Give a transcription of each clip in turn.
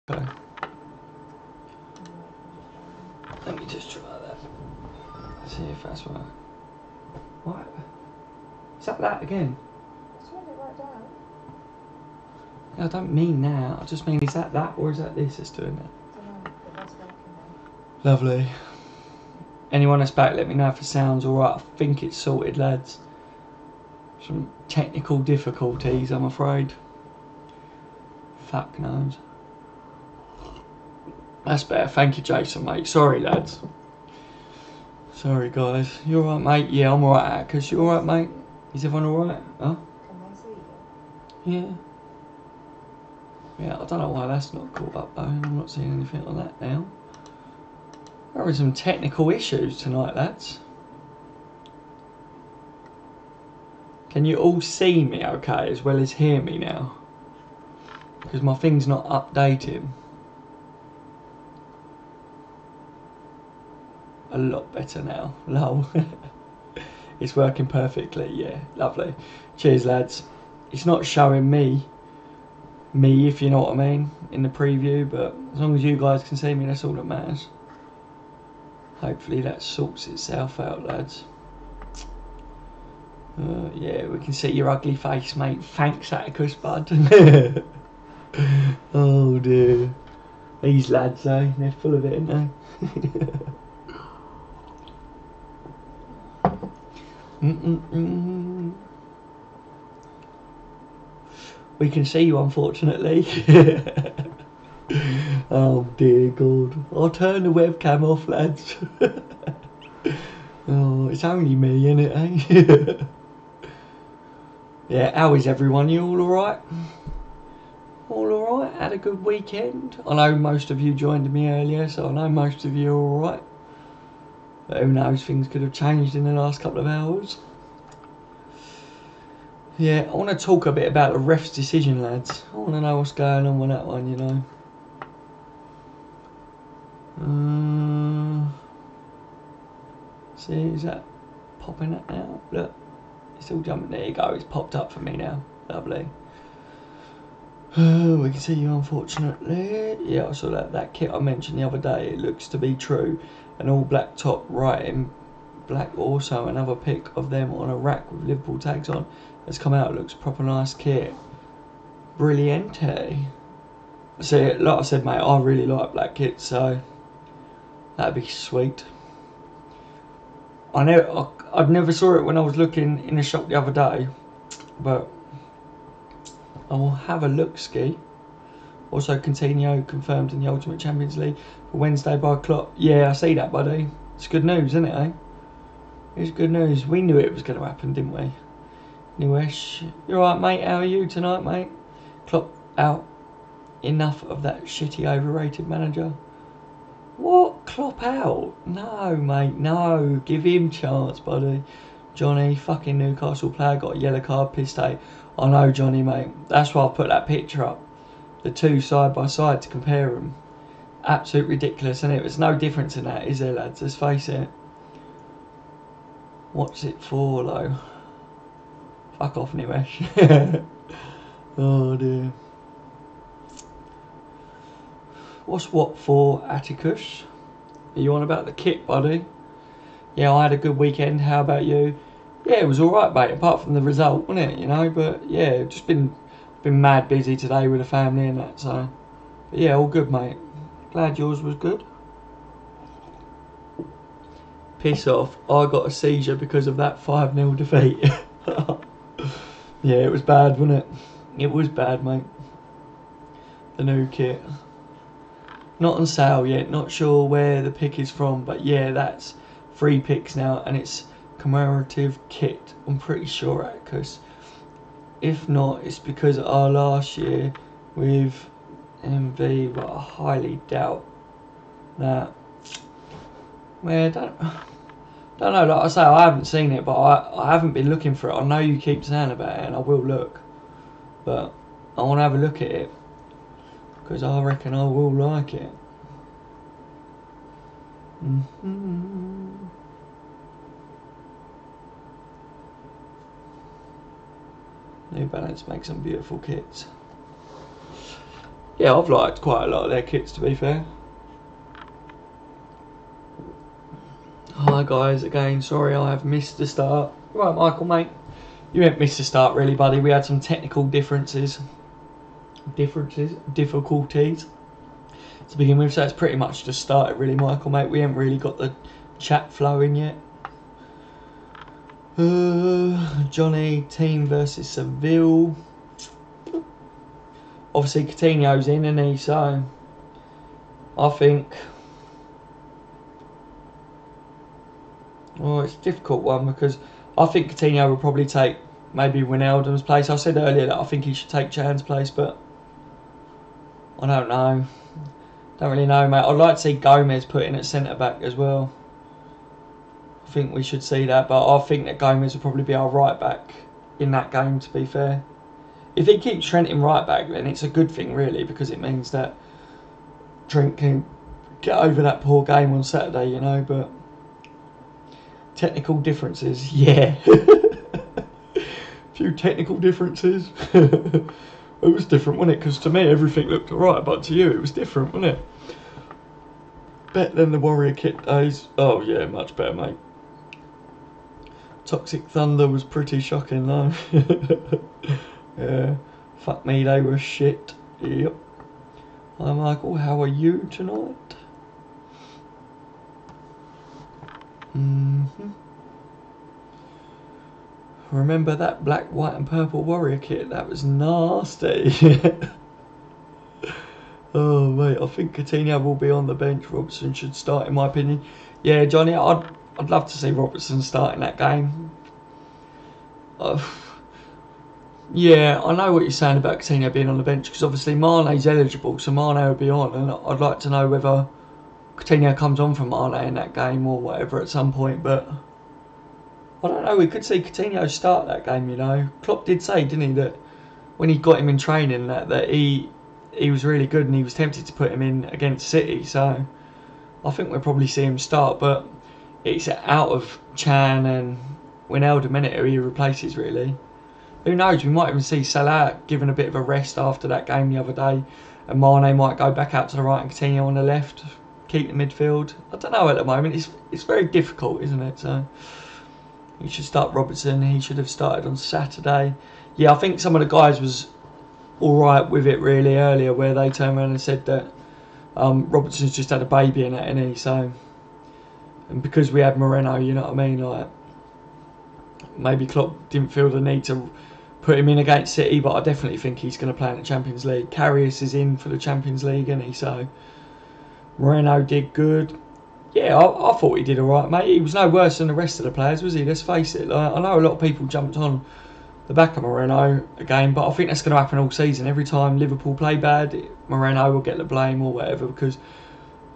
Okay. Let me just try that. See if that's right. What? Is that again? Just write it right down. Yeah, I don't mean that. I just mean, is that or is that this that's doing it? I don't know, but that's working now. Lovely. Anyone that's back, let me know if it sounds alright. I think it's sorted, lads. Some technical difficulties, I'm afraid. Fuck knows. That's better. Thank you, Jason, mate. Sorry, lads. Sorry, guys. You alright, mate? Yeah, I'm alright, Atticus. You alright, mate? Is everyone alright? Huh? Can they see you? Yeah. Yeah, I don't know why that's not caught up, though. I'm not seeing anything on that now. There are some technical issues tonight, lads. Can you all see me okay, as well as hear me now? Because my thing's not updating. A lot better now. Lol. It's working perfectly, yeah. Lovely. Cheers, lads. It's not showing me, if you know what I mean, in the preview, but as long as you guys can see me, that's all that matters. Hopefully that sorts itself out, lads. Yeah, we can see your ugly face, mate. Thanks, Atticus, bud. Oh, dear. These lads, eh? They're full of it, aren't they? We can see you, unfortunately. Oh dear God. I'll turn the webcam off, lads. Oh, it's only me, innit, eh? Yeah, how is everyone? You all alright? All alright? Had a good weekend? I know most of you joined me earlier, so I know most of you are alright. But who knows, things could have changed in the last couple of hours. Yeah, I want to talk a bit about the ref's decision, lads. I want to know what's going on with that one, you know. See, is that popping up now? Look, it's all jumping. There you go, it's popped up for me now. Lovely. We can see you, unfortunately. Yeah, I saw that kit I mentioned the other day. It looks to be true. An all black top, right in black. Also, another pic of them on a rack with Liverpool tags on has come out. It looks proper nice kit. Brilliante. See, like I said, mate, I really like black kits, so that'd be sweet. I never saw it when I was looking in the shop the other day, but I will have a look ski. Also, Coutinho confirmed in the Ultimate Champions League for Wednesday by Klopp. Yeah, I see that, buddy. It's good news, isn't it, eh? It's good news. We knew it was going to happen, didn't we? Newish. You alright, mate? How are you tonight, mate? Klopp out. Enough of that shitty, overrated manager. What? Klopp out? No, mate, no. Give him chance, buddy. Johnny, fucking Newcastle player, got a yellow card, pissed out. I know, Johnny, mate. That's why I put that picture up. The two side by side to compare them. Absolute ridiculous, isn't it? There's no difference in that, is there, lads? Let's face it. What's it for, though? Fuck off, Nimesh. Oh, dear. What's what for, Atticus? Are you on about the kit, buddy? Yeah, I had a good weekend. How about you? Yeah, it was alright, mate, apart from the result, wasn't it? You know, but yeah, just been mad busy today with the family and that, so. But yeah, all good, mate. Glad yours was good. Piss off. I got a seizure because of that 5-0 defeat. Yeah, it was bad, wasn't it? It was bad, mate. The new kit. Not on sale yet, not sure where the pick is from, but yeah, that's 3 picks now, and it's commemorative kit, I'm pretty sure, because if not, it's because of our last year with MV, but I highly doubt that. Well, I don't know, like I say, I haven't seen it, but I haven't been looking for it. I know you keep saying about it, and I will look, but I want to have a look at it, because I reckon I will like it. New Balance makes some beautiful kits. Yeah, I've liked quite a lot of their kits, to be fair. Hi guys, again, sorry I have missed the start. Right, Michael, mate. You didn't miss the start really, buddy. We had some technical difficulties to begin with, so it's pretty much just started really, Michael, mate. We haven't really got the chat flowing yet. Johnny, team versus Seville. Obviously Coutinho's in, isn't he? So I think, well, it's a difficult one because I think Coutinho will probably take maybe Wijnaldum's place. I said earlier that I think he should take Chan's place, but I don't know. Don't really know, mate. I'd like to see Gomez put in at centre back as well. I think we should see that, but I think that Gomez will probably be our right back in that game, to be fair. If he keeps Trent in right back, then it's a good thing, really, because it means that Trent can get over that poor game on Saturday, you know, but technical differences, yeah. Few technical differences. It was different, wasn't it? Because to me, everything looked alright, but to you, it was different, wasn't it? Better than the Warrior kit days. Oh, yeah, much better, mate. Toxic Thunder was pretty shocking, though. Yeah, fuck me, they were shit. Yep. Hi, Michael, how are you tonight? Remember that black, white and purple Warrior kit? That was nasty. Oh, mate, I think Coutinho will be on the bench. Robertson should start, in my opinion. Yeah, Johnny, I'd love to see Robertson start in that game. Yeah, I know what you're saying about Coutinho being on the bench, because obviously Mane's eligible, so Mane will be on, and I'd like to know whether Coutinho comes on for Mane in that game or whatever at some point, but I don't know, we could see Coutinho start that game, you know. Klopp did say, didn't he, that when he got him in training, that he was really good and he was tempted to put him in against City, so I think we'll probably see him start, but it's out of Chan and Wijnaldum, innit, who he replaces, really. Who knows, we might even see Salah given a bit of a rest after that game the other day, and Mane might go back out to the right and Coutinho on the left, keep the midfield. I don't know at the moment, it's very difficult, isn't it? So he should start Robertson, he should have started on Saturday. Yeah, I think some of the guys was alright with it really earlier, where they turned around and said that Robertson's just had a baby in it, innit he? So, and because we had Moreno, you know what I mean, like, maybe Klopp didn't feel the need to put him in against City, but I definitely think he's going to play in the Champions League. Karius is in for the Champions League, isn't he? So Moreno did good. Yeah, I thought he did alright, mate. He was no worse than the rest of the players, was he? Let's face it. Like, I know a lot of people jumped on the back of Moreno again, but I think that's going to happen all season. Every time Liverpool play bad, Moreno will get the blame or whatever, because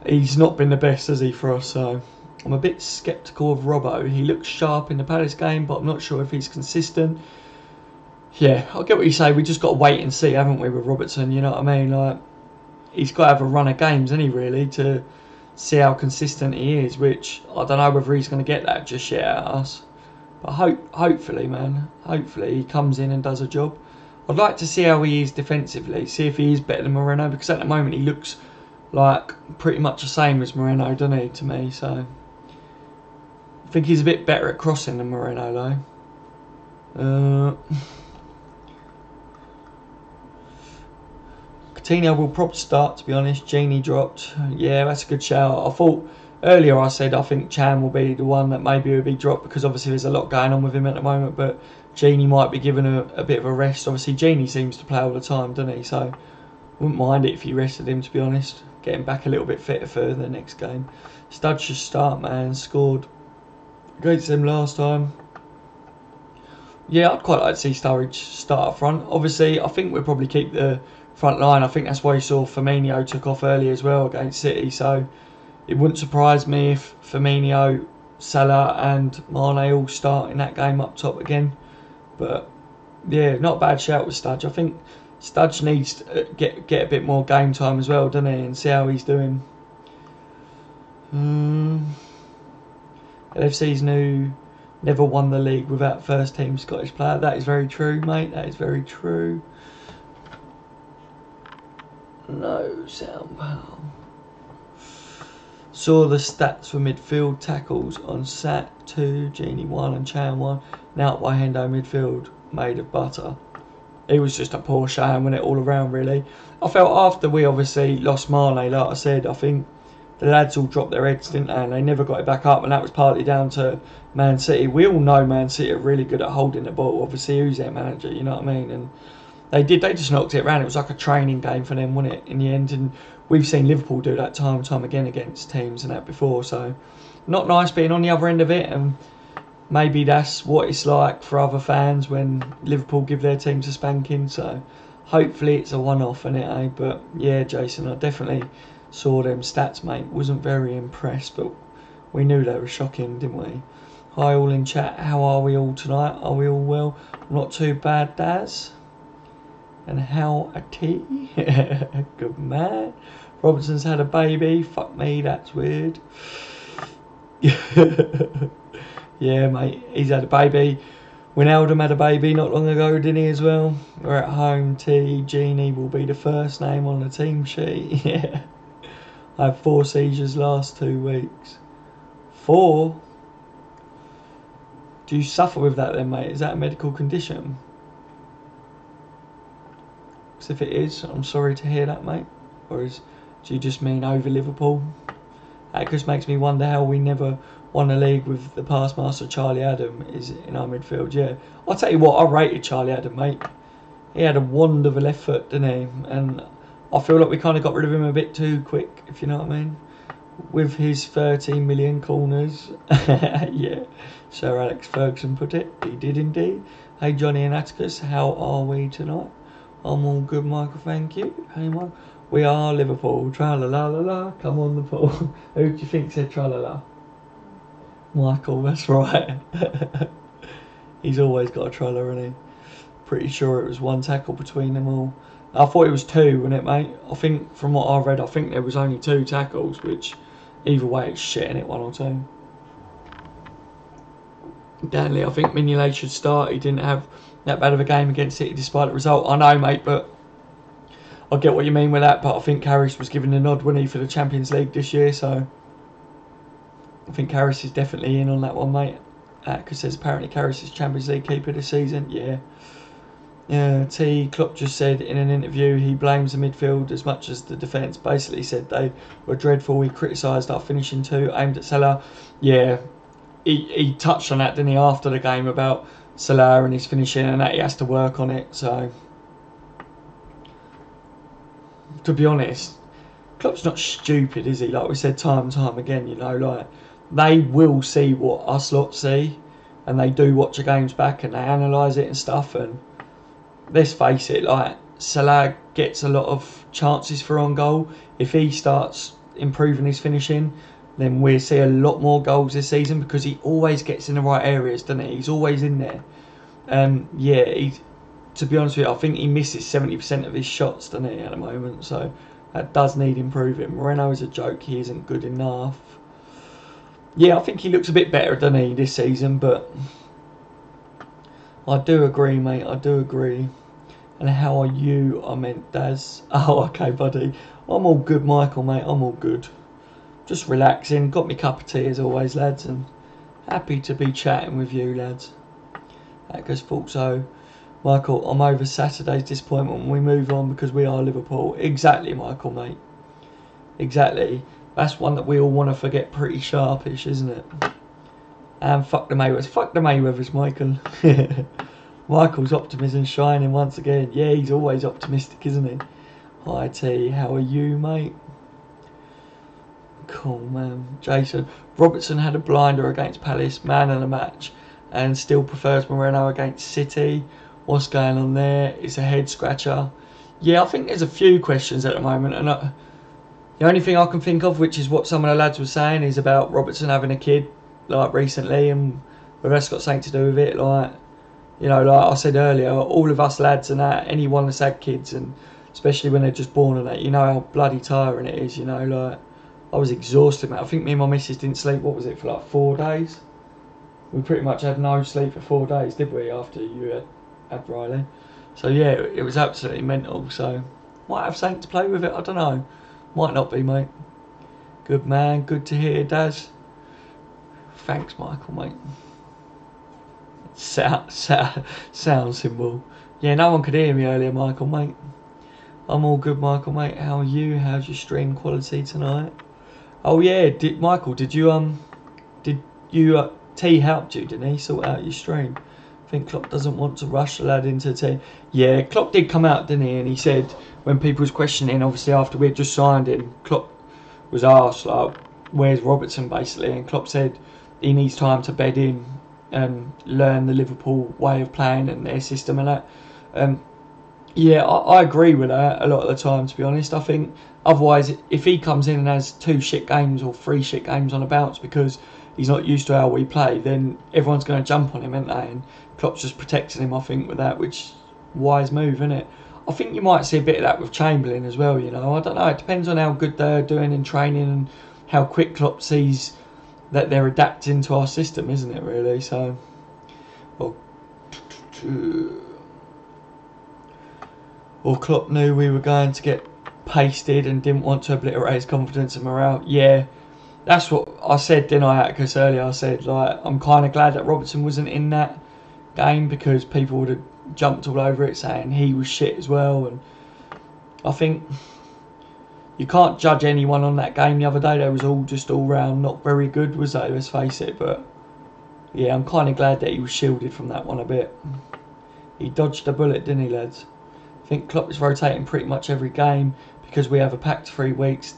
he's not been the best, has he, for us? So I'm a bit sceptical of Robbo. He looks sharp in the Palace game, but I'm not sure if he's consistent. Yeah, I get what you say. We just got to wait and see, haven't we, with Robertson? You know what I mean? Like, he's got to have a run of games, hasn't he, really, to see how consistent he is, which I don't know whether he's going to get that just yet at us. But hopefully, man, hopefully he comes in and does a job. I'd like to see how he is defensively, see if he is better than Moreno, because at the moment he looks like pretty much the same as Moreno, doesn't he, to me? So I think he's a bit better at crossing than Moreno, though. Coutinho will probably start, to be honest. Genie dropped. Yeah, that's a good shout. I thought earlier I said I think Chan will be the one that maybe will be dropped, because obviously there's a lot going on with him at the moment, but Genie might be given a bit of a rest. Obviously Genie seems to play all the time, doesn't he? So wouldn't mind it if he rested him, to be honest. Get him back a little bit fitter for the next game. Stud should start, man. Scored against them last time. Yeah, I'd quite like to see Sturridge start up front. Obviously, I think we'll probably keep the front line. I think that's why you saw Firmino took off early as well against City. So it wouldn't surprise me if Firmino, Salah and Mane all start in that game up top again. But yeah, not a bad shout with Studge. I think Studge needs to get a bit more game time as well, doesn't he? And see how he's doing. LFC's new. Never won the league without first team Scottish player. That is very true, mate. That is very true. No sound, pal. Saw the stats for midfield tackles on Sat 2, Genie 1 and Chan 1. Now by Hendo midfield made of butter. It was just a poor shame, wasn't it, all around really. I felt after we obviously lost Mane, like I said, I think the lads all dropped their heads, didn't they? And they never got it back up, and that was partly down to Man City. We all know Man City are really good at holding the ball. Obviously, who's their manager, you know what I mean? And they just knocked it around. It was like a training game for them, wasn't it, in the end? And we've seen Liverpool do that time and time again against teams and that before. So, not nice being on the other end of it. And maybe that's what it's like for other fans when Liverpool give their teams a spanking. So, hopefully it's a one-off, innit, eh? But, yeah, Jason, I definitely saw them stats, mate. Wasn't very impressed, but we knew they were shocking, didn't we? Hi, all in chat. How are we all tonight? Are we all well? Not too bad, Daz. And how a tea? Good man. Robertson's had a baby. Fuck me, that's weird. Yeah, mate, he's had a baby. Wijnaldum had a baby not long ago, didn't he, as well? We're at home. T. Genie will be the first name on the team sheet. Yeah. I had 4 seizures last 2 weeks. 4? Do you suffer with that then, mate? Is that a medical condition? Because if it is, I'm sorry to hear that, mate. Or do you just mean over Liverpool? That just makes me wonder how we never won a league with the past master Charlie Adam is in our midfield. Yeah, I'll tell you what, I rated Charlie Adam, mate. He had a wand of a left foot, didn't he? And I feel like we kind of got rid of him a bit too quick, if you know what I mean. With his 13 million corners. Yeah, Sir Alex Ferguson put it. He did indeed. Hey, Johnny and Atticus, how are we tonight? I'm all good, Michael, thank you. Hey, Michael. We are Liverpool. Tra-la-la-la-la. Come on the ball. Who do you think said tra-la-la? Michael, that's right. He's always got a tra-la, hasn't he? Pretty sure it was 1 tackle between them all. I thought it was 2, wasn't it, mate? I think, from what I read, I think there was only 2 tackles, which, either way, it's shit, innit, 1 or 2. Dailly, I think Mignolet should start. He didn't have that bad of a game against City despite the result. I know, mate, but I get what you mean with that. But I think Harris was given the nod, wasn't he, for the Champions League this year, so I think Harris is definitely in on that one, mate. Because there's apparently Harris is Champions League keeper this season. Yeah. T. Klopp just said in an interview he blames the midfield as much as the defence. Basically said they were dreadful. He criticised our finishing too, aimed at Salah. Yeah, he touched on that, didn't he, after the game about Salah and his finishing and that he has to work on it. So, to be honest, Klopp's not stupid, is he? Like we said time and time again, you know, like they will see what us lot see, and they do watch the games back and they analyse it and stuff. And let's face it, like Salah gets a lot of chances for on goal. If he starts improving his finishing, then we'll see a lot more goals this season because he always gets in the right areas, doesn't he? He's always in there. Yeah, to be honest with you, I think he misses 70% of his shots, doesn't he, at the moment? So that does need improving. Moreno is a joke. He isn't good enough. Yeah, I think he looks a bit better, doesn't he, this season? But I do agree, mate. I do agree. And how are you? I meant Daz. Oh, okay, buddy. I'm all good, Michael, mate. I'm all good. Just relaxing. Got me cup of tea as always, lads. And happy to be chatting with you, lads. That goes thought so. Michael, I'm over Saturday's disappointment when we move on because we are Liverpool. Exactly, Michael, mate. Exactly. That's one that we all want to forget pretty sharpish, isn't it? And fuck the Mayweathers. Fuck the Mayweathers, Michael. Michael's optimism shining once again. Yeah, he's always optimistic, isn't he? Hi, T. How are you, mate? Cool, man. Jason. Robertson had a blinder against Palace, man of the match, and still prefers Moreno against City. What's going on there? It's a head scratcher. Yeah, I think there's a few questions at the moment, and the only thing I can think of, which is what some of the lads were saying, is about Robertson having a kid, like recently, and whether that's got something to do with it. Like, you know, like I said earlier, all of us lads and that, anyone that's had kids, and especially when they're just born and that, you know how bloody tiring it is. You know, like I was exhausted, mate. I think me and my missus didn't sleep. What was it, for like 4 days? We pretty much had no sleep for 4 days, did we? After you had Riley. So yeah, it was absolutely mental. So Might have something to play with it, I don't know. Might not be, mate. Good man, good to hear, Daz. Thanks, Michael, mate. Sound symbol. Yeah, no one could hear me earlier, Michael, mate. I'm all good, Michael, mate. How are you? How's your stream quality tonight? Oh yeah, Michael, did you T helped you, didn't he? Sort out your stream. I think Klopp doesn't want to rush the lad into T. Yeah, Klopp did come out, didn't he? And he said when people was questioning, obviously after we had just signed him, Klopp was asked like, "Where's Robertson?" basically, and Klopp said he needs time to bed in and learn the Liverpool way of playing and their system and that. Yeah, I agree with that a lot of the time, to be honest. I think otherwise, if he comes in and has 2 shit games or 3 shit games on a bounce because he's not used to how we play, then everyone's going to jump on him, aren't they? And Klopp's just protecting him, I think, with that, which wise move, isn't it? I think you might see a bit of that with Chamberlain as well, you know. I don't know, it depends on how good they're doing in training and how quick Klopp sees that they're adapting to our system, isn't it, really? So, or Klopp knew we were going to get pasted and didn't want to obliterate his confidence and morale. Yeah, that's what I said, didn't I, Atticus, earlier? I said, like, I'm kind of glad that Robertson wasn't in that game because people would have jumped all over it saying he was shit as well. And I think you can't judge anyone on that game the other day. They was all just all round not very good, was they? Let's face it. But yeah, I'm kind of glad that he was shielded from that one a bit. He dodged a bullet, didn't he, lads? I think Klopp is rotating pretty much every game because we have a packed 3 weeks.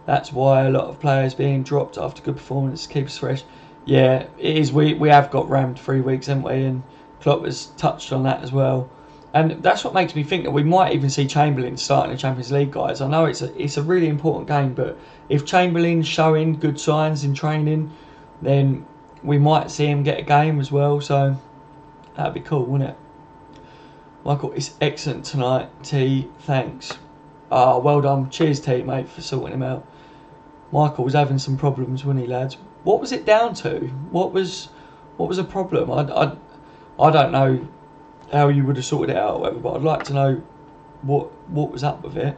That's why a lot of players being dropped after good performance keeps us fresh. Yeah, it is. We have got rammed 3 weeks, haven't we? And Klopp has touched on that as well. And that's what makes me think that we might even see Chamberlain starting the Champions League, guys. I know it's a really important game, but if Chamberlain's showing good signs in training, then we might see him get a game as well. So that'd be cool, wouldn't it? Michael, it's excellent tonight, T. Thanks. Ah, well done. Cheers, T, mate, for sorting him out. Michael was having some problems, wasn't he, lads? What was it down to? What was a problem? I don't know how you would have sorted it out, whatever, but I'd like to know what was up with it.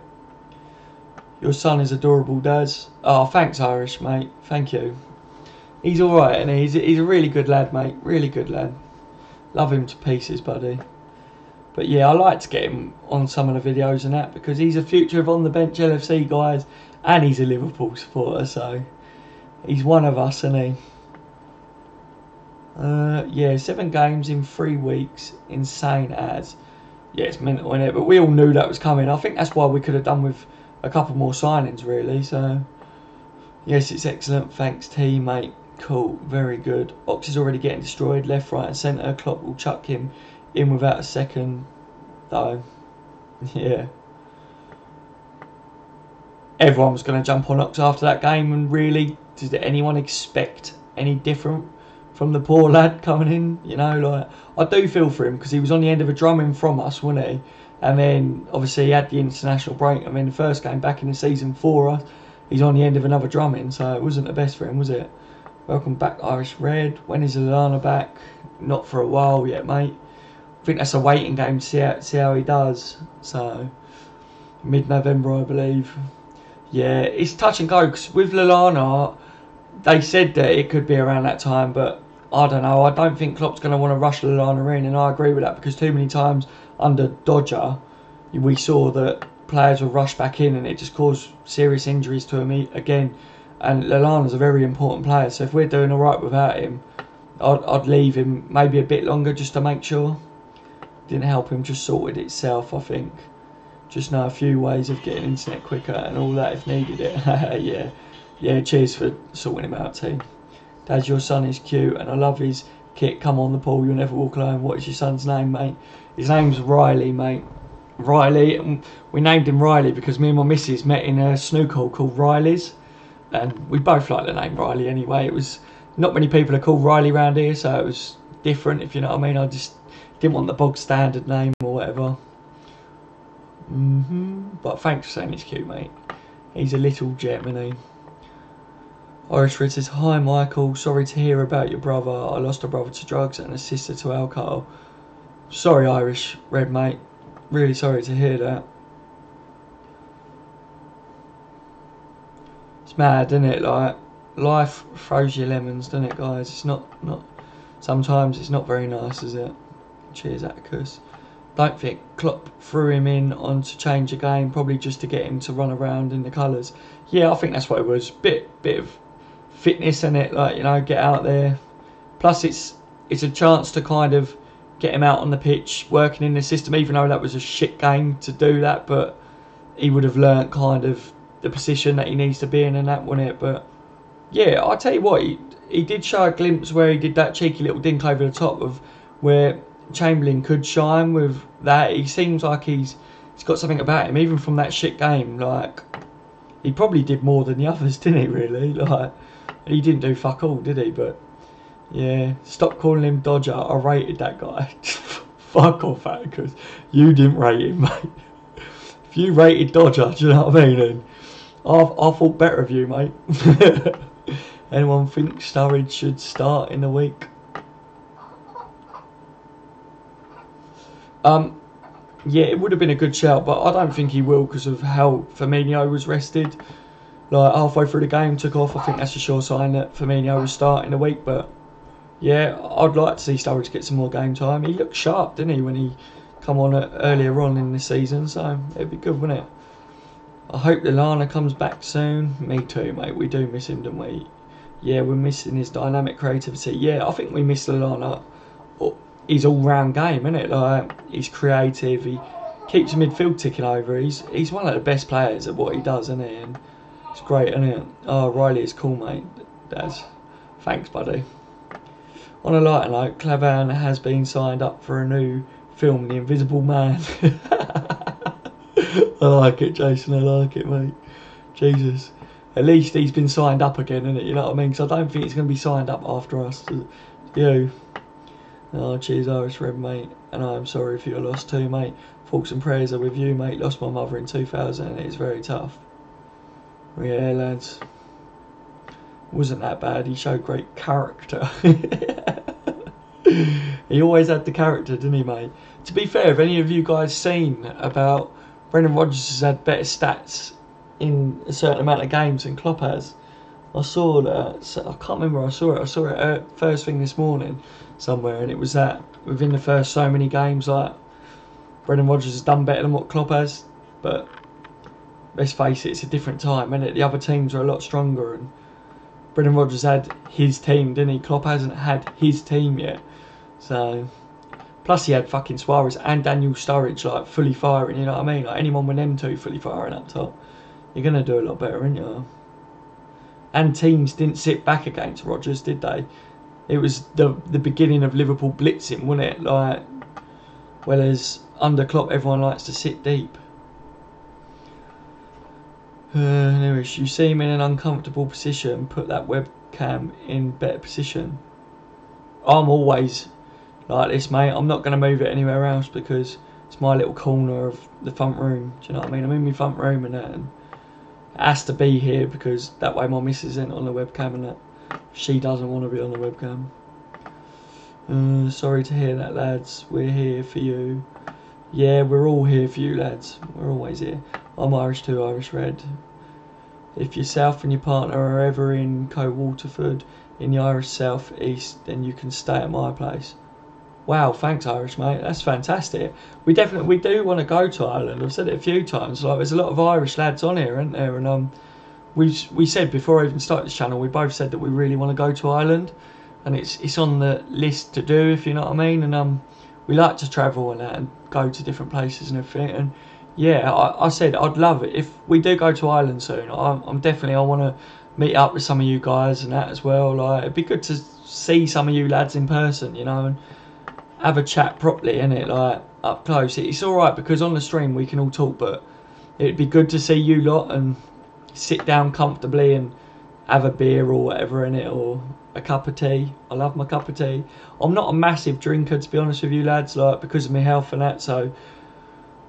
Your son is adorable, Daz. Oh, thanks, Irish, mate. Thank you. He's all right, and he's a really good lad, mate. Really good lad. Love him to pieces, buddy. But yeah, I like to get him on some of the videos and that because he's a future of On The Bench LFC, guys, and he's a Liverpool supporter, so he's one of us, isn't he? Yeah, 7 games in 3 weeks, insane as. Yeah, it's mental, innit? But we all knew that was coming. I think that's why we could have done with a couple more signings, really. So yes, it's excellent. Thanks, T, mate. Cool, very good. Ox is already getting destroyed, left, right, and centre. Klopp will chuck him in without a second, though. Yeah. Everyone was going to jump on Ox after that game, and really, did anyone expect any different from the poor lad coming in? You know, like, I do feel for him because he was on the end of a drumming from us, wasn't he? And then, obviously, he had the international break. I mean, the first game back in the season for us, he's on the end of another drumming, so it wasn't the best for him, was it? Welcome back, Irish Red. When is Lallana back? Not for a while yet, mate. I think that's a waiting game to see how he does. So, mid-November, I believe. Yeah, it's touch and go, because with Lallana, they said that it could be around that time, but I don't know. I don't think Klopp's going to want to rush Lallana in, and I agree with that, because too many times under Dodger, we saw that players were rushed back in, and it just caused serious injuries to him again. And Lallana's a very important player, so if we're doing alright without him, I'd leave him maybe a bit longer just to make sure. Didn't help him, just sorted itself, I think. Just know a few ways of getting internet quicker and all that if needed it. Yeah, cheers for sorting him out, team. Dad, your son is cute and I love his kit. Come on the pool, you'll never walk alone. What is your son's name, mate? His name's Riley, mate. Riley. We named him Riley because me and my missus met in a snooker hall called Riley's. And we both like the name Riley anyway. It was not many people are called Riley around here, so it was different, if you know what I mean. I just didn't want the bog standard name or whatever. But thanks for saying he's cute, mate. He's a little gem, isn't he? Irish Red says, hi Michael, sorry to hear about your brother. I lost a brother to drugs and a sister to alcohol. Sorry, Irish Red, mate. Really sorry to hear that. It's mad, isn't it? Like, life throws you lemons, doesn't it, guys? It's not. Sometimes it's not very nice, is it? Cheers, Atticus. Don't think Klopp threw him in on to change the game, probably just to get him to run around in the colours. Yeah, I think that's what it was. Bit of fitness in it, like, you know, get out there. Plus, it's a chance to kind of get him out on the pitch, working in the system. Even though that was a shit game to do that, but he would have learnt kind of the position that he needs to be in and that, wouldn't it? But yeah, I'll tell you what, he did show a glimpse where he did that cheeky little dink over the top of where Chamberlain could shine with that. He seems like he's got something about him, even from that shit game. Like, he probably did more than the others, didn't he, really? Like, he didn't do fuck all, did he? But yeah, stop calling him Dodger. I rated that guy. Fuck off, because you didn't rate him, mate. If you rated Dodger, do you know what I mean? And I thought better of you, mate. Anyone think Sturridge should start in the week? Yeah, it would have been a good shout, but I don't think he will because of how Firmino was rested. Like, halfway through the game, took off. I think that's a sure sign that Firmino will start in the week. But yeah, I'd like to see Sturridge get some more game time. He looked sharp, didn't he, when he come on earlier on in the season? So it'd be good, wouldn't it? I hope Lallana comes back soon. Me too, mate. We do miss him, don't we? Yeah, we're missing his dynamic creativity. Yeah, I think we miss Lallana. His all-round game, isn't it? Like, he's creative. He keeps midfield ticking over. He's one of the best players at what he does, isn't he? And it's great, isn't it? Oh, Riley is cool, mate. Daz. Thanks, buddy. On a lighter note, Clavan has been signed up for a new film, The Invisible Man. I like it, Jason. I like it, mate. Jesus. At least he's been signed up again, isn't it? You know what I mean? Because I don't think he's going to be signed up after us. You. Oh, cheers, Irish Red, mate. And I am sorry for your loss too, mate. Thoughts and prayers are with you, mate. Lost my mother in 2000 and it's very tough. Yeah, lads. Wasn't that bad. He showed great character. He always had the character, didn't he, mate? To be fair, have any of you guys seen about Brendan Rodgers has had better stats in a certain amount of games than Klopp has? I saw that. I can't remember. I saw it first thing this morning somewhere, and it was that within the first so many games, like, Brendan Rodgers has done better than what Klopp has. But let's face it, it's a different time, isn't it? The other teams are a lot stronger, and Brendan Rodgers had his team, didn't he? Klopp hasn't had his team yet. So, plus he had fucking Suarez and Daniel Sturridge, like, fully firing. You know what I mean? Like, anyone with them two fully firing up top, you're gonna do a lot better, aren't you? And teams didn't sit back against Rodgers, did they? It was the beginning of Liverpool blitzing, wasn't it? Like, whereas under Klopp, everyone likes to sit deep. Anyways, you see him in an uncomfortable position, put that webcam in better position. I'm always like this, mate. I'm not going to move it anywhere else because it's my little corner of the front room. Do you know what I mean? I'm in my front room and that. And it has to be here because that way my missus isn't on the webcam and that. She doesn't want to be on the webcam. Sorry to hear that, lads. We're here for you. Yeah, we're all here for you, lads. We're always here. I'm Irish too, Irish Red. If yourself and your partner are ever in Co-Waterford in the Irish South East, then you can stay at my place. Wow, thanks, Irish mate. That's fantastic. We do want to go to Ireland. I've said it a few times. Like, there's a lot of Irish lads on here, aren't there? And we said before I even started this channel, we both said that we really want to go to Ireland, and it's on the list to do, if you know what I mean. And we like to travel and that and go to different places and everything. And yeah, I said I'd love it if we do go to Ireland soon. I want to meet up with some of you guys and that as well. Like, it'd be good to see some of you lads in person, you know, and have a chat properly, innit? Like, up close. It's alright because on the stream we can all talk, but it'd be good to see you lot and sit down comfortably and have a beer or whatever in it, or a cup of tea. I love my cup of tea. I'm not a massive drinker, to be honest with you lads, like, because of my health and that, so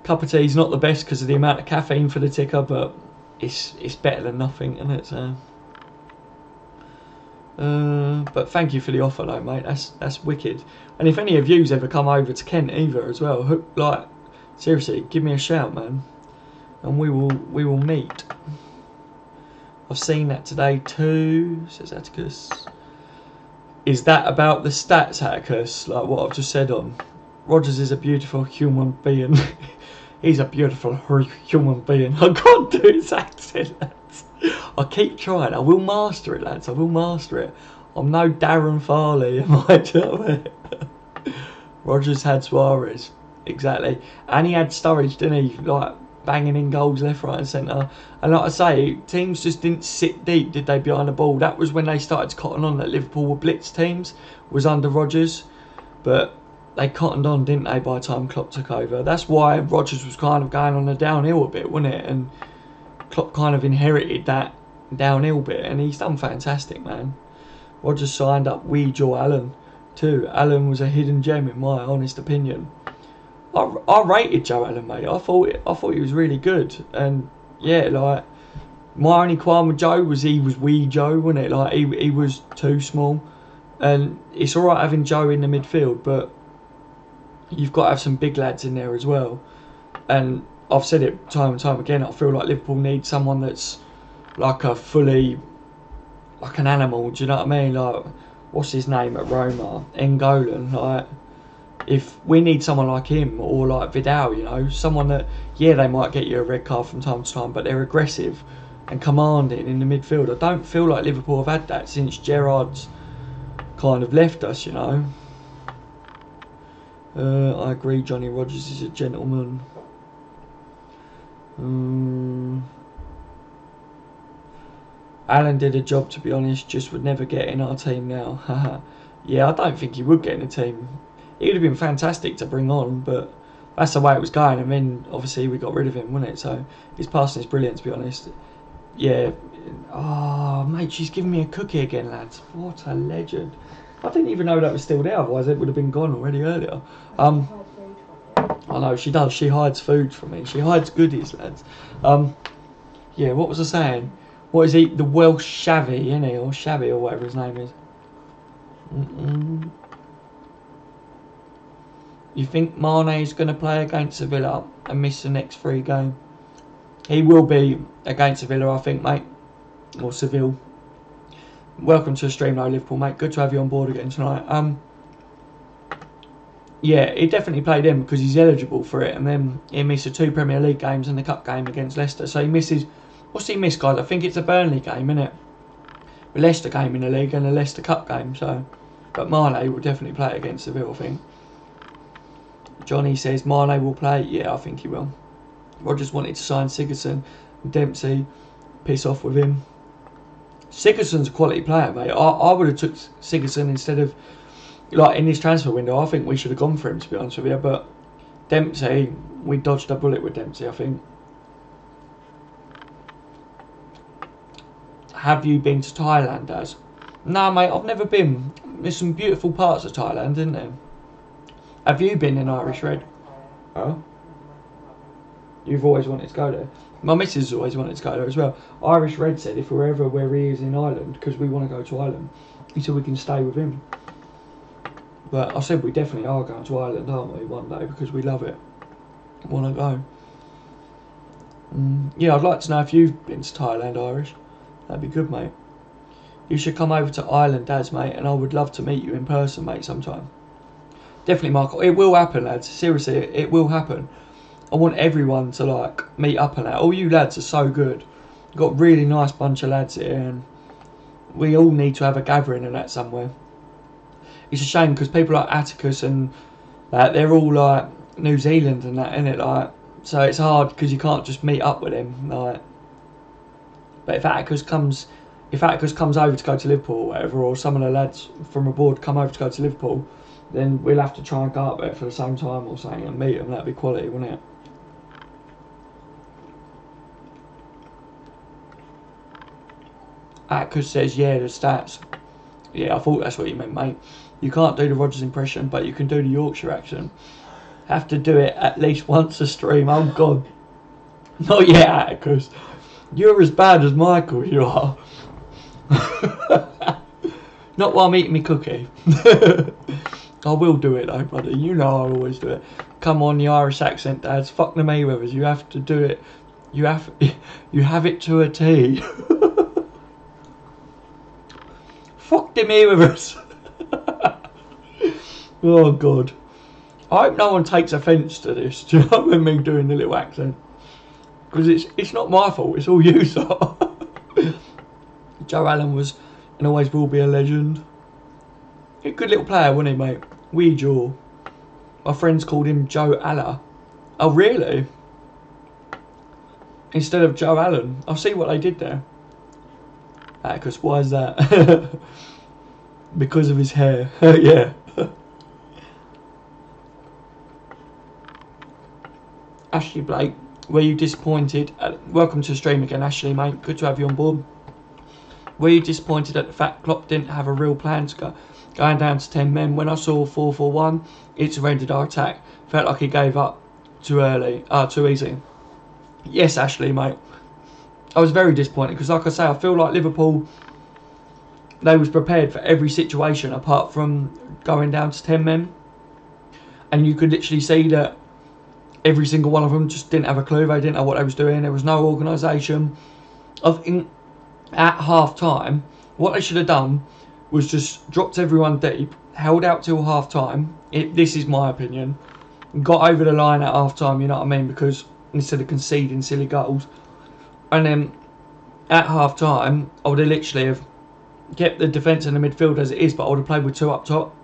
cup of tea is not the best because of the amount of caffeine for the ticker, but it's better than nothing, isn't it? So but thank you for the offer though, mate. That's wicked. And if any of you's ever come over to Kent either as well, like, seriously, give me a shout, man, and we will meet. I've seen that today too, says Atticus. Is that about the stats, Atticus? Like what I've just said on? Rodgers is a beautiful human being. He's a beautiful human being. I can't do his accent, lads. I keep trying. I will master it, lads. I will master it. I'm no Darren Farley, am I? Do you know what I mean? Rodgers had Suarez. Exactly. And he had Sturridge, didn't he? Like, banging in goals left, right and centre. And like I say, teams just didn't sit deep, did they, behind the ball? That was when they started to cotton on that Liverpool were blitz teams, was under Rodgers. But they cottoned on, didn't they, by the time Klopp took over? That's why Rodgers was kind of going on the downhill a bit, wasn't it? And Klopp kind of inherited that downhill bit, and he's done fantastic, man. Rodgers signed up Joe Allen too. Allen was a hidden gem in my honest opinion. I rated Joe Allen, mate. I thought he was really good, and yeah, like my only qualm with Joe was he was wee Joe, wasn't it? Like he was too small, and it's all right having Joe in the midfield, but you've got to have some big lads in there as well. And I've said it time and time again. I feel like Liverpool needs someone that's like a fully like an animal. Do you know what I mean? Like what's his name at Roma, N'Golan, like. If we need someone like him or like Vidal, you know, someone that, yeah, they might get you a red card from time to time, but they're aggressive and commanding in the midfield. I don't feel like Liverpool have had that since Gerrard's kind of left us, you know. I agree, Johnny Rodgers is a gentleman. Alan did a job, to be honest, just would never get in our team now. Yeah, I don't think he would get in the team. He would have been fantastic to bring on, but that's the way it was going, and then obviously we got rid of him, wasn't it? So his passing is brilliant, to be honest. Yeah. Oh, mate, she's giving me a cookie again, lads. What a legend. I didn't even know that was still there, otherwise it would have been gone already earlier. I know, she does. She hides food from me. She hides goodies, lads. Yeah, what was I saying? What is he? The Welsh Shabby, isn't he? Or Shabby, or whatever his name is. You think Mane's going to play against Sevilla and miss the next 3 games? He will be against Sevilla, I think, mate. Or Seville. Welcome to the stream, though, Liverpool, mate. Good to have you on board again tonight. Yeah, he definitely played him because he's eligible for it. And then he missed the 2 Premier League games and the Cup game against Leicester. So he misses... What's he missed, guys? I think it's a Burnley game, isn't it? The Leicester game in the league and the Leicester Cup game. So, but Mane will definitely play against Seville, I think. Johnny says Mane will play. Yeah, I think he will. Rodgers wanted to sign Sigurdsson. Dempsey, piss off with him. Sigurdsson's a quality player, mate. I would have took Sigurdsson instead of, like, in this transfer window. I think we should have gone for him, to be honest with you. But Dempsey, we dodged a bullet with Dempsey, I think. Have you been to Thailand, Daz? No, mate, I've never been. There's some beautiful parts of Thailand, isn't there? Have you been in Irish Red? Oh? You've always wanted to go there? My missus has always wanted to go there as well. Irish Red said if we're ever where he is in Ireland, because we want to go to Ireland, he said we can stay with him. But I said we definitely are going to Ireland, aren't we, one day, because we love it. Want to go. Yeah, I'd like to know if you've been to Thailand, Irish. That'd be good, mate. You should come over to Ireland, Daz, mate, and I would love to meet you in person, mate, sometime. Definitely, Michael. It will happen, lads. Seriously, it will happen. I want everyone to, like, meet up and that. All you lads are so good. You've got a really nice bunch of lads here, and we all need to have a gathering and that somewhere. It's a shame because people like Atticus and that, they're all like New Zealand and that, innit? Like, so it's hard because you can't just meet up with them. Like, but if Atticus comes over to go to Liverpool or whatever, or some of the lads from abroad come over to go to Liverpool, then we'll have to try and go up there for the same time or something and meet them. That'd be quality, wouldn't it? Atticus says, yeah, the stats. Yeah, I thought that's what you meant, mate. You can't do the Rodgers impression, but you can do the Yorkshire accent. Have to do it at least once a stream. Oh, God. Not yet, Atticus. You're as bad as Michael, you are. Not while I'm eating me cookie. I will do it, though, brother. You know I always do it. Come on, the Irish accent, Dads. Fuck the Mayweathers. You have to do it. You have it to a T. fuck them here with us. Oh God. I hope no one takes offence to this. Do you know what I mean? Doing the little accent. Because it's not my fault, it's all you, so. Joe Allen was and always will be a legend. A good little player, wasn't he, mate? Wee jaw. My friends called him Joe Alla. Oh, really? Instead of Joe Allen. I'll see what they did there. Because why is that? Because of his hair. Yeah. Ashley Blake, were you disappointed? Welcome to the stream again, Ashley, mate. Good to have you on board. Were you disappointed at the fact Klopp didn't have a real plan to going down to 10 men? When I saw 4-4-1, it surrendered our attack. Felt like he gave up too early, too easy. Yes, Ashley, mate. I was very disappointed because, like I say, I feel like Liverpool, they was prepared for every situation apart from going down to 10 men. And you could literally see that every single one of them just didn't have a clue. They didn't know what they was doing. There was no organisation. At half time, what they should have done was just dropped everyone deep, held out till half time. This is my opinion. Got over the line at half time, you know what I mean? Because instead of conceding silly goals. And then at half time, I would have literally have kept the defence and the midfield as it is, but I would have played with 2 up top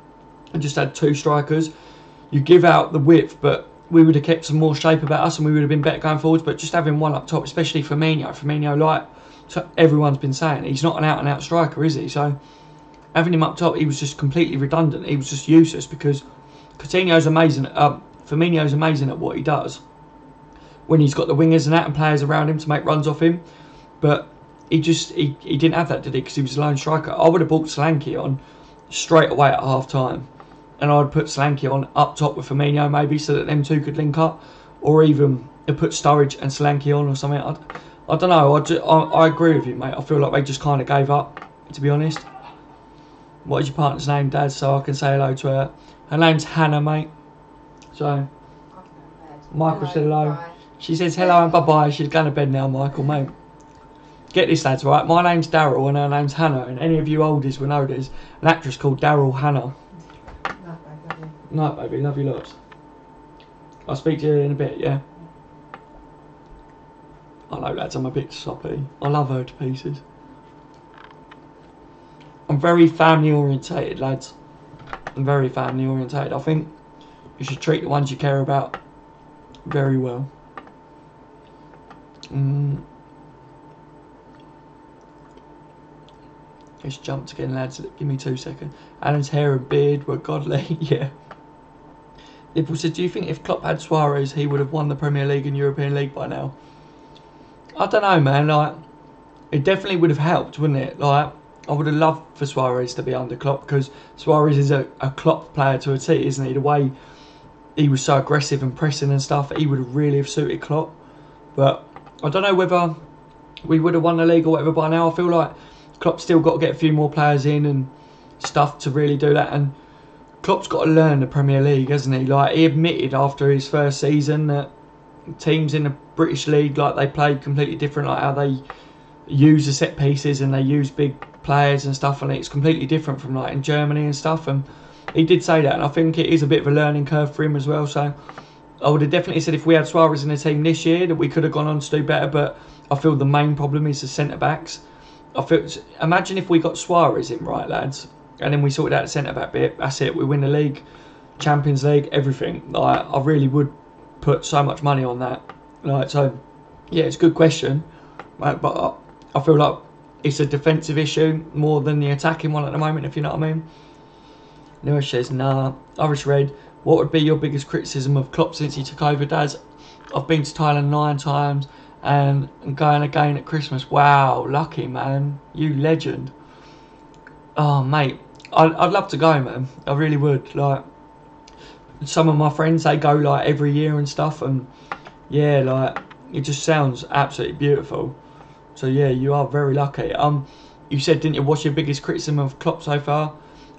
and just had 2 strikers. You give out the width, but we would have kept some more shape about us and we would have been better going forwards. But just having 1 up top, especially Firmino, like everyone's been saying, he's not an out-and-out striker, is he? So having him up top, he was just completely redundant. He was just useless because Coutinho's amazing. Firmino's amazing at what he does when he's got the wingers and that and players around him to make runs off him. But he didn't have that, did he? Because he was a lone striker. I would have brought Solanke on straight away at half time. And I'd put Solanke on up top with Firmino maybe so that them two could link up. Or even put Sturridge and Solanke on or something. I don't know. I agree with you, mate. I feel like they just kind of gave up, to be honest. What is your partner's name, Dad? So I can say hello to her. Her name's Hannah, mate. So Michael said hello. Bye. She says hello and bye-bye. She's going to bed now, Michael, mate. Get this, lads, right? My name's Daryl and her name's Hannah. And any of you oldies will know there's an actress called Daryl Hannah. Night, baby. Love you lots. I'll speak to you in a bit, yeah? I know, lads, I'm a bit soppy. I love her to pieces. I'm very family orientated, lads. I'm very family orientated. I think you should treat the ones you care about very well. Let's jump again, lads. Give me 2 seconds. Alan's hair and beard were godly. Yeah. Liverpool said, do you think if Klopp had Suarez, he would have won the Premier League and European League by now? I don't know, man. Like, it definitely would have helped, wouldn't it? Like, I would have loved for Suarez to be under Klopp because Suarez is a Klopp player to a T, isn't he? The way he was so aggressive and pressing and stuff, he would have really have suited Klopp. But I don't know whether we would have won the league or whatever by now. I feel like Klopp's still got to get a few more players in and stuff to really do that. And Klopp's got to learn the Premier League, hasn't he? Like, he admitted after his first season that teams in the British League, like, they play completely different, like how they use the set pieces and they use big players and stuff, and it's completely different from like in Germany and stuff. And he did say that, and I think it is a bit of a learning curve for him as well. So I would have definitely said if we had Suarez in the team this year that we could have gone on to do better. But I feel the main problem is the centre backs. Imagine if we got Suarez in, right, lads, and then we sorted out the centre back bit. That's it. We win the league, Champions League, everything. Like, I really would put so much money on that. Like, so yeah, it's a good question, right? But I feel like it's a defensive issue more than the attacking one at the moment, if you know what I mean. Newish says, nah. Irish Red, what would be your biggest criticism of Klopp since he took over, Daz? I've been to Thailand 9 times and going again at Christmas. Wow, lucky, man. You legend. Oh, mate. I'd love to go, man. I really would. Like, some of my friends, they go like every year and stuff, and yeah, like, it just sounds absolutely beautiful. So yeah, you are very lucky. You said, didn't you, what's your biggest criticism of Klopp so far?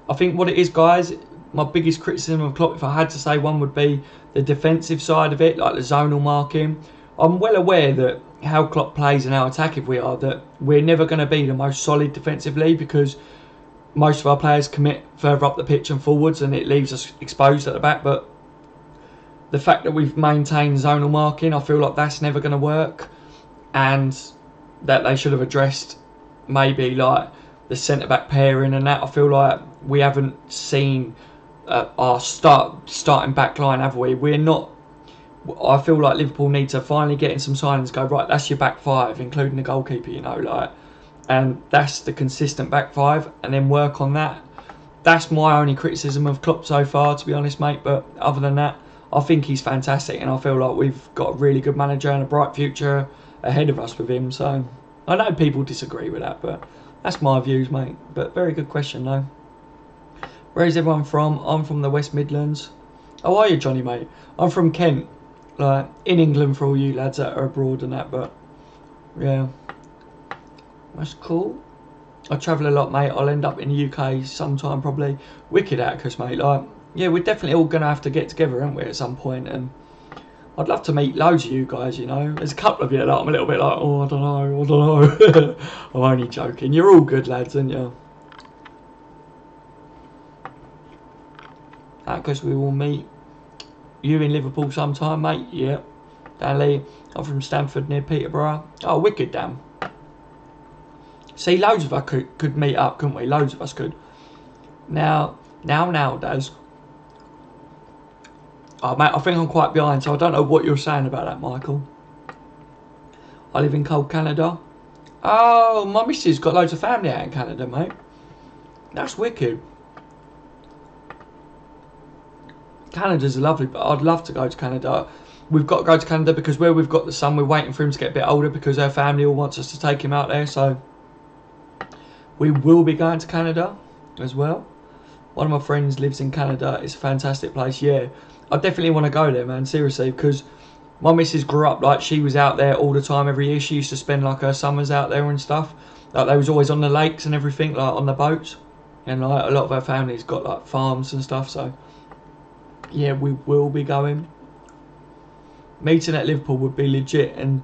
I think what it is, guys, my biggest criticism of Klopp, if I had to say one, would be the defensive side of it, like the zonal marking. I'm well aware that how Klopp plays and how attacking we are, that we're never going to be the most solid defensively, because most of our players commit further up the pitch and forwards, and it leaves us exposed at the back. But the fact that we've maintained zonal marking, I feel like that's never going to work, and that they should have addressed maybe like the centre back pairing and that. I feel like we haven't seen our starting back line, have we? We're not. I feel like Liverpool need to finally get in some signings. Go right, that's your back five, including the goalkeeper. You know, like, and that's the consistent back five, and then work on that. That's my only criticism of Klopp so far, to be honest, mate. But other than that, I think he's fantastic, and I feel like we've got a really good manager and a bright future ahead of us with him. So I know people disagree with that, but that's my views, mate. But very good question, though. Where is everyone from? I'm from the West Midlands. How are you, Johnny, mate? I'm from Kent, like in England for all you lads that are abroad and that. But yeah, that's cool. I travel a lot, mate. I'll end up in the UK sometime, probably. Wicked Atticus, mate. Like, yeah, we're definitely all going to have to get together, aren't we, at some point? And I'd love to meet loads of you guys, you know. There's a couple of you that I'm a little bit like, oh, I don't know. I'm only joking. You're all good lads, aren't you? Atticus, we will meet you in Liverpool sometime, mate. Yeah. Dailly, I'm from Stamford near Peterborough. Oh, wicked, damn. See, loads of us could meet up, couldn't we? Loads of us could. Nowadays. Oh, mate, I think I'm quite behind, so I don't know what you're saying about that, Michael. I live in cold Canada. Oh, my missus got loads of family out in Canada, mate. That's wicked. Canada's lovely, but I'd love to go to Canada. We've got to go to Canada because where we've got the son, we're waiting for him to get a bit older because our family all wants us to take him out there, so we will be going to Canada as well. One of my friends lives in Canada. It's a fantastic place. Yeah, I definitely want to go there, man. Seriously, because my missus grew up like she was out there all the time every year. She used to spend like her summers out there and stuff. Like they was always on the lakes and everything, like on the boats. And like a lot of her family's got like farms and stuff. So yeah, we will be going. Meeting at Liverpool would be legit, and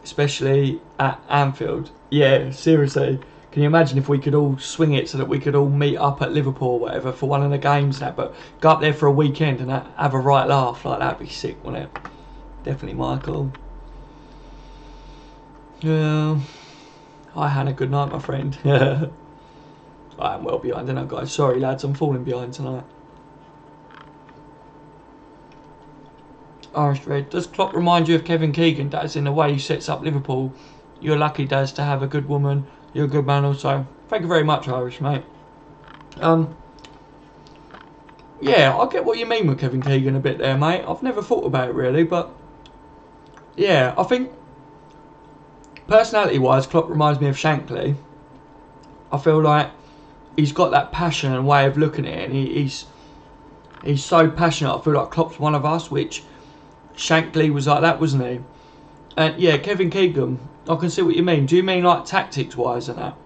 especially at Anfield. Yeah, seriously. Can you imagine if we could all swing it so that we could all meet up at Liverpool or whatever for one of the games and that, but go up there for a weekend and have a right laugh? Like, that'd be sick, wouldn't it? Definitely, Michael. Yeah. Hi, Hannah. Good night, my friend. I am well behind, aren't I, guys? Sorry, lads. I'm falling behind tonight. Irish Red. Does Klopp remind you of Kevin Keegan, Daz, in the way he sets up Liverpool? You're lucky, Daz, to have a good woman. You're a good man also. Thank you very much, Irish, mate. Yeah, I get what you mean with Kevin Keegan a bit there, mate. I've never thought about it really, but yeah, I think personality-wise, Klopp reminds me of Shankly. I feel like he's got that passion and way of looking at it, and he's so passionate. I feel like Klopp's one of us, which Shankly was like that, wasn't he? And yeah, Kevin Keegan, I can see what you mean. Do you mean like tactics-wise and that?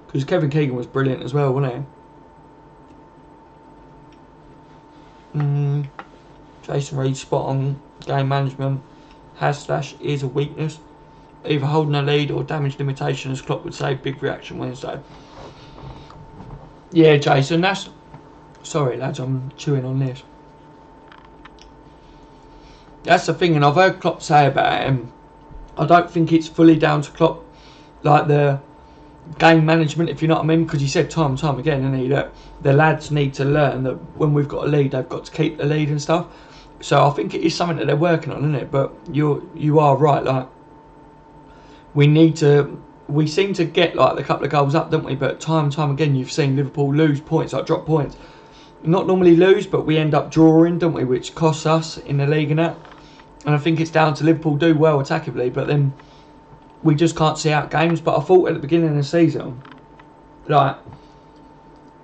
Because Kevin Keegan was brilliant as well, wasn't he? Jason Reed, spot on. Game management /is a weakness. Either holding a lead or damage limitation, as Klopp would say. Big reaction Wednesday. Yeah, Jason, that's... Sorry, lads, I'm chewing on this. That's the thing, and I've heard Klopp say about him. I don't think it's fully down to Klopp, like the game management, if you know what I mean, because he said time and time again, didn't he, that the lads need to learn that when we've got a lead, they've got to keep the lead and stuff. So I think it is something that they're working on, isn't it? But you are right, like we seem to get like a couple of goals up, don't we? But time and time again, you've seen Liverpool lose points, like drop points. Not normally lose, but we end up drawing, don't we? Which costs us in the league and that. And I think it's down to Liverpool do well attackably, but then we just can't see out games. But I thought at the beginning of the season, like,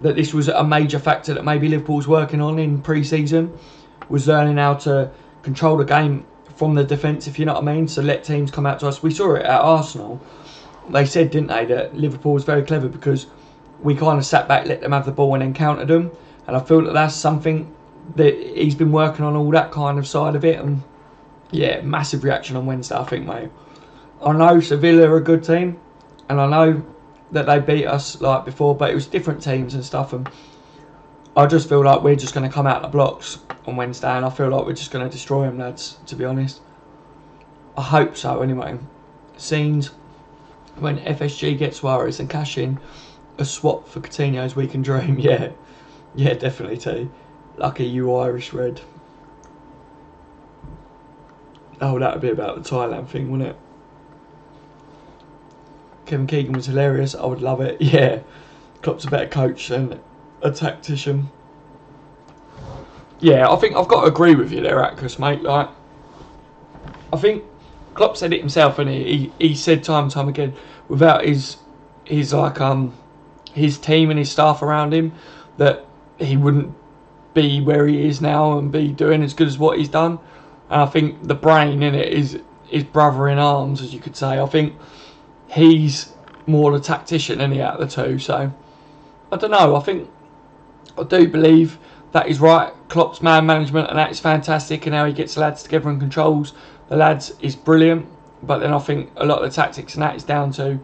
that this was a major factor that maybe Liverpool's working on in pre-season, was learning how to control the game from the defence, if you know what I mean, so let teams come out to us. We saw it at Arsenal. They said, didn't they, that Liverpool was very clever because we kind of sat back, let them have the ball and then countered them. And I feel that that's something that he's been working on, all that kind of side of it. And yeah, massive reaction on Wednesday, I think, mate. I know Sevilla are a good team, and I know that they beat us like before, but it was different teams and stuff, and I just feel like we're just going to come out the blocks on Wednesday, and I feel like we're just going to destroy them, lads, to be honest. I hope so, anyway. Scenes when FSG gets Suarez and cash in a swap for Coutinho's weekend dream. Yeah, definitely, T. Lucky you, Irish Red. Oh, that would be about the Thailand thing, wouldn't it? Kevin Keegan was hilarious. I would love it. Yeah, Klopp's a better coach than a tactician. Yeah, I think I've got to agree with you there, Atkus, mate. Like, I think Klopp said it himself, and he said time and time again, without his like his team and his staff around him, that he wouldn't be where he is now and be doing as good as what he's done. And I think the brain in it is his brother in arms, as you could say. I think he's more the tactician than out of the two. So I don't know. I do believe that is right. Klopp's man management, and that is fantastic, and how he gets the lads together and controls the lads is brilliant. But then I think a lot of the tactics and that is down to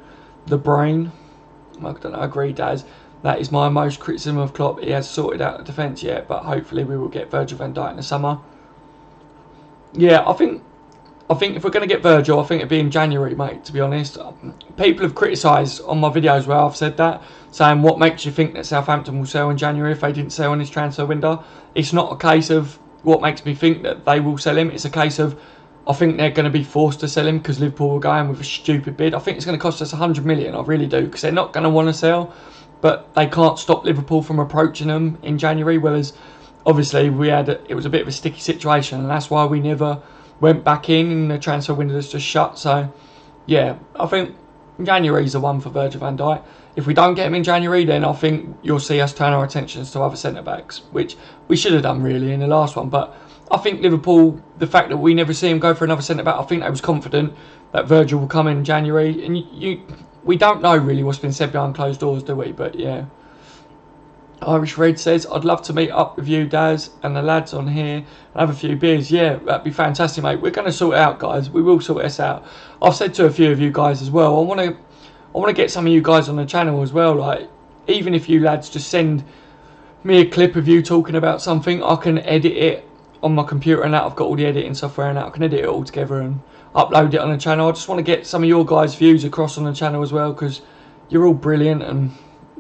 the brain. I don't know, I agree, Daz. That is my most criticism of Klopp. He has sorted out the defence yet, but hopefully we will get Virgil van Dijk in the summer. Yeah, I think if we're going to get Virgil, I think it'd be in January, mate, to be honest. People have criticised on my videos where I've said that, saying what makes you think that Southampton will sell in January if they didn't sell in this transfer window. It's not a case of what makes me think that they will sell him. It's a case of I think they're going to be forced to sell him because Liverpool are going with a stupid bid. I think it's going to cost us 100 million, I really do, because they're not going to want to sell, but they can't stop Liverpool from approaching them in January, whereas obviously it was a bit of a sticky situation, and that's why we never went back in the transfer window that's just shut. So yeah, I think January's the one for Virgil van Dijk. If we don't get him in January, then I think you'll see us turn our attentions to other centre-backs, which we should have done really in the last one. But I think Liverpool, the fact that we never see him go for another centre-back, I think they was confident that Virgil will come in January. And we don't know really what's been said behind closed doors, do we? But yeah. Irish Red says, I'd love to meet up with you, Daz, and the lads on here and have a few beers. Yeah, that'd be fantastic, mate. We're going to sort it out, guys. We will sort this out. I've said to a few of you guys as well, I want to get some of you guys on the channel as well. Like, even if you lads just send me a clip of you talking about something, I can edit it on my computer and that. I've got all the editing software and that. I can edit it all together and upload it on the channel. I just want to get some of your guys' views across on the channel as well, because you're all brilliant, and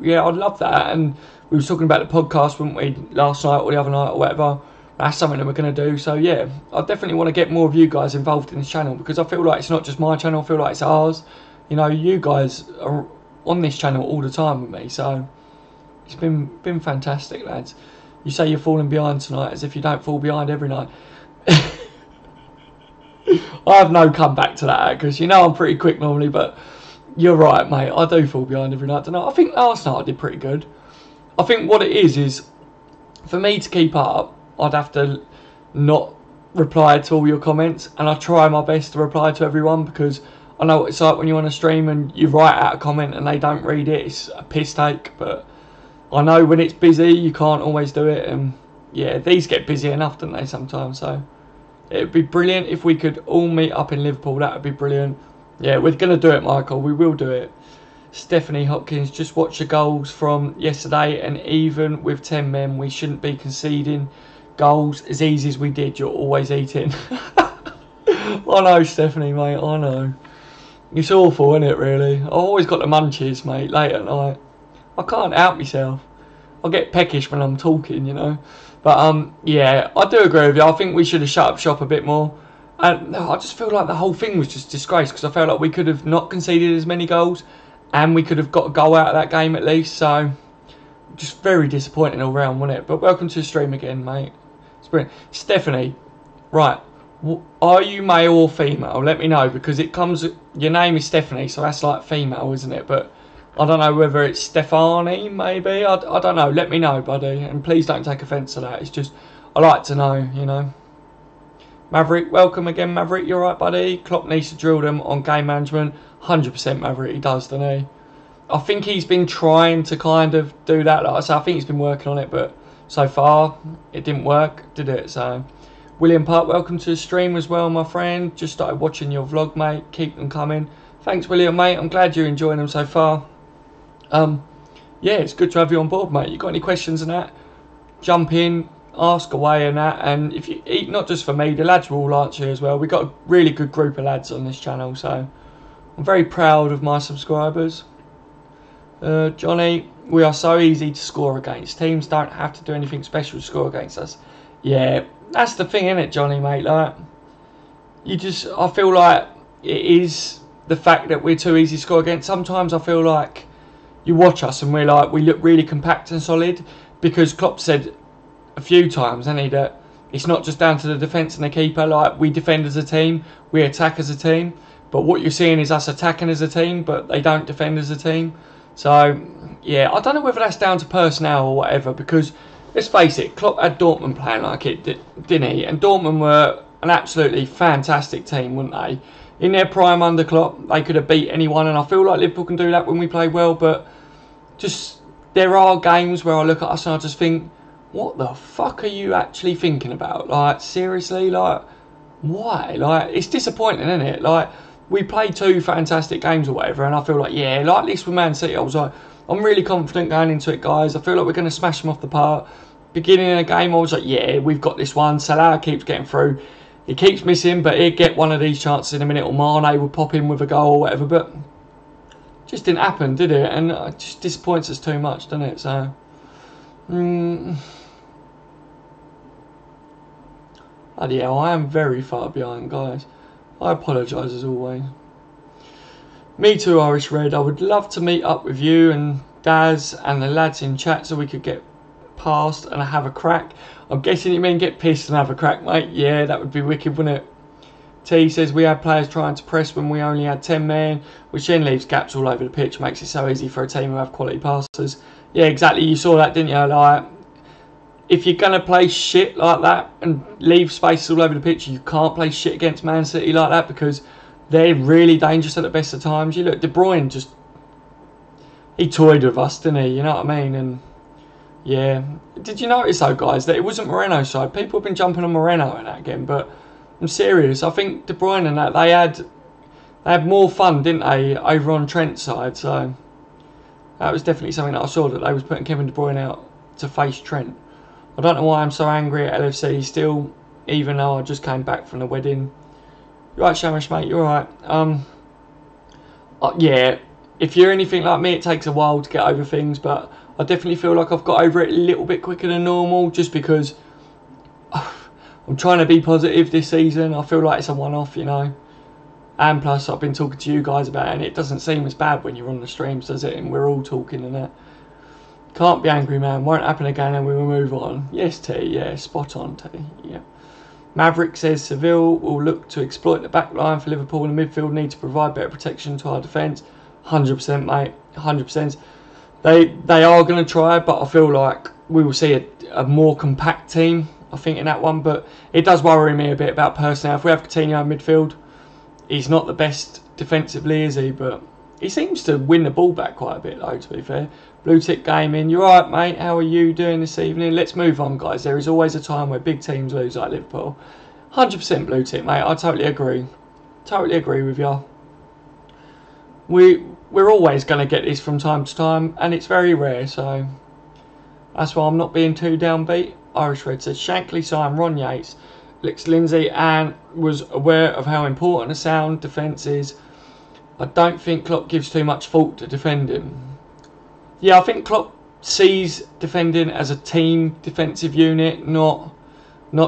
yeah, I'd love that. And we were talking about the podcast, weren't we, last night or the other night or whatever. That's something that we're going to do. So yeah, I definitely want to get more of you guys involved in this channel, because I feel like it's not just my channel, I feel like it's ours. You know, you guys are on this channel all the time with me, so it's been fantastic, lads. You say you're falling behind tonight, as if you don't fall behind every night. I have no comeback to that, because you know I'm pretty quick normally, but you're right, mate. I do fall behind every night tonight. I think last night I did pretty good. I think what it is for me to keep up, I'd have to not reply to all your comments, and I try my best to reply to everyone, because I know what it's like when you're on a stream and you write out a comment and they don't read it. It's a piss take, but I know when it's busy you can't always do it, and yeah, these get busy enough, don't they, sometimes. So it would be brilliant if we could all meet up in Liverpool. That would be brilliant. Yeah, we're going to do it, Michael. We will do it. Stephanie Hopkins, just watch the goals from yesterday, and even with 10 men we shouldn't be conceding goals as easy as we did. You're always eating. I know, Stephanie, mate, I know. It's awful, isn't it, really? I've always got the munchies, mate, late at night. I can't help myself. I get peckish when I'm talking, you know. But yeah, I do agree with you. I think we should have shut up shop a bit more. And I just feel like the whole thing was just disgraced, because I felt like we could have not conceded as many goals, and we could have got a goal out of that game at least. So just very disappointing all round, wasn't it? But welcome to the stream again, mate. It's brilliant. Stephanie, right, are you male or female? Let me know, because it comes, your name is Stephanie, so that's like female, isn't it? But I don't know whether it's Stefani, maybe. I don't know. Let me know, buddy. And please don't take offence to that. It's just, I like to know, you know. Maverick, welcome again, Maverick. You alright, buddy? Klopp needs to drill them on game management. 100% Maverick, he does, doesn't he? I think he's been trying to kind of do that. Like I say, I think he's been working on it, but so far, it didn't work, did it? So, William Park, welcome to the stream as well, my friend. Just started watching your vlog, mate. Keep them coming. Thanks, William, mate. I'm glad you're enjoying them so far. Yeah, it's good to have you on board, mate. You got any questions on that? Jump in, ask away and that. And if you eat, not just for me, the lads will all answer as well. We've got a really good group of lads on this channel, so I'm very proud of my subscribers. Johnny, we are so easy to score against. Teams don't have to do anything special to score against us. Yeah, that's the thing, isn't it, Johnny, mate? Like, I feel like it is the fact that we're too easy to score against. Sometimes I feel like you watch us and we look really compact and solid, because Klopp said a few times, hasn't he, that it's not just down to the defence and the keeper. Like, we defend as a team, we attack as a team, but what you're seeing is us attacking as a team, but they don't defend as a team. So yeah, I don't know whether that's down to personnel or whatever, because let's face it, Klopp had Dortmund playing like it, didn't he? And Dortmund were an absolutely fantastic team, weren't they? In their prime under Klopp, they could have beat anyone, and I feel like Liverpool can do that when we play well. But just, there are games where I look at us and I just think, what the fuck are you actually thinking about? Like, seriously, like, why? Like, it's disappointing, isn't it? Like, we played 2 fantastic games or whatever, and I feel like, yeah, like this with Man City, I was like, I'm really confident going into it, guys. I feel like we're going to smash them off the park. Beginning of the game, I was like, yeah, we've got this one. Salah keeps getting through. He keeps missing, but he'd get one of these chances in a minute, or Mane would pop in with a goal or whatever, but just didn't happen, did it? And it just disappoints us too much, doesn't it? So, bloody hell, I am very far behind, guys. I apologise as always. Me too, Irish Red. I would love to meet up with you and Daz and the lads in chat so we could get past and have a crack. I'm guessing you mean get pissed and have a crack, mate. Yeah, that would be wicked, wouldn't it? T says we had players trying to press when we only had 10 men, which then leaves gaps all over the pitch, makes it so easy for a team who have quality passers. Yeah, exactly. You saw that, didn't you? Like, if you're going to play shit like that and leave spaces all over the pitch, you can't play shit against Man City like that, because they're really dangerous at the best of times. You look, De Bruyne just, he toyed with us, didn't he? You know what I mean? And yeah, did you notice though, guys, that it wasn't Moreno's side? People have been jumping on Moreno and that again, but I'm serious. I think De Bruyne and that, they had more fun, didn't they, over on Trent's side? So that was definitely something that I saw, that they was putting Kevin De Bruyne out to face Trent. I don't know why I'm so angry at LFC still, even though I just came back from the wedding. You're right, Shamish, mate, you're right. Yeah, if you're anything like me, it takes a while to get over things, but I definitely feel like I've got over it a little bit quicker than normal, just because I'm trying to be positive this season. I feel like it's a one-off, you know. And plus, I've been talking to you guys about it, and it doesn't seem as bad when you're on the streams, does it? And we're all talking and that. Can't be angry, man. Won't happen again, and we will move on. Yes, T. Yeah, spot on, T. Yeah. Maverick says Seville will look to exploit the back line for Liverpool, and the midfield need to provide better protection to our defence. 100%, mate. 100%. They are going to try, but I feel like we will see a more compact team, I think, in that one. But it does worry me a bit about personnel. If we have Coutinho in midfield, he's not the best defensively, is he? But he seems to win the ball back quite a bit, though, to be fair. Blue Tick Gaming, you're right, mate. How are you doing this evening? Let's move on, guys. There is always a time where big teams lose, like Liverpool. 100% Blue Tick, mate. I totally agree. Totally agree with you. We're always going to get this from time to time, and it's very rare, so that's why I'm not being too downbeat. Irish Red says Shankly signed Ron Yates, Lex Lindsay, and was aware of how important a sound defence is. I don't think Klopp gives too much thought to defending. Yeah, I think Klopp sees defending as a team defensive unit, not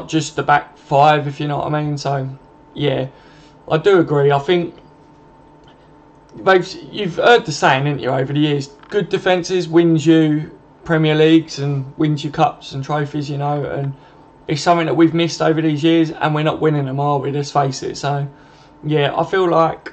just the back five, if you know what I mean. So yeah, I do agree. I think you've heard the saying, haven't you, over the years, good defences wins you Premier Leagues and wins you cups and trophies, you know, and it's something that we've missed over these years, and we're not winning them, are we? Let's face it. So yeah, I feel like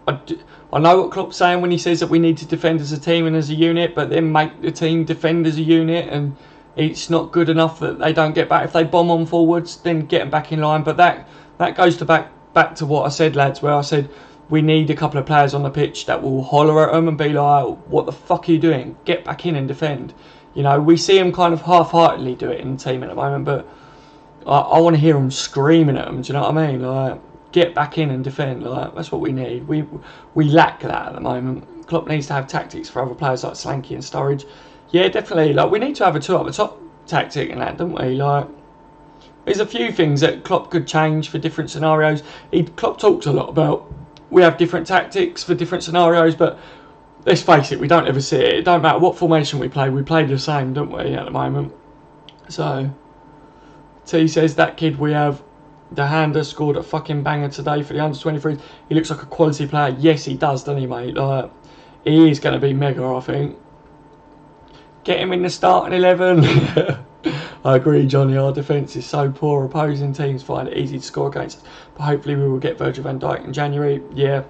I know what Klopp's saying when he says that we need to defend as a team and as a unit, but then make the team defend as a unit, and it's not good enough that they don't get back. If they bomb on forwards, then get them back in line. But that goes to back to what I said, lads, where I said we need a couple of players on the pitch that will holler at them and be like, what the fuck are you doing? Get back in and defend. You know, we see them kind of half-heartedly do it in the team at the moment, but I want to hear them screaming at them, do you know what I mean? Like, get back in and defend. Like, that's what we need. We lack that at the moment. Klopp needs to have tactics for other players like Slanky and Sturridge. Yeah, definitely. Like, we need to have a two up the top tactic in that, don't we? Like, there's a few things that Klopp could change for different scenarios. Klopp talks a lot about we have different tactics for different scenarios, but let's face it, we don't ever see it. It don't matter what formation we play the same, don't we, at the moment? So, T says that kid we have, the hander, scored a fucking banger today for the under-23s. He looks like a quality player. Yes, he does, doesn't he, mate? Like, he is going to be mega, I think. Get him in the starting 11. I agree, Johnny. Our defence is so poor. Opposing teams find it easy to score against us. But hopefully we will get Virgil van Dijk in January. Yeah,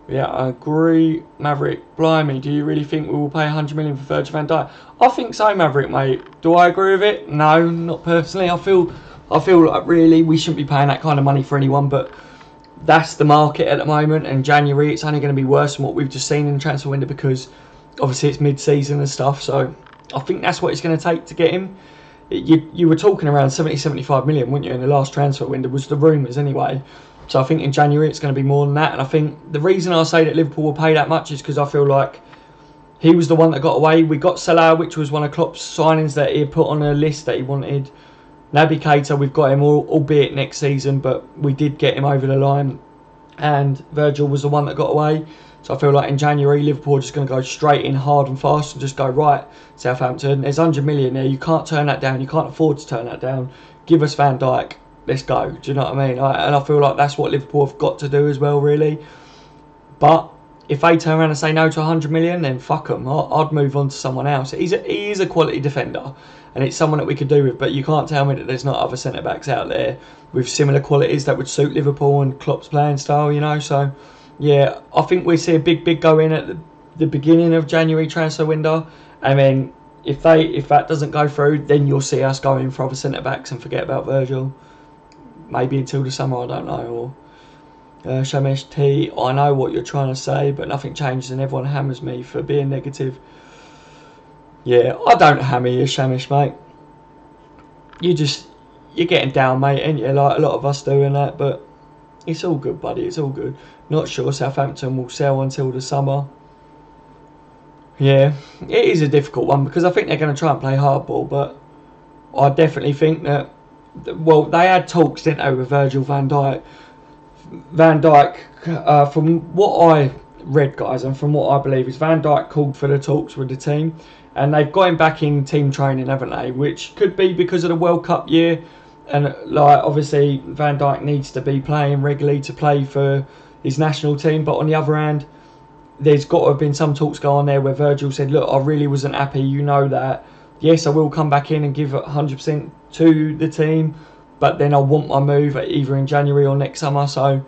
I agree. Maverick, blimey, do you really think we will pay 100 million for Virgil van Dijk? I think so, Maverick, mate. Do I agree with it? No, not personally. I feel like really we shouldn't be paying that kind of money for anyone, but that's the market at the moment. And January, it's only going to be worse than what we've just seen in the transfer window because obviously it's mid-season and stuff. So I think that's what it's going to take to get him. You were talking around 70-75 million, weren't you, in the last transfer window, was the rumours anyway. So I think in January it's going to be more than that. And I think the reason I say that Liverpool will pay that much is because I feel like he was the one that got away. We got Salah, which was one of Klopp's signings that he had put on a list that he wanted. Naby Keita, we've got him, albeit next season, but we did get him over the line. And Virgil was the one that got away. So I feel like in January, Liverpool are just going to go straight in hard and fast and just go, right, Southampton, there's 100 million there. You can't turn that down. You can't afford to turn that down. Give us Van Dijk. Let's go. Do you know what I mean? And I feel like that's what Liverpool have got to do as well, really. But if they turn around and say no to 100 million, then fuck them. I'd move on to someone else. He is a quality defender. And it's someone that we could do with. But you can't tell me that there's not other centre-backs out there with similar qualities that would suit Liverpool and Klopp's playing style, you know. So, yeah, I think we see a big go in at the beginning of January transfer window. And then if that doesn't go through, then you'll see us going for other centre-backs and forget about Virgil. Maybe until the summer, I don't know. Or Shamesh T, I know what you're trying to say, but nothing changes and everyone hammers me for being negative. Yeah, I don't hammer you, Shamish, mate. You're getting down, mate, ain't you? Like a lot of us doing that, but it's all good, buddy. It's all good. Not sure Southampton will sell until the summer. Yeah, it is a difficult one because I think they're going to try and play hardball, but I definitely think that, well, they had talks, didn't they, with Virgil van Dijk. Van Dijk, from what I read, guys, and from what I believe, is Van Dijk called for the talks with the team. And they've got him back in team training, haven't they? Which could be because of the World Cup year. And like obviously Van Dijk needs to be playing regularly to play for his national team. But on the other hand, there's got to have been some talks going on there where Virgil said, look, I really wasn't happy, you know that. Yes, I will come back in and give 100% to the team. But then I want my move either in January or next summer. So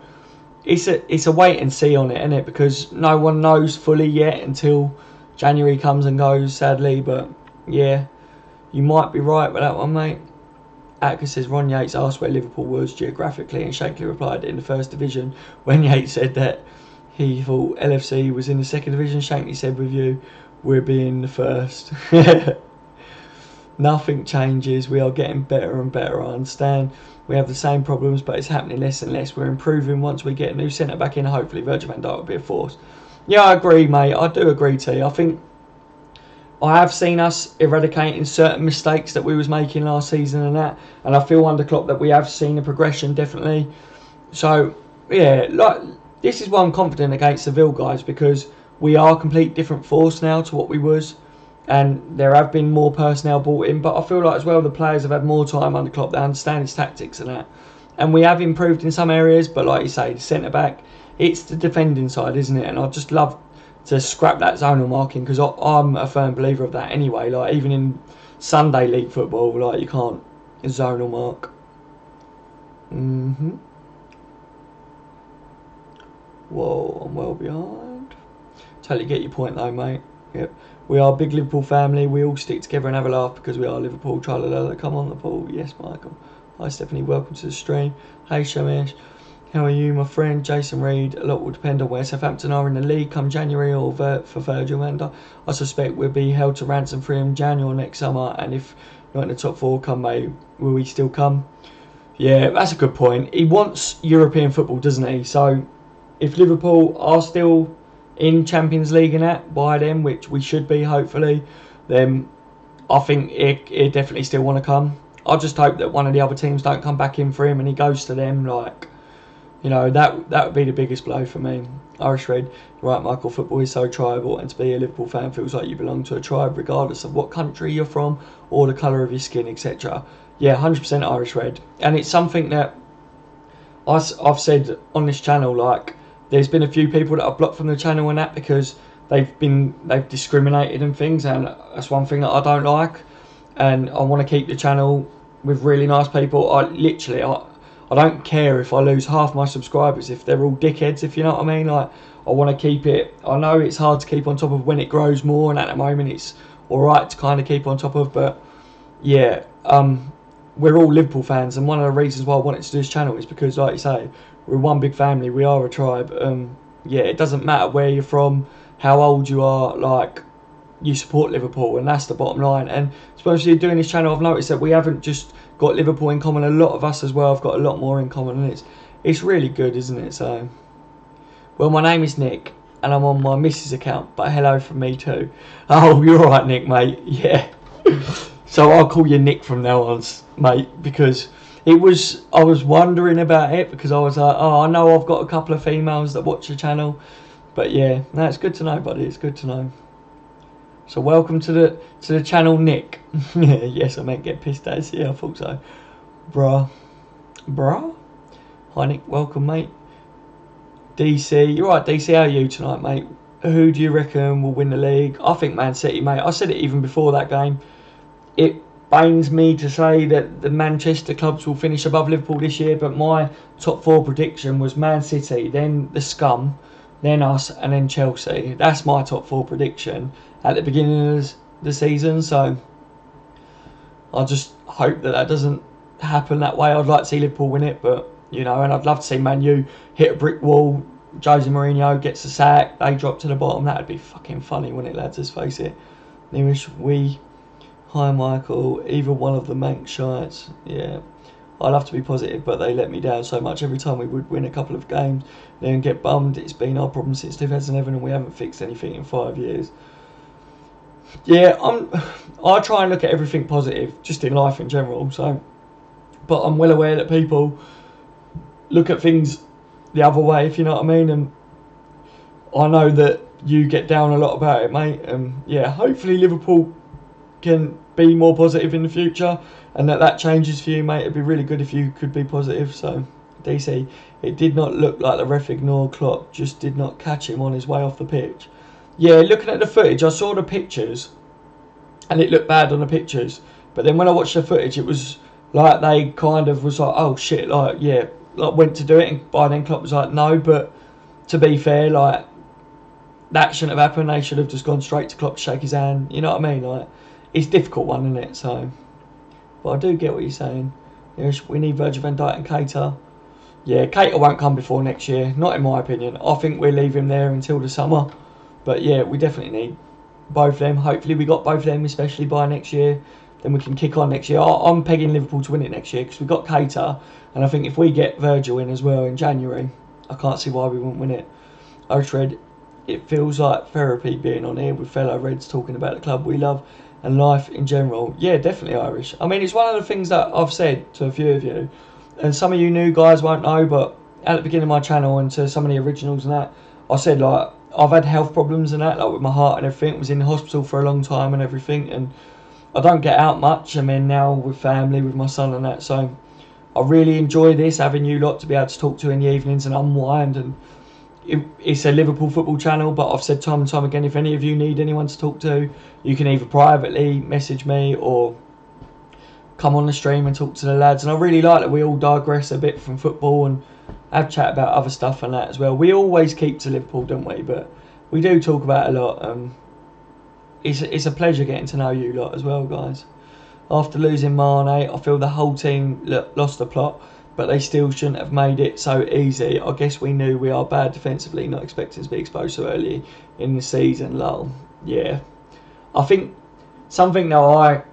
it's a wait and see on it, isn't it? Because no one knows fully yet until January comes and goes, sadly, but yeah, you might be right with that one, mate. Atker says Ron Yates asked where Liverpool was geographically, and Shankly replied in the first division. When Yates said that he thought LFC was in the second division, Shankly said with you, we're being the first. Nothing changes. We are getting better and better. I understand we have the same problems, but it's happening less and less. We're improving. Once we get a new centre back in, hopefully Virgil van Dijk will be a force. Yeah, I agree, mate. I do agree, T. I think I have seen us eradicating certain mistakes that we was making last season and that. And I feel under Klopp that we have seen a progression, definitely. So, yeah, like this is why I'm confident against Seville, guys, because we are a complete different force now to what we was. And there have been more personnel brought in. But I feel like as well the players have had more time under Klopp. They understand his tactics and that. And we have improved in some areas. But like you say, the centre-back, it's the defending side, isn't it? And I just love to scrap that zonal marking because I'm a firm believer of that anyway. Like even in Sunday league football, like you can't zonal mark. Whoa, I'm well behind. Totally get your point though, mate. Yep. We are a big Liverpool family. We all stick together and have a laugh because we are Liverpool. Come on, the pool. Yes, Michael. Hi, Stephanie. Welcome to the stream. Hey, Shamesh. How are you, my friend? Jason Reed. A lot will depend on where Southampton are in the league come January or for Virgil van Dijk. I suspect we'll be held to ransom for him January or next summer. And if not in the top four come May, will he still come? Yeah, that's a good point. He wants European football, doesn't he? So if Liverpool are still in Champions League and that by then, which we should be hopefully, then I think he'd definitely still want to come. I just hope that one of the other teams don't come back in for him and he goes to them. Like, you know, that would be the biggest blow for me. Irish Red, right, Michael, football is so tribal, and to be a Liverpool fan feels like you belong to a tribe regardless of what country you're from or the colour of your skin, etc. Yeah, 100% Irish Red. And it's something that I've said on this channel, like, there's been a few people that I've blocked from the channel and that because they've discriminated and things, and that's one thing that I don't like. And I want to keep the channel with really nice people. I don't care if I lose half my subscribers if they're all dickheads, if you know what I mean. Like, I want to keep it. I know it's hard to keep on top of when it grows more, and at the moment it's alright to kind of keep on top of, but yeah, we're all Liverpool fans, and one of the reasons why I wanted to do this channel is because, like you say, we're one big family, we are a tribe. Yeah, it doesn't matter where you're from, how old you are, like, you support Liverpool, and that's the bottom line. And especially doing this channel, I've noticed that we haven't just got Liverpool in common, a lot of us as well have got a lot more in common, and it's really good, isn't it? So, well, my name is Nick and I'm on my missus account, but hello from me too. Oh, you're right, Nick, mate. Yeah. So I'll call you Nick from now on, mate, because I was wondering about it, because I was like, oh, I know I've got a couple of females that watch the channel, but yeah, no, it's good to know, buddy, it's good to know. So welcome to the channel, Nick. Yes, I meant get pissed at. Yeah, I thought so. Bruh. Hi, Nick. Welcome, mate. DC. You're right, DC. How are you tonight, mate? Who do you reckon will win the league? I think Man City, mate. I said it even before that game. It pains me to say that the Manchester clubs will finish above Liverpool this year, but my top 4 prediction was Man City, then the Scum, then us, and then Chelsea. That's my top 4 prediction at the beginning of the season, so I just hope that doesn't happen that way. I'd like to see Liverpool win it, but, you know, and I'd love to see Man U hit a brick wall, Jose Mourinho gets a sack, they drop to the bottom. That'd be fucking funny, wouldn't it, lads? Let's face it. Hi, Michael, either one of the Manx shites. Yeah, I love to be positive, but they let me down so much. Every time we would win a couple of games, then get bummed. It's been our problem since 2011, and we haven't fixed anything in 5 years. Yeah, I try and look at everything positive, just in life in general. So, but I'm well aware that people look at things the other way, if you know what I mean. And I know that you get down a lot about it, mate. And yeah, hopefully Liverpool can be more positive in the future, and that changes for you, mate. It'd be really good if you could be positive. So, DC, it did not look like the ref ignored Klopp, just did not catch him on his way off the pitch. Yeah, looking at the footage, I saw the pictures, and it looked bad on the pictures. But then when I watched the footage, it was like they kind of was like, oh shit, like, yeah, like went to do it, and by then Klopp was like, no. But to be fair, like, that shouldn't have happened. They should have just gone straight to Klopp to shake his hand. You know what I mean? Like, it's a difficult one, isn't it? So, but I do get what you're saying. Yes, we need Virgil van Dijk and Keita. Yeah, Keita won't come before next year, not in my opinion. I think we'll leave him there until the summer. But yeah, we definitely need both of them. Hopefully we got both of them, especially by next year. Then we can kick on next year. I'm pegging Liverpool to win it next year because we've got Keita. And I think if we get Virgil in as well in January, I can't see why we won't win it. Irish Red, it feels like therapy being on here with fellow Reds talking about the club we love and life in general. Yeah, definitely Irish. I mean, it's one of the things that I've said to a few of you. And some of you new guys won't know, but at the beginning of my channel and to some of the originals and that, I said, like, I've had health problems and that, like with my heart and everything. I was in the hospital for a long time and everything, and I don't get out much. I mean, now with family, with my son and that, so I really enjoy this, having you lot to be able to talk to in the evenings and unwind. And it's a Liverpool football channel, but I've said time and time again, if any of you need anyone to talk to, you can either privately message me or come on the stream and talk to the lads. And I really like that we all digress a bit from football and have chat about other stuff and that as well. We always keep to Liverpool, don't we? But we do talk about it a lot. It's a pleasure getting to know you lot as well, guys. After losing Mane, I feel the whole team lost the plot, but they still shouldn't have made it so easy. I guess we knew we are bad defensively, not expecting to be exposed so early in the season. Lol. Yeah. I think something that I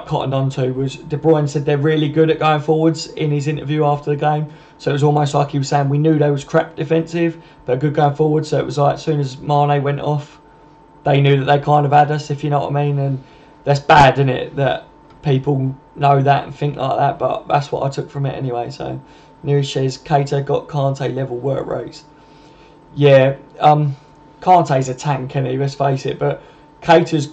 cottoned onto was De Bruyne said they're really good at going forwards in his interview after the game. So it was almost like he was saying we knew they was crap defensive, but good going forward. So it was like as soon as Mane went off, they knew that they kind of had us, if you know what I mean. And that's bad, isn't it, that people know that and think like that, but that's what I took from it anyway. So News says Keita got Kante level work rates. Yeah, Kante's a tank, isn't he? Let's face it. But Keita's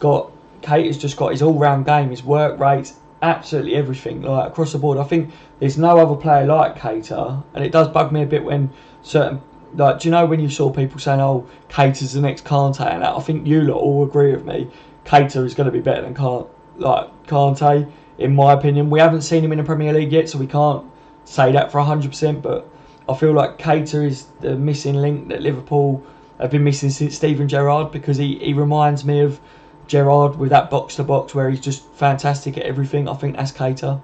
just got his all-round game, his work rates, absolutely everything, like across the board. I think there's no other player like Keita, and it does bug me a bit when certain, like, do you know when you saw people saying, "Oh, Keita's the next Kante," and that? I think you lot all agree with me. Keita is going to be better than Kante, in my opinion. We haven't seen him in the Premier League yet, so we can't say that for 100%. But I feel like Keita is the missing link that Liverpool have been missing since Steven Gerrard, because he reminds me of Gerrard with that box to box where he's just fantastic at everything. I think that's Keita.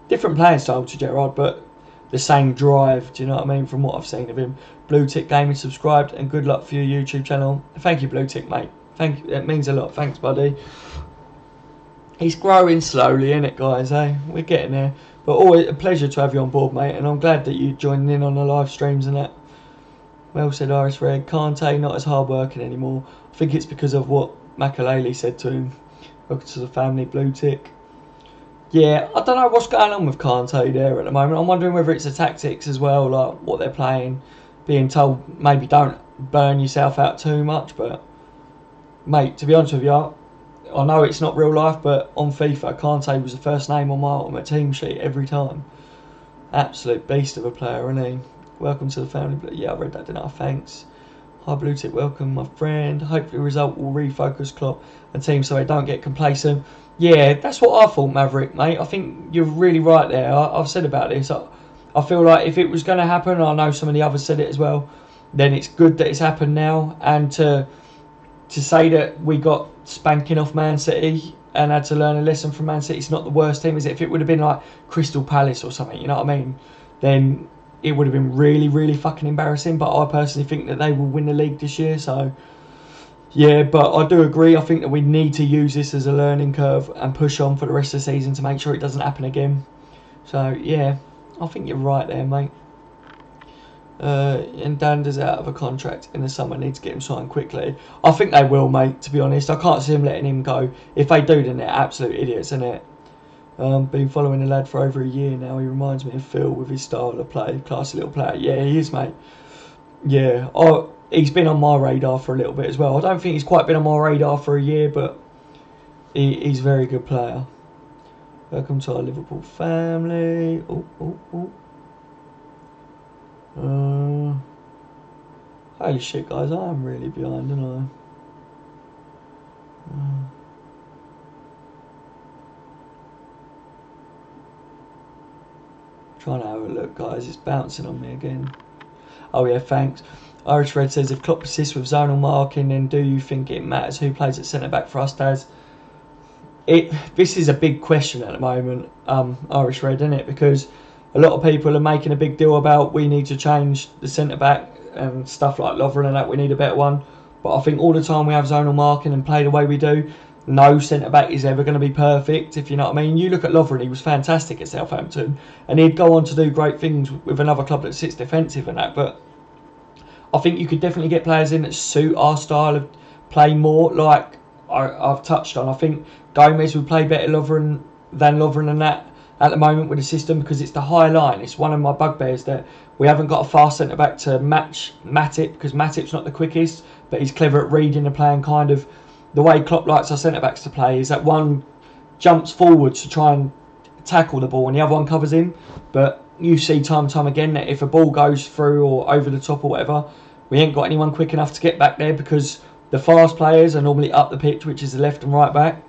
Different playing style to Gerrard, but the same drive. Do you know what I mean? From what I've seen of him. Blue Tick Gaming subscribed, and good luck for your YouTube channel. Thank you, Blue Tick, mate. Thank you. It means a lot. Thanks, buddy. He's growing slowly, innit, guys? We're getting there. But always a pleasure to have you on board, mate. And I'm glad that you joined in on the live streams and that. Well said, Iris Red. Kante not as hard working anymore. I think it's because of what Makaleli said to him. Welcome to the family, Blue Tick. Yeah, I don't know what's going on with Kante there at the moment. I'm wondering whether it's the tactics as well, like what they're playing. Being told maybe don't burn yourself out too much. But, mate, to be honest with you, I know it's not real life, but on FIFA, Kante was the first name on my ultimate team sheet every time. Absolute beast of a player, isn't he? Welcome to the family. Yeah, I read that, didn't I? Thanks. Hi, Blue Tick. Welcome, my friend. Hopefully the result will refocus Klopp and team so they don't get complacent. Yeah, that's what I thought, Maverick, mate. I think you're really right there. I've said about this. I feel like if it was going to happen, I know some of the others said it as well, then it's good that it's happened now. And to say that we got spanking off Man City and had to learn a lesson from Man City, it's not the worst team, is it? If it would have been like Crystal Palace or something, you know what I mean? Then it would have been really, really fucking embarrassing. But I personally think that they will win the league this year. So, yeah, but I do agree. I think that we need to use this as a learning curve and push on for the rest of the season to make sure it doesn't happen again. So, yeah, I think you're right there, mate. And Dander's out of a contract in the summer, needs to get him signed quickly. I think they will, mate, to be honest. I can't see him letting him go. If they do, then they're absolute idiots, isn't it? Been following the lad for over a year now. He reminds me of Phil with his style of play. Classy little player. Yeah, he is, mate. Yeah. He's been on my radar for a little bit as well. I don't think he's quite been on my radar for a year, but he's a very good player. Welcome to our Liverpool family. Holy shit, guys. I am really behind, aren't I? Trying to have a look, guys. It's bouncing on me again. Oh yeah, thanks. Irish Red says, if Klopp persists with zonal marking, then do you think it matters who plays at centre back for us, Daz? This is a big question at the moment, Irish Red, isn't it? Because a lot of people are making a big deal about we need to change the centre back and stuff like Lovren and that. We need a better one. But I think all the time we have zonal marking and play the way we do, no centre-back is ever going to be perfect, if you know what I mean. You look at Lovren, he was fantastic at Southampton, and he'd go on to do great things with another club that sits defensive and that, but I think you could definitely get players in that suit our style of play more, like I've touched on. I think Gomez would play better than Lovren and that at the moment with the system, because it's the high line. It's one of my bugbears that we haven't got a fast centre-back to match Matip, because Matip's not the quickest, but he's clever at reading the play, and kind of the way Klopp likes our centre-backs to play is that one jumps forwards to try and tackle the ball and the other one covers him. But you see time and time again that if a ball goes through or over the top or whatever, we ain't got anyone quick enough to get back there, because the fast players are normally up the pitch, which is the left and right back.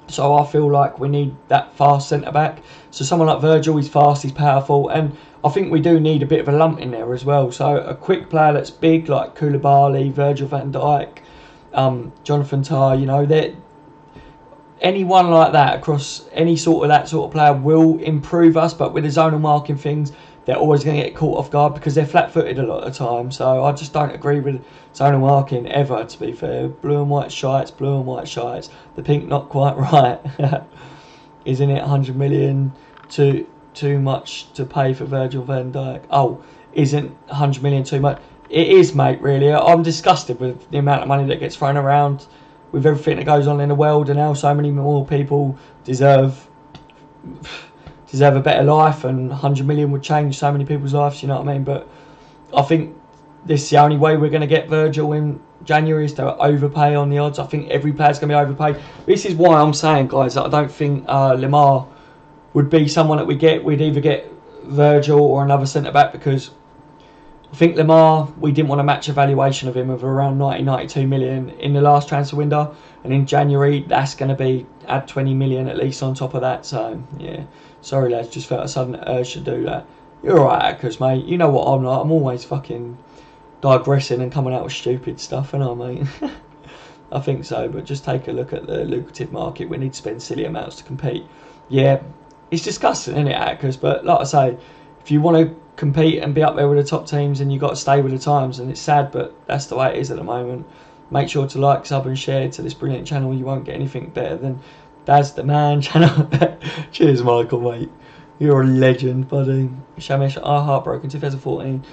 So I feel like we need that fast centre-back. So someone like Virgil, he's fast, he's powerful, and I think we do need a bit of a lump in there as well. So a quick player that's big, like Koulibaly, Virgil van Dijk, Jonathan Tah, you know, anyone like that across any sort of that sort of player will improve us. But with the zonal marking things, they're always going to get caught off guard because they're flat-footed a lot of the time. So I just don't agree with zonal marking ever, to be fair. Blue and white shites, blue and white shites. The pink not quite right. Isn't it 100 million to too much to pay for Virgil van Dijk. Oh, isn't 100 million too much? It is, mate, really. I'm disgusted with the amount of money that gets thrown around with everything that goes on in the world, and how so many more people deserve a better life, and 100 million would change so many people's lives, you know what I mean? But I think this is the only way we're going to get Virgil in January, is to overpay on the odds. I think every player's going to be overpaid. This is why I'm saying, guys, that I don't think Lemar would be someone that we'd either get Virgil or another centre-back, because I think Lemar, we didn't want to match a valuation of him of around 92 million in the last transfer window, and in January that's going to be add 20 million at least on top of that. So yeah, sorry lads, just felt a sudden urge to do that. You're alright, Akers, mate. You know what I'm like. I'm always fucking digressing and coming out with stupid stuff, and I, mate. I think so, but just take a look at the lucrative market. We need to spend silly amounts to compete. Yeah, it's disgusting, isn't it, Akers? But like I say, if you want to compete and be up there with the top teams, and you've got to stay with the times, and it's sad, but that's the way it is at the moment. Make sure to like, sub and share to this brilliant channel. You won't get anything better than Dad's the Man channel. Cheers, Michael, mate. You're a legend, buddy. Shamesh, heartbroken 2014.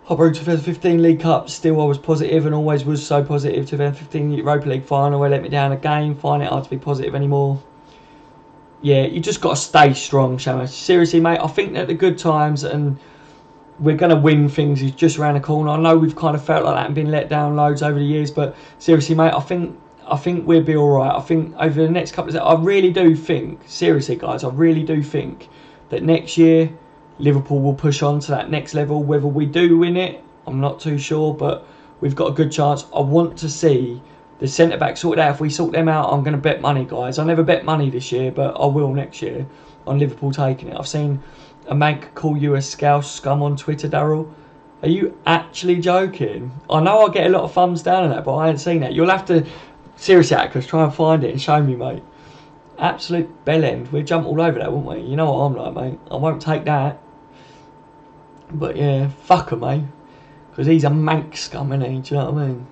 Heartbroken 2015 League Cup. Still, I was positive and always was so positive. 2015 Europa League final, they let me down again. Find it hard to be positive anymore. Yeah, you just got to stay strong, Shamesh. Seriously, mate, I think that the good times and we're going to win things is just around the corner. I know we've kind of felt like that and been let down loads over the years, but seriously, mate, I think we'll be all right. I think over the next couple of days, I really do think, seriously, guys, I really do think that next year Liverpool will push on to that next level. Whether we do win it, I'm not too sure, but we've got a good chance. I want to see the centre-back sorted out. If we sort them out, I'm going to bet money, guys. I never bet money this year, but I will next year on Liverpool taking it. I've seen a man call you a scouse scum on Twitter, Daryl. Are you actually joking? I know I get a lot of thumbs down on that, but I ain't seen that. You'll have to, seriously, Akers, try and find it and show me, mate. Absolute bellend. We'd jump all over that, wouldn't we? You know what I'm like, mate. I won't take that. But yeah, fuck him, mate. Because he's a mank scum, isn't he? Do you know what I mean?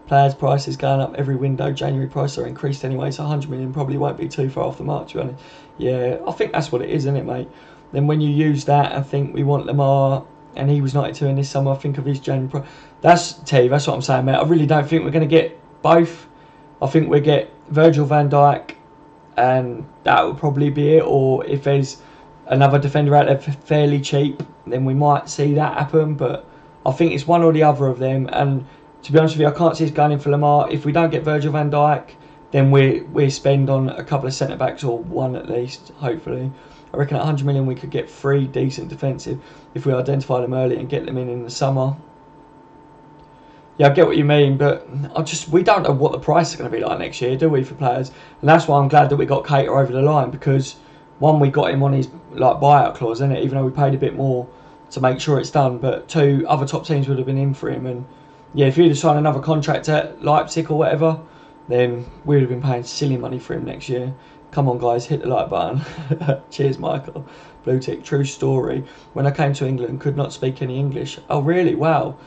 Players' prices going up every window. January prices are increased anyway, so 100 million probably won't be too far off the mark, to be honest. Yeah, I think that's what it is, isn't it, mate? Then when you use that and think we want Lemar, and he was 92 in this summer, I think of his January price. That's what I'm saying, mate. I really don't think we're going to get both. I think we'll get Virgil van Dijk, and that will probably be it. Or if there's another defender out there fairly cheap, then we might see that happen. But I think it's one or the other of them. And to be honest with you, I can't see us going in for Lemar. If we don't get Virgil van Dijk, then we spend on a couple of centre backs, or one at least, hopefully. I reckon at 100 million we could get 3 decent defensive if we identify them early and get them in the summer. Yeah, I get what you mean, but we don't know what the price is going to be like next year, do we, for players? And that's why I'm glad that we got Cater over the line, because one, we got him on his buyout clause, isn't it? Even though we paid a bit more to make sure it's done, but 2 other top teams would have been in for him. And yeah, if he'd have signed another contract at Leipzig or whatever, then we would have been paying silly money for him next year. Come on, guys, hit the like button. Cheers, Michael. Blue tick, true story. When I came to England, could not speak any English. Oh, really? Wow.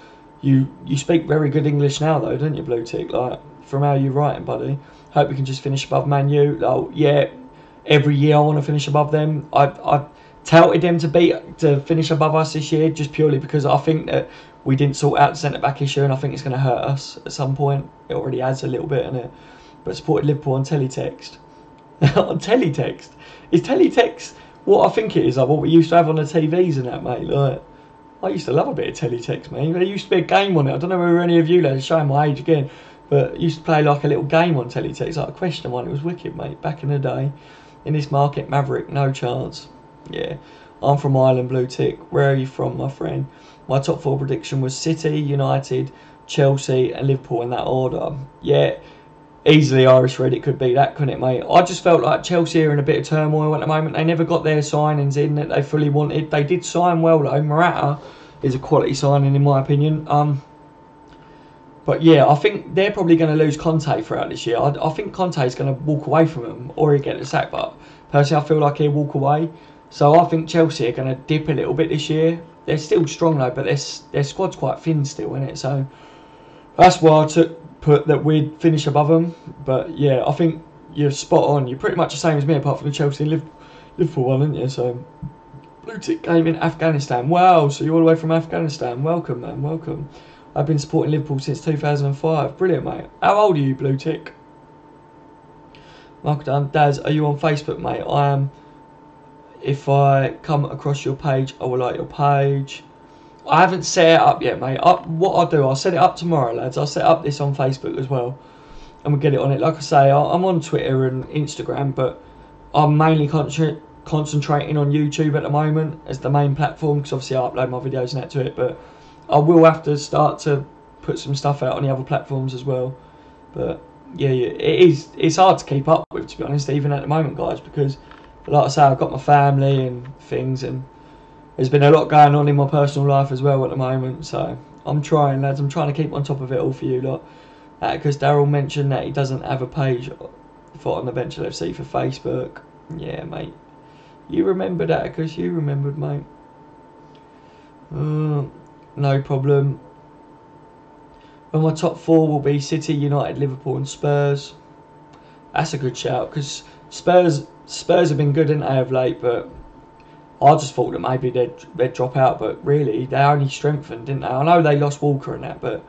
You speak very good English now, though, don't you, Blue tick? Like, from how you're writing, buddy. Hope we can just finish above Man U. Oh, yeah. Every year I want to finish above them. I touted them to finish above us this year, just purely because I think that we didn't sort out the centre-back issue, and I think it's going to hurt us at some point. It already has a little bit in it. But supported Liverpool on teletext. On teletext? Is teletext what I think it is? Like what we used to have on the TVs and that, mate? Like, I used to love a bit of teletext, mate. There used to be a game on it. I don't know whether any of you lads, showing my age again, but used to play like a little game on teletext, like a question one. It was wicked, mate, back in the day. In this market, Maverick, no chance. Yeah. I'm from Ireland, Blue tick. Where are you from, my friend? My top 4 prediction was City, United, Chelsea and Liverpool in that order. Yeah, easily Irish Red, it could be that, couldn't it, mate? I just felt like Chelsea are in a bit of turmoil at the moment. They never got their signings in that they fully wanted. They did sign well, though. Morata is a quality signing, in my opinion. But yeah, I think they're probably going to lose Conte throughout this year. I think Conte is going to walk away from them, or he'll get the sack. But personally, I feel like he'll walk away. So I think Chelsea are going to dip a little bit this year. They're still strong though, but their squad's quite thin still, isn't it? So that's why I put that we'd finish above them. But yeah, I think you're spot on. You're pretty much the same as me, apart from the Chelsea and Liverpool one, aren't you? So Blue Tick Game in Afghanistan. Wow, so you're all the way from Afghanistan. Welcome, man, welcome. I've been supporting Liverpool since 2005. Brilliant, mate. How old are you, Blue Tick? Michael Daz, are you on Facebook, mate? I am. If I come across your page, I will like your page. I haven't set it up yet, mate. What I'll do, I'll set it up tomorrow, lads. I'll set up this on Facebook as well, and we'll get it on it. Like I say, I'm on Twitter and Instagram, but I'm mainly concentrating on YouTube at the moment as the main platform, because obviously I upload my videos and that to it. But I will have to start to put some stuff out on the other platforms as well. But yeah, it's hard to keep up with, to be honest, even at the moment, guys, because like I say, I've got my family and things, and there's been a lot going on in my personal life as well at the moment. So I'm trying, lads. I'm trying to keep on top of it all for you lot. Because Daryl mentioned that he doesn't have a page for On the Bench LFC for Facebook. Yeah, mate. You remembered that, because you remembered, mate. No problem. Well, my top four will be City, United, Liverpool and Spurs. That's a good shout, because Spurs have been good, haven't they, of late, but I just thought that maybe they'd drop out, but really, they only strengthened, didn't they? I know they lost Walker and that, but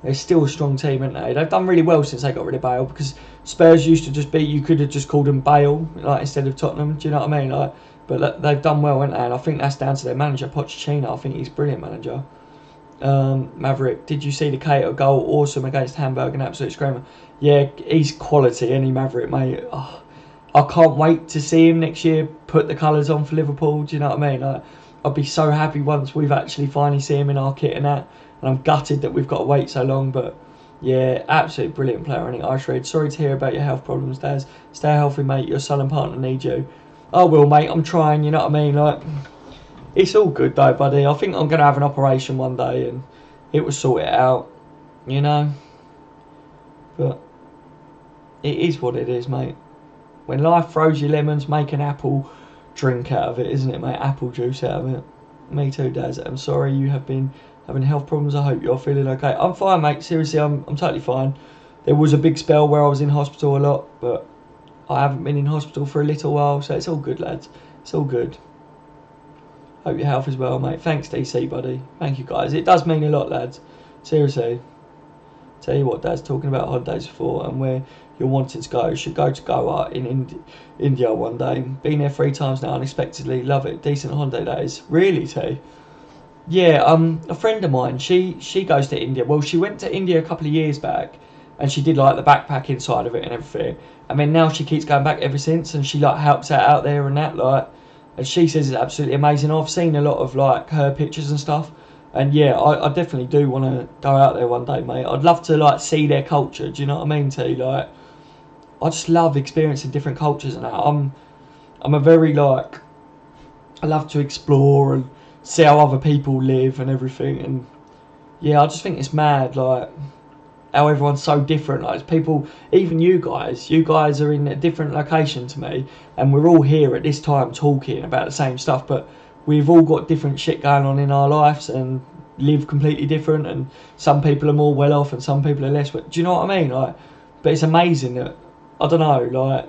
they're still a strong team, aren't they? They've done really well since they got rid of Bale, because Spurs used to just be, you could have just called them Bale, like, instead of Tottenham, do you know what I mean? Like, but they've done well, haven't they? And I think that's down to their manager, Pochettino. I think he's a brilliant manager. Maverick, did you see the Cato goal? Awesome against Hamburg, an absolute screamer. Yeah, he's quality, any Maverick, mate. Oh, I can't wait to see him next year put the colours on for Liverpool. Do you know what I mean? I'll be so happy once we've actually finally seen him in our kit and that. And I'm gutted that we've got to wait so long. But yeah, absolutely brilliant player. And Irish Red, sorry to hear about your health problems, Daz. Stay healthy, mate. Your son and partner need you. I will, mate. I'm trying. You know what I mean? Like, it's all good though, buddy. I think I'm gonna have an operation one day, and it will sort it out. You know. But it is what it is, mate. When life throws you lemons, make an apple drink out of it, isn't it, mate? Apple juice out of it. Me too, Daz. I'm sorry you have been having health problems. I hope you're feeling okay. I'm fine, mate. Seriously, I'm totally fine. There was a big spell where I was in hospital a lot, but I haven't been in hospital for a little while, so it's all good, lads. It's all good. Hope your health is well, mate. Thanks, DC, buddy. Thank you, guys. It does mean a lot, lads. Seriously. Tell you what, Dad's talking about holidays before, and where you're wanting to go. Should go to Goa in India one day. Been there 3 times now, unexpectedly. Love it. Decent holiday, that is. Really, T? Yeah, a friend of mine, she goes to India. Well, she went to India a couple of years back, and she did like the backpacking side of it and everything. I mean, now she keeps going back ever since, and she like helps out there and that, like. And she says it's absolutely amazing. I've seen a lot of like her pictures and stuff. And yeah, I definitely do want to go out there one day, mate. I'd love to like see their culture. Do you know what I mean, T? Like, I just love experiencing different cultures and that. I'm a very like, I love to explore and see how other people live and everything. And yeah, I just think it's mad, like how everyone's so different. Like people, even you guys are in a different location to me, and we're all here at this time talking about the same stuff, but we've all got different shit going on in our lives and live completely different, and some people are more well off and some people are less. But do you know what I mean? Like, but it's amazing that, I don't know, like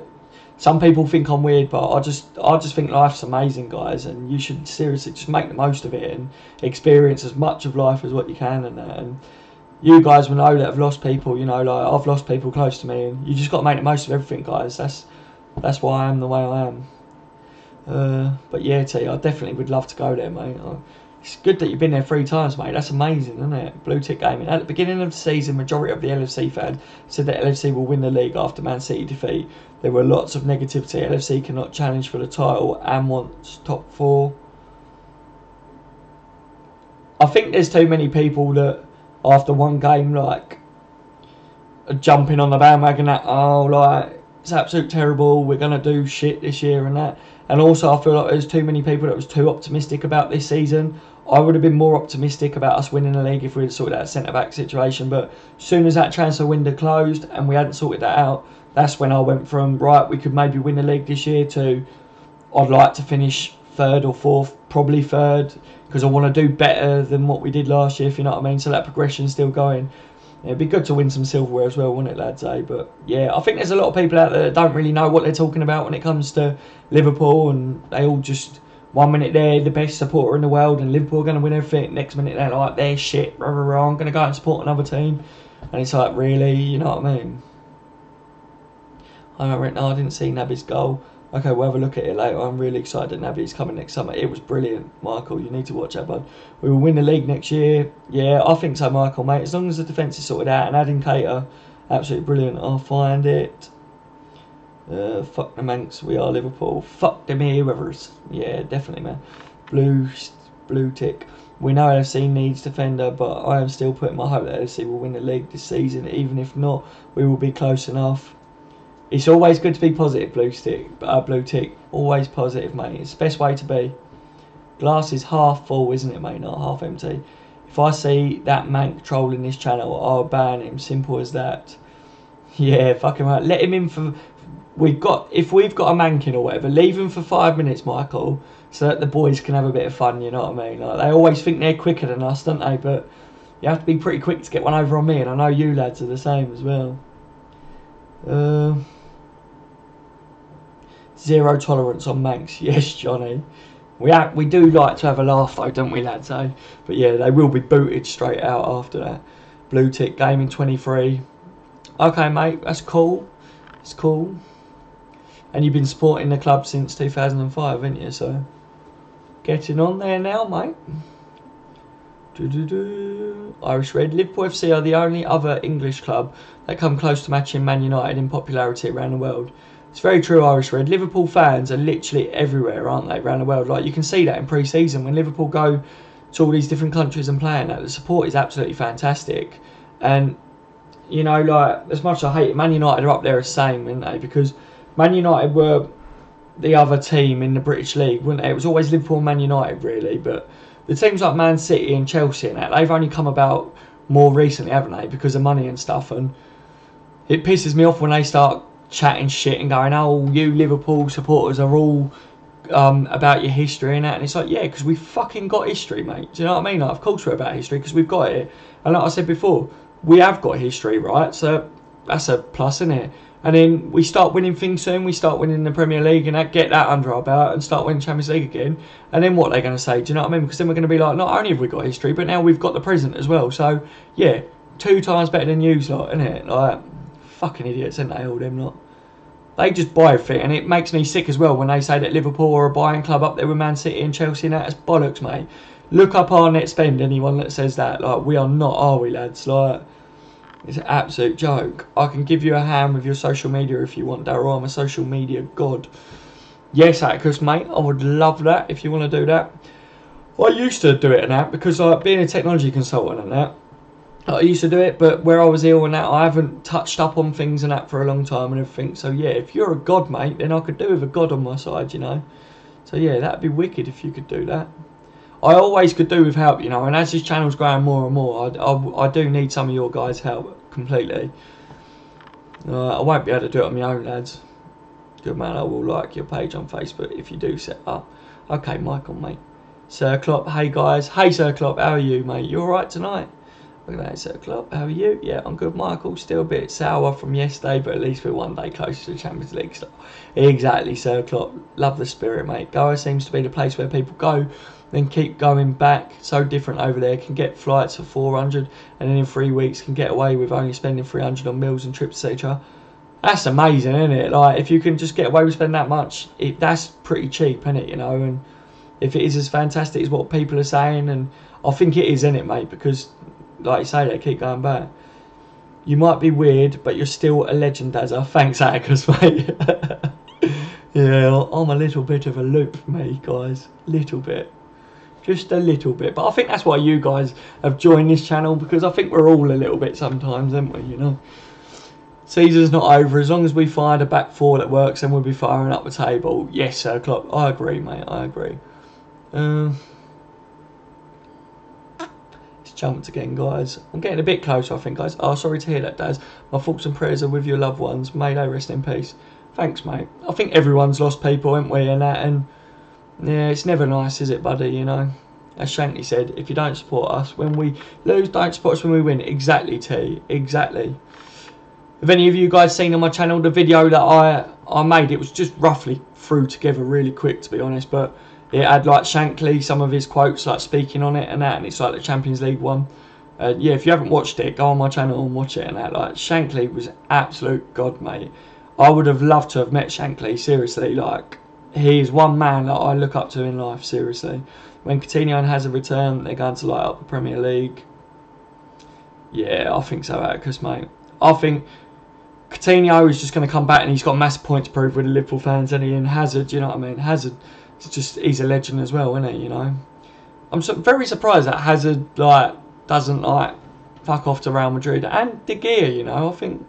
some people think I'm weird, but I just think life's amazing, guys, and you should seriously just make the most of it and experience as much of life as what you can and that. And you guys will know that have lost people, you know, like I've lost people close to me, and you just got to make the most of everything, guys. That's why I am the way I am. But yeah, T, I definitely would love to go there, mate. It's good that you've been there 3 times, mate. That's amazing, isn't it? Blue Tick Gaming. At the beginning of the season, majority of the LFC fans said that LFC will win the league after Man City defeat. There were lots of negativity. LFC cannot challenge for the title and wants top 4. I think there's too many people that after one game, like, are jumping on the bandwagon that, oh, like, it's absolute terrible, we're going to do shit this year and that. And also I feel like there's too many people that was too optimistic about this season. I would have been more optimistic about us winning the league if we had sorted out a centre-back situation. But as soon as that transfer window closed and we hadn't sorted that out, that's when I went from, right, we could maybe win the league this year, to I'd like to finish 3rd or 4th, probably 3rd, because I want to do better than what we did last year, if you know what I mean. So that progression's still going. It'd be good to win some silverware as well, wouldn't it, lads? But yeah, I think there's a lot of people out there that don't really know what they're talking about when it comes to Liverpool, and they all just 1 minute they're the best supporter in the world and Liverpool are going to win everything. Next minute they're like, they're shit, rah, rah, rah, I'm going to go out and support another team. And it's like, really, you know what I mean? I didn't see Naby's goal. Okay, we'll have a look at it later. I'm really excited that Naby's coming next summer. It was brilliant, Michael. You need to watch that, bud. We will win the league next year. Yeah, I think so, Michael, mate. As long as the defence is sorted out and adding Cater, absolutely brilliant. I'll find it. Fuck the Manx. We are Liverpool. Fuck them heroes. Yeah, definitely, man. Blue tick. We know LFC needs defender, but I am still putting my hope that LFC will win the league this season. Even if not, we will be close enough. It's always good to be positive, blue tick. Always positive, mate. It's the best way to be. Glass is half full, isn't it, mate? Not half empty. If I see that mank trolling this channel, I'll ban him. Simple as that. Yeah, fucking right. Let him in for... If we've got a manking or whatever, leave him for 5 minutes, Michael, so that the boys can have a bit of fun, you know what I mean? Like, they always think they're quicker than us, don't they? But you have to be pretty quick to get one over on me, and I know you lads are the same as well. Zero tolerance on Manx. Yes, Johnny. We do like to have a laugh though, don't we, lads? Eh? But yeah, they will be booted straight out after that. Blue tick gaming 23. Okay, mate, that's cool. It's cool. And you've been supporting the club since 2005, haven't you? So getting on there now, mate. Irish Red. Liverpool FC are the only other English club that come close to matching Man United in popularity around the world. It's very true, Irish Red. Liverpool fans are literally everywhere, aren't they, around the world? Like, you can see that in pre-season when Liverpool go to all these different countries and playing that. The support is absolutely fantastic. And, you know, like, as much as I hate it, Man United are up there the same, aren't they? Because Man United were the other team in the British League, weren't they? It was always Liverpool and Man United, really. But the teams like Man City and Chelsea and that, they've only come about more recently, haven't they? Because of money and stuff. And it pisses me off when they start chatting shit and going, oh, you Liverpool supporters are all about your history and that. And it's like, yeah, because we fucking got history, mate. Do you know what I mean? Like, of course we're about history because we've got it. And like I said before, we have got history, right? So that's a plus, isn't it? And then we start winning things soon. We start winning the Premier League and that, get that under our belt and start winning Champions League again. And then what are they going to say? Do you know what I mean? Because then we're going to be like, not only have we got history, but now we've got the present as well. So, yeah, 2 times better than you lot, isn't it? Like, fucking idiots, aren't they, all them lot? They just buy everything, and it makes me sick as well when they say that Liverpool are a buying club up there with Man City and Chelsea and that. It's bollocks, mate. Look up our net spend, anyone that says that. Like, we are not, are we, lads? Like, it's an absolute joke. I can give you a hand with your social media if you want, Darryl. I'm a social media god. Yes, Atticus, mate. I would love that if you want to do that. Well, I used to do it and that because, like, being a technology consultant and that, I used to do it, but where I was ill and that, I haven't touched up on things and that for a long time and everything. So, yeah, if you're a god, mate, then I could do with a god on my side, you know. So, yeah, that'd be wicked if you could do that. I always could do with help, you know, and as this channel's growing more and more, I do need some of your guys' help completely. I won't be able to do it on my own, lads. Good man, I will like your page on Facebook if you do set up. Okay, Michael, mate. Sir Klopp, hey guys. Hey, Sir Klopp, how are you, mate? You alright tonight? Look at that, Sir Klopp. How are you? Yeah, I'm good, Michael. Still a bit sour from yesterday, but at least we're one day closer to the Champions League stuff. Exactly, Sir Klopp. Love the spirit, mate. Goa seems to be the place where people go, then keep going back. So different over there. Can get flights for 400, and then in 3 weeks can get away with only spending 300 on meals and trips, etc. That's amazing, isn't it? Like, if you can just get away with spending that much, that's pretty cheap, isn't it? You know, and if it is as fantastic as what people are saying, and I think it is, isn't it, mate? Because, like you say, they keep going back. You might be weird, but you're still a legend, Dazza. Thanks, Atticus, mate. Yeah, I'm a little bit of a loop, me, guys. Little bit. Just a little bit. But I think that's why you guys have joined this channel, because I think we're all a little bit sometimes, aren't we, you know? Season's not over. As long as we find a back four that works, then we'll be firing up the table. Yes, Sir Klopp. I agree, mate. I agree. It's jumped again, guys. I'm getting a bit closer, I think, guys. Oh, sorry to hear that, Daz. My thoughts and prayers are with your loved ones. May they rest in peace. Thanks, mate. I think everyone's lost people, haven't we, and that, and yeah, it's never nice, is it, buddy, you know? As Shankly said, if you don't support us when we lose, don't support us when we win. Exactly, T. Exactly. Have any of you guys seen on my channel the video that I made? It was just roughly threw together really quick, to be honest, but It had like Shankly, some of his quotes like speaking on it and that, and it's like the Champions League one. Yeah, if you haven't watched it, go on my channel and watch it and that. Like, Shankly was absolute god, mate. I would have loved to have met Shankly, seriously. Like, he's one man that I look up to in life, seriously. When Coutinho and Hazard return, they're going to light up the Premier League. Yeah, I think so, Atticus, mate. I think Coutinho is just going to come back and he's got massive points to prove with the Liverpool fans, and he, and Hazard, you know what I mean? Hazard, he's a legend as well, isn't he, you know? I'm very surprised that Hazard, like, doesn't like fuck off to Real Madrid and De Gea, you know. I think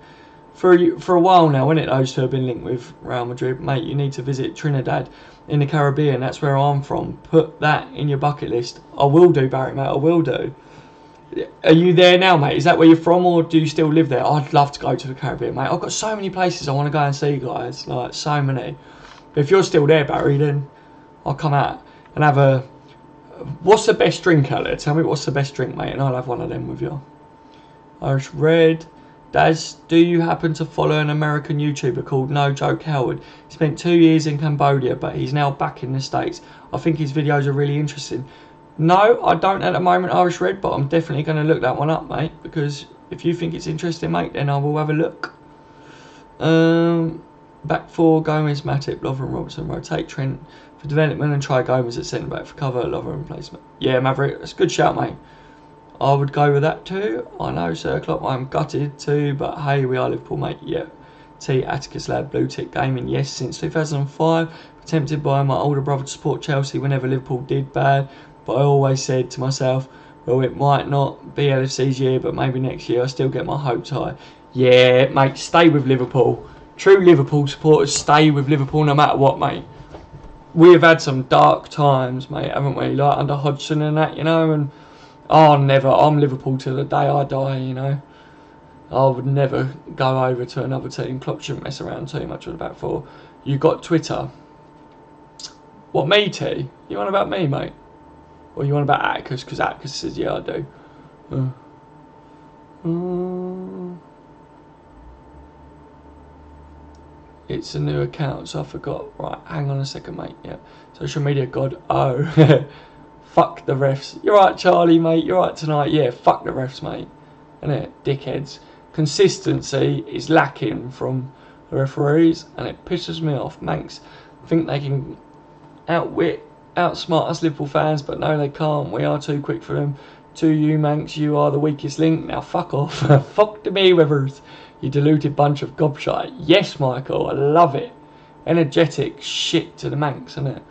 for a while now, when those two have been linked with Real Madrid, mate, you need to visit Trinidad in the Caribbean. That's where I'm from. Put that in your bucket list. I will do, Barry, mate. I will do. Are you there now, mate? Is that where you're from, or do you still live there? I'd love to go to the Caribbean, mate. I've got so many places I want to go and see, guys. Like, so many. But if you're still there, Barry, then I'll come out and have a... What's the best drink out there? Tell me what's the best drink, mate, and I'll have one of them with you. Irish Red. Daz, do you happen to follow an American YouTuber called No Joke Howard? He spent 2 years in Cambodia, but he's now back in the States. I think his videos are really interesting. No, I don't at the moment, Irish Red, but I'm definitely going to look that one up, mate, because if you think it's interesting, mate, then I will have a look. Back four, Gomez, Matip, Lovren, Robertson, rotate Trent for development and try Gomez at centre back for cover, Lovren placement. Yeah, Maverick, that's a good shout, mate. I would go with that too. I know, Sir Klopp, I'm gutted too, but hey, we are Liverpool, mate. Yeah. T, Atticus Lad, Blue Tick Gaming, yes, since 2005. Tempted by my older brother to support Chelsea whenever Liverpool did bad, but I always said to myself, well, it might not be LFC's year, but maybe next year I still get my hopes high. Yeah, mate, stay with Liverpool. True Liverpool supporters stay with Liverpool no matter what, mate. We have had some dark times, mate, haven't we? Like under Hodgson and that, you know, and I'm Liverpool till the day I die, you know. I would never go over to another team. Klopp shouldn't mess around too much with the back four. You got Twitter. What, me, T? You on about me, mate? Or you on about Atticus? Because Atticus says, yeah, I do. It's a new account, so I forgot. Right, hang on a second, mate. Yeah. Social media god. Oh. Fuck the refs. You're right, Charlie, mate. You're right tonight. Yeah, fuck the refs, mate. Innit? Dickheads. Consistency is lacking from the referees, and it pisses me off. Manx think they can outsmart us Liverpool fans, but no, they can't. We are too quick for them. To you, Manx, you are the weakest link. Now fuck off. Fuck the Mayweathers. You deluded bunch of gobshite. Yes, Michael, I love it. Energetic shit to the Manx, isn't it?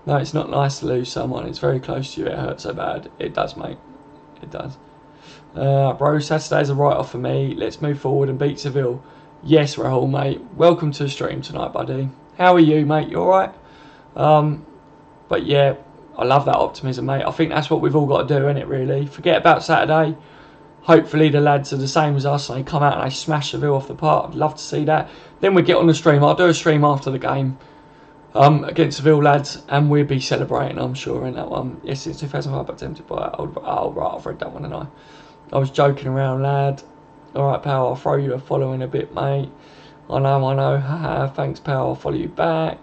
No, it's not nice to lose someone. It's very close to you. It hurts so bad. It does, mate. It does. Bro, Saturday's a write-off for me. Let's move forward and beat Seville. Yes, Rahul, mate. Welcome to the stream tonight, buddy. How are you, mate? You alright? But yeah, I love that optimism, mate. I think that's what we've all got to do, innit, really? Forget about Saturday. Hopefully the lads are the same as us and they come out and they smash Seville off the park. I'd love to see that. Then we get on the stream. I'll do a stream after the game against Seville lads, and we'll be celebrating, I'm sure, in that one. Yes, since 2005, but tempted by oh, right, I've read that one, and I was joking around, lad. Alright, pal, I'll throw you a follow in a bit, mate. I know. Haha, thanks, pal, I'll follow you back.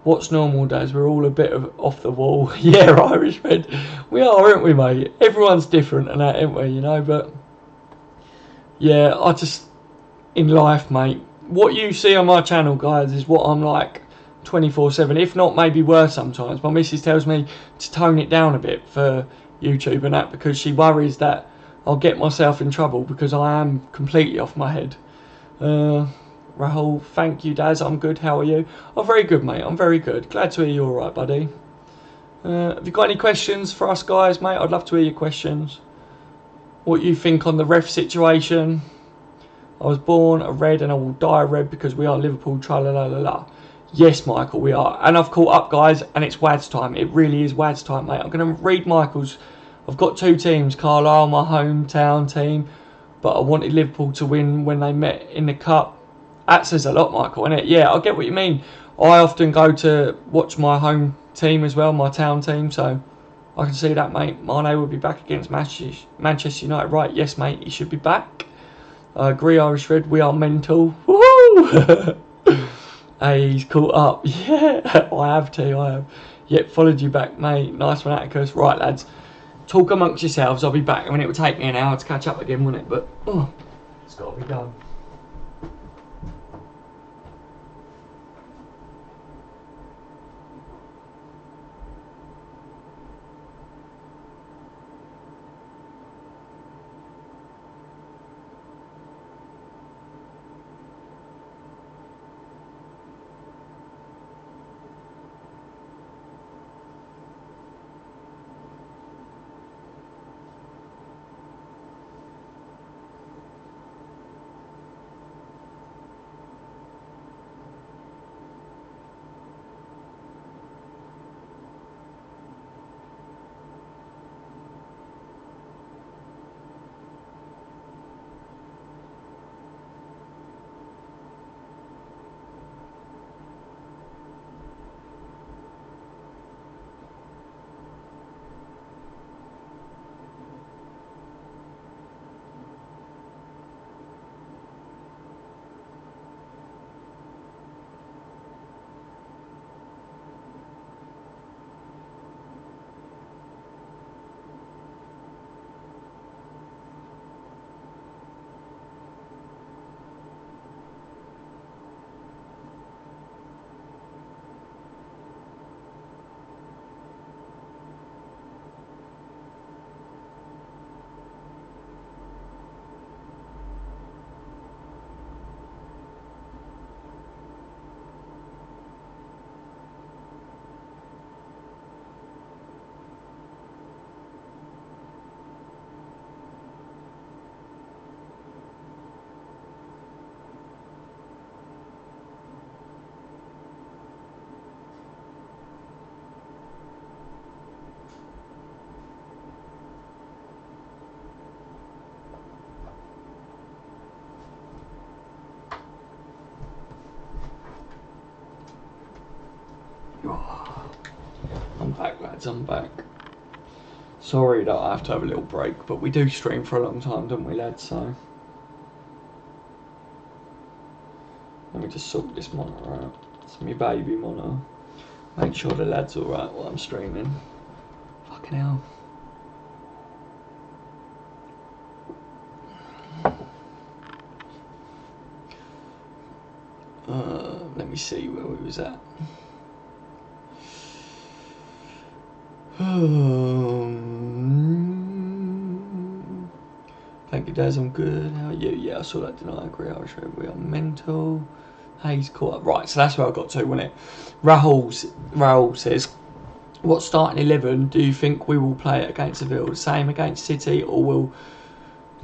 What's normal, Daz? We're all a bit off the wall. Yeah, Irish Red. We are, aren't we, mate? Everyone's different and that, ain't we, you know? But yeah, I just, in life, mate, what you see on my channel, guys, is what I'm like 24/7, if not maybe worse sometimes. My missus tells me to tone it down a bit for YouTube and that, because she worries that I'll get myself in trouble because I am completely off my head. Rahul, thank you, Daz. I'm good. How are you? Oh, very good, mate. I'm very good. Glad to hear you're alright, buddy. Have you got any questions for us guys, mate? I'd love to hear your questions. What you think on the ref situation? I was born a red and I will die a red because we are Liverpool, tra-la-la-la-la. Yes, Michael, we are. And I've caught up, guys, and it's Wad's time. It really is Wad's time, mate. I'm going to read Michael's. I've got two teams. Carlisle, my hometown team. But I wanted Liverpool to win when they met in the Cup. That says a lot, Michael, innit? Yeah, I get what you mean. I often go to watch my home team as well, my town team, so I can see that, mate. Mane will be back against Manchester United. Right, yes, mate, he should be back. I agree, Irish Red, we are mental. Woohoo! Hey, he's caught up. Yeah, I have. Yep, followed you back, mate. Nice one, Atticus. Right, lads. Talk amongst yourselves. I'll be back. I mean, it will take me an hour to catch up again, won't it? But, oh, it's got to be done. I'm back, lads, I'm back. Sorry that I have to have a little break, but we do stream for a long time, don't we, lads? So let me just sort this monitor out. It's my baby monitor. Make sure the lad's alright while I'm streaming. Fucking hell. Let me see where we was at. Thank you, Daz. I'm good. How are you? Yeah, I saw that. Didn't I agree? I was sure we are mental. Hayes caught up. Right, so that's where I got to, wasn't it? Rahul says, what starting 11 do you think we will play against Seville? Same against City, or will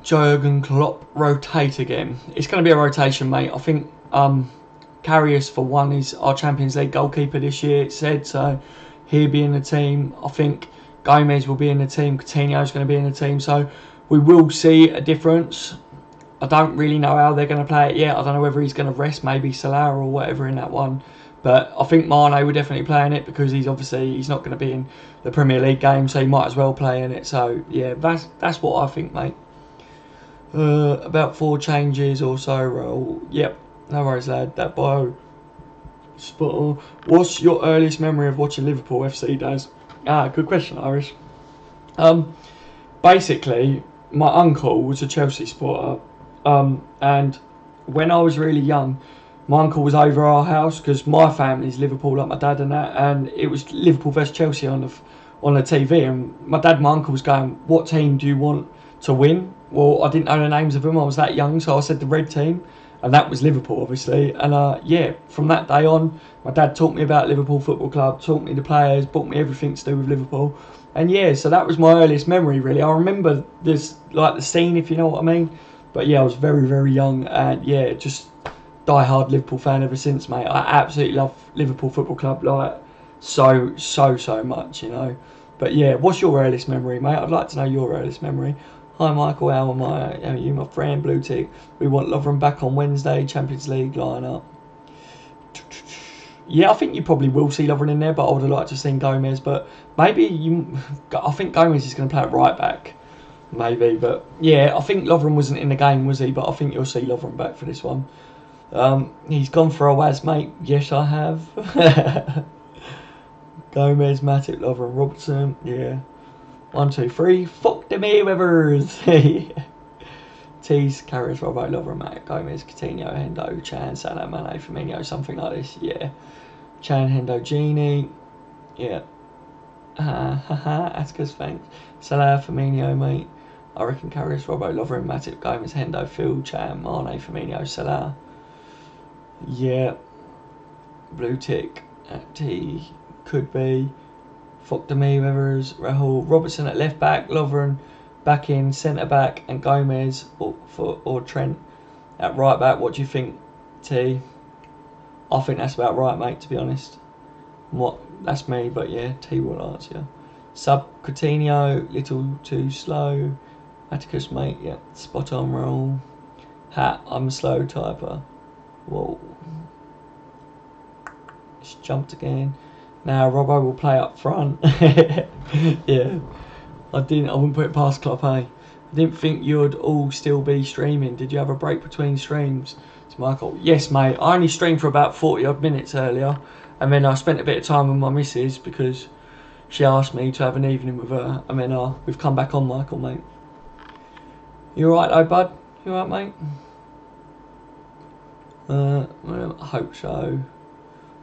Jurgen Klopp rotate again? It's going to be a rotation, mate. I think Karius, for one, is our Champions League goalkeeper this year, it said, so he'll be in the team. I think Gomez will be in the team. Coutinho is going to be in the team, so we will see a difference. I don't really know how they're going to play it yet. I don't know whether he's going to rest maybe Salah or whatever in that one. But I think Mane will definitely play in it, because he's not going to be in the Premier League game, so he might as well play in it. So yeah, that's what I think, mate. About 4 changes or so, Raul. Yep, no worries, lad. That bio spot on. What's your earliest memory of watching Liverpool FC, Daz? Good question, Irish. Basically, my uncle was a Chelsea supporter, and when I was really young, my uncle was over our house, because my family's Liverpool, like my dad and that, and it was Liverpool versus Chelsea on the TV, and my dad and my uncle was going, what team do you want to win? Well, I didn't know the names of them, I was that young, so I said the red team, and that was Liverpool, obviously. And yeah, from that day on, my dad taught me about Liverpool Football Club, taught me the players, bought me everything to do with Liverpool. And yeah, so that was my earliest memory, really. I remember this, like the scene, if you know what I mean. But yeah, I was very, very young, and yeah, just die-hard Liverpool fan ever since, mate. I absolutely love Liverpool Football Club, like so much, you know. But yeah, what's your earliest memory, mate? I'd like to know your earliest memory. Hi Michael, how are you, my friend? Blue tick. We want Lovren back on Wednesday, Champions League line-up. Yeah, I think you probably will see Lovren in there, but I would have liked to have seen Gomez. But maybe I think Gomez is going to play it right back, maybe. But yeah, I think Lovren wasn't in the game, was he? But I think you'll see Lovren back for this one. He's gone for a Waz, mate. Yes, I have. Gomez, Matip, Lover and Robertson. Yeah. 1, 2, 3. Fuck the Mayweathers. T's, Carriers, Robbo, Lover, Matt, Gomez, Coutinho, Hendo, Chan, Salah, Mane, Firmino, something like this. Yeah. Chan, Hendo, Genie. Yeah. Atticus, thanks. Salah, Firmino, mate. I reckon Carriers, Robbo, Lover, Matip, Gomez, Hendo, Phil, Chan, Mane, Firmino, Salah. Yeah. Blue tick. T. Could be. Fuck the Mayweathers. Rahul. Robertson at left back. Lovren back in centre back, and Gomez or Trent at right back. What do you think, T? I think that's about right, mate, to be honest. That's me, but yeah, T will answer. Sub Coutinho, little too slow. Atticus, mate, yeah, spot on roll. Hat, I'm a slow typer. Whoa. It's jumped again. Now Robbo will play up front. Yeah. I wouldn't put it past Klopp, I didn't think you'd all still be streaming. Did you have a break between streams? It's Michael. Yes, mate. I only streamed for about 40 odd minutes earlier, and then I spent a bit of time with my missus because she asked me to have an evening with her, and then we've come back on, Michael, mate. You alright though, bud? You alright, mate? Well, I hope so.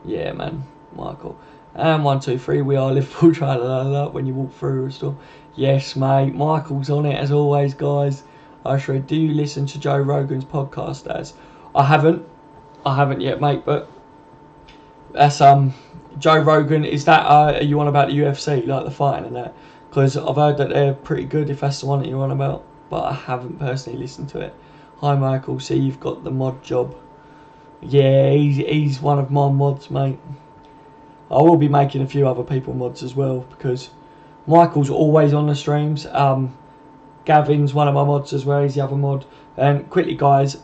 Yeah, man, Michael. And 1, 2, 3, we are Liverpool, tra-la-la-la, when you walk through a store. Yes, mate, Michael's on it as always, guys. I shred. Do you listen to Joe Rogan's podcast? As I haven't yet, mate. But that's Joe Rogan. Is that are you on about the UFC, like the fighting and that? Because I've heard that they're pretty good. If that's the one that you're on about, but I haven't personally listened to it. Hi, Michael. See, you've got the mod job. Yeah, he's one of my mods, mate. I will be making a few other people mods as well because Michael's always on the streams. Gavin's one of my mods as well. He's the other mod. And quickly, guys,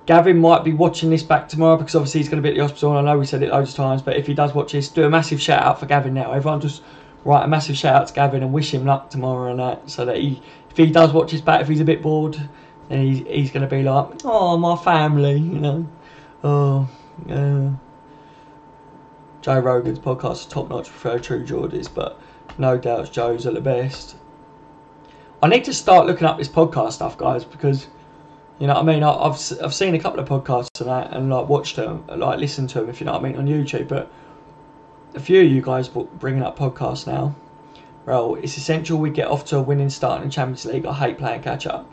Gavin might be watching this back tomorrow because obviously he's going to be at the hospital. And I know we said it loads of times, but if he does watch this, do a massive shout out for Gavin now. Everyone just write a massive shout out to Gavin and wish him luck tomorrow and that, so that if he does watch this back, if he's a bit bored, then he's going to be like, oh, my family, you know. Oh, yeah. Joe Rogan's podcast is top notch, prefer true Geordies, but no doubts Joe's at the best. I need to start looking up this podcast stuff, guys, because you know what I mean. I've seen a couple of podcasts and that, and like watched them, like listened to them, if you know what I mean, on YouTube. But a few of you guys bringing up podcasts now. Well, it's essential we get off to a winning start in the Champions League. I hate playing catch up.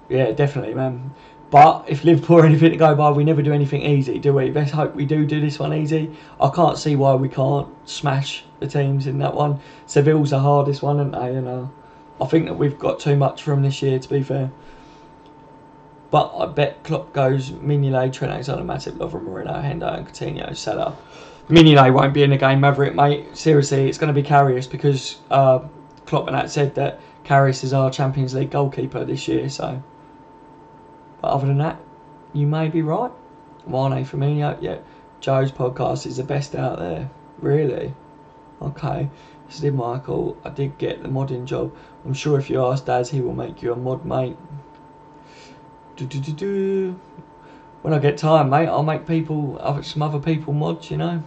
Yeah, definitely, man. But if Liverpool are anything to go by, we never do anything easy, do we? Let's hope we do this one easy. I can't see why we can't smash the teams in that one. Seville's the hardest one, aren't they? You know, I think that we've got too much from this year, to be fair. But I bet Klopp goes Mignolet, Trent Alexander, Matip, Lovren, Moreno, Hendo and Coutinho, Salah. Mignolet won't be in the game, Maverick, mate. Seriously, it's going to be Karius because Klopp and that said that Karius is our Champions League goalkeeper this year, so... But other than that, you may be right. Mane, Firmino, yeah. Joe's podcast is the best out there. Really? Okay. This is Michael. I did get the modding job. I'm sure if you ask Daz, he will make you a mod, mate. When I get time, mate, I'll make some other people mods, you know.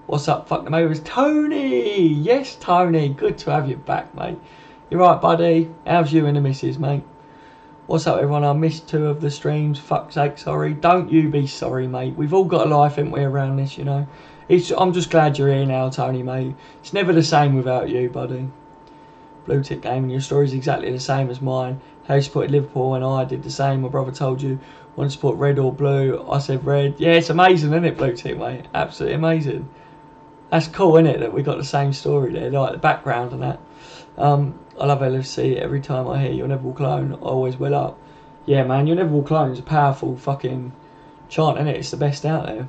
What's up? Fuck them over. It's Tony! Yes, Tony. Good to have you back, mate. You're right, buddy. How's you and the missus, mate? What's up, everyone? I missed 2 of the streams. Fuck's sake, sorry. Don't you be sorry, mate. We've all got a life, haven't we, around this, you know? I'm just glad you're here now, Tony, mate. It's never the same without you, buddy. Blue Tick Gaming, your story's exactly the same as mine. How you supported Liverpool and I did the same. My brother told you, want to support red or blue? I said red. Yeah, it's amazing, isn't it, Blue Tick, mate? Absolutely amazing. That's cool, isn't it, that we got the same story there, like the background and that. I love LFC. Every time I hear You'll Never Walk Alone, I always well up. Yeah, man, You'll Never Walk Alone is a powerful fucking chant, isn't it? It's the best out there.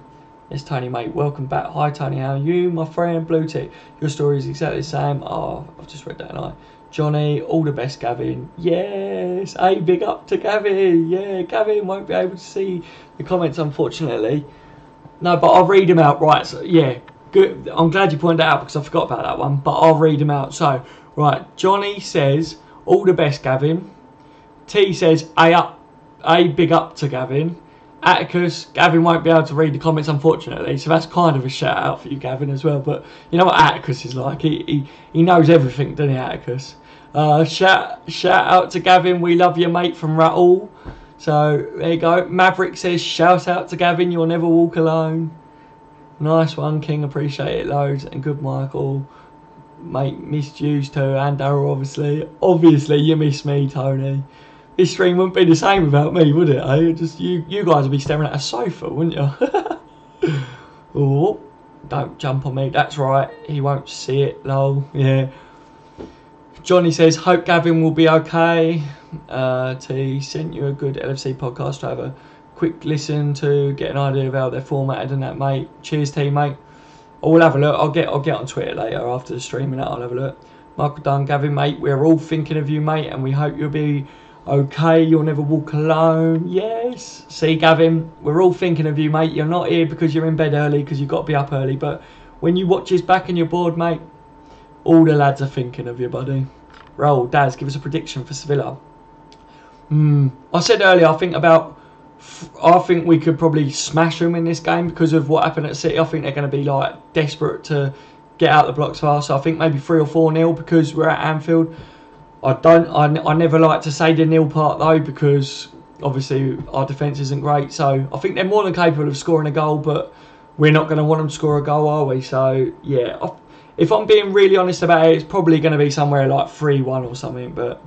Yes, Tony, mate. Welcome back. Hi, Tony. How are you, my friend? Blue Tick. Your story is exactly the same. Oh, I've just read that tonight. Johnny, all the best, Gavin. Yes. Hey, big up to Gavin. Yeah, Gavin won't be able to see the comments, unfortunately. No, but I'll read them out. Right, so, yeah. Good. I'm glad you pointed that out because I forgot about that one. But I'll read them out. So, right, Johnny says, all the best, Gavin. T says, A big up to Gavin. Atticus, Gavin won't be able to read the comments unfortunately, so that's kind of a shout out for you, Gavin, as well. But you know what Atticus is like, he knows everything, doesn't he, Atticus? Shout out to Gavin, we love you mate, from Rattle. So there you go. Maverick says shout out to Gavin, you'll never walk alone. Nice one King, appreciate it loads. And good Michael, mate, missed you too, and Daryl obviously you miss me Tony. This stream wouldn't be the same without me, would it? Eh? Just you guys would be staring at a sofa, wouldn't you? Oh, don't jump on me. That's right. He won't see it. Lol. Yeah. Johnny says, hope Gavin will be okay. T sent you a good LFC podcast to have a quick listen to, get an idea of how they're formatted and that, mate. Cheers, T, mate. I will have a look. I'll get on Twitter later after the stream and that. I'll have a look. Michael Dunn, Gavin, mate. We're all thinking of you, mate, and we hope you'll be okay, you'll never walk alone. Yes. See, Gavin, we're all thinking of you, mate. You're not here because you're in bed early, because you've got to be up early. But when you watch us back and you're bored, mate, all the lads are thinking of you, buddy. Roll, Daz, give us a prediction for Sevilla. I said earlier, I think we could probably smash them in this game because of what happened at City. I think they're going to be like desperate to get out the blocks fast. So I think maybe 3 or 4-0 because we're at Anfield. I never like to say the nil part though, because obviously our defence isn't great. So I think they're more than capable of scoring a goal, but we're not going to want them to score a goal, are we? So yeah, if I'm being really honest about it, it's probably going to be somewhere like 3-1 or something. But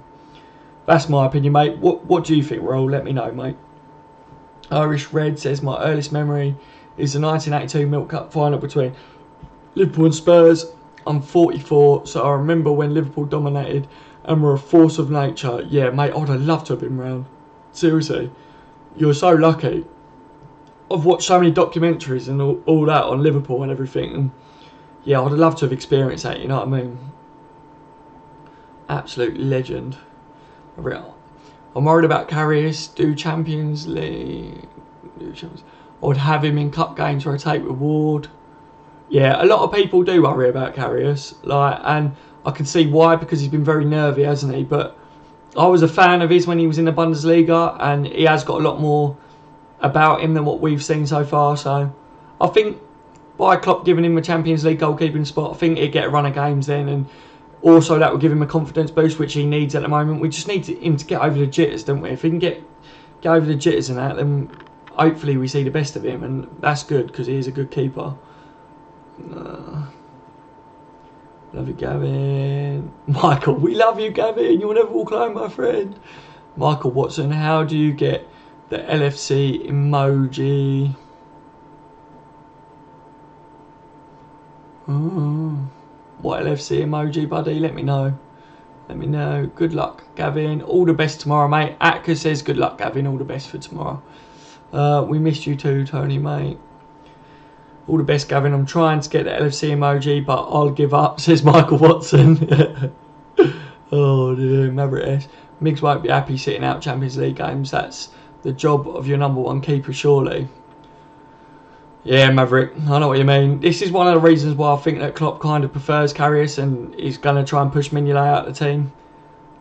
that's my opinion, mate. What do you think, Raoul? Let me know, mate. Irish Red says, my earliest memory is the 1982 Milk Cup final between Liverpool and Spurs. I'm 44, so I remember when Liverpool dominated and were a force of nature. Yeah, mate, I'd have loved to have been round. Seriously, you're so lucky. I've watched so many documentaries and all that on Liverpool and everything. And yeah, I'd have loved to have experienced that, you know what I mean? Absolute legend. I'm worried about Karius, do Champions League. I would have him in cup games, rotate with Ward. Yeah, a lot of people do worry about Karius, and I can see why, because he's been very nervy, hasn't he? But I was a fan of his when he was in the Bundesliga, and he has got a lot more about him than what we've seen so far. So I think by Klopp giving him a Champions League goalkeeping spot, I think he'd get a run of games then, and also that will give him a confidence boost, which he needs at the moment. We just need him to get over the jitters, don't we? If he can get over the jitters and that, then hopefully we see the best of him, and that's good because he is a good keeper. Love you, Gavin. Michael, we love you, Gavin. You'll never walk alone, my friend. Michael Watson, how do you get the LFC emoji? What LFC emoji, buddy? Let me know. Let me know. Good luck, Gavin. All the best tomorrow, mate. Atka says good luck, Gavin. All the best for tomorrow. We missed you too, Tony, mate. All the best, Gavin. I'm trying to get the LFC emoji, but I'll give up, says Michael Watson. Oh, dear. Maverick S. Miggs won't be happy sitting out Champions League games. That's the job of your number one keeper, surely. Yeah, Maverick. I know what you mean. This is one of the reasons why I think that Klopp kind of prefers Karius and he's going to try and push Mignolet out of the team.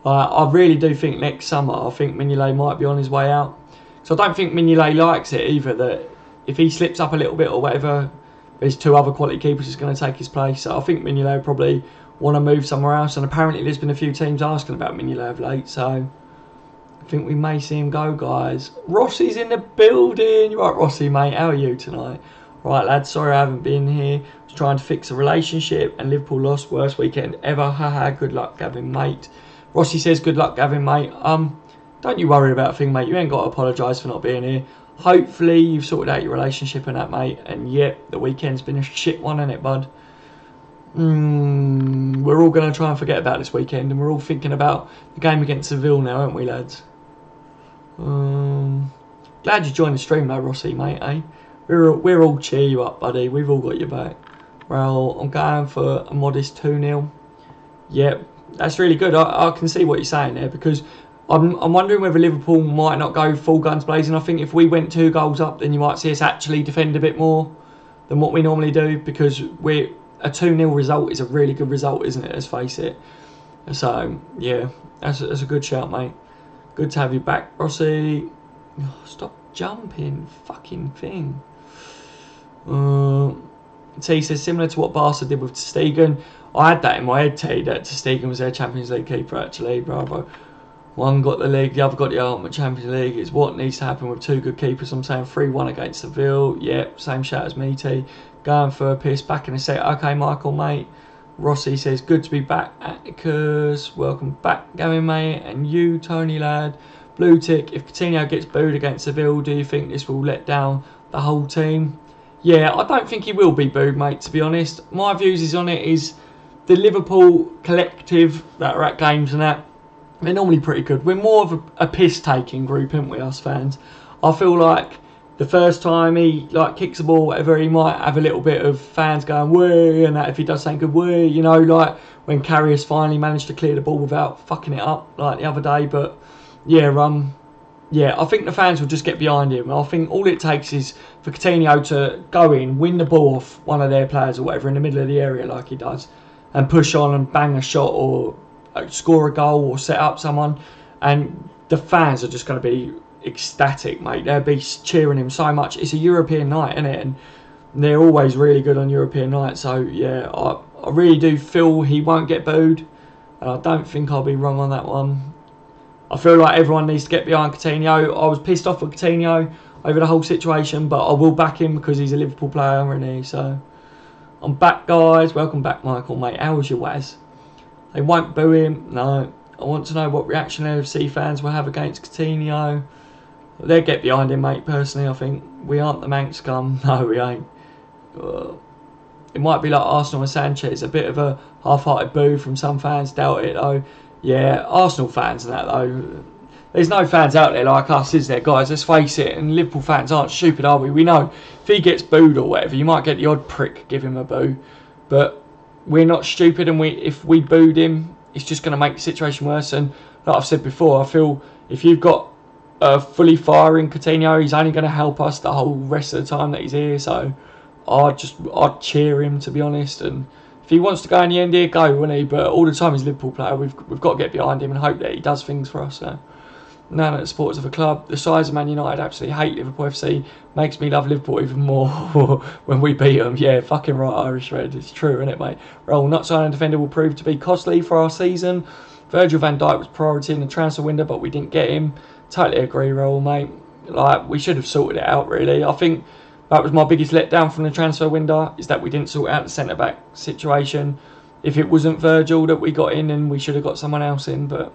I really do think next summer, I think Mignolet might be on his way out. So I don't think Mignolet likes it either, that if he slips up a little bit or whatever, there's 2 other quality keepers who's going to take his place. So I think Mignolet probably want to move somewhere else. And apparently there's been a few teams asking about Mignolet of late. So I think we may see him go, guys. Rossi's in the building. You're right, Rossi, mate. How are you tonight? Right, lads. Sorry I haven't been here. I was trying to fix a relationship and Liverpool lost. Worst weekend ever. Haha. Good luck, Gavin, mate. Rossi says good luck, Gavin, mate. Don't you worry about a thing, mate. You ain't got to apologise for not being here. Hopefully you've sorted out your relationship and that, mate. And yep, the weekend's been a shit one, hasn't it, bud? We're all going to try and forget about this weekend, and we're all thinking about the game against Seville now, aren't we, lads? Glad you joined the stream though, Rossi, mate, eh? We're all cheer you up, buddy. We've all got your back. Well, I'm going for a modest 2-0. Yep, that's really good. I can see what you're saying there, because I'm wondering whether Liverpool might not go full guns blazing. I think if we went 2 goals up, then you might see us actually defend a bit more than what we normally do, because a 2-0 result is a really good result, isn't it? Let's face it. So, yeah, that's a good shout, mate. Good to have you back, Rossi. Oh, stop jumping fucking thing. T says, similar to what Barca did with Stegen. I had that in my head, T, that Stegen was their Champions League keeper, actually. Bravo. One got the league, the other got the ultimate Champions League. It's what needs to happen with two good keepers. I'm saying 3-1 against Seville. Yep, same shout as me, T. Going for a piss, back in a set. Okay, Michael, mate. Rossi says, good to be back, Atticus. Welcome back, Gavin, mate. And you, Tony, lad. Blue tick, if Coutinho gets booed against Seville, do you think this will let down the whole team? Yeah, I don't think he will be booed, mate, to be honest. My views on it is the Liverpool collective that are at games and that, they're normally pretty good. We're more of a piss-taking group, aren't we, us fans? I feel like the first time he kicks the ball, whatever, he might have a little bit of fans going, wee, and that if he does something good, wee, you know, like when Karius finally managed to clear the ball without fucking it up, like the other day. But, yeah, I think the fans will just get behind him. I think all it takes is for Coutinho to go in, win the ball off one of their players or whatever in the middle of the area like he does, and push on and bang a shot or score a goal or set up someone, and the fans are just going to be ecstatic, mate. They'll be cheering him so much. It's a European night, isn't it? And they're always really good on European nights. So yeah, I really do feel he won't get booed, and I don't think I'll be wrong on that one. I feel like everyone needs to get behind Coutinho. I was pissed off with Coutinho over the whole situation, but I will back him because he's a Liverpool player, isn't he? So I'm back, guys. Welcome back, Michael, mate. How was your Waz? They won't boo him. No. I want to know what reaction LFC fans will have against Coutinho. They'll get behind him, mate, personally, I think. We aren't the Manx scum. No, we ain't. It might be like Arsenal and Sanchez. A bit of a half-hearted boo from some fans. Doubt it, though. Yeah, Arsenal fans and that, though. There's no fans out there like us, is there, guys? Let's face it. And Liverpool fans aren't stupid, are we? We know if he gets booed or whatever, you might get the odd prick give him a boo. But we're not stupid, and if we booed him, it's just going to make the situation worse. And like I've said before, I feel if you've got a fully firing Coutinho, he's only going to help us the whole rest of the time that he's here. So I'd cheer him, to be honest. And if he wants to go in the end here, go, wouldn't he? But all the time he's a Liverpool player, we've got to get behind him and hope that he does things for us. So none of the supporters of a club, the size of Man United, absolutely hate Liverpool FC. Makes me love Liverpool even more when we beat them. Yeah, fucking right, Irish Red. It's true, isn't it, mate? Raul, not signing a defender will prove to be costly for our season. Virgil van Dijk was priority in the transfer window, but we didn't get him. Totally agree, Raul, mate. Like, we should have sorted it out, really. I think that was my biggest letdown from the transfer window, is that we didn't sort out the centre-back situation. If it wasn't Virgil that we got in, then we should have got someone else in, but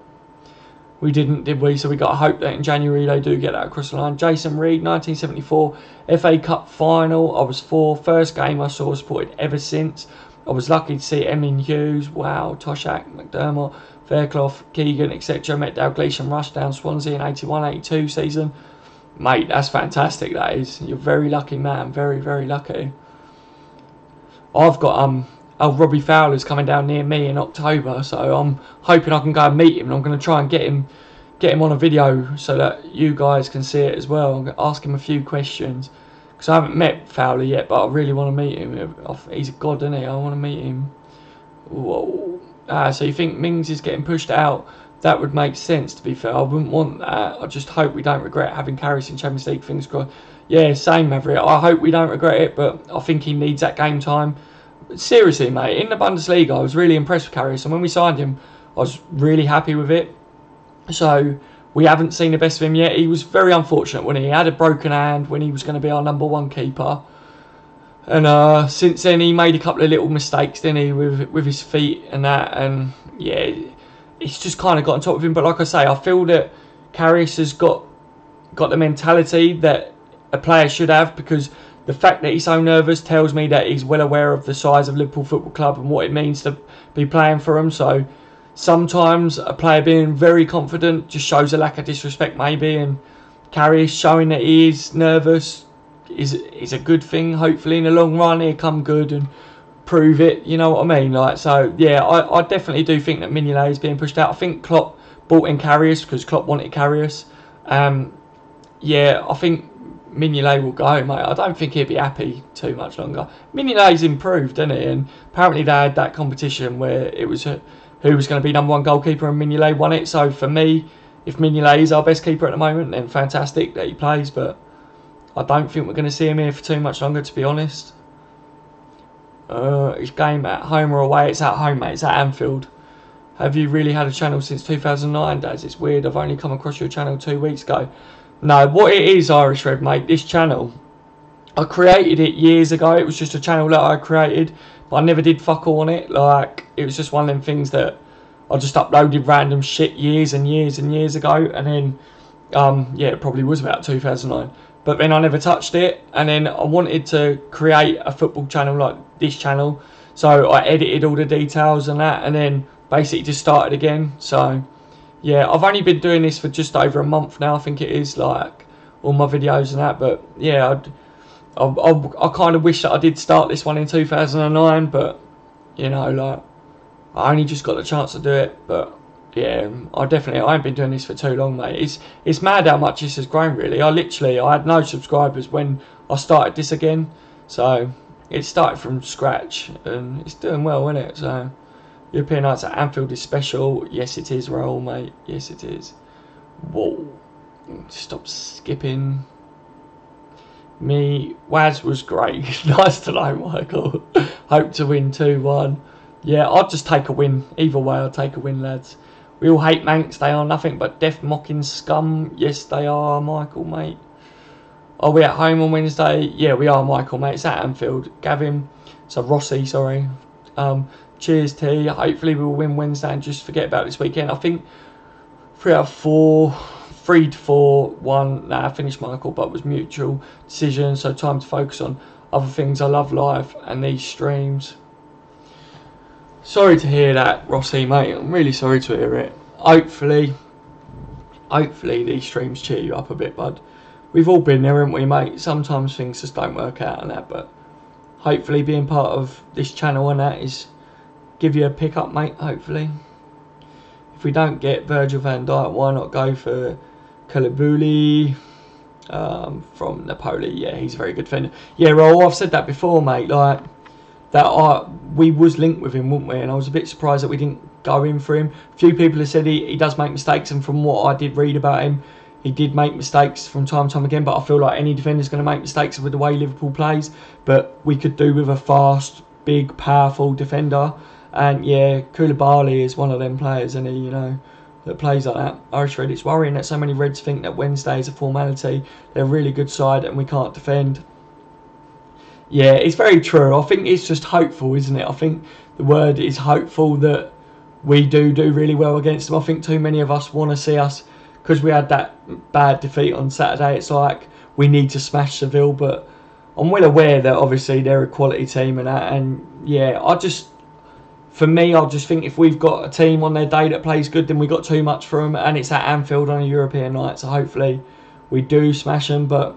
we didn't, did we? So we got to hope that in January they do get that across the line. Jason Reed, 1974, FA Cup final. I was 4. First game I saw supported ever since. I was lucky to see Emin Hughes, wow, Toshak, McDermott, Fairclough, Keegan, etc. Met Dalglish and Rushdown, Swansea in 81-82 season. Mate, that's fantastic, that is. You're very lucky, man. Very, very lucky. I've got Robbie Fowler's coming down near me in October, so I'm hoping I can go and meet him, and I'm going to try and get him on a video so that you guys can see it as well. I'm going to ask him a few questions, because I haven't met Fowler yet, but I really want to meet him. He's a god, isn't he? I want to meet him. Whoa. So you think Mings is getting pushed out? That would make sense, to be fair. I wouldn't want that. I just hope we don't regret having Karius in Champions League. Fingers crossed. Yeah, same, Maverick. I hope we don't regret it, but I think he needs that game time. Seriously, mate, in the Bundesliga, I was really impressed with Karius, and when we signed him, I was really happy with it. So we haven't seen the best of him yet. He was very unfortunate when he had a broken hand when he was going to be our #1 keeper, and since then he made a couple of little mistakes, didn't he, with his feet and that, and yeah, it's just kind of got on top of him. But like I say, I feel that Karius has got the mentality that a player should have, because the fact that he's so nervous tells me that he's well aware of the size of Liverpool Football Club and what it means to be playing for them. So sometimes a player being very confident just shows a lack of disrespect, maybe, and Karius showing that he is nervous is a good thing. Hopefully in the long run he'll come good and prove it, you know what I mean? Like, so yeah, I definitely do think that Mignolet is being pushed out. I think Klopp bought in Karius because Klopp wanted Karius. Yeah, I think Mignolet will go, mate. I don't think he'll be happy too much longer. Mignolet's improved, hasn't he? And apparently they had that competition where it was who was going to be #1 goalkeeper, and Mignolet won it. So for me, if Mignolet is our best keeper at the moment, then fantastic that he plays, but I don't think we're going to see him here for too much longer, to be honest. His game at home or away? It's at home, mate. It's at Anfield. Have you really had a channel since 2009, Daz? It's weird. I've only come across your channel 2 weeks ago. No, what it is, Irish Red, mate, this channel, I created it years ago. It was just a channel that I created, but I never did fuck all on it. Like, it was just one of them things that I just uploaded random shit years and years and years ago, and then, yeah, it probably was about 2009. But then I never touched it, and then I wanted to create a football channel like this channel, so I edited all the details and that, and then basically just started again. So yeah, I've only been doing this for just over a month now, I think it is, like all my videos and that. But yeah, I kind of wish that I did start this one in 2009, but you know, like I only just got the chance to do it. But yeah, I ain't been doing this for too long, mate. It's mad how much this has grown, really. I had no subscribers when I started this again, so it started from scratch, and it's doing well, isn't it? So European Nights at Anfield is special. Yes, it is, Raoul, mate. Yes, it is. Whoa. Stop skipping. Waz was great. Nice to know, Michael. Hope to win 2-1. Yeah, I'd just take a win. Either way, I'd take a win, lads. We all hate Manx. They are nothing but death mocking scum. Yes, they are, Michael, mate. Are we at home on Wednesday? Yeah, we are, Michael, mate. It's at Anfield. Gavin. So, Rossi, sorry. Cheers, T. Hopefully we'll win Wednesday and just forget about this weekend. I think 3 out of 4, 3-4, 1. Nah, I finished Michael, but it was mutual decision. So time to focus on other things. I love life and these streams. Sorry to hear that, Rossi, mate. I'm really sorry to hear it. Hopefully these streams cheer you up a bit, bud. We've all been there, haven't we, mate? Sometimes things just don't work out and that, but hopefully being part of this channel and that is give you a pick up, mate, hopefully. If we don't get Virgil van Dijk, why not go for Koulibaly from Napoli? Yeah, he's a very good defender. Yeah, Raul, I've said that before, mate, like that we was linked with him, weren't we? And I was a bit surprised that we didn't go in for him. A few people have said he does make mistakes, and from what I did read about him, he did make mistakes from time to time again, but I feel like any defender's going to make mistakes with the way Liverpool plays, but we could do with a fast, big, powerful defender. And yeah, Koulibaly is one of them players, and he, you know, that plays like that. Irish Red, it's worrying that so many Reds think that Wednesday is a formality. They're a really good side and we can't defend. Yeah, it's very true. I think it's just hopeful, isn't it? I think the word is hopeful that we do really well against them. I think too many of us want to see us, because we had that bad defeat on Saturday, it's like we need to smash Seville, but I'm well aware that obviously they're a quality team and that, and yeah, for me, I just think if we've got a team on their day that plays good, then we got too much for them, and it's at Anfield on a European night, so hopefully we do smash them, but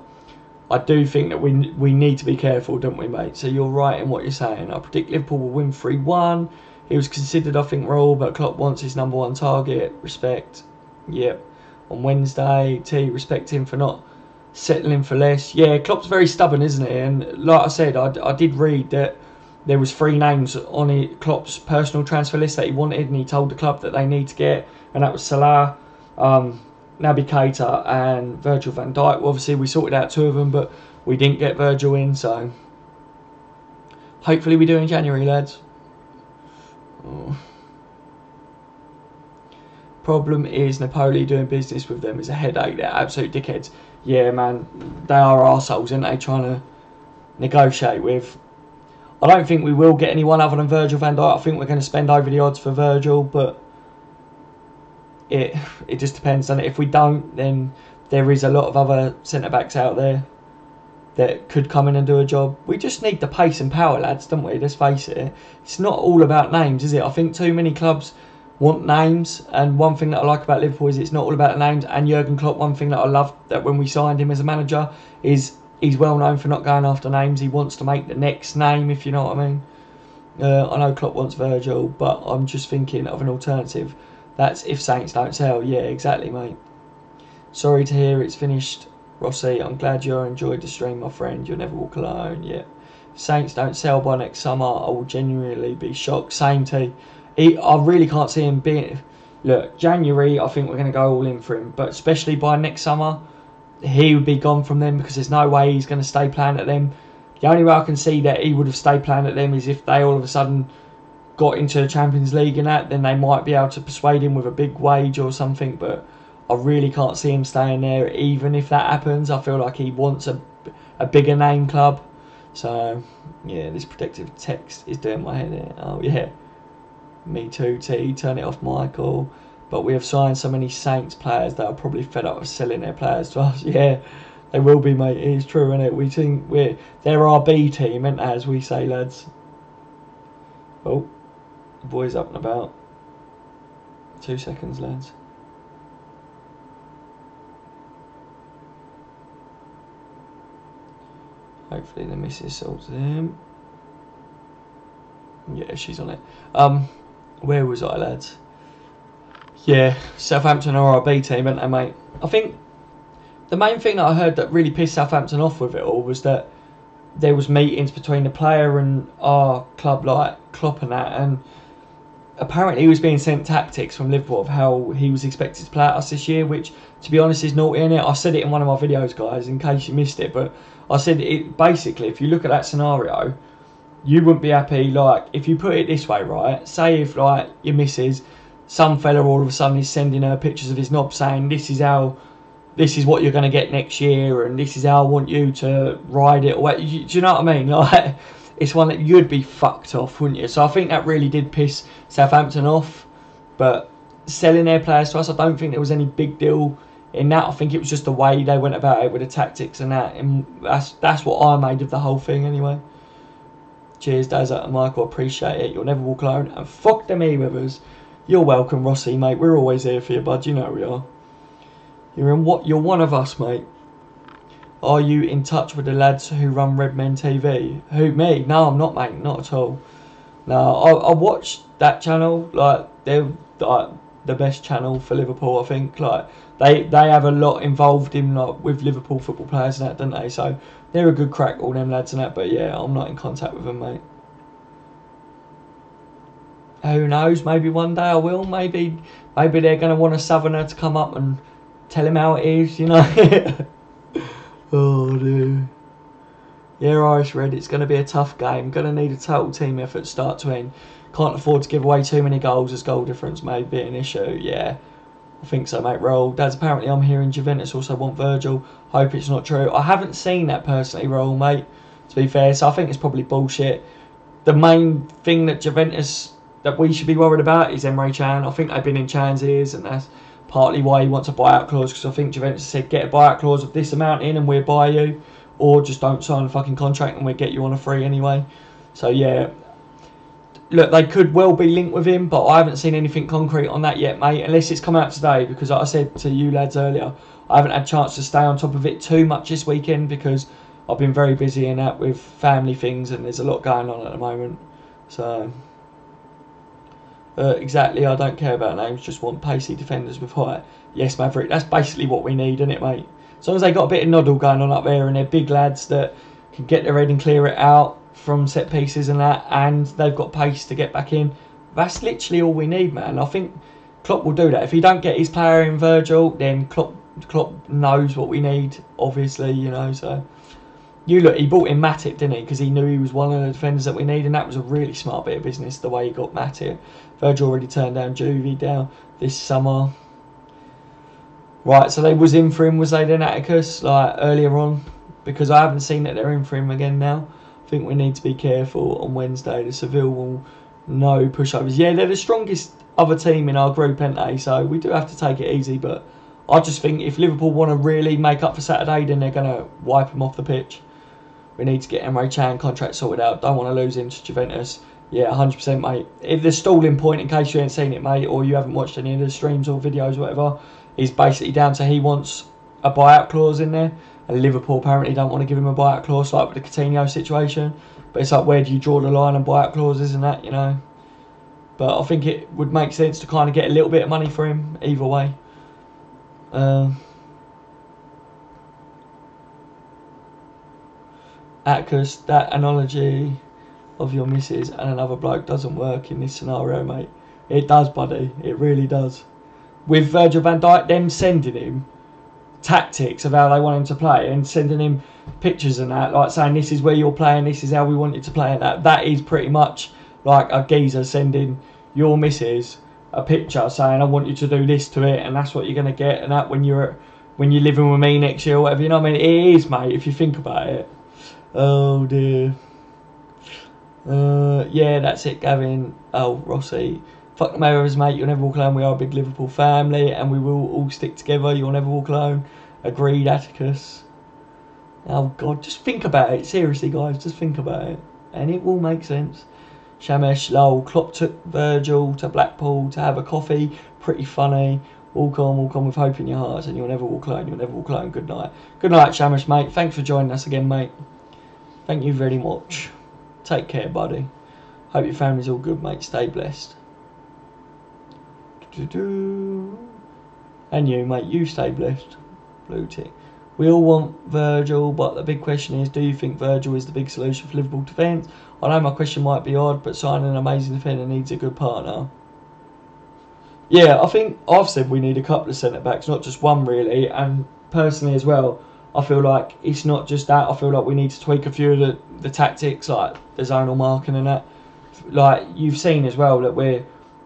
I do think that we need to be careful, don't we, mate? So you're right in what you're saying. I predict Liverpool will win 3-1. He was considered, I think, Raul, but Klopp wants his #1 target. Respect. Yep. On Wednesday, T, respect him for not settling for less. Yeah, Klopp's very stubborn, isn't he? And like I said, I did read that there was 3 names on Klopp's personal transfer list that he wanted, and he told the club that they need to get, and that was Salah, Naby Keita and Virgil van Dijk. Well, obviously we sorted out 2 of them, but we didn't get Virgil in, so hopefully we do in January, lads. Oh. Problem is Napoli doing business with them is a headache. They're absolute dickheads. Yeah, man, they are arseholes, aren't they, trying to negotiate with. I don't think we will get anyone other than Virgil van Dijk. I think we're going to spend over the odds for Virgil, but it just depends on it. If we don't, then there is a lot of other centre-backs out there that could come in and do a job. We just need the pace and power, lads, don't we? Let's face it. It's not all about names, is it? I think too many clubs want names, and one thing that I like about Liverpool is it's not all about the names. And Jurgen Klopp, one thing that I loved that when we signed him as a manager is he's well known for not going after names. He wants to make the next name, if you know what I mean. I know Klopp wants Virgil, but I'm just thinking of an alternative. That's if Saints don't sell. Yeah, exactly, mate. Sorry to hear it's finished, Rossi. I'm glad you enjoyed the stream, my friend. You'll never walk alone. Yeah. If Saints don't sell by next summer, I will genuinely be shocked. Same to. I really can't see him being. look, January, I think we're going to go all in for him. But especially by next summer, he would be gone from them because there's no way he's going to stay playing at them. The only way I can see that he would have stayed playing at them is if they all of a sudden got into the Champions League and that, then they might be able to persuade him with a big wage or something. But I really can't see him staying there. Even if that happens, I feel like he wants a bigger name club. So, yeah, this protective text is doing my head in. Oh, yeah. Me too, T. Turn it off, Michael. But we have signed so many Saints players that are probably fed up with selling their players to us. Yeah, they will be, mate. It's true, isn't it? We think they're our B team, and as we say, lads. Oh, the boy's up and about. 2 seconds, lads. Hopefully the missus sorts him. Yeah, she's on it. Where was I, lads? Yeah, Southampton are our B team, aren't they, mate? I think the main thing that I heard that really pissed Southampton off with it all was that there was meetings between the player and our club, like Klopp and that, and apparently he was being sent tactics from Liverpool of how he was expected to play at us this year, which, to be honest, is naughty, innit? I said it in one of my videos, guys, in case you missed it, but I said it basically, if you look at that scenario, you wouldn't be happy, like, if you put it this way, right? Say if, like, your missus, some fella all of a sudden is sending her pictures of his knob saying, this is what you're going to get next year, and this is how I want you to ride it. Do you know what I mean? Like, it's one that you'd be fucked off, wouldn't you? So I think that really did piss Southampton off. But selling their players to us, I don't think there was any big deal in that. I think it was just the way they went about it with the tactics and that. And that's what I made of the whole thing anyway. Cheers, Dazza and Michael. Appreciate it. You'll never walk alone. And fuck them E-Withers. You're welcome, Rossi, mate. We're always here for you, bud. You know we are. You're one of us, mate. Are you in touch with the lads who run Redmen TV? Who, me? No, I'm not, mate. Not at all. No, I watch that channel. Like, they're like the best channel for Liverpool, I think. Like, they have a lot involved in, like, with Liverpool football players and that, don't they? So they're a good crack, all them lads and that. But yeah, I'm not in contact with them, mate. Who knows? Maybe one day I will. Maybe they're going to want a southerner to come up and tell him how it is, you know. Oh, dude. Yeah, Irish Red, it's going to be a tough game. Going to need a total team effort start to end. Can't afford to give away too many goals as goal difference may be an issue. Yeah, I think so, mate. Roll. Dad's apparently I'm hearing Juventus also want Virgil. Hope it's not true. I haven't seen that personally, Roll, mate, to be fair. So I think it's probably bullshit. The main thing that Juventus, that we should be worried about is Emre Can. I think they've been in Can's ears, and that's partly why he wants a buyout clause, because I think Juventus said get a buyout clause of this amount in and we'll buy you, or just don't sign a fucking contract and we'll get you on a free anyway. So yeah, look, they could well be linked with him, but I haven't seen anything concrete on that yet, mate, unless it's come out today, because like I said to you lads earlier, I haven't had a chance to stay on top of it too much this weekend because I've been very busy in that with family things and there's a lot going on at the moment. So exactly, I don't care about names, just want pacey defenders with height. Yes, Maverick, that's basically what we need, isn't it, mate? As long as they got a bit of noddle going on up there and they're big lads that can get their head and clear it out from set pieces and that, and they've got pace to get back in, that's literally all we need, man. I think Klopp will do that. If he don't get his player in Virgil, then Klopp knows what we need, obviously, you know. So you look, he bought in Matip, didn't he? Because he knew he was one of the defenders that we need, and that was a really smart bit of business, the way he got Matip. Virgil already turned down Juvie down this summer. Right, so they was in for him, was they then, Atticus, like earlier on? Because I haven't seen that they're in for him again now. I think we need to be careful on Wednesday. The Seville will no pushovers. Yeah, they're the strongest other team in our group, aren't they? So we do have to take it easy, but I just think if Liverpool want to really make up for Saturday, then they're going to wipe him off the pitch. We need to get Emre Can contract sorted out. Don't want to lose him to Juventus. Yeah, 100%, mate. If the stalling point, in case you ain't seen it, mate, or you haven't watched any of the streams or videos or whatever, is basically down to he wants a buyout clause in there. And Liverpool apparently don't want to give him a buyout clause, like with the Coutinho situation. But it's like, where do you draw the line on buyout clauses and that, you know? But I think it would make sense to kind of get a little bit of money for him, either way. Atticus, that analogy of your missus and another bloke doesn't work in this scenario, mate. It does, buddy. It really does. with Virgil van Dijk, them sending him tactics of how they want him to play and sending him pictures and that, like saying this is where you're playing, this is how we want you to play, and that is pretty much like a geezer sending your missus a picture saying I want you to do this to it, and that's what you're going to get, and that when you're living with me next year or whatever, you know what I mean? It is, mate, if you think about it. Oh dear. Yeah, that's it, Gavin. Oh, Rossi. Fuck the Mayweathers, mate. You'll never walk alone. We are a big Liverpool family, and we will all stick together. You'll never walk alone. Agreed, Atticus. Oh God, just think about it. Seriously, guys, just think about it, and it will make sense. Shamesh, lol. Klopp took Virgil to Blackpool to have a coffee. Pretty funny. Walk on with hope in your hearts, and you'll never walk alone. You'll never walk alone. Good night. Good night, Shamesh, mate. Thanks for joining us again, mate. Thank you very much. Take care, buddy. Hope your family's all good, mate. Stay blessed. And you, mate, you stay blessed. Blue tick. We all want Virgil, but the big question is, do you think Virgil is the big solution for Liverpool defence? I know my question might be odd, but signing an amazing defender needs a good partner. Yeah, I think I've said we need a couple of centre-backs, not just one really, and personally as well, I feel like it's not just that. I feel like we need to tweak a few of the tactics, like the zonal marking and that. Like, you've seen as well that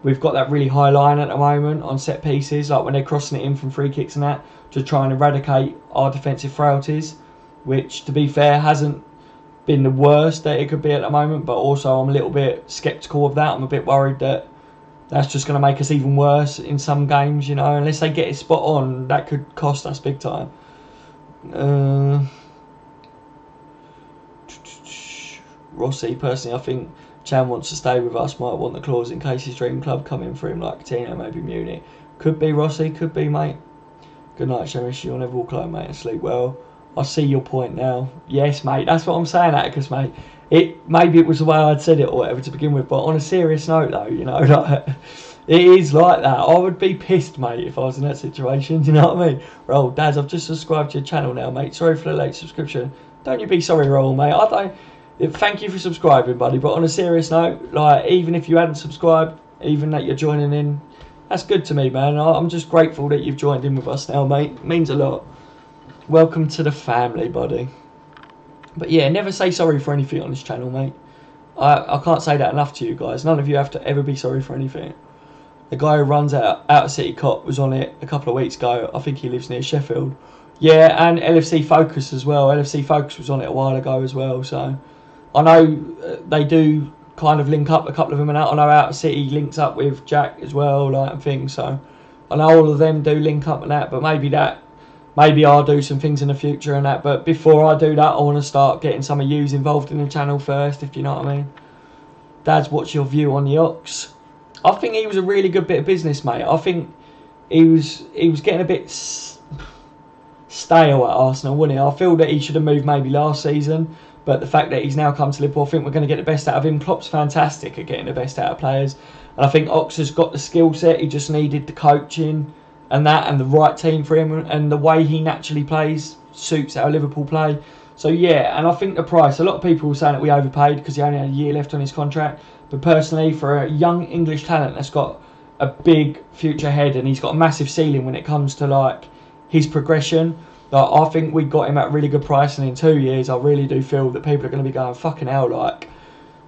we've got that really high line at the moment on set pieces, like when they're crossing it in from free kicks and that, to try and eradicate our defensive frailties, which, to be fair, hasn't been the worst that it could be at the moment, but also I'm a little bit sceptical of that. I'm a bit worried that that's just going to make us even worse in some games, you know, unless they get it spot on, that could cost us big time. Rossi, personally, I think Chan wants to stay with us, might want the clause in case his dream club come in for him, like Coutinho, maybe Munich. Could be, Rossi, could be, mate. Good night, Shemish. You'll never walk alone, mate, and sleep well. I see your point now. Yes, mate, that's what I'm saying, Atticus, mate. Maybe it was the way I'd said it or whatever to begin with, but on a serious note, though, you know, like, it is like that. I would be pissed, mate, if I was in that situation. Do you know what I mean? Roll, Daz, I've just subscribed to your channel now, mate. Sorry for the late subscription. Don't you be sorry, Roll, mate. Thank you for subscribing, buddy. But on a serious note, like, even if you hadn't subscribed, even that you're joining in, that's good to me, man. I'm just grateful that you've joined in with us now, mate. It means a lot. Welcome to the family, buddy. But yeah, never say sorry for anything on this channel, mate. I can't say that enough to you guys. None of you have to ever be sorry for anything. The guy who runs out of City Cop was on it a couple of weeks ago. I think he lives near Sheffield. Yeah, and LFC Focus as well. LFC Focus was on it a while ago as well. So I know they do kind of link up, a couple of them, and I know Out of City links up with Jack as well, like, and things. So I know all of them do link up and that, but maybe I'll do some things in the future and that. But before I do that, I want to start getting some of yous involved in the channel first, if you know what I mean. Dads, what's your view on the Ox? I think he was a really good bit of business, mate. I think he was getting a bit stale at Arsenal, wasn't he? I feel that he should have moved maybe last season, but the fact that he's now come to Liverpool, I think we're going to get the best out of him. Klopp's fantastic at getting the best out of players, and I think Ox has got the skill set. He just needed the coaching and that, and the right team for him, and the way he naturally plays suits how Liverpool play. So yeah, and I think the price, a lot of people were saying that we overpaid because he only had a year left on his contract, but personally, for a young English talent that's got a big future ahead, and he's got a massive ceiling when it comes to like his progression, like, I think we got him at a really good price, and in 2 years I really do feel that people are going to be going, fucking hell, like,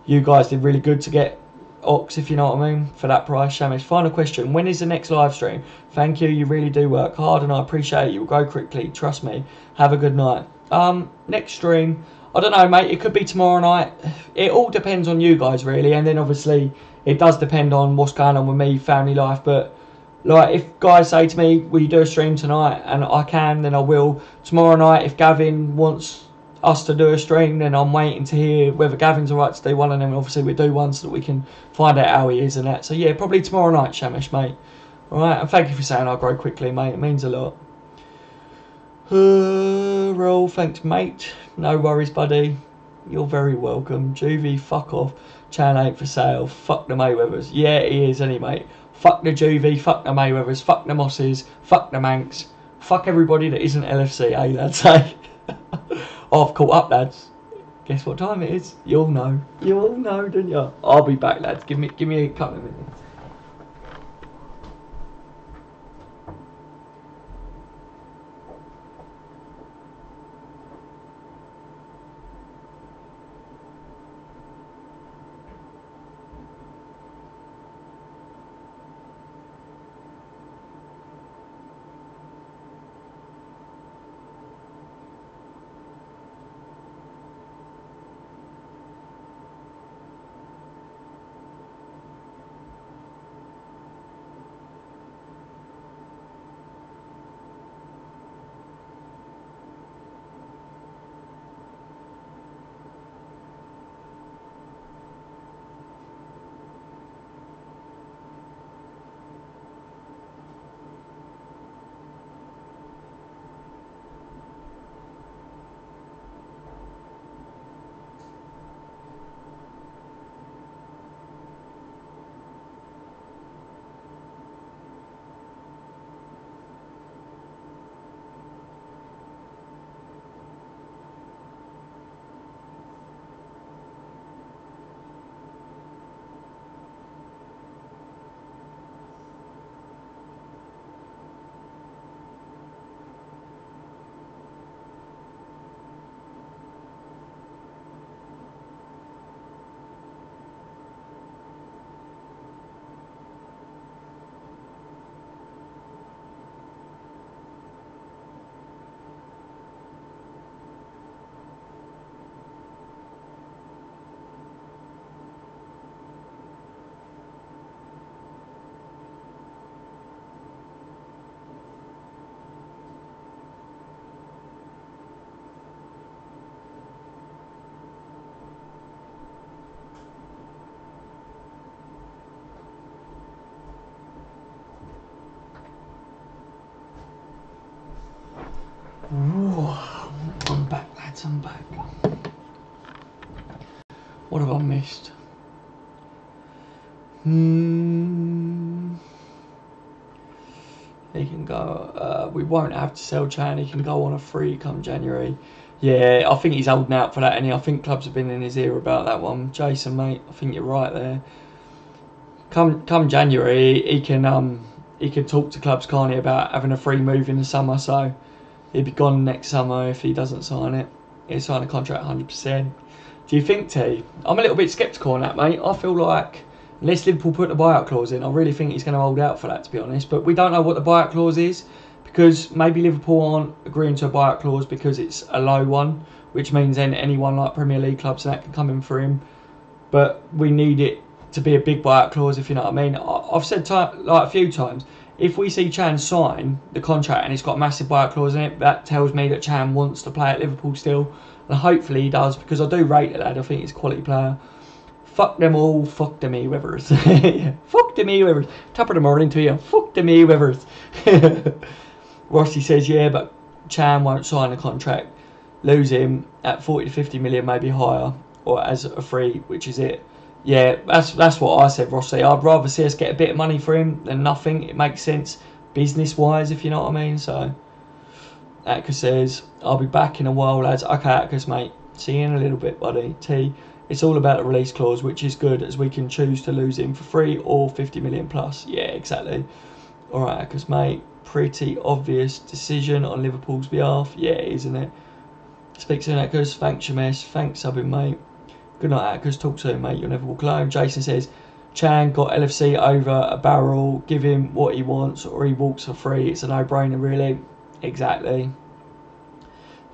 you guys did really good to get Ox, if you know what I mean, for that price. Shamish, final question, when is the next live stream? Thank you, you really do work hard and I appreciate it. You'll grow quickly, trust me. Have a good night. Next stream, I don't know, mate, it could be tomorrow night. It all depends on you guys, really, and then obviously it does depend on what's going on with me, family life. But like, if guys say to me, will you do a stream tonight, and I can, then I will. Tomorrow night, if Gavin wants us to do a stream, then I'm waiting to hear whether Gavin's alright to do one, and then obviously we do one so that we can find out how he is and that. So yeah, probably tomorrow night, Shamish, mate. Alright, and thank you for saying I'll grow quickly, mate. It means a lot. Roll, thanks, mate. No worries, buddy. You're very welcome. Juvie, fuck off. Chan ain't for sale. Fuck the Mayweathers. Yeah, he is, any mate. Fuck the Juvie, fuck the Mayweathers, fuck the Mosses, fuck the Manx. Fuck everybody that isn't LFC, eh, lads, eh? Oh, I've caught up, lads. Guess what time it is? You all know. You all know, don't you? I'll be back, lads. Give me a couple of minutes. What have I missed? He can go. We won't have to sell Chan. He can go on a free come January. Yeah, I think he's holding out for that, and I think clubs have been in his ear about that one. Jason, mate, I think you're right there. Come January, he can talk to clubs, can't he, about having a free move in the summer. So he'll be gone next summer if he doesn't sign it. He'll sign a contract 100%. Do you think, T? I'm a little bit sceptical on that, mate. I feel like unless Liverpool put the buyout clause in, I really think he's going to hold out for that, to be honest. But we don't know what the buyout clause is, because maybe Liverpool aren't agreeing to a buyout clause because it's a low one, which means then anyone like Premier League clubs and that can come in for him. But we need it to be a big buyout clause, if you know what I mean. I've said a few times, if we see Chan sign the contract and it's got a massive buyout clause in it, that tells me that Chan wants to play at Liverpool still. And hopefully he does, because I do rate the lad. I think he's a quality player. Fuck them all, fuck them E-Webers. Fuck them E-Webers. Top of the morning to you. Fuck them E-Webers. Rossi says, yeah, but Chan won't sign the contract. Lose him at 40 to 50 million, maybe higher, or as a free, which is it. Yeah, that's what I said, Rossi. I'd rather see us get a bit of money for him than nothing. It makes sense business-wise, if you know what I mean. So, Atticus says, I'll be back in a while, lads. Okay, Atticus, mate. See you in a little bit, buddy. T. It's all about the release clause, which is good, as we can choose to lose him for free or 50 million plus. Yeah, exactly. All right, Atticus, mate. Pretty obvious decision on Liverpool's behalf. Yeah, isn't it? Speak soon, Atticus. Thanks, Shamesh. Thanks, subbing, mate. Good night, Atticus. Talk soon, mate. You'll never walk alone. Jason says, Chan got LFC over a barrel. Give him what he wants or he walks for free. It's a no-brainer, really. Exactly.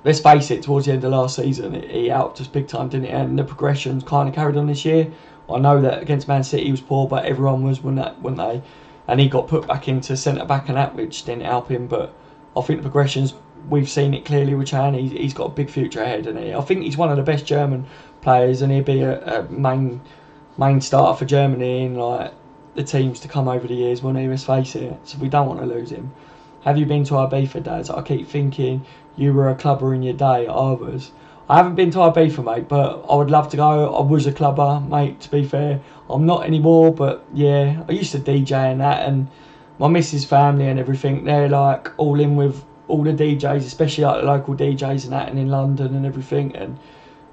Let's face it, towards the end of last season, he helped us big time, didn't he? And the progression's kind of carried on this year. I know that against Man City he was poor, but everyone was, weren't they? And he got put back into centre-back and that, which didn't help him. But I think the progressions, we've seen it clearly with Chan. He's got a big future ahead, isn't he? I think he's one of the best German players, and he'll be a main starter for Germany in like the teams to come over the years, won't he? Let's face it. So we don't want to lose him. Have you been to Ibiza, Dad? I keep thinking you were a clubber in your day. I was. I haven't been to Ibiza, mate, but I would love to go. I was a clubber, mate, to be fair. I'm not anymore, but yeah, I used to DJ and that, and my missus' family and everything, they're like all in with all the DJs, especially like the local DJs and that, and in London and everything, and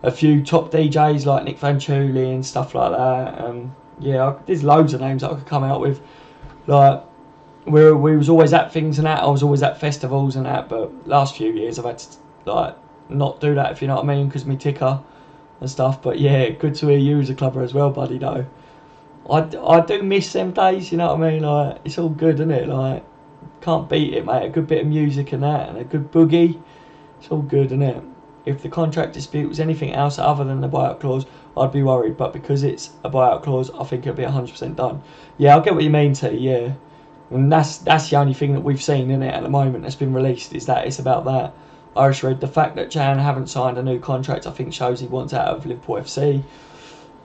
a few top DJs like Nick Fanciulli and stuff like that. Yeah, there's loads of names that I could come out with. Like, we was always at things and that. I was always at festivals and that. But last few years I've had to like not do that, if you know what I mean, because me ticker and stuff. But yeah, good to hear you as a clubber as well, buddy. Though I do miss them days. You know what I mean? Like, it's all good, isn't it? Like, can't beat it, mate. A good bit of music and that, and a good boogie. It's all good, isn't it? If the contract dispute was anything else other than the buyout clause, I'd be worried. But because it's a buyout clause, I think it'll be 100% done. Yeah, I get what you mean, T. Yeah. And that's the only thing that we've seen in it at the moment that's been released, is that it's about that. Irish Red, the fact that Chan haven't signed a new contract, I think shows he wants out of Liverpool FC.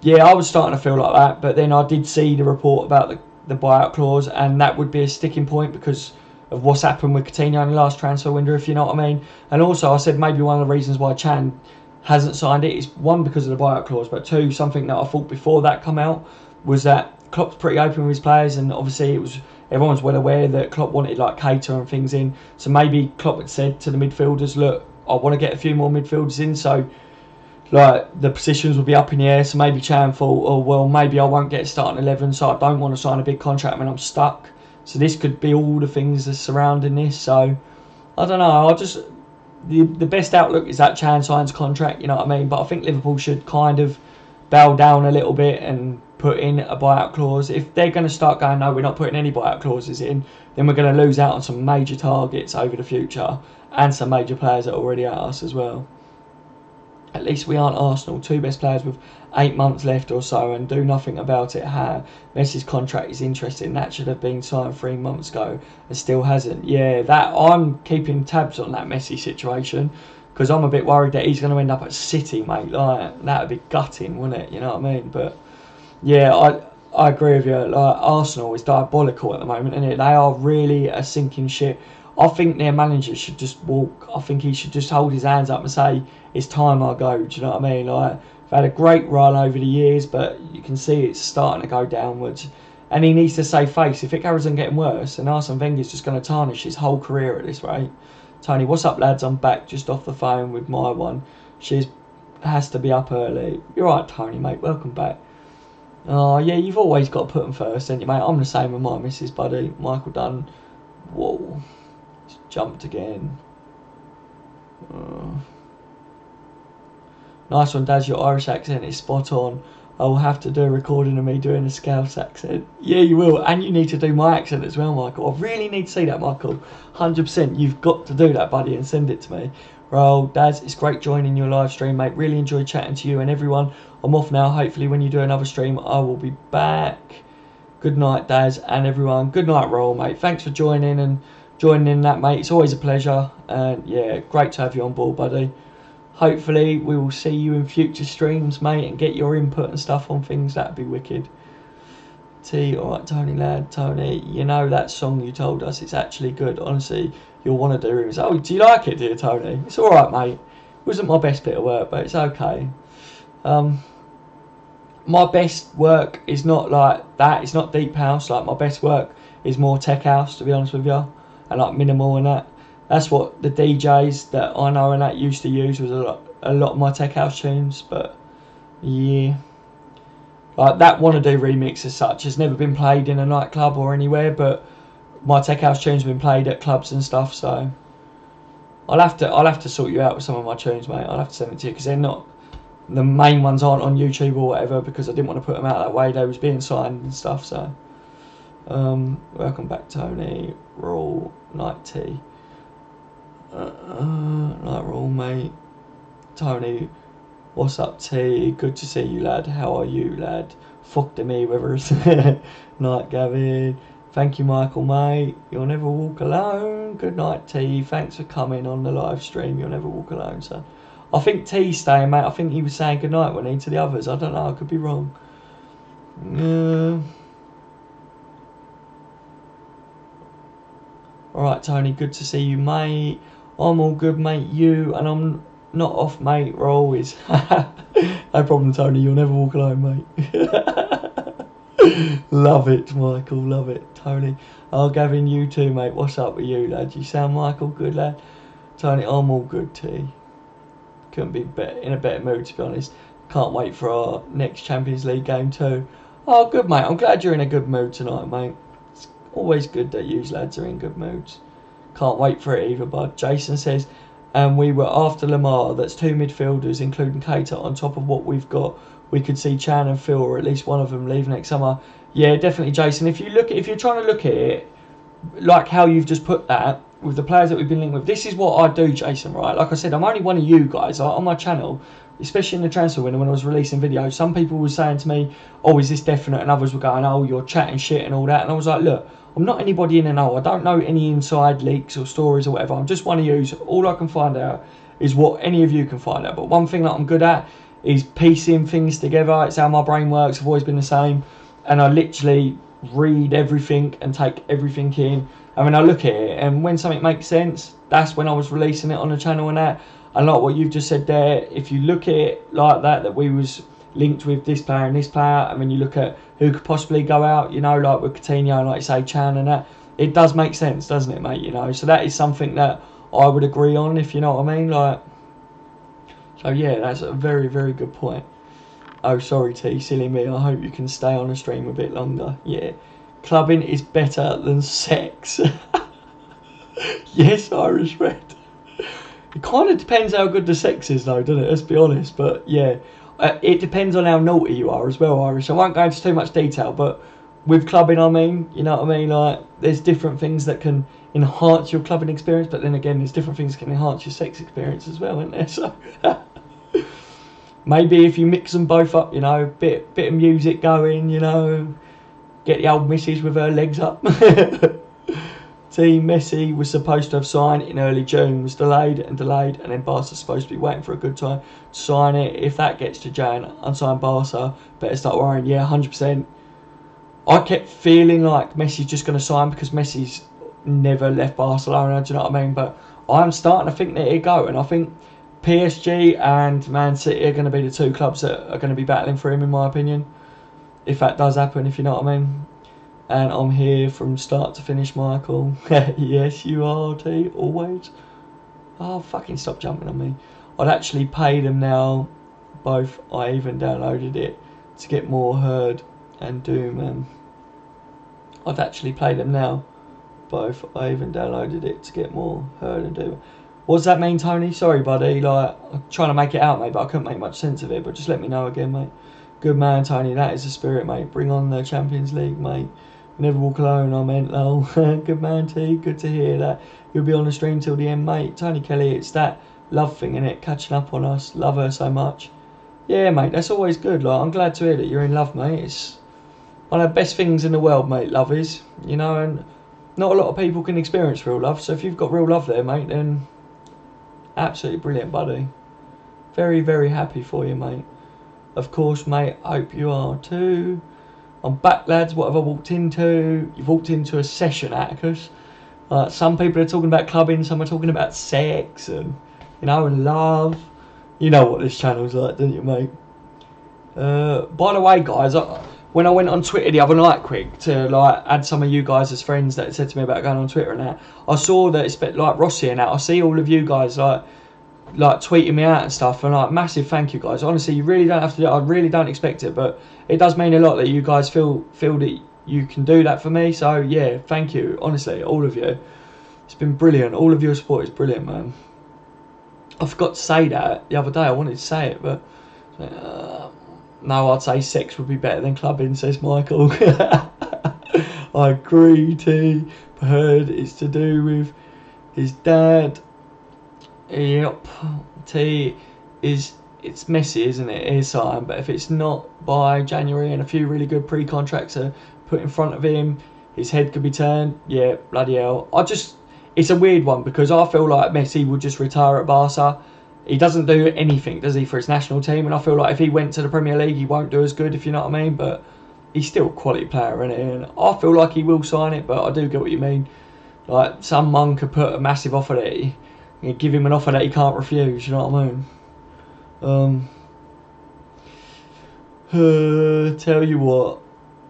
Yeah, I was starting to feel like that, but then I did see the report about the buyout clause, and that would be a sticking point because of what's happened with Coutinho in the last transfer window, if you know what I mean. And also I said maybe one of the reasons why Chan hasn't signed it is, one, because of the buyout clause, but two, something that I thought before that come out was that Klopp's pretty open with his players, and obviously everyone's well aware that Klopp wanted like Keita and things in. So maybe Klopp had said to the midfielders, look, I want to get a few more midfielders in, so like the positions will be up in the air. So maybe Chan thought, oh well, maybe I won't get a starting 11, so I don't want to sign a big contract when I'm stuck. So this could be all the things that surrounding this. So I don't know. The best outlook is that Chan signs contract, you know what I mean. But I think Liverpool should kind of bow down a little bit and put in a buyout clause. If they're going to start going, no, we're not putting any buyout clauses in, then we're going to lose out on some major targets over the future and some major players that are already at us as well. At least we aren't Arsenal, two best players with 8 months left or so, and do nothing about it. Messi's contract is interesting. That should have been signed 3 months ago and still hasn't. Yeah, that I'm keeping tabs on that Messi situation, because I'm a bit worried that he's going to end up at City, mate. Like, that would be gutting, wouldn't it? You know what I mean? But yeah, I agree with you. Like, Arsenal is diabolical at the moment, isn't it? They are really a sinking ship. I think their manager should just walk. I think he should just hold his hands up and say, it's time I go. Do you know what I mean? Like, had a great run over the years, but you can see it's starting to go downwards. And he needs to save face. If it carries on getting worse, then Arsene Wenger's just going to tarnish his whole career at this rate. Tony, what's up, lads? I'm back just off the phone with my one. She has to be up early. You're right, Tony, mate. Welcome back. Oh, yeah, you've always got to put them first, ain't you, mate? I'm the same with my missus, buddy. Michael Dunn. Whoa. He's jumped again. Nice one, Daz. Your Irish accent is spot on. I will have to do a recording of me doing a Scouse accent. Yeah, you will. And you need to do my accent as well, Michael. I really need to see that, Michael. 100%. You've got to do that, buddy, and send it to me. Roll, Daz, it's great joining your live stream, mate. Really enjoyed chatting to you and everyone. I'm off now. Hopefully when you do another stream, I will be back. Good night, Daz, and everyone. Good night, Roll, mate. Thanks for joining in that, mate. It's always a pleasure. And, yeah, great to have you on board, buddy. Hopefully we will see you in future streams, mate, and get your input and stuff on things. That'd be wicked. Alright, Tony lad, Tony, you know that song you told us, it's actually good. Honestly, you'll want to do it. Oh, do you like it, dear Tony? It's alright, mate. It wasn't my best bit of work, but it's okay. My best work is not like that. It's not deep house. Like, my best work is more tech house, to be honest with you, and like minimal and that. That's what the DJs that I know and that used to use, was a lot of my tech house tunes. But yeah, like that Wanna Do remix as such has never been played in a nightclub or anywhere, but my tech house tunes have been played at clubs and stuff. So I'll have to sort you out with some of my tunes, mate. I'll have to send it to you, because they're not, the main ones aren't on YouTube or whatever, because I didn't want to put them out that way. They was being signed and stuff. So welcome back, Tony. Raw night tea. Night Raw, mate. Tony, what's up, T? Good to see you, lad. How are you, lad? Fuck to me, whether it's night, Gavin. Thank you, Michael, mate. You'll never walk alone. Good night, T. Thanks for coming on the live stream. You'll never walk alone, son. I think T's staying, mate. I think he was saying good night when he to the others. I don't know. I could be wrong. Alright, Tony. Good to see you, mate. I'm all good, mate. You, and I'm not off, mate. We're always. No problem, Tony. You'll never walk alone, mate. Love it, Michael. Love it, Tony. Oh, Gavin, you too, mate. What's up with you, lad? You sound, Michael, good, lad. Tony, I'm all good, T. Couldn't be in a better mood, to be honest. Can't wait for our next Champions League game too. Oh, good, mate. I'm glad you're in a good mood tonight, mate. It's always good that you lads are in good moods. Can't wait for it either, bud. Jason says, and we were after Lamar. That's two midfielders, including Cater, on top of what we've got. We could see Chan and Phil, or at least one of them, leave next summer. Yeah, definitely, Jason. If you're trying to look at it like how you've just put that, with the players that we've been linked with, this is what I do, Jason, right? Like I said, I'm only one of you guys on my channel, especially in the transfer window when I was releasing videos. Some people were saying to me, oh, is this definite? And others were going, oh, you're chatting shit and all that. And I was like, look, I'm not anybody in the know. I don't know any inside leaks or stories or whatever. I'm just one of you. So all I can find out is what any of you can find out. But one thing that I'm good at is piecing things together. It's how my brain works. I've always been the same. And I literally read everything and take everything in. And when I look at it, and when something makes sense, that's when I was releasing it on the channel and that. And like what you've just said there, if you look at it like that we was linked with this player and this player, and when you look at who could possibly go out, you know, like with Coutinho and like you say, Chan and that, it does make sense, doesn't it, mate? You know, so that is something that I would agree on, if you know what I mean. Like, so yeah, that's a very, very good point. Oh, sorry, T, silly me. I hope you can stay on the stream a bit longer. Yeah. Clubbing is better than sex. Yes, Irish Red. It kind of depends how good the sex is, though, doesn't it? Let's be honest. But yeah, it depends on how naughty you are as well, Irish. I won't go into too much detail, but with clubbing, I mean, you know what I mean? Like, there's different things that can enhance your clubbing experience, but then again, there's different things that can enhance your sex experience as well, isn't there? So maybe if you mix them both up, you know, bit of music going, you know. Get the old missus with her legs up. Team Messi was supposed to have signed in early June, was delayed, and then Barca's supposed to be waiting for a good time to sign it. If that gets to Jan, unsigned Barca, better start worrying. Yeah, 100%. I kept feeling like Messi's just going to sign because Messi's never left Barcelona, do you know what I mean? But I'm starting to think that he'll go, and I think PSG and Man City are going to be the two clubs that are going to be battling for him, in my opinion. If that does happen, if you know what I mean. And I'm here from start to finish, Michael. Yes, you are, T. Always. Oh, fucking stop jumping on me. I'd actually pay them now. Both. I even downloaded it to get more Herd and Doom. I've actually played them now. Both. I even downloaded it to get more Herd and Doom. What does that mean, Tony? Sorry, buddy. Like, I'm trying to make it out, mate, but I couldn't make much sense of it. But just let me know again, mate. Good man, Tony. That is the spirit, mate. Bring on the Champions League, mate. Never walk alone, I meant, lol. Good man, T. Good to hear that. You'll be on the stream till the end, mate. Tony Kelly, it's that love thing, innit? Catching up on us. Love her so much. Yeah, mate, that's always good. Like, I'm glad to hear that you're in love, mate. It's one of the best things in the world, mate, love is. You know, and not a lot of people can experience real love. So if you've got real love there, mate, then absolutely brilliant, buddy. Very, very happy for you, mate. Of course, mate, I hope you are too. I'm back, lads. What have I walked into? You've walked into a session, Atticus. Some people are talking about clubbing, some are talking about sex and, you know, and love. You know what this channel's like, don't you, mate? By the way, guys, when I went on Twitter the other night, quick, to like add some of you guys as friends that said to me about going on Twitter and that, I saw that it's like Rossi and that. I see all of you guys like tweeting me out and stuff, and like massive thank you, guys. Honestly, you really don't have to do it. I really don't expect it, but it does mean a lot that you guys feel that you can do that for me. So yeah, thank you, honestly, all of you. It's been brilliant. All of your support is brilliant, man. I forgot to say that the other day. I wanted to say it, but no, I'd say sex would be better than clubbing, says Michael. I agree, T. Heard it's to do with his dad. Yep, T is, it's messy, isn't it? It is time, but if it's not by January and a few really good pre-contracts are put in front of him, his head could be turned. Yeah, bloody hell. It's a weird one because I feel like Messi will just retire at Barca. He doesn't do anything, does he, for his national team? And I feel like if he went to the Premier League, he won't do as good, if you know what I mean. But he's still a quality player, isn't he? And I feel like he will sign it, but I do get what you mean. Like, some man could put a massive offer that you give him an offer that he can't refuse, you know what I mean? Tell you what,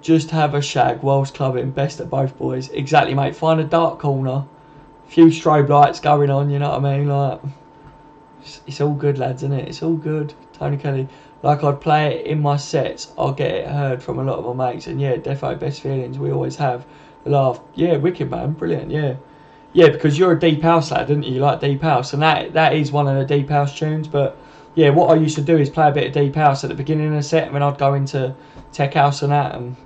just have a shag whilst clubbing, best of both boys. Exactly, mate. Find a dark corner, few strobe lights going on, you know what I mean? Like, it's all good, lads, isn't it? It's all good. Tony Kelly, like, I'd play it in my sets, I'll get it heard from a lot of my mates, and yeah, defo best feelings, we always have. Laugh. Yeah, wicked, man, brilliant, yeah. Yeah, because you're a deep house lad, didn't you? You like deep house, and that is one of the deep house tunes. But yeah, what I used to do is play a bit of deep house at the beginning of the set, and then I'd go into tech house and that, and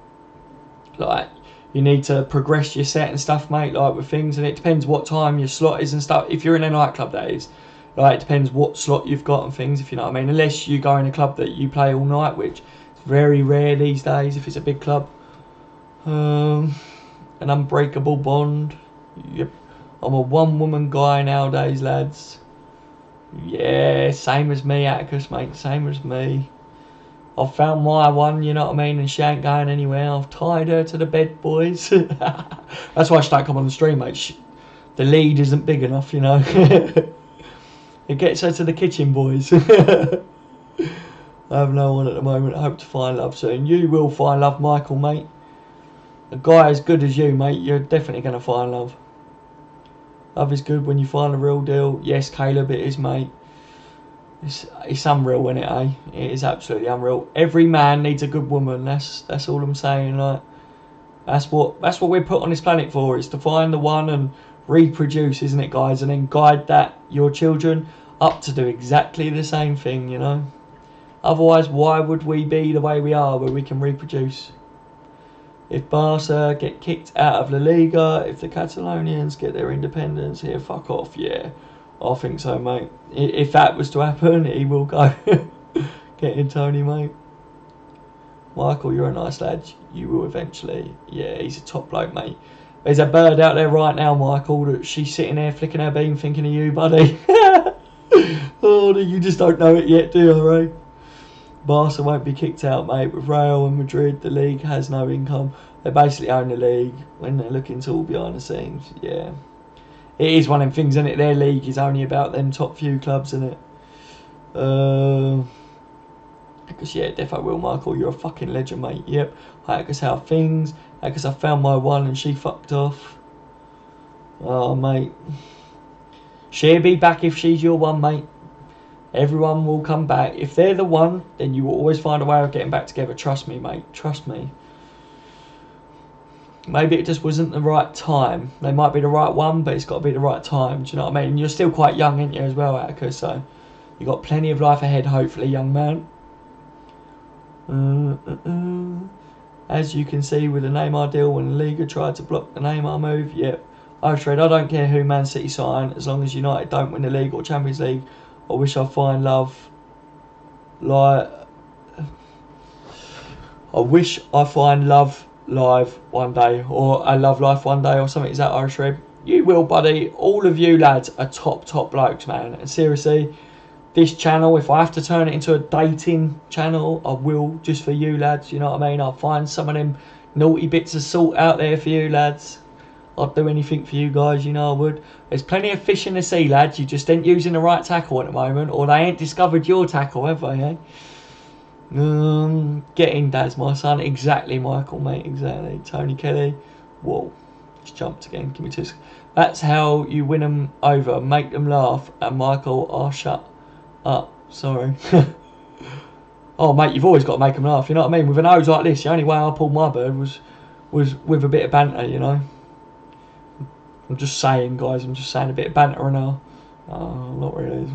like, you need to progress your set and stuff, mate, like with things, and it depends what time your slot is and stuff. If you're in a nightclub, that is, like, it depends what slot you've got and things, if you know what I mean. Unless you go in a club that you play all night, which is very rare these days if it's a big club. An unbreakable bond. Yep. I'm a one-woman guy nowadays, lads. Yeah, same as me, Atticus, mate. Same as me. I've found my one, you know what I mean, and she ain't going anywhere. I've tied her to the bed, boys. That's why she don't come on the stream, mate. The lead isn't big enough, you know. It gets her to the kitchen, boys. I have no one at the moment. I hope to find love soon. You will find love, Michael, mate. A guy as good as you, mate, you're definitely going to find love. Love is good when you find a real deal. Yes, Caleb, it is, mate. It's unreal, isn't it, eh? It is absolutely unreal. Every man needs a good woman. That's all I'm saying. Like, that's what we're put on this planet for, is to find the one and reproduce, isn't it, guys? And then guide your children up to do exactly the same thing, you know. Otherwise, why would we be the way we are, where we can reproduce? If Barca get kicked out of La Liga, if the Catalonians get their independence, here, fuck off, yeah. I think so, mate. If that was to happen, he will go. Get in, Tony, mate. Michael, you're a nice lad. You will eventually. Yeah, he's a top bloke, mate. There's a bird out there right now, Michael, that she's sitting there flicking her beam thinking of you, buddy. Oh, you just don't know it yet, do you, Ray? Barca won't be kicked out, mate. With Real and Madrid, the league has no income. They basically own the league when they're looking to all behind the scenes. Yeah. It is one of them things, isn't it? Their league is only about them top few clubs, isn't it? Because yeah, defo will, Michael. You're a fucking legend, mate. Yep. Hi, because how things. Because I found my one and she fucked off. Oh, mate. She'll be back if she's your one, mate. Everyone will come back. If they're the one, then you will always find a way of getting back together. Trust me, mate. Trust me. Maybe it just wasn't the right time. They might be the right one, but it's got to be the right time. Do you know what I mean? And you're still quite young, aren't you, as well, Attica? So you've got plenty of life ahead, hopefully, young man. As you can see with the Neymar deal, when the Liga tried to block the Neymar move, yep. Irish Red, I don't care who Man City sign, as long as United don't win the league or Champions League. I wish I find love live one day, or a love life one day, or something. Is that Irish Red? You will, buddy. All of you lads are top blokes, man. And seriously, this channel, if I have to turn it into a dating channel, I will, just for you lads. You know what I mean? I'll find some of them naughty bits of salt out there for you lads. I'd do anything for you guys, you know I would. There's plenty of fish in the sea, lads. You just ain't using the right tackle at the moment, or they ain't discovered your tackle, have they, eh? Get in, Daz, my son. Exactly, Michael, mate. Exactly. Tony Kelly. Whoa. Just jumped again. Give me 2 seconds. That's how you win them over. Make them laugh. And Michael, oh, shut up. Sorry. Oh, mate, you've always got to make them laugh. You know what I mean? With a nose like this, the only way I pulled my bird was with a bit of banter, you know? I'm just saying, guys. I'm just saying a bit of banter and all. Not really.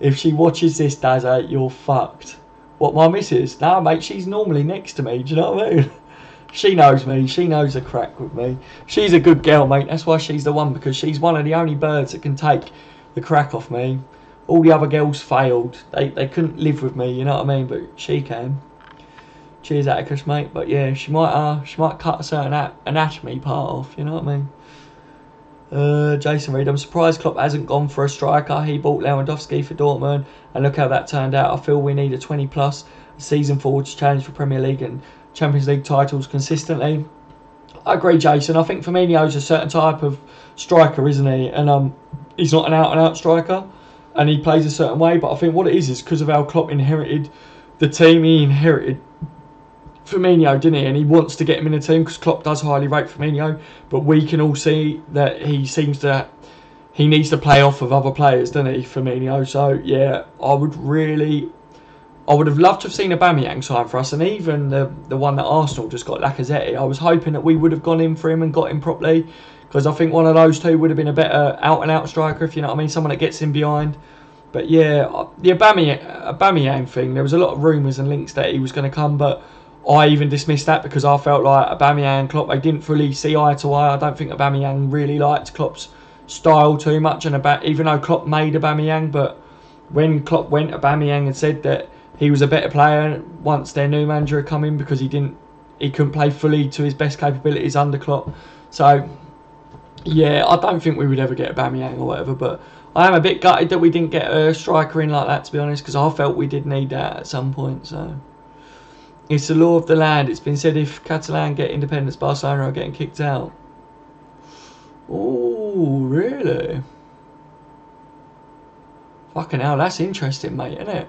If she watches this, Dazza, you're fucked. What, my missus? Nah, mate, she's normally next to me. Do you know what I mean? She knows me. She knows the crack with me. She's a good girl, mate. That's why she's the one, because she's one of the only birds that can take the crack off me. All the other girls failed. They couldn't live with me, you know what I mean? But she can. Cheers, Atticus, mate. But yeah, she might cut a certain anatomy part off, you know what I mean? Jason Reed, I'm surprised Klopp hasn't gone for a striker. He bought Lewandowski for Dortmund, and look how that turned out. I feel we need a 20+ season forward to challenge for Premier League and Champions League titles consistently. I agree, Jason. I think Firmino's a certain type of striker, isn't he? And he's not an out-and-out striker, and he plays a certain way. But I think what it is because of how Klopp inherited the team. He inherited Firmino, didn't he? And he wants to get him in the team because Klopp does highly rate Firmino. But we can all see that he needs to play off of other players, doesn't he, Firmino? So yeah, I would have loved to have seen Aubameyang sign for us, and even the one that Arsenal just got, Lacazette. I was hoping that we would have gone in for him and got him properly, because I think one of those two would have been a better out-and-out striker, if you know what I mean, someone that gets in behind. But yeah, the Aubameyang thing, there was a lot of rumours and links that he was going to come, but I even dismissed that because I felt like Aubameyang and Klopp, they didn't fully see eye to eye. I don't think Aubameyang really liked Klopp's style too much, and even though Klopp made Aubameyang, but when Klopp went, Aubameyang had said that he was a better player once their new manager had come in, because he couldn't play fully to his best capabilities under Klopp. So yeah, I don't think we would ever get Aubameyang or whatever, but I am a bit gutted that we didn't get a striker in like that, to be honest, because I felt we did need that at some point. So it's the law of the land. It's been said if Catalan get independence, Barcelona are getting kicked out. Oh, really? Fucking hell, that's interesting, mate, isn't it?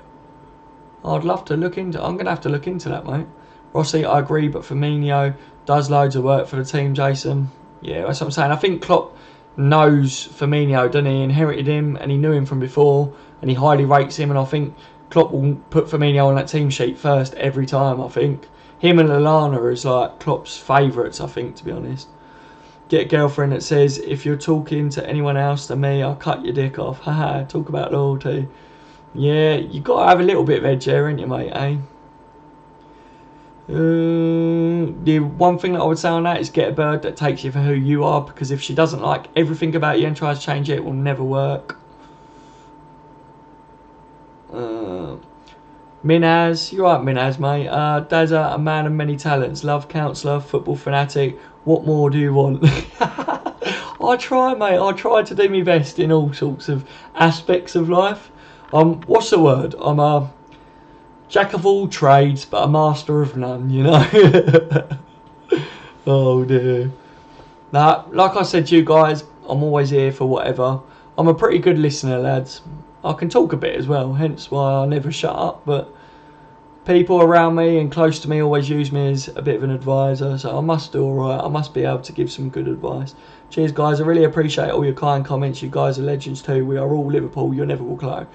I'd love to look into. I'm gonna have to look into that, mate. Rossi, I agree, but Firmino does loads of work for the team, Jason. Yeah, that's what I'm saying. I think Klopp knows Firmino, doesn't he? Inherited him, and he knew him from before, and he highly rates him. And I think Klopp will put Firmino on that team sheet first every time. I think him and Lallana is like Klopp's favourites, I think, to be honest. Get a girlfriend that says, if you're talking to anyone else than me, I'll cut your dick off. Haha, talk about loyalty. Yeah, you got to have a little bit of edge there, ain't you, mate, eh? The one thing that I would say on that is get a bird that takes you for who you are, because if she doesn't like everything about you and tries to change it, it will never work. Minaz, you're right, Minaz, mate. Dazza, a man of many talents, love counsellor, football fanatic. What more do you want? I try, mate. I try to do my best in all sorts of aspects of life. What's the word? I'm a jack of all trades, but a master of none, you know? Oh, dear. Nah, like I said to you guys, I'm always here for whatever. I'm a pretty good listener, lads. I can talk a bit as well, hence why I never shut up. But people around me and close to me always use me as a bit of an advisor, so I must do alright. I must be able to give some good advice. Cheers, guys. I really appreciate all your kind comments. You guys are legends too. We are all Liverpool. You'll never walk alone.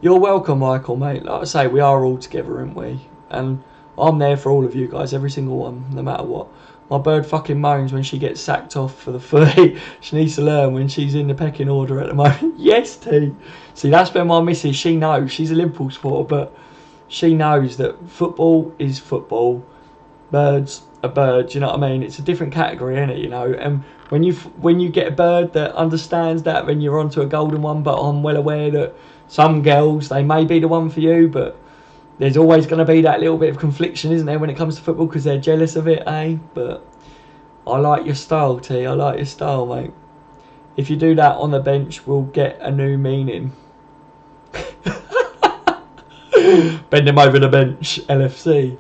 You're welcome, Michael, mate. Like I say, we are all together, aren't we? And I'm there for all of you guys, every single one, no matter what. My bird fucking moans when she gets sacked off for the footy. She needs to learn when she's in the pecking order at the moment. Yes, T. See, that's where my missus, she knows. She's a Liverpool supporter, but she knows that football is football. Birds are birds, you know what I mean? It's a different category, isn't it, you know? And when you get a bird that understands that, then you're onto a golden one. But I'm well aware that some girls, they may be the one for you, but there's always going to be that little bit of confliction, isn't there, when it comes to football, because they're jealous of it, eh? But I like your style, T. I like your style, mate. If you do that on the bench, we'll get a new meaning. Bend him over the bench, LFC.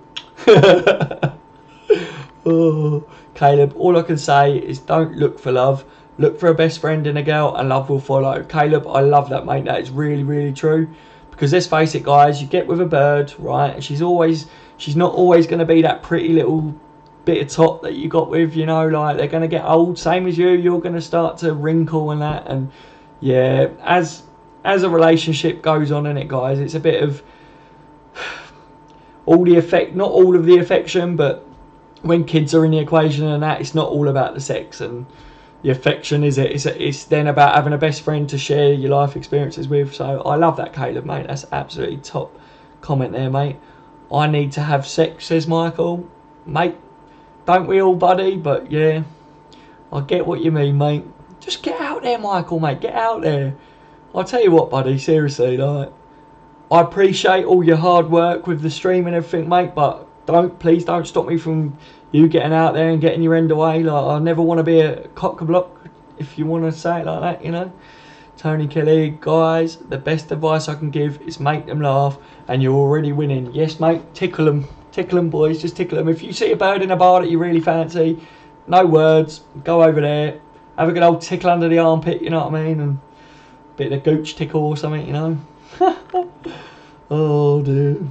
Oh, Caleb, all I can say is don't look for love. Look for a best friend in a girl and love will follow. Caleb, I love that, mate. That is really, really true. Because let's face it, guys, you get with a bird, right? And she's not always going to be that pretty little bit of top that you got with, you know, like they're going to get old. Same as you, you're going to start to wrinkle and that. And yeah, as a relationship goes on in it, guys, it's a bit of all the effect, not all of the affection, but when kids are in the equation and that, it's not all about the sex and the affection, is it? It's then about having a best friend to share your life experiences with. So I love that, Caleb, mate. That's absolutely top comment there, mate. I need to have sex, says Michael. Mate, don't we all, buddy? But yeah, I get what you mean, mate. Just get out there, Michael, mate. Get out there. I'll tell you what, buddy, seriously, like, I appreciate all your hard work with the stream and everything, mate, but please don't stop me from you getting out there and getting your end away. Like, I never want to be a cock-a-block, if you want to say it like that, you know. Tony Kelly, guys, the best advice I can give is make them laugh, and you're already winning. Yes, mate, tickle them, boys, just tickle them. If you see a bird in a bar that you really fancy, no words, go over there, have a good old tickle under the armpit, you know what I mean, and a bit of a gooch tickle or something, you know. Oh, dude.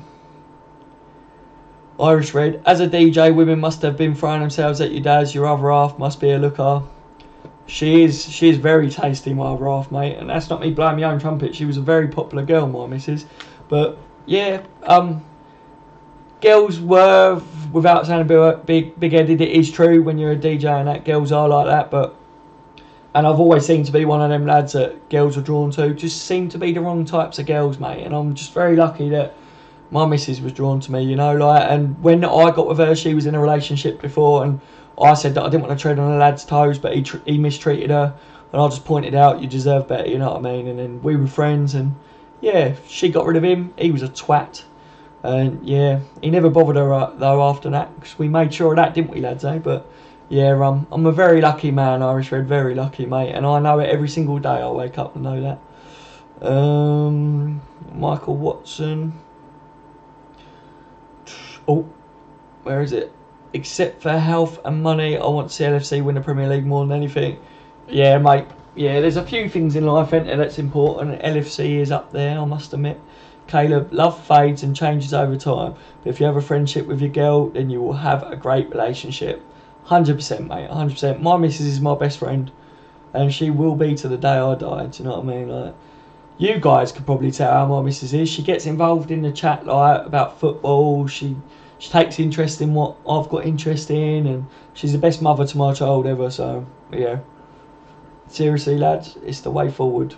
Irish Red, as a DJ, women must have been throwing themselves at your dads. Your other half must be a looker. She is very tasty, my other half, mate. And that's not me blowing my own trumpet. She was a very popular girl, my missus. But yeah, girls were, without sounding a bit big-headed, it is true when you're a DJ and that, girls are like that. And I've always seemed to be one of them lads that girls are drawn to. Just seem to be the wrong types of girls, mate. And I'm just very lucky that my missus was drawn to me, you know, like, and when I got with her, she was in a relationship before, and I said that I didn't want to tread on a lad's toes, but he mistreated her, and I just pointed out, you deserve better, you know what I mean, and then we were friends, and yeah, she got rid of him, he was a twat, and yeah, he never bothered her though after that, because we made sure of that, didn't we, lads, eh, but yeah, I'm a very lucky man, Irish Red, very lucky, mate, and I know it every single day, I wake up and know that. Michael Watson. Oh, where is it? Except for health and money, I want to see LFC win the Premier League more than anything. Yeah, mate. Yeah, there's a few things in life, ain't there, that's important. LFC is up there, I must admit. Caleb, love fades and changes over time. But if you have a friendship with your girl, then you will have a great relationship. 100%, mate. 100%. My missus is my best friend. And she will be to the day I die. Do you know what I mean? Like, you guys could probably tell how my missus is. She gets involved in the chat, like, about football. She takes interest in what I've got interest in, and she's the best mother to my child ever. So yeah, seriously, lads, it's the way forward.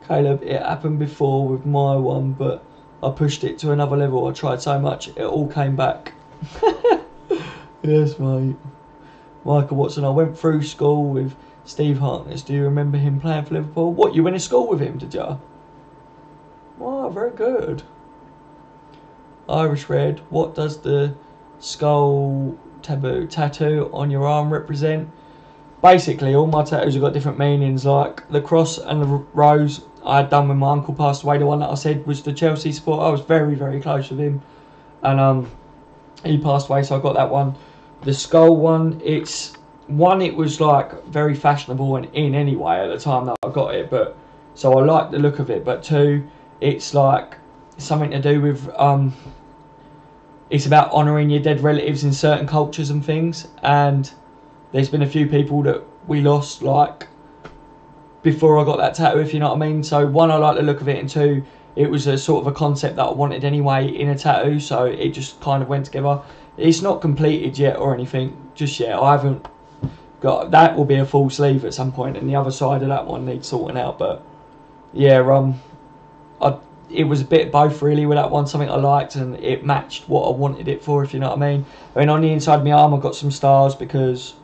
Caleb, it happened before with my one, but I pushed it to another level. I tried so much, it all came back. Yes, mate. Michael Watson, I went through school with Steve Harkness. Do you remember him playing for Liverpool? What, you went to school with him, did you? Wow, very good. Irish Red, what does the skull tattoo on your arm represent? Basically, all my tattoos have got different meanings, like the cross and the rose I had done when my uncle passed away. The one that I said was the Chelsea supporter. I was very, very close with him. And he passed away, so I got that one. The skull one, it was like very fashionable and in anyway at the time that I got it, but so I like the look of it. But 2, it's like something to do with it's about honouring your dead relatives in certain cultures and things. And there's been a few people that we lost like before I got that tattoo, if you know what I mean. So 1, I like the look of it, and 2, it was a sort of a concept that I wanted anyway in a tattoo, so it just kind of went together. It's not completed yet or anything just yet. I haven't got that. Will be a full sleeve at some point, and the other side of that one needs sorting out. But yeah, it was a bit of both really with that one. Something I liked and it matched what I wanted it for, if you know what I mean. I mean, on the inside of my arm I got some stars because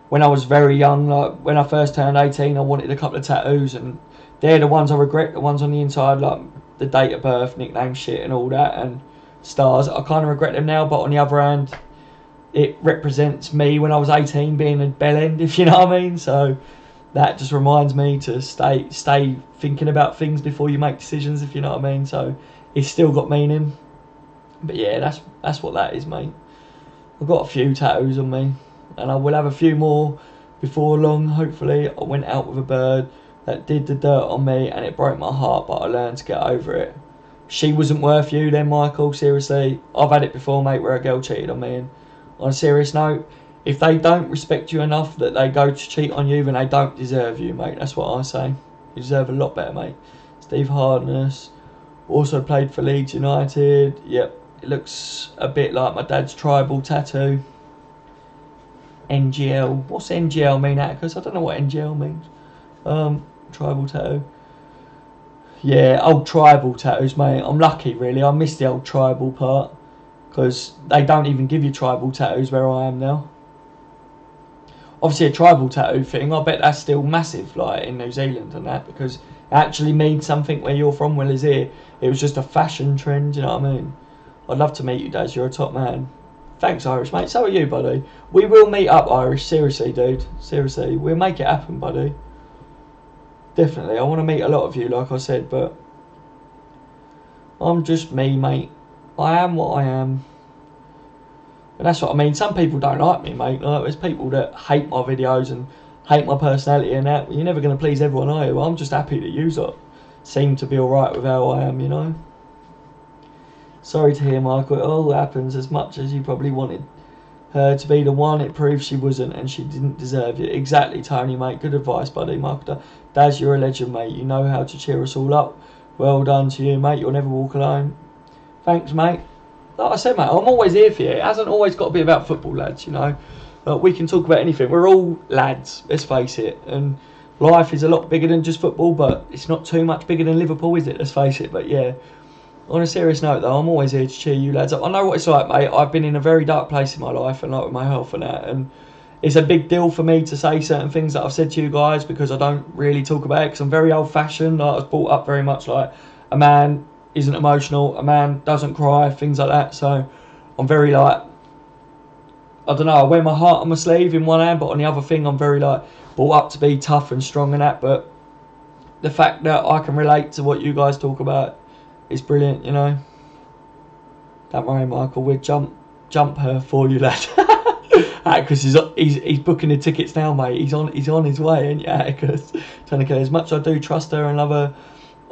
when I was very young, like when I first turned 18, I wanted a couple of tattoos, and they're the ones I regret. The ones on the inside, like the date of birth, nickname shit and all that, and stars. I kind of regret them now, but on the other hand, it represents me when I was 18 being a bellend, if you know what I mean. So that just reminds me to stay thinking about things before you make decisions, if you know what I mean. So it's still got meaning. But yeah, that's what that is, mate. I've got a few tattoos on me, and I will have a few more before long, hopefully. I went out with a bird that did the dirt on me, and it broke my heart, but I learned to get over it. She wasn't worth you then, Michael, seriously. I've had it before, mate, where a girl cheated on me, and on a serious note, if they don't respect you enough that they go to cheat on you, then they don't deserve you, mate. That's what I say. You deserve a lot better, mate. Steve Hardness also played for Leeds United. Yep, it looks a bit like my dad's tribal tattoo. NGL. What's NGL mean, Atticus? I don't know what NGL means. Tribal tattoo. Yeah, old tribal tattoos, mate. I'm lucky, really. I missed the old tribal part, because they don't even give you tribal tattoos where I am now. Obviously, a tribal tattoo thing, I bet that's still massive, like in New Zealand and that, because it actually means something where you're from. Well, is here, it was just a fashion trend, you know what I mean? I'd love to meet you, Daz. You're a top man. Thanks, Irish, mate. So are you, buddy. We will meet up, Irish. Seriously, dude. Seriously, we'll make it happen, buddy. Definitely. I want to meet a lot of you, like I said, but I'm just me, mate. I am what I am. And that's what I mean. Some people don't like me, mate. Like, there's people that hate my videos and hate my personality and that. You're never going to please everyone, are you? I'm just happy that you seem to be alright with how I am, you know. Sorry to hear, Michael. It all happens as much as you probably wanted her to be the one. It proves she wasn't, and she didn't deserve you. Exactly, Tony, mate. Good advice, buddy. Michael, Daz, you're a legend, mate. You know how to cheer us all up. Well done to you, mate. You'll never walk alone. Thanks, mate. Like I said, mate, I'm always here for you. It hasn't always got to be about football, lads, you know. We can talk about anything. We're all lads, let's face it. And life is a lot bigger than just football, but it's not too much bigger than Liverpool, is it? Let's face it. But yeah, on a serious note, though, I'm always here to cheer you lads up. I know what it's like, mate. I've been in a very dark place in my life, and like with my health and that. And it's a big deal for me to say certain things that I've said to you guys, because I don't really talk about it, because I'm very old-fashioned. Like, I was brought up very much like a man isn't emotional, a man doesn't cry, things like that. So I'm very like, I don't know, I wear my heart on my sleeve in one hand, but on the other thing I'm very like brought up to be tough and strong and that. But the fact that I can relate to what you guys talk about is brilliant, you know. Don't worry, Michael, we'll jump her for you, lad. Atticus he's booking the tickets now, mate. He's on his way, ain't you, Atticus? Tonica, as much as I do trust her and love her,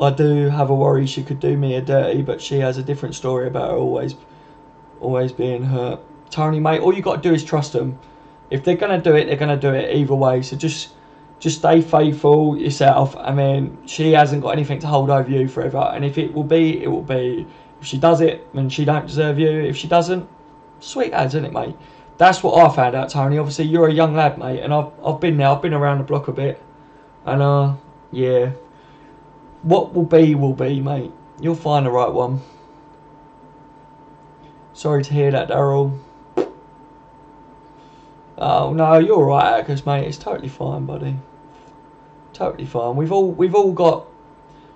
I do have a worry she could do me a dirty, but she has a different story about her always being hurt. Tony, mate, all you got to do is trust them. If they're going to do it, they're going to do it either way. So just stay faithful yourself. I mean, she hasn't got anything to hold over you forever. And if it will be, it will be. If she does it, then she don't deserve you. If she doesn't, sweet as, isn't it, mate? That's what I found out, Tony. Obviously, you're a young lad, mate, and I've been there. I've been around the block a bit. And, yeah. What will be, mate. You'll find the right one. Sorry to hear that, Daryl. Oh no, you're alright, Atticus, mate. It's totally fine, buddy. Totally fine. We've all got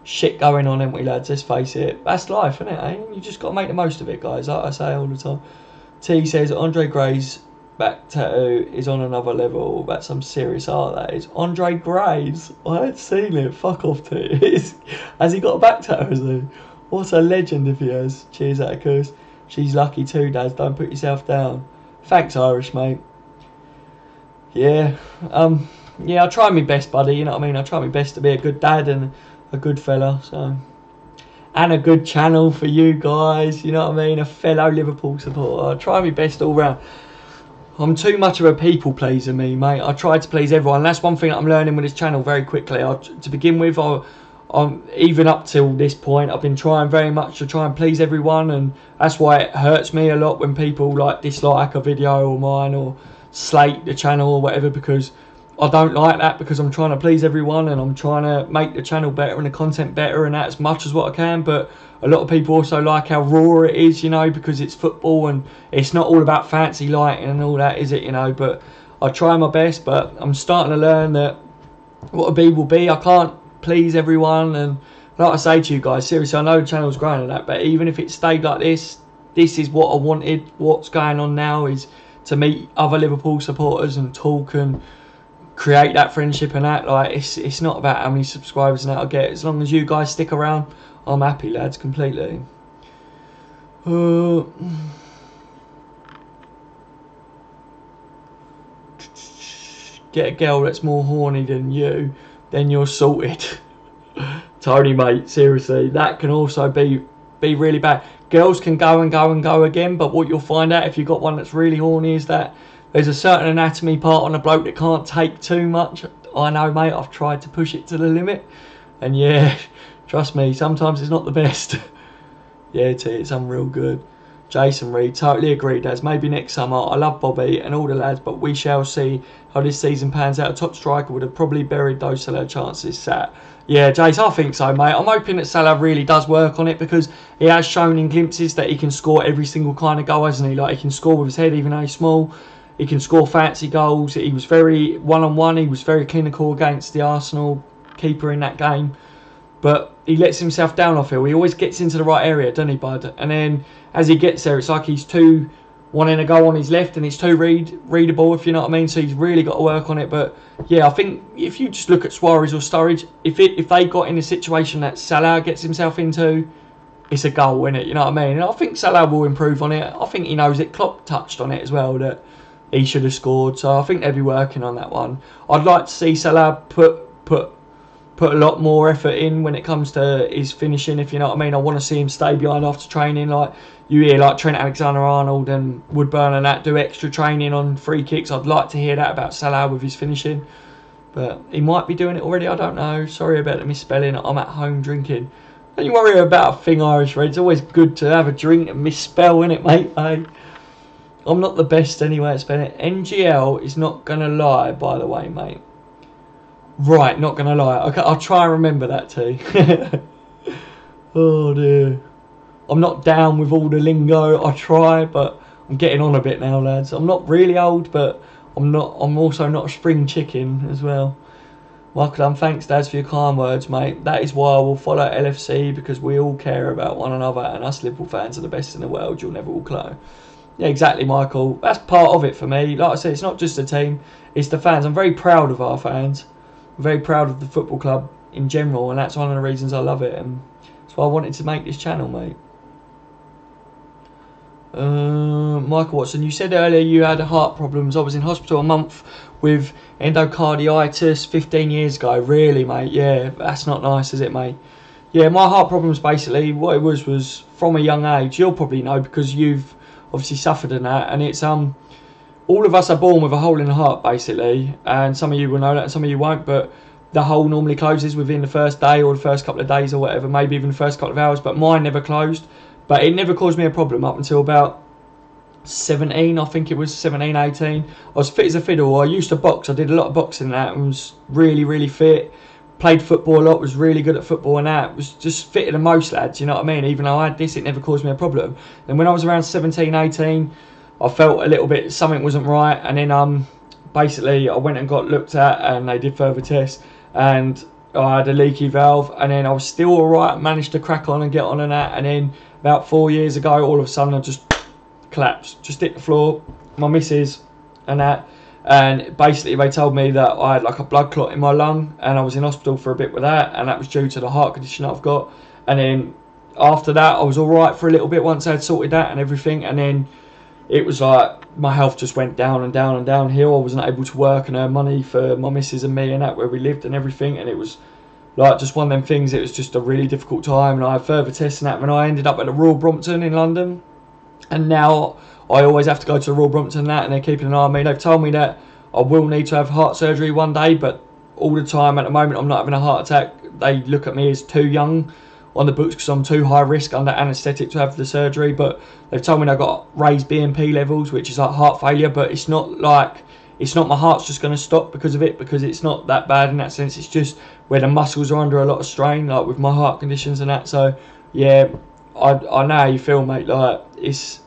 shit going on, haven't we, lads? Let's face it. That's life, isn't it? Eh? You just got to make the most of it, guys. Like I say all the time. T says Andre Gray's back tattoo is on another level. That's some serious art, that is. Andre Graves? I ain't seen it. Fuck off, T. Has he got a back tattoo, has he? What a legend if he has. Cheers, Atticus. She's lucky too, Daz. Don't put yourself down. Thanks, Irish, mate. Yeah. Yeah, I try my best, buddy. You know what I mean? I try my best to be a good dad and a good fella, so, and a good channel for you guys, you know what I mean, a fellow Liverpool supporter. I try my best all round. I'm too much of a people pleaser, me, mate. I try to please everyone. That's one thing I'm learning with this channel very quickly. To begin with, I'm even up till this point, I've been trying very much to try and please everyone, and that's why it hurts me a lot when people like dislike a video of mine or slate the channel or whatever, because I don't like that, because I'm trying to please everyone and I'm trying to make the channel better and the content better and that as much as what I can. But a lot of people also like how raw it is, you know, because it's football and it's not all about fancy lighting and all that, is it, you know? But I try my best, but I'm starting to learn that what a be will be. I can't please everyone, and like I say to you guys, seriously, I know the channel's growing and that, but even if it stayed like this is what I wanted. What's going on now is to meet other Liverpool supporters and talk and create that friendship and that. Like, it's not about how many subscribers and that I get. As long as you guys stick around, I'm happy, lads, completely. Get a girl that's more horny than you, then you're sorted. Tony, mate, seriously, that can also be really bad. Girls can go and go and go again, but what you'll find out if you've got one that's really horny is that there's a certain anatomy part on a bloke that can't take too much. I know, mate, I've tried to push it to the limit, and yeah, trust me, sometimes it's not the best. Yeah, it's unreal good. Jason Reed, totally agree, Daz. Maybe next summer. I love Bobby and all the lads, but we shall see how this season pans out. A top striker would have probably buried those Salah chances sat. Yeah, Jace, I think so, mate. I'm hoping that Salah really does work on it, because he has shown in glimpses that he can score every single kind of goal, hasn't he? Like, he can score with his head, even though he's small. He can score fancy goals. He was very one-on-one. He was very clinical against the Arsenal keeper in that game. But he lets himself down, I feel. He always gets into the right area, doesn't he, bud? And then as he gets there, it's like he's too wanting to go on his left and it's too readable, if you know what I mean. So he's really got to work on it. But yeah, I think if you just look at Suarez or Sturridge, if they got in a situation that Salah gets himself into, it's a goal, isn't it? You know what I mean? And I think Salah will improve on it. I think he knows it. Klopp touched on it as well, that he should have scored. So I think they'll be working on that one. I'd like to see Salah put a lot more effort in when it comes to his finishing, if you know what I mean. I want to see him stay behind after training. Like, you hear like Trent Alexander-Arnold and Woodburn and that do extra training on free kicks. I'd like to hear that about Salah with his finishing. But he might be doing it already, I don't know. Sorry about the misspelling. I'm at home drinking. Don't you worry about a thing, Irish Red. It's always good to have a drink and misspell, innit, mate? Hey? I'm not the best anyway at spelling it. NGL is not going to lie, by the way, mate. Right, not going to lie. Okay, I'll try and remember that too. Oh dear. I'm not down with all the lingo. I try, but I'm getting on a bit now, lads. I'm not really old, but I'm also not a spring chicken as well. Michael, thanks, Daz, for your kind words, mate. That is why I will follow LFC, because we all care about one another, and us Liverpool fans are the best in the world. You'll never walk alone. Yeah, exactly, Michael. That's part of it for me. Like I said, it's not just the team, it's the fans. I'm very proud of our fans. I'm very proud of the football club in general, and that's one of the reasons I love it, and that's why I wanted to make this channel, mate. Michael Watson, you said earlier you had heart problems. I was in hospital a month with endocarditis 15 years ago. Really, mate? Yeah, that's not nice, is it, mate? Yeah, my heart problems, basically, what it was from a young age. You'll probably know, because you've obviously suffered in that, and it's all of us are born with a hole in the heart, basically, and some of you will know that and some of you won't, but the hole normally closes within the first day or the first couple of days or whatever, maybe even the first couple of hours, but mine never closed. But it never caused me a problem up until about 17, I think it was 17, 18. I was fit as a fiddle. I used to box. I did a lot of boxing and that, and was really, really fit. Played football a lot, was really good at football and that. Was just fitter than most lads, you know what I mean? Even though I had this, it never caused me a problem. And when I was around 17, 18, I felt a little bit something wasn't right, and then basically I went and got looked at, and they did further tests, and I had a leaky valve, and then I was still alright, managed to crack on and get on and that, and then about 4 years ago, all of a sudden I just collapsed, just hit the floor, my missus and that, and basically they told me that I had like a blood clot in my lung, and I was in hospital for a bit with that, and that was due to the heart condition I've got. And then after that I was alright for a little bit once I had sorted that and everything, and then it was like my health just went down and down and downhill. I wasn't able to work and earn money for my missus and me and that, where we lived and everything, and it was like just one of them things. It was just a really difficult time, and I had further tests and that. When I ended up at the Royal Brompton in London, and now I always have to go to the Royal Brompton and that, and they're keeping an eye on me. They've told me that I will need to have heart surgery one day, but all the time at the moment I'm not having a heart attack. They look at me as too young on the books because I'm too high risk under anaesthetic to have the surgery, but they've told me I've got raised BNP levels, which is like heart failure, but it's not like, it's not my heart's just going to stop because of it, because it's not that bad in that sense. It's just where the muscles are under a lot of strain, like with my heart conditions and that. So yeah, I know how you feel, mate. Like, it's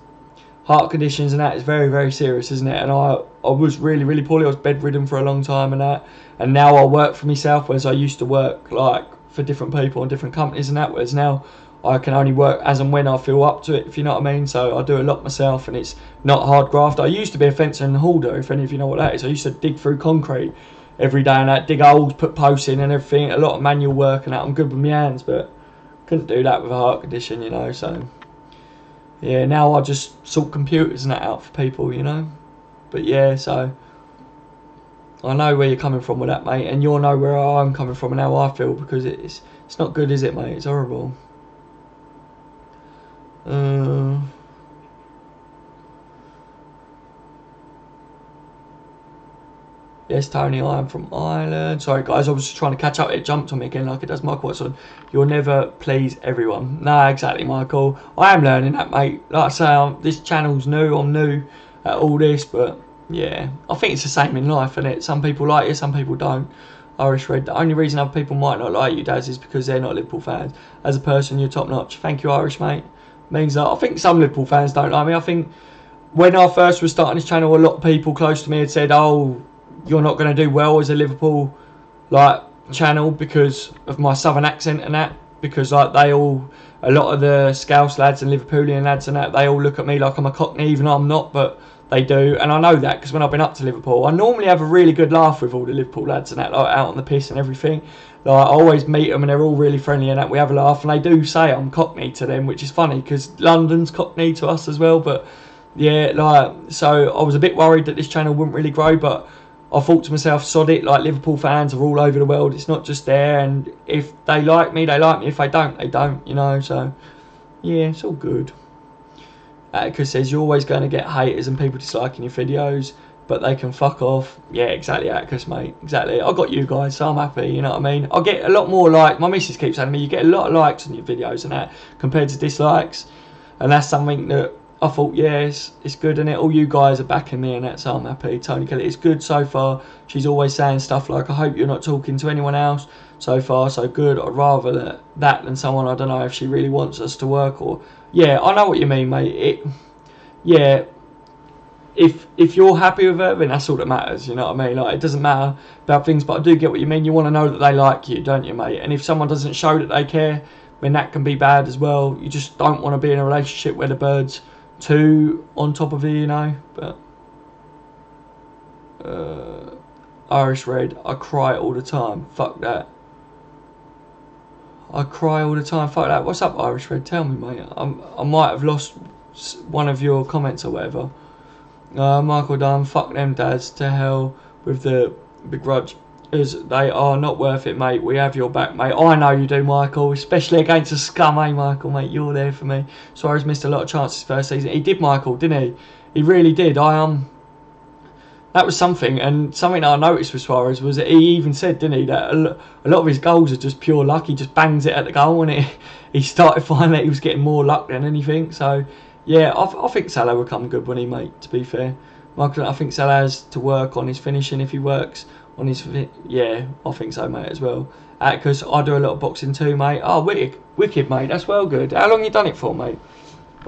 heart conditions and that is very, very serious, isn't it? And I was really, really poorly. I was bedridden for a long time and that, and now I work for myself, whereas I used to work like for different people and different companies and that, whereas now I can only work as and when I feel up to it, if you know what I mean. So I do a lot myself, and it's not hard graft. I used to be a fencer and hoarder, if any of you know what that is. I used to dig through concrete every day and that, dig holes, put posts in and everything, a lot of manual work and that. I'm good with my hands, but couldn't do that with a heart condition, you know. So yeah, now I just sort computers and that out for people, you know. But yeah, so I know where you're coming from with that, mate, and you'll know where I'm coming from and how I feel, because it's not good, is it, mate? It's horrible. Yes, Tony, I am from Ireland. Sorry, guys, I was just trying to catch up. It jumped on me again like it does Michael Watson. You'll never please everyone. No, exactly, Michael. I am learning that, mate. Like I say, this channel's new. I'm new at all this, but yeah, I think it's the same in life, isn't it? Some people like you, some people don't. Irish Red, the only reason other people might not like you, Daz, is because they're not Liverpool fans. As a person, you're top notch. Thank you, Irish, mate. Means that I think some Liverpool fans don't like me. I think when I first was starting this channel, a lot of people close to me had said, oh, you're not going to do well as a Liverpool like channel because of my southern accent and that, because like a lot of the Scouse lads and Liverpoolian lads and that, they all look at me like I'm a Cockney, even though I'm not, but they do. And I know that because when I've been up to Liverpool, I normally have a really good laugh with all the Liverpool lads and that, like out on the piss and everything. Like, I always meet them and they're all really friendly and that, we have a laugh, and they do say I'm Cockney to them, which is funny because London's Cockney to us as well. But yeah, like, so I was a bit worried that this channel wouldn't really grow, but I thought to myself, sod it, like Liverpool fans are all over the world, it's not just there, and if they like me, they like me, if they don't, they don't, you know. So yeah, it's all good. Atticus says, you're always going to get haters and people disliking your videos, but they can fuck off. Yeah, exactly, Atticus, mate, exactly. I got you guys, so I'm happy, you know what I mean. I get a lot more, like, my missus keeps telling me, you get a lot of likes on your videos and that, compared to dislikes, and that's something that I thought, yeah, it's good, and all you guys are backing me and that, so I'm happy. Tony Kelly, it's good so far. She's always saying stuff like, I hope you're not talking to anyone else. So far, so good. I'd rather that than someone, I don't know if she really wants us to work, or... Yeah, I know what you mean, mate. Yeah, if you're happy with her, then that's all that matters, you know what I mean? Like, it doesn't matter about things, but I do get what you mean. You want to know that they like you, don't you, mate? And if someone doesn't show that they care, then that can be bad as well. You just don't want to be in a relationship where the bird's too on top of you, you know. But Irish Red, I cry all the time. Fuck that. I cry all the time. Fuck that. What's up, Irish Red? Tell me, mate. I might have lost one of your comments or whatever. Michael Dunn, fuck them dads. To hell with the begrudge, as they are not worth it, mate. We have your back, mate. I know you do, Michael, especially against a scum, eh, Michael, mate. You're there for me. Suarez missed a lot of chances first season. He did, Michael, didn't he? He really did. That was something, and something that I noticed with Suarez was that he even said, didn't he, that a lot of his goals are just pure luck. He just bangs it at the goal, and he started finding that he was getting more luck than anything. So yeah, I think Salah will come good when he, mate, to be fair. Michael, I think Salah has to work on his finishing. If he works on his... Yeah, I think so, mate, as well. Atticus, I do a lot of boxing too, mate. Oh, wicked, mate. That's well good. How long you done it for, mate?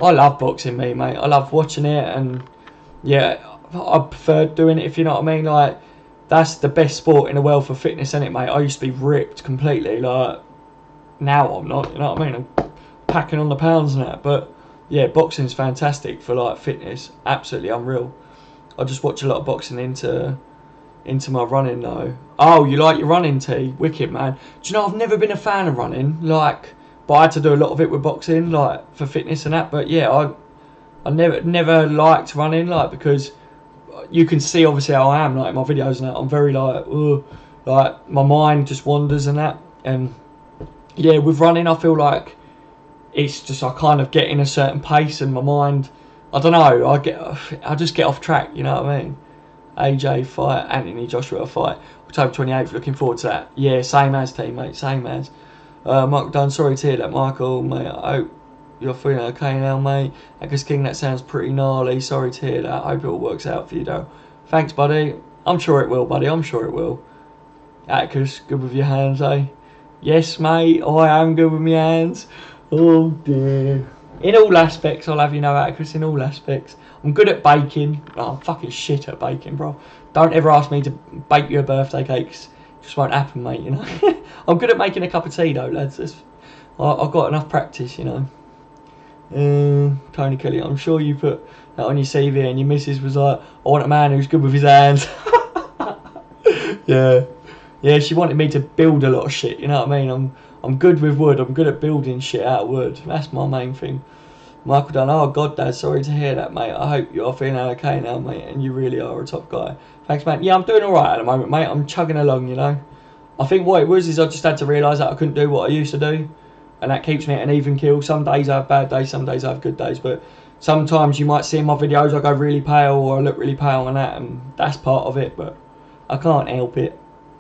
I love boxing, mate. I love watching it, and yeah, I prefer doing it, if you know what I mean. Like, that's the best sport in the world for fitness, isn't it, mate? I used to be ripped completely. Like, now I'm not, you know what I mean? I'm packing on the pounds and that, but yeah, boxing's fantastic for like fitness. Absolutely unreal. I just watch a lot of boxing into my running though. Oh, you like your running, T? Wicked, man. Do you know, I've never been a fan of running, like, but I had to do a lot of it with boxing, like, for fitness and that. But yeah, I never liked running, like, because you can see obviously how I am, like, in my videos and that. I'm very like, ugh, like, my mind just wanders and that. Yeah, with running, I feel like it's just I kind of get in a certain pace, and my mind, I don't know, I just get off track. You know what I mean? AJ fight, Anthony Joshua fight, October 28th. Looking forward to that. Yeah, same as teammate, same as. Michael Dunn, sorry to hear that, Michael, mate. I hope you're feeling okay now, mate. Agus King, that sounds pretty gnarly. Sorry to hear that. I hope it all works out for you, though. Thanks, buddy. I'm sure it will, buddy. I'm sure it will. Atticus, good with your hands, eh? Yes, mate. I am good with my hands. Oh dear. In all aspects, I'll have you know, Atticus. In all aspects, I'm good at baking. Oh, I'm fucking shit at baking, bro. Don't ever ask me to bake you a birthday cake. It just won't happen, mate. You know. I'm good at making a cup of tea, though, lads. I've got enough practice, you know. Tony Kelly, I'm sure you put that on your CV, and your missus was like, "I want a man who's good with his hands." Yeah. Yeah, she wanted me to build a lot of shit, you know what I mean? I'm good with wood, I'm good at building shit out of wood. That's my main thing. Michael Dunn, oh god, Dad, sorry to hear that, mate. I hope you're feeling okay now, mate, and you really are a top guy. Thanks, mate. Yeah, I'm doing alright at the moment, mate. I'm chugging along, you know. I think what it was is I just had to realise that I couldn't do what I used to do, and that keeps me at an even keel. Some days I have bad days, some days I have good days, but sometimes you might see in my videos I go really pale or I look really pale and that, and that's part of it, but I can't help it.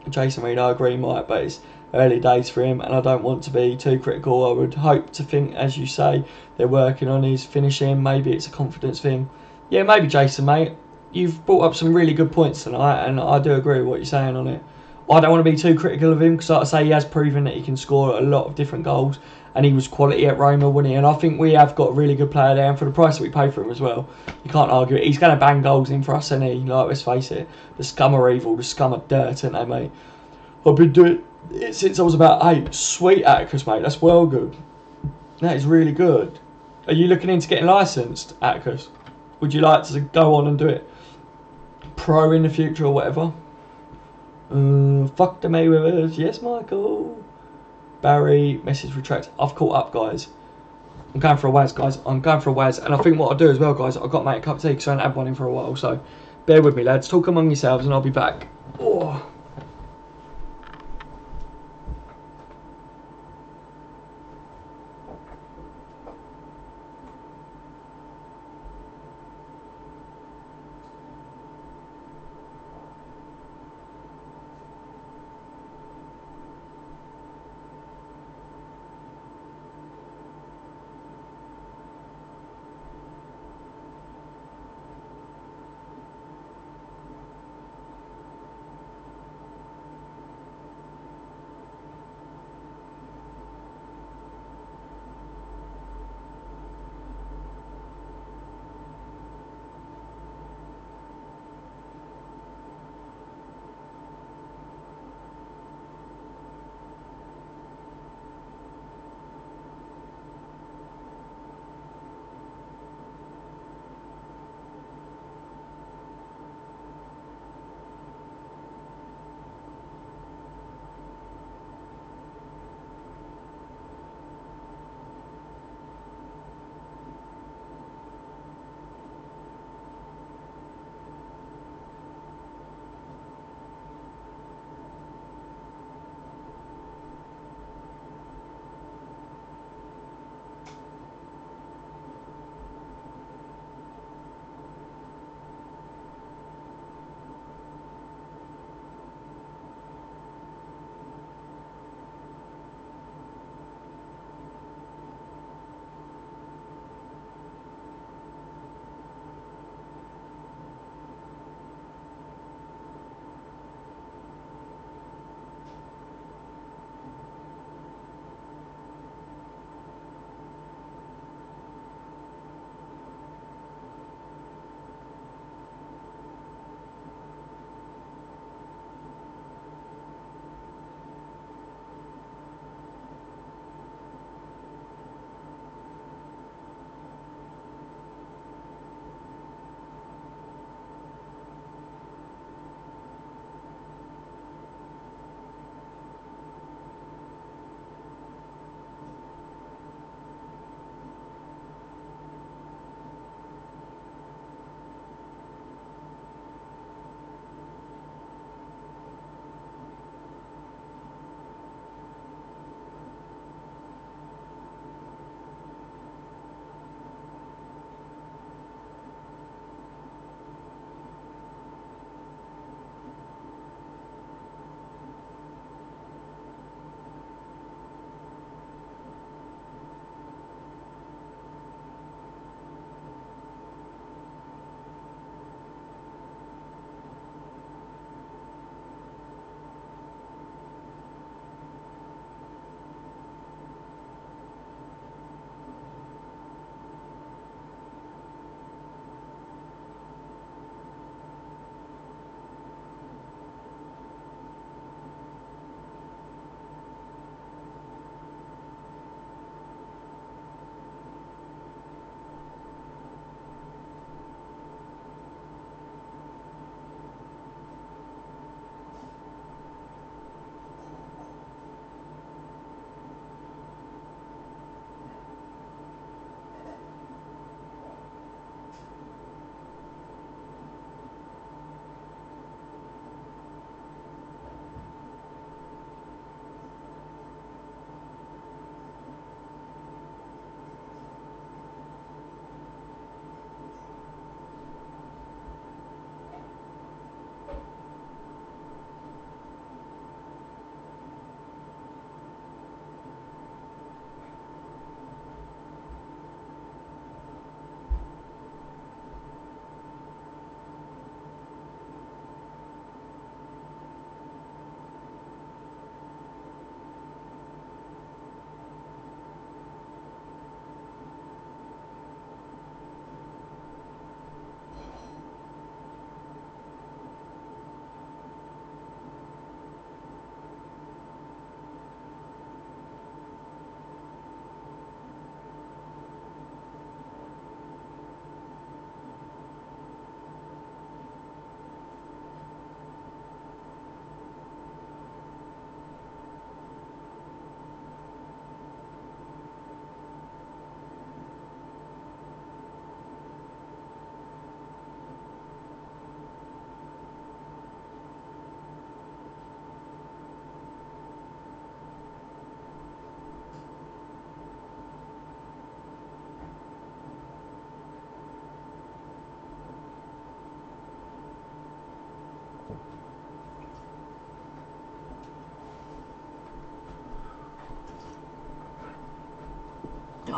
Jason Reed, I agree, Mike, but it's early days for him, and I don't want to be too critical. I would hope to think, as you say, they're working on his finishing. Maybe it's a confidence thing. Yeah, maybe, Jason, mate. You've brought up some really good points tonight, and I do agree with what you're saying on it. I don't want to be too critical of him, because like I say, he has proven that he can score a lot of different goals, and he was quality at Roma, wasn't he? And I think we have got a really good player there, and for the price that we pay for him as well, you can't argue it. He's going to bang goals in for us, isn't he? Like, let's face it, the scum are evil, the scum are dirt, aren't they, mate? I've been doing it since I was about 8. Sweet, Atticus, mate, that's well good. That is really good. Are you looking into getting licensed, Atticus? Would you like to go on and do it pro in the future or whatever? Fuck the Mayweathers. Yes, Michael. Barry, message retract. I've caught up, guys. I'm going for a Waz, guys. I'm going for a Waz. And I think what I'll do as well, guys, I've got to make a cup of tea because I haven't had one in for a while. So bear with me, lads. Talk among yourselves and I'll be back. Oh.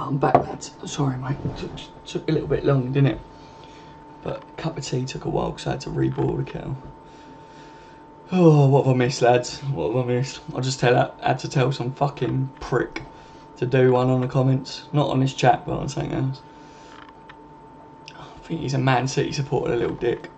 I'm back, lads. Sorry, mate. Took a little bit long, didn't it? But a cup of tea took a while because I had to reboil the kettle. Oh, what have I missed, lads? What have I missed? I just had to tell some fucking prick to do one on the comments. Not on this chat, but on something else. I think he's a Man City supporter, a little dick.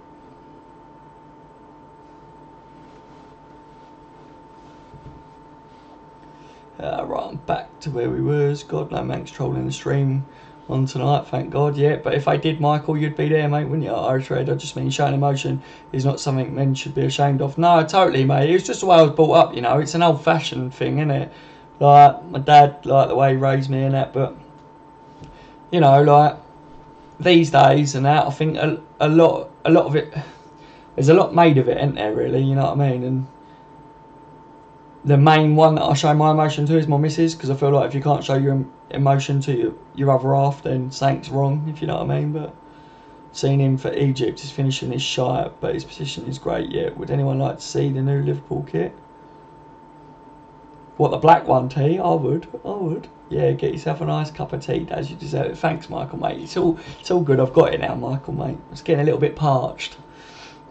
Right, I'm back to where we was. God, no Manx trolling the stream on tonight, thank God, yeah. But if I did, Michael, you'd be there, mate, wouldn't you? Irish Red, I just mean showing emotion is not something men should be ashamed of. No, totally, mate. It was just the way I was brought up, you know. It's an old-fashioned thing, isn't it? Like, my dad, like, the way he raised me and that, but, you know, like, these days and that, I think a lot of it, there's a lot made of it, isn't there, really, you know what I mean? And the main one that I show my emotion to is my missus, because I feel like if you can't show your emotion to your other half, then something's wrong, if you know what I mean. But seeing him for Egypt, he's finishing his shite, but his position is great. Yeah, would anyone like to see the new Liverpool kit? What, the black one, T? I would. Yeah, get yourself a nice cup of tea, as you deserve it. Thanks, Michael, mate. It's all good. I've got it now, Michael, mate. It's getting a little bit parched.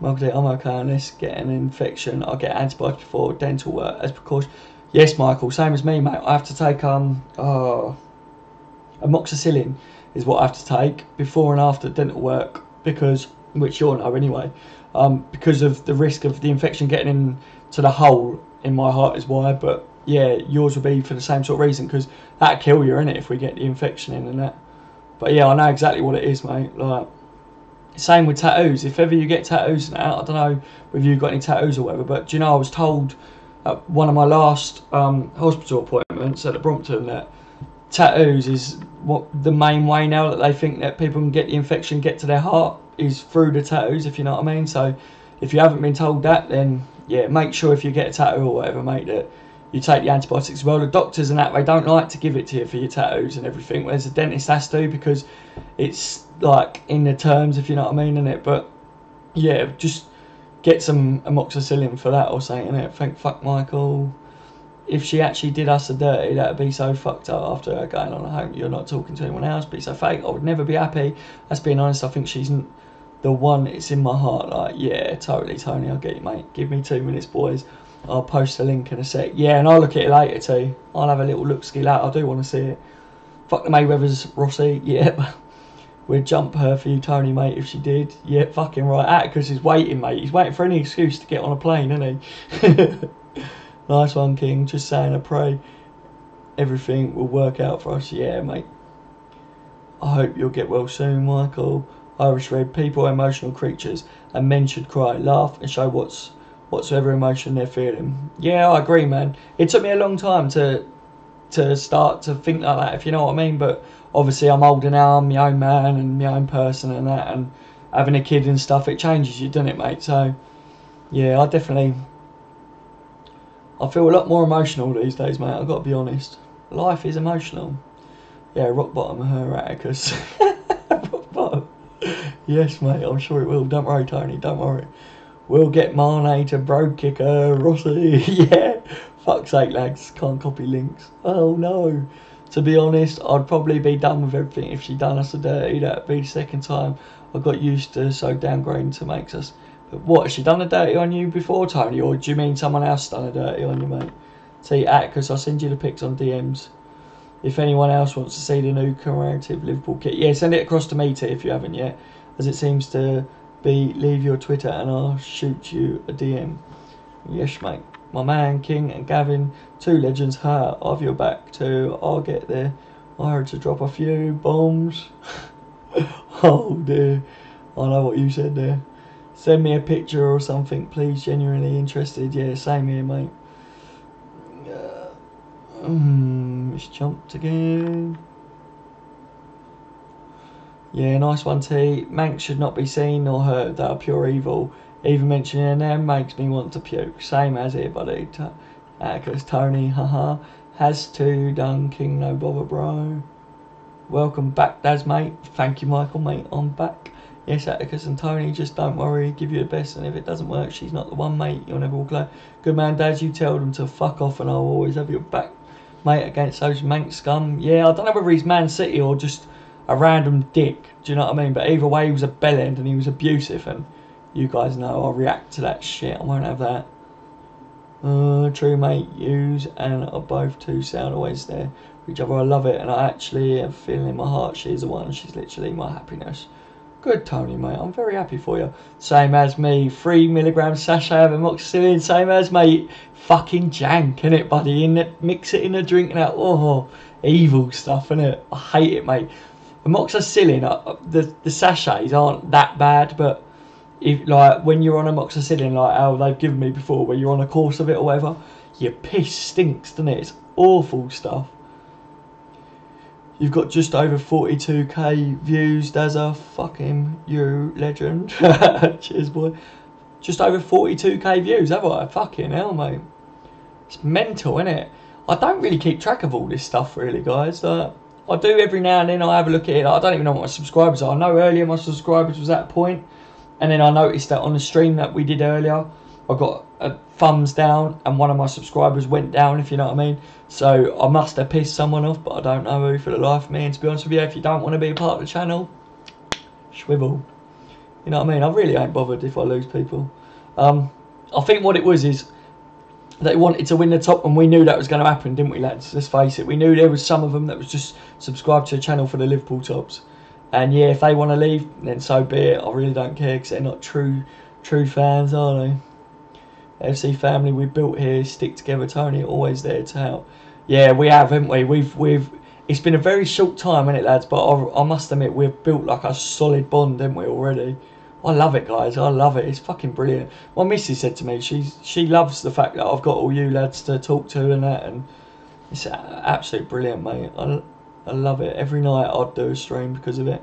I'm okay on this, get an infection, I'll get antibiotics before dental work as precaution. Yes, Michael, same as me, mate. I have to take amoxicillin is what I have to take before and after dental work, because, which you'll know anyway, because of the risk of the infection getting into the hole in my heart is why. But yeah, yours will be for the same sort of reason, because that'll kill you, innit, if we get the infection in and that. But yeah, I know exactly what it is, mate. Like, same with tattoos. If ever you get tattoos now, I don't know whether you've got any tattoos or whatever, but do you know, I was told at one of my last hospital appointments at the Brompton that tattoos is what the main way now that they think that people can get the infection, get to their heart, is through the tattoos, if you know what I mean. So if you haven't been told that, then yeah, make sure if you get a tattoo or whatever, mate, that you take the antibiotics as well. The doctors and that, they don't like to give it to you for your tattoos and everything, whereas the dentist has to, because it's like in the terms, if you know what I mean, innit? But yeah, just get some amoxicillin for that or something, innit? Thank fuck, Michael. If she actually did us a dirty, that'd be so fucked up after her going on. I hope you're not talking to anyone else, be so fake. I would never be happy. That's being honest. I think she's the one. It's in my heart. Like, yeah, totally, Tony. I'll get you, mate. Give me 2 minutes, boys. I'll post a link in a sec. Yeah, and I'll look at it later too. I'll have a little look ski out. I do want to see it. Fuck the Mayweathers, Rossi. Yeah. We'd jump her for you, Tony, mate, if she did. Yeah, fucking right. Atticus is waiting, mate. He's waiting for any excuse to get on a plane, isn't he? Nice one, King. Just saying, I pray everything will work out for us. Yeah, mate. I hope you'll get well soon, Michael. Irish Red, people are emotional creatures, and men should cry, laugh, and show whatsoever emotion they're feeling. Yeah, I agree, man. It took me a long time to start to think like that, if you know what I mean, but obviously I'm older now, I'm my own man and my own person and that, and having a kid and stuff, it changes you, doesn't it, mate? So yeah, I feel a lot more emotional these days, mate. I've got to be honest. Life is emotional. Yeah, rock bottom of her, Atticus. Rock bottom. Yes, mate, I'm sure it will. Don't worry, Tony, don't worry. We'll get Marnie to bro kick her, Rossi. Yeah. Fuck's sake, lads. Can't copy links. Oh, no. To be honest, I'd probably be done with everything if she done us a dirty. That'd be the second time I got used to so downgrading to makes us. But what, has she done a dirty on you before, Tony? Or do you mean someone else done a dirty on you, mate? See, Atticus, I'll send you the pics on DMs. If anyone else wants to see the new commemorative Liverpool kit, yeah, send it across to me, T, if you haven't yet. As it seems to be, leave your Twitter and I'll shoot you a DM. Yes, mate. My man, King and Gavin, 2 legends. I've your back too. I'll get there. I heard to drop a few bombs. Oh dear. I know what you said there. Send me a picture or something, please. Genuinely interested. Yeah, same here, mate. It's jumped again. Yeah, nice one, T. Manx should not be seen nor heard. They are pure evil. Even mentioning them makes me want to puke. Same as here, buddy. Atticus, Tony, haha. Has to done, King, no bother, bro. Welcome back, Daz, mate. Thank you, Michael, mate. I'm back. Yes, Atticus and Tony, just don't worry. Give you the best, and if it doesn't work, she's not the one, mate. You'll never walk alone. Good man, Daz, you tell them to fuck off, and I'll always have your back. mate, against those Manx scum. Yeah, I don't know whether he's Man City or just a random dick. Do you know what I mean? But either way, he was a bellend and he was abusive. And you guys know I'll react to that shit. I won't have that. True, mate. Yous and are both too sound always there for each other. I love it, and I actually have a feeling in my heart she's the one. She's literally my happiness. Good, Tony, mate. I'm very happy for you. Same as me. 3 milligram sachet of amoxicillin. Same as mate. Fucking jank, innit, buddy? Mix it in a drink now. Oh, evil stuff, innit? I hate it, mate. Amoxicillin, the sachets aren't that bad, but if like when you're on amoxicillin, like how they've given me before, where you're on a course of it or whatever, your piss stinks, doesn't it? It's awful stuff. You've got just over 42k views, Dazza. Fuck him, you legend. Cheers, boy. Just over 42k views, have I? Fucking hell, mate. It's mental, innit? I don't really keep track of all this stuff, really, guys. I do every now and then. I have a look at it. I don't even know what my subscribers are. I know earlier my subscribers was at a point, and then I noticed that on the stream that we did earlier, I got a thumbs down, and one of my subscribers went down, if you know what I mean. So I must have pissed someone off, but I don't know who for the life of me. And to be honest with you, if you don't want to be a part of the channel, swivel. You know what I mean? I really ain't bothered if I lose people. I think what it was is they wanted to win the top, and we knew that was going to happen, didn't we, lads? Let's face it. We knew there was some of them that was just subscribed to the channel for the Liverpool tops. And yeah, if they want to leave, then so be it. I really don't care, because they're not true fans, are they? FC family we built here, stick together, Tony, always there to help. Yeah, we have, haven't we? We've it's been a very short time, isn't it, lads? But I must admit, we've built like a solid bond, haven't we, already? I love it, guys. I love it. It's fucking brilliant. My missus said to me, she loves the fact that I've got all you lads to talk to and that, and it's absolutely brilliant, mate. I love it. Every night I'd do a stream because of it.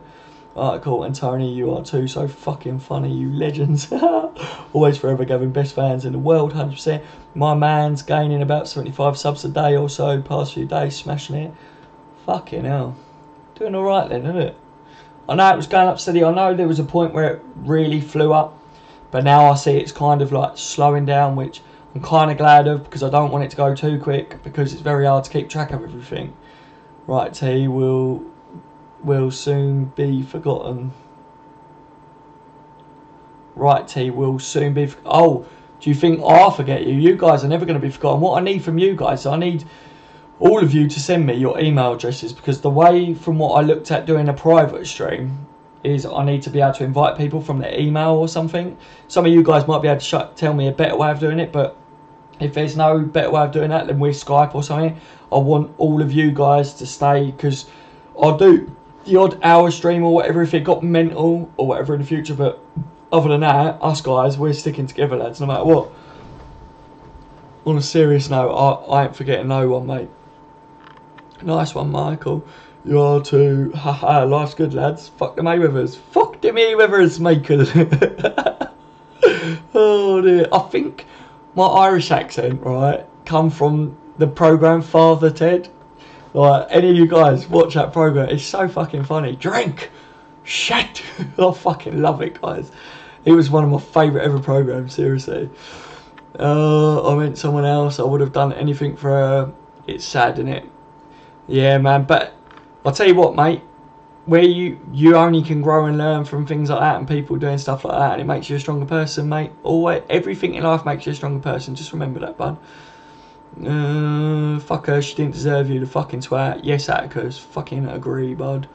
Alright, cool. And Tony, you are too. So fucking funny, you legends. Always forever, Gavin. Best fans in the world, 100%. My man's gaining about 75 subs a day or so. Past few days, smashing it. Fucking hell. Doing alright then, isn't it? I know it was going up steady. I know there was a point where it really flew up. But now I see it's kind of like slowing down, which I'm kind of glad of, because I don't want it to go too quick, because it's very hard to keep track of everything. Right, T will soon be forgotten. Right, T will soon be... Oh, do you think I'll forget you? You guys are never going to be forgotten. What I need from you guys, I need all of you to send me your email addresses, because the way from what I looked at doing a private stream is I need to be able to invite people from their email or something. Some of you guys might be able to tell me a better way of doing it, but if there's no better way of doing that, then we're Skype or something. I want all of you guys to stay, because I'll do the odd hour stream or whatever if it got mental or whatever in the future, but other than that, us guys, we're sticking together, lads, no matter what. On a serious note, I ain't forgetting no one, mate. Nice one, Michael. You are too. Haha, life's good, lads. Fuck the Mayweathers. Fuck the Mayweathers, Michael. Oh dear. I think my Irish accent, right, come from the programme Father Ted. Like, any of you guys watch that programme, it's so fucking funny. Drink! Shit! I fucking love it, guys. It was one of my favourite ever programmes, seriously. I meant someone else, I would have done anything for her. It's sad, isn't it? Yeah, man, but I'll tell you what, mate. Where you only can grow and learn from things like that and people doing stuff like that, and it makes you a stronger person, mate. Always, everything in life makes you a stronger person. Just remember that, bud. Fuck her, she didn't deserve you, the fucking twat. Yes, Atticus. Fucking agree, bud.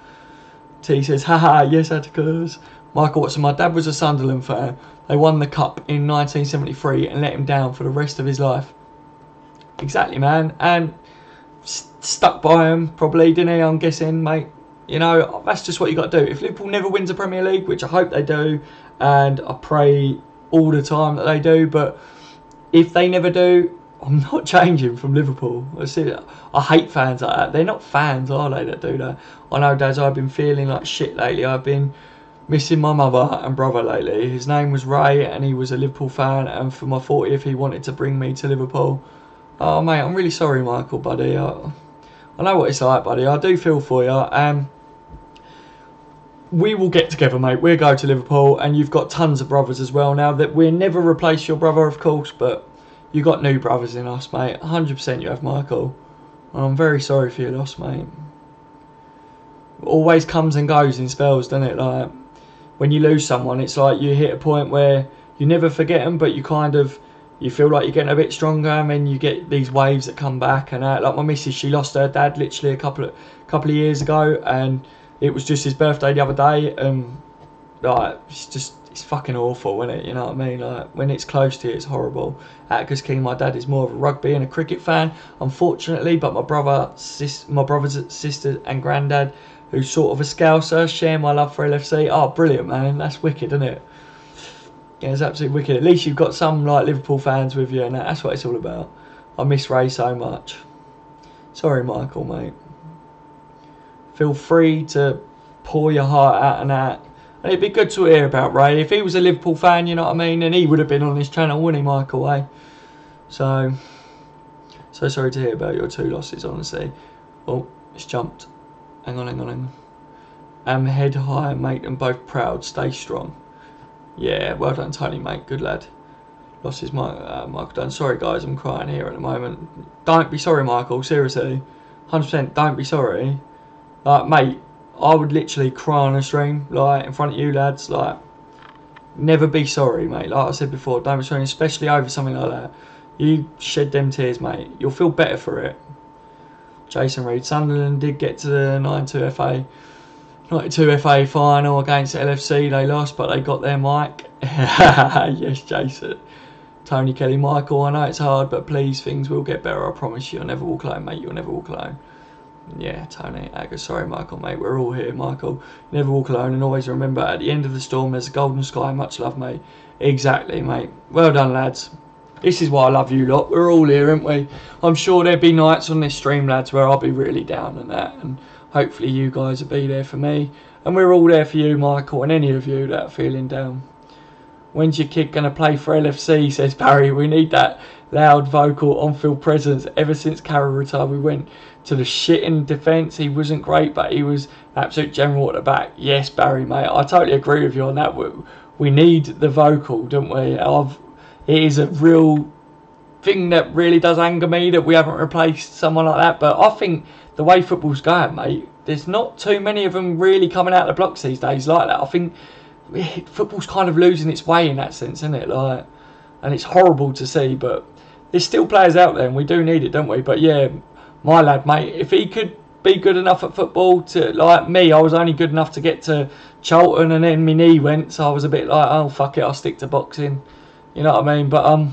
T says, haha, yes, Atticus. Michael Watson, my dad was a Sunderland fan. They won the cup in 1973 and let him down for the rest of his life. Exactly, man. And stuck by him, probably, didn't he? I'm guessing, mate. You know, that's just what you got to do. If Liverpool never wins the Premier League, which I hope they do, and I pray all the time that they do, but if they never do, I'm not changing from Liverpool. I hate fans like that. They're not fans, are they, that do that? I know, Daz, I've been feeling like shit lately. I've been missing my mother and brother lately. His name was Ray, and he was a Liverpool fan, and for my 40th, he wanted to bring me to Liverpool. Oh, mate, I'm really sorry, Michael, buddy. I know what it's like, buddy. I do feel for you. We will get together, mate. We'll go to Liverpool, and you've got tons of brothers as well now. That we'll never replace your brother, of course, but you got new brothers in us, mate. 100% you have, Michael. I'm very sorry for your loss, mate. Always comes and goes in spells, doesn't it? Like, when you lose someone, it's like you hit a point where you never forget them, but you kind of, you feel like you're getting a bit stronger, and then you get these waves that come back. And like my missus, she lost her dad literally a couple of years ago, and it was just his birthday the other day, and like it's fucking awful, isn't it? You know what I mean? Like, when it's close to you, it's horrible. Atticus King, my dad, is more of a rugby and a cricket fan, unfortunately, but my brother's sister and granddad, who's sort of a Scouser, share my love for LFC. Oh, brilliant, man. That's wicked, isn't it? Yeah, it's absolutely wicked. At least you've got some like Liverpool fans with you, and that's what it's all about. I miss Ray so much. Sorry, Michael, mate. Feel free to pour your heart out and that. And it'd be good to hear about Ray. If he was a Liverpool fan, you know what I mean, then he would have been on this channel, wouldn't he, Michael, eh? So sorry to hear about your 2 losses, honestly. Oh, it's jumped. Hang on. Head high, make them both proud. Stay strong. Yeah, well done, Tony, mate. Good lad. Losses, Michael Dunn. Sorry, guys, I'm crying here at the moment. Don't be sorry, Michael. Seriously. 100% don't be sorry. Like, mate, I would literally cry on a stream, like, in front of you lads, like, never be sorry, mate. Like I said before, don't be sorry, especially over something like that. You shed them tears, mate. You'll feel better for it. Jason Reed. Sunderland did get to the 92 FA final against LFC. They lost, but they got their mic. Yes, Jason. Tony Kelly. Michael, I know it's hard, but please, things will get better. I promise you. You'll never walk alone, mate. You'll never walk alone. Yeah, Tony, sorry, Michael, mate. We're all here, Michael. Never walk alone, and always remember, at the end of the storm, there's a golden sky. Much love, mate. Exactly, mate. Well done, lads. This is why I love you lot. We're all here, aren't we? I'm sure there'll be nights on this stream, lads, where I'll be really down and that, and hopefully you guys will be there for me. And we're all there for you, Michael, and any of you that are feeling down. When's your kid going to play for LFC, says Barry. We need that loud vocal on-field presence. Ever since Carroll retired, we went to the shit in defence. He wasn't great, but he was absolute general at the back. Yes, Barry, mate, I totally agree with you on that. We need the vocal, don't we? It is a real thing that really does anger me that we haven't replaced someone like that. But I think the way football's going, mate, there's not too many of them really coming out of the blocks these days like that. I think football's kind of losing its way in that sense, isn't it? Like, and it's horrible to see, but there's still players out there, and we do need it, don't we? But yeah, my lad, mate, if he could be good enough at football to, like me, I was only good enough to get to Charlton, and then my knee went, so I was a bit like, oh fuck it, I'll stick to boxing. You know what I mean? But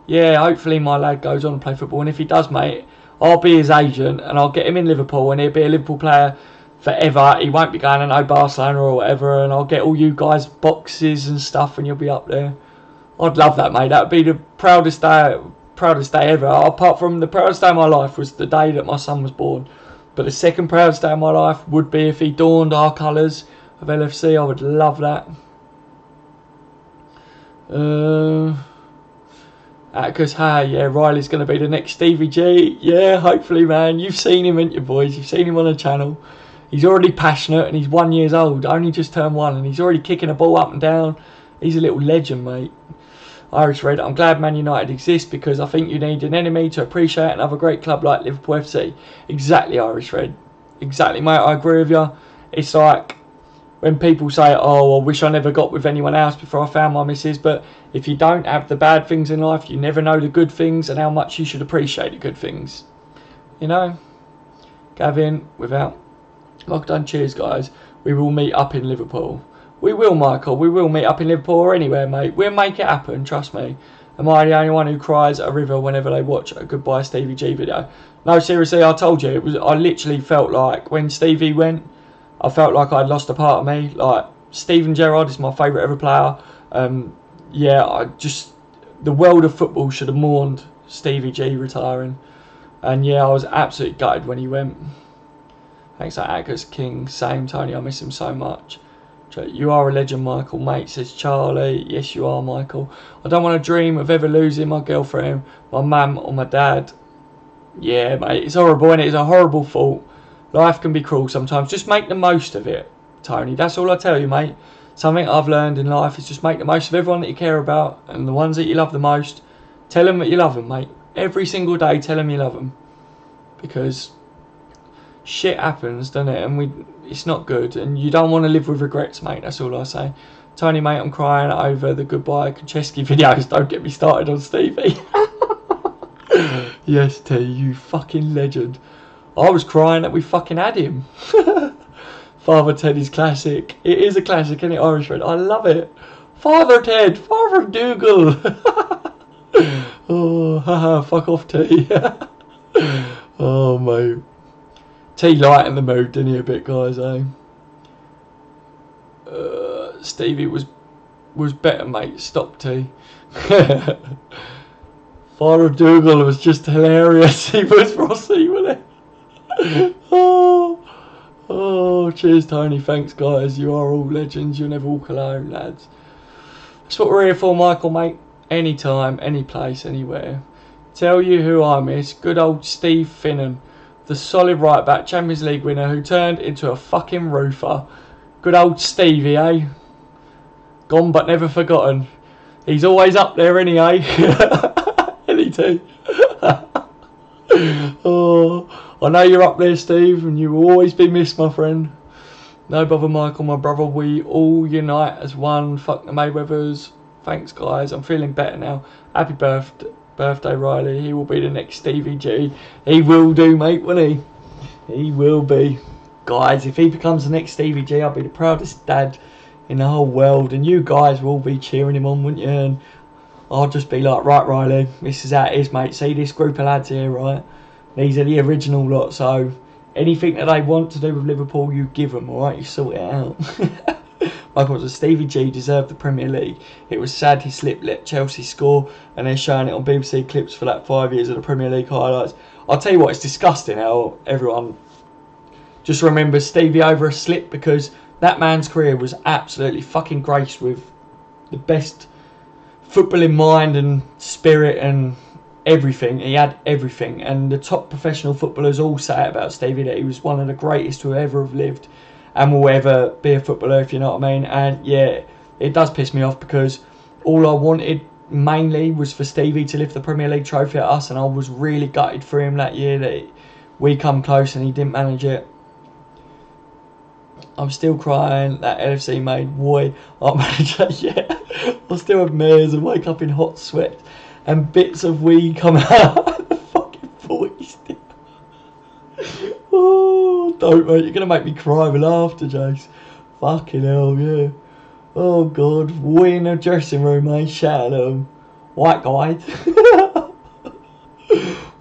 yeah, hopefully my lad goes on and play football, and if he does, mate, I'll be his agent, and I'll get him in Liverpool, and he'll be a Liverpool player forever. He won't be going to no Barcelona or whatever, and I'll get all you guys boxes and stuff, and you'll be up there. I'd love that, mate. That would be the proudest day ever. Apart from the proudest day of my life was the day that my son was born, but the second proudest day of my life would be if he donned our colours of LFC. I would love that. Because yeah, Riley's going to be the next Stevie G. Yeah, hopefully, man. You've seen him, ain't you, boys? You've seen him on the channel. He's already passionate, and he's 1 year old. Only just turned 1, and he's already kicking a ball up and down. He's a little legend, mate. Irish Red, I'm glad Man United exists because I think you need an enemy to appreciate another great club like Liverpool FC. Exactly, Irish Red. Exactly, mate. I agree with you. It's like when people say, oh, I wish I never got with anyone else before I found my missus. But if you don't have the bad things in life, you never know the good things and how much you should appreciate the good things. You know? Gavin, without lockdown, cheers, guys. We will meet up in Liverpool. We will, Michael. We will meet up in Liverpool or anywhere, mate. We'll make it happen, trust me. Am I the only one who cries at a river whenever they watch a Goodbye Stevie G video? No, seriously, I told you. I literally felt like when Stevie went, I felt like I'd lost a part of me. Like, Steven Gerrard is my favourite ever player. Yeah, the world of football should have mourned Stevie G retiring. And yeah, I was absolutely gutted when he went. Thanks, Atticus King. Same, Tony. I miss him so much. You are a legend, Michael, mate, says Charlie. Yes, you are, Michael. I don't want to dream of ever losing my girlfriend, my mum, or my dad. Yeah, mate, it's horrible, and it is a horrible thought. Life can be cruel sometimes. Just make the most of it, Tony. That's all I tell you, mate. Something I've learned in life is just make the most of everyone that you care about and the ones that you love the most. Tell them that you love them, mate. Every single day, tell them you love them. because shit happens, doesn't it? And it's not good, and you don't want to live with regrets, mate. That's all I say. Tony, mate, I'm crying over the goodbye Konchesky videos. Don't get me started on Stevie. Yes, T, you fucking legend. I was crying that we fucking had him. Father Teddy's classic. It is a classic, isn't it, Irish Red? I love it. Father Ted, Father Dougal. Oh, haha, fuck off, T. Oh, mate. T lightened the mood, didn't he, a bit, guys, eh? Stevie was better, mate. Stop, T. Father Dougal was just hilarious. He was Rossi, wasn't it? Oh, cheers, Tony. Thanks, guys. You are all legends. You'll never walk alone, lads. That's what we're here for, Michael, mate. Anytime, any place, anywhere. Tell you who I miss. Good old Steve Finnan, the solid right back, Champions League winner who turned into a fucking roofer. Good old Stevie, eh? Gone but never forgotten. He's always up there, anyway. T. Oh, I know you're up there, Steve, and you will always be missed, my friend. No bother, Michael, my brother. We all unite as one. Fuck the Mayweathers. Thanks, guys. I'm feeling better now. Happy birthday, Riley. He will be the next Stevie G. He will do, mate, won't he? He will be. Guys, if he becomes the next Stevie G, I'll be the proudest dad in the whole world, and you guys will be cheering him on, wouldn't you? And I'll just be like, right, Riley, this is how it is, mate. See this group of lads here, right? These are the original lot, so anything that they want to do with Liverpool, you give them, alright? You sort it out. Michael says, Stevie G deserved the Premier League. It was sad he let Chelsea score, and they're showing it on BBC Clips for like 5 years of the Premier League highlights. I'll tell you what, it's disgusting how everyone just remembers Stevie over a slip, because that man's career was absolutely fucking graced with the best footballing mind and spirit and everything. He had everything, and the top professional footballers all say about Stevie that he was one of the greatest to ever have lived and will ever be a footballer, if you know what I mean. And yeah, it does piss me off, because all I wanted mainly was for Stevie to lift the Premier League trophy at us, and I was really gutted for him that year that we come close and he didn't manage it. I'm still crying that LFC made Roy our manager. Yeah, I still have mares and wake up in hot sweat and bits of wee come out. The fucking voice. Oh, don't, mate. You're going to make me cry with laughter, Jace. Fucking hell, yeah. Oh, God. We in the dressing room, mate. Shout at them. White guy.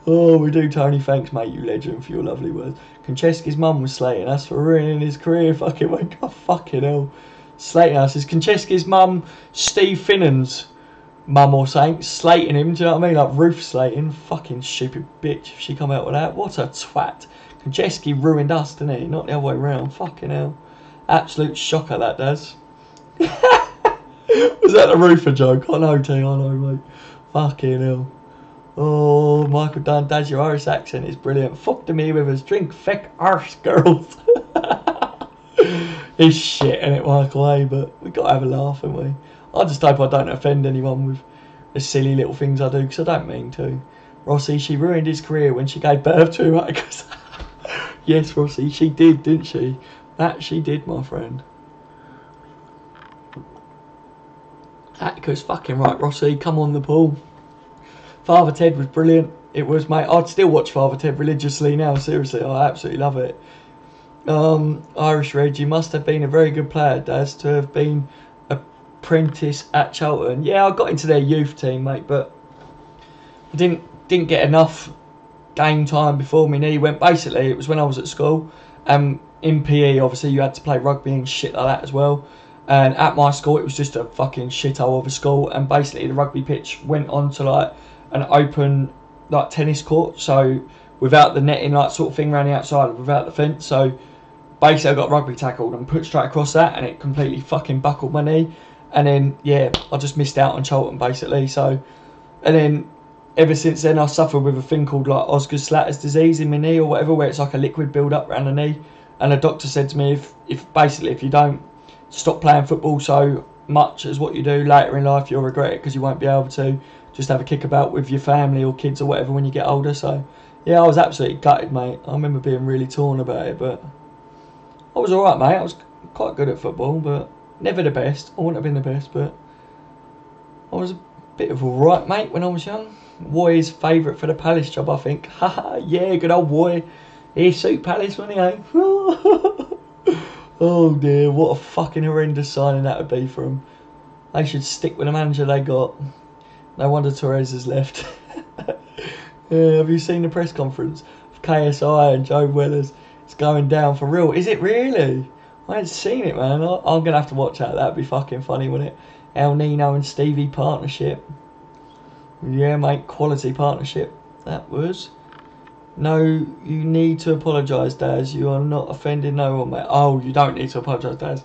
Oh, we do, Tony. Thanks, mate, you legend, for your lovely words. Konchesky's mum was slating us for ruining his career. Fucking wake up. Fucking hell. Slating us. Is Konchesky's mum Steve Finnan's mum or something? Slating him, do you know what I mean? Like roof slating. Fucking stupid bitch if she come out with that. What a twat. Konchesky ruined us, didn't he? Not the other way round. Fucking hell. Absolute shocker, that does. Was that a roofer joke? I know, T, I know, mate. Fucking hell. Oh, Michael Dunn, Dad, your Irish accent is brilliant. Fuck the Mayweathers, drink feck arse, girls. It's shit, innit, Michael, eh? But we got to have a laugh, haven't we? I just hope I don't offend anyone with the silly little things I do, because I don't mean to. Rossi, she ruined his career when she gave birth to him, right? Yes, Rossi, she did, didn't she? That she did, my friend. Atticus, fucking right, Rossi, come on the pool. Father Ted was brilliant. It was, mate. I'd still watch Father Ted religiously now. Seriously, I absolutely love it. Irish Red, you must have been a very good player, Daz, to have been apprentice at Charlton. Yeah, I got into their youth team, mate, but I didn't get enough game time before my knee went. Basically, it was when I was at school. In PE, obviously, you had to play rugby and shit like that as well. And at my school, it was just a fucking shithole of a school. And basically, the rugby pitch went on to like an open like tennis court, so without the netting like sort of thing around the outside, without the fence. So basically I got rugby tackled and put straight across that, and it completely fucking buckled my knee. And then yeah, I just missed out on Charlton basically. So and then ever since then I suffered with a thing called like Osgood-Schlatter's disease in my knee or whatever, where it's like a liquid build up around the knee. And the doctor said to me, if you don't stop playing football so much as what you do later in life, you'll regret it, because you won't be able to just have a kick about with your family or kids or whatever when you get older. So Yeah, I was absolutely gutted, mate. I remember being really torn about it, but I was alright, mate. I was quite good at football, but never the best. I wouldn't have been the best, but I was a bit of alright, mate, when I was young. Roy's favourite for the Palace job, I think. Haha, yeah, good old Roy. He suit Palace, wasn't he, eh? Oh dear, what a fucking horrendous signing that would be for him. They should stick with the manager they got. No wonder Torres has left. Yeah, have you seen the press conference of KSI and Joe Wellers? It's going down for real. Is it really? I ain't seen it, man. I'm going to have to watch that. That'd be fucking funny, wouldn't it? El Nino and Stevie partnership. Yeah, mate, quality partnership. That was. No, you need to apologise, Daz. You are not offending no one, mate. Oh, you don't need to apologise, Daz.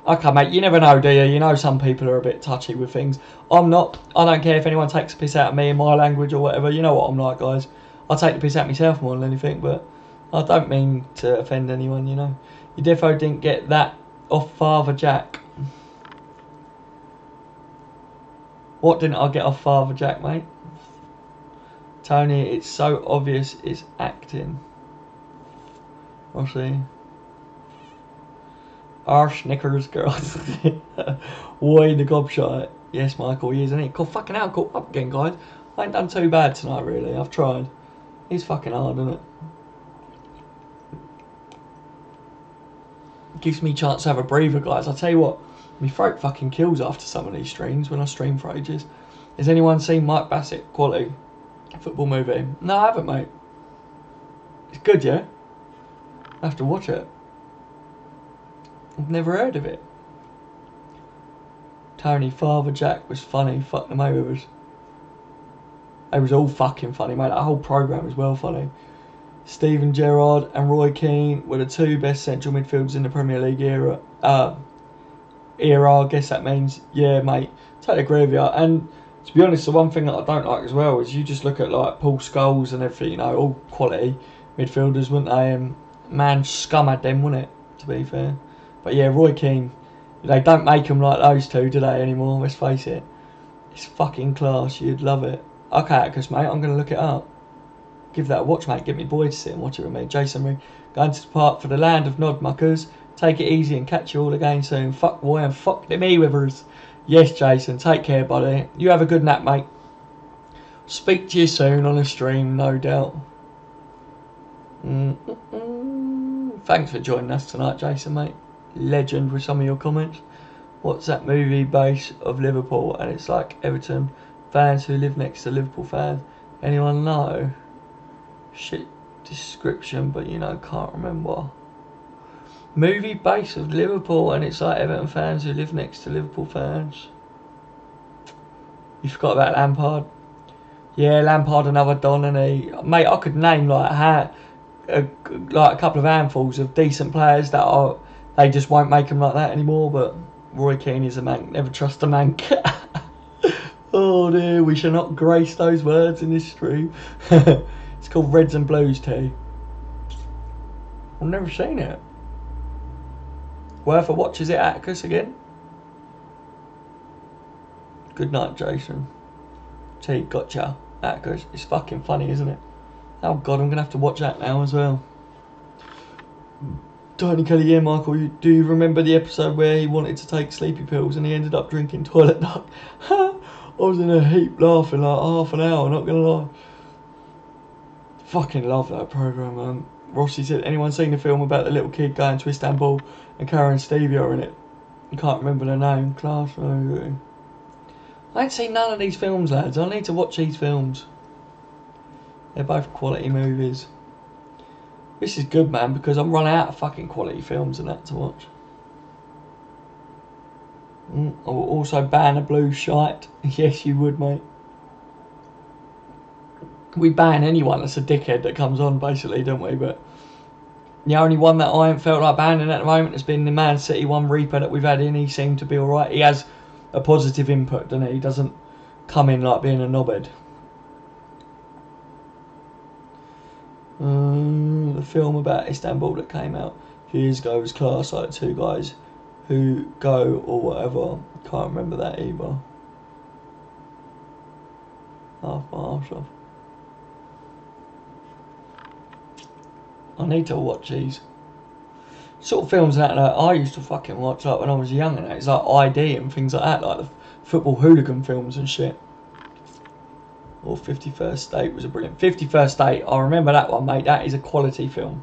Okay, mate, you never know, do you? You know some people are a bit touchy with things. I'm not. I don't care if anyone takes a piss out of me in my language or whatever. You know what I'm like, guys. I take the piss out of myself more than anything, but I don't mean to offend anyone, you know. You defo didn't get that off Father Jack. What didn't I get off Father Jack, mate? Tony, it's so obvious it's acting. I'll see. Arse Snickers, girl. Why the gobshite? Yes, Michael, he is, isn't he? God, fucking hell, caught up again, guys. I ain't done too bad tonight, really. I've tried. It's fucking hard, isn't it? Gives me a chance to have a breather, guys. I'll tell you what, my throat fucking kills after some of these streams when I stream for ages. Has anyone seen Mike Bassett quality football movie? No, I haven't, mate. It's good, yeah? I have to watch it. I've never heard of it. Tony, Father Jack was funny. Fuck them over us. It was all fucking funny, mate. That whole programme was well funny. Steven Gerrard and Roy Keane were the two best central midfielders in the Premier League era. I guess that means, yeah, mate. Totally agree with you. And to be honest, the one thing that I don't like as well is you just look at like Paul Scholes and everything, you know, all quality midfielders, wouldn't they? And man, scum had them, wouldn't it? To be fair. But yeah, Roy Keane, they don't make them like those two, do they, anymore? Let's face it. It's fucking class. You'd love it. Okay, Atticus, mate, I'm going to look it up. Give that a watch, mate. Get me boy to sit and watch it with me. Jason Ring, going to the park for the land of nodmuckers. Take it easy and catch you all again soon. Fuck boy and fuck them e-withers. Yes, Jason, take care, buddy. You have a good nap, mate. Speak to you soon on a stream, no doubt. Thanks for joining us tonight, Jason, mate. Legend with some of your comments. What's that movie base of Liverpool? And it's like Everton fans who live next to Liverpool fans. Anyone know? Shit description, but you know, can't remember. Movie base of Liverpool, and it's like Everton fans who live next to Liverpool fans. You forgot about Lampard? Yeah, Lampard, another Don, and he, mate, I could name like a couple of handfuls of decent players that are. They just won't make them like that anymore. But Roy Keane is a mank. Never trust a mank. Oh dear, we shall not grace those words in this stream. It's called Reds and Blues tea. I've never seen it. Worth a watch, is it, Atticus, again? Good night, Jason. Tea, gotcha. Atticus, it's fucking funny, isn't it? Oh god, I'm going to have to watch that now as well. Tony Kelly, yeah, Michael, do you remember the episode where he wanted to take sleepy pills and he ended up drinking toilet duck? I was in a heap laughing like half an hour, not going to lie. Fucking love that programme, man. Rossi said, anyone seen the film about the little kid going to Istanbul and Karen and Stevie are in it? I can't remember the name. Class movie. I ain't seen none of these films, lads. I need to watch these films. They're both quality movies. This is good, man, because I'm running out of fucking quality films and that to watch. I will also ban a blue shite. Yes, you would, mate. We ban anyone that's a dickhead that comes on, basically, don't we? But the only one that I haven't felt like banning at the moment has been the Man City one Reaper that we've had in. He seemed to be alright. He has a positive input, doesn't he? He doesn't come in like being a knobhead. The film about Istanbul that came out a few years ago was class, like two guys who go or whatever. Can't remember that either. Half my arse off. I need to watch these. Sort of films that I used to fucking watch like when I was young, and it's like ID and things like that, like the football hooligan films and shit. Or 51st Date was a brilliant. 51st Date, I remember that one, mate. That is a quality film.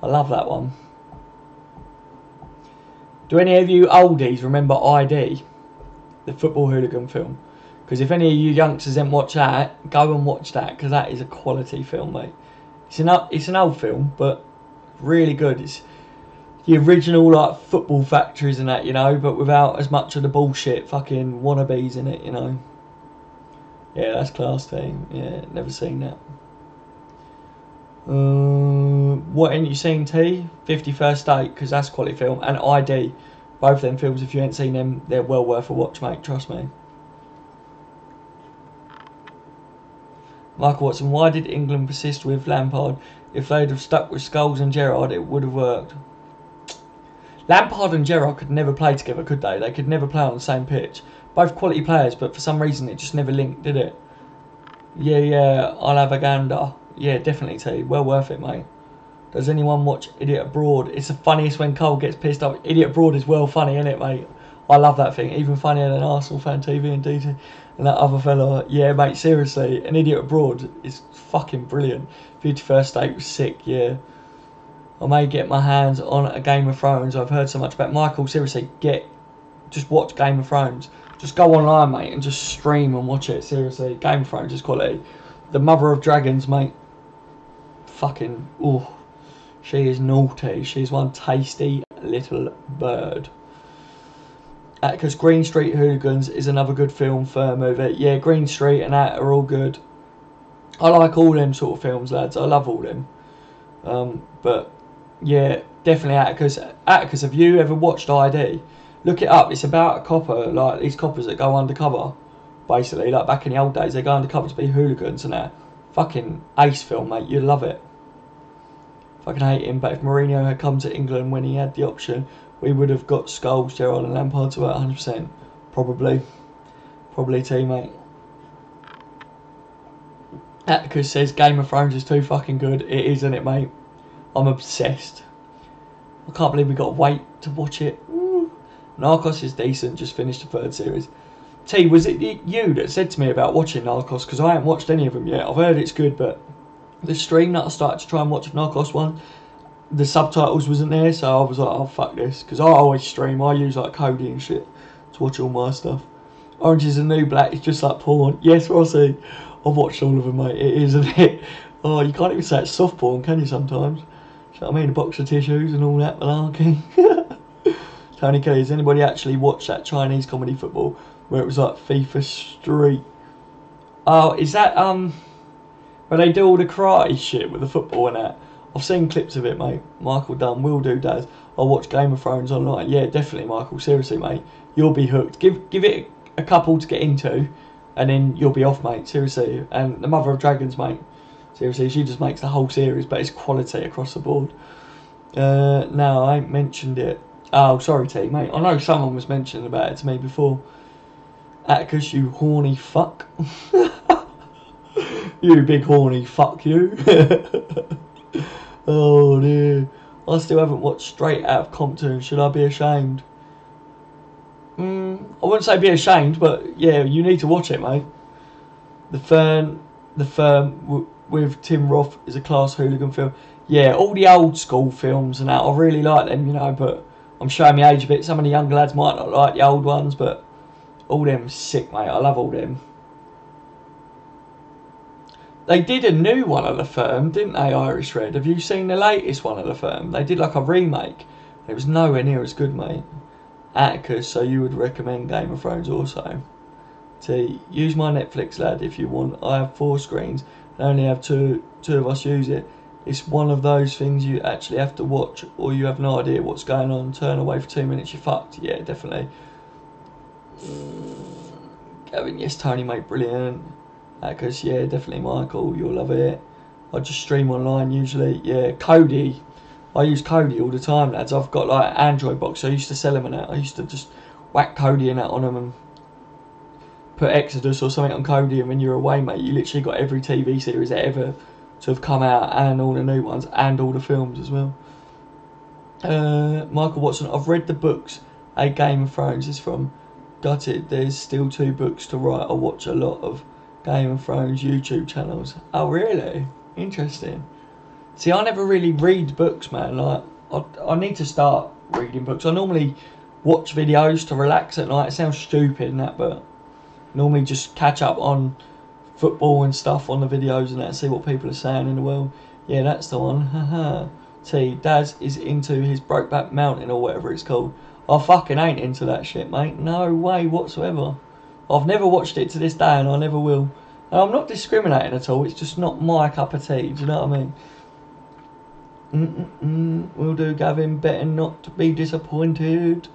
I love that one. Do any of you oldies remember ID? The football hooligan film? Because if any of you youngsters haven't watched that, go and watch that, because that is a quality film, mate. It's an old film, but really good. It's the original like football factories and that, you know, but without as much of the bullshit fucking wannabes in it, you know. Yeah, that's class team. Yeah, never seen that. What ain't you seen, T? 51st Date, because that's quality film, and ID. Both them films, if you ain't seen them, they're well worth a watch, mate. Trust me. Michael Watson, why did England persist with Lampard? If they'd have stuck with Scholes and Gerrard, it would have worked. Lampard and Gerrard could never play together, could they? They could never play on the same pitch. Both quality players, but for some reason it just never linked, did it? Yeah, I'll have a gander. Yeah, definitely, T. Well worth it, mate. Does anyone watch Idiot Abroad? It's the funniest when Cole gets pissed off. Idiot Abroad is well funny, isn't it, mate? I love that thing. Even funnier than Arsenal Fan TV and DT. And that other fella. Yeah, mate, seriously. An Idiot Abroad is fucking brilliant. 51st Date was sick, yeah. I may get my hands on a Game of Thrones. I've heard so much about Michael. Seriously, just watch Game of Thrones. Just go online, mate, and just stream and watch it. Seriously, Game of Thrones is quality. The Mother of Dragons, mate. Fucking, ooh. She is naughty. She's one tasty little bird. Because Green Street Hooligans is another good film for a movie. Yeah, Green Street and that are all good. I like all them sort of films, lads. I love all them. But yeah, definitely Atticus. Atticus, have you ever watched ID? Look it up. It's about a copper, like these coppers that go undercover. Basically, like back in the old days, they go undercover to be hooligans and that. Fucking ace film, mate. You'd love it. Fucking hate him, but if Mourinho had come to England when he had the option, we would have got Scholes, Gerrard and Lampard to about 100%. Probably, teammate. Atticus says Game of Thrones is too fucking good. It is, isn't it, mate? I'm obsessed. I can't believe we got to wait to watch it. Ooh. Narcos is decent, just finished the 3rd series. T, was it you that said to me about watching Narcos? Because I haven't watched any of them yet. I've heard it's good, but the stream that I started to try and watch Narcos one, the subtitles wasn't there, so I was like, oh fuck this, because I always stream. I use like Kodi and shit to watch all my stuff. Orange is the New Black. It's just like porn. Yes, Rossi, I've watched all of them, mate. It is, isn't it? Oh, you can't even say it's soft porn, can you? Sometimes. You know what I mean? A box of tissues and all that malarkey. Tony Kelly, has anybody actually watched that Chinese comedy football where it was like FIFA Street? Oh, is that where they do all the karate shit with the football and that? I've seen clips of it, mate. Michael Dunn, will do, Daz. I'll watch Game of Thrones online. Yeah, definitely, Michael. Seriously, mate. You'll be hooked. Give it a couple to get into, and then you'll be off, mate. Seriously. And the Mother of Dragons, mate. Seriously, she just makes the whole series, but it's quality across the board. No, I ain't mentioned it. Oh, sorry, T, mate. I know someone was mentioning about it to me before. Atticus, you horny fuck. You big horny fuck, you. Oh dear. I still haven't watched Straight Out of Compton. Should I be ashamed? I wouldn't say be ashamed, but yeah, you need to watch it, mate. The Firm with Tim Roth is a class hooligan film. Yeah, all the old school films and that, I really like them, you know, but I'm showing my age a bit. Some of the younger lads might not like the old ones, but all them sick, mate. I love all them. They did a new one of The Firm, didn't they, Irish Red? Have you seen the latest one of The Firm? They did like a remake. It was nowhere near as good, mate. Atticus, so you would recommend Game of Thrones also. T, use my Netflix, lad, if you want. I have 4 screens and only have two of us use it. It's one of those things you actually have to watch or you have no idea what's going on. Turn away for 2 minutes, you're fucked. Yeah, definitely. Gavin, yes, Tony, mate, brilliant. Because yeah, definitely Michael, you'll love it. I just stream online usually. Yeah, Kodi. I use Kodi all the time, lads. I've got like Android box. I used to sell them and that. I used to just whack Kodi and that on them and put Exodus or something on Kodi, and when you're away, mate, you literally got every TV series ever to have come out, and all the new ones, and all the films as well. Michael Watson, I've read the books A Game of Thrones is from. Gutted, there's still 2 books to write. I watch a lot of Game of Thrones YouTube channels. Oh really? Interesting. See, I never really read books, man. Like, I need to start reading books. I normally watch videos to relax at night. It sounds stupid and that, but normally just catch up on football and stuff on the videos and that, see what people are saying in the world. Yeah, that's the one. Haha. T, Daz is into his Brokeback Mountain or whatever it's called. I fucking ain't into that shit, mate. No way whatsoever. I've never watched it to this day, and I never will. And I'm not discriminating at all. It's just not my cup of tea. Do you know what I mean? Will do, Gavin. Better not to be disappointed.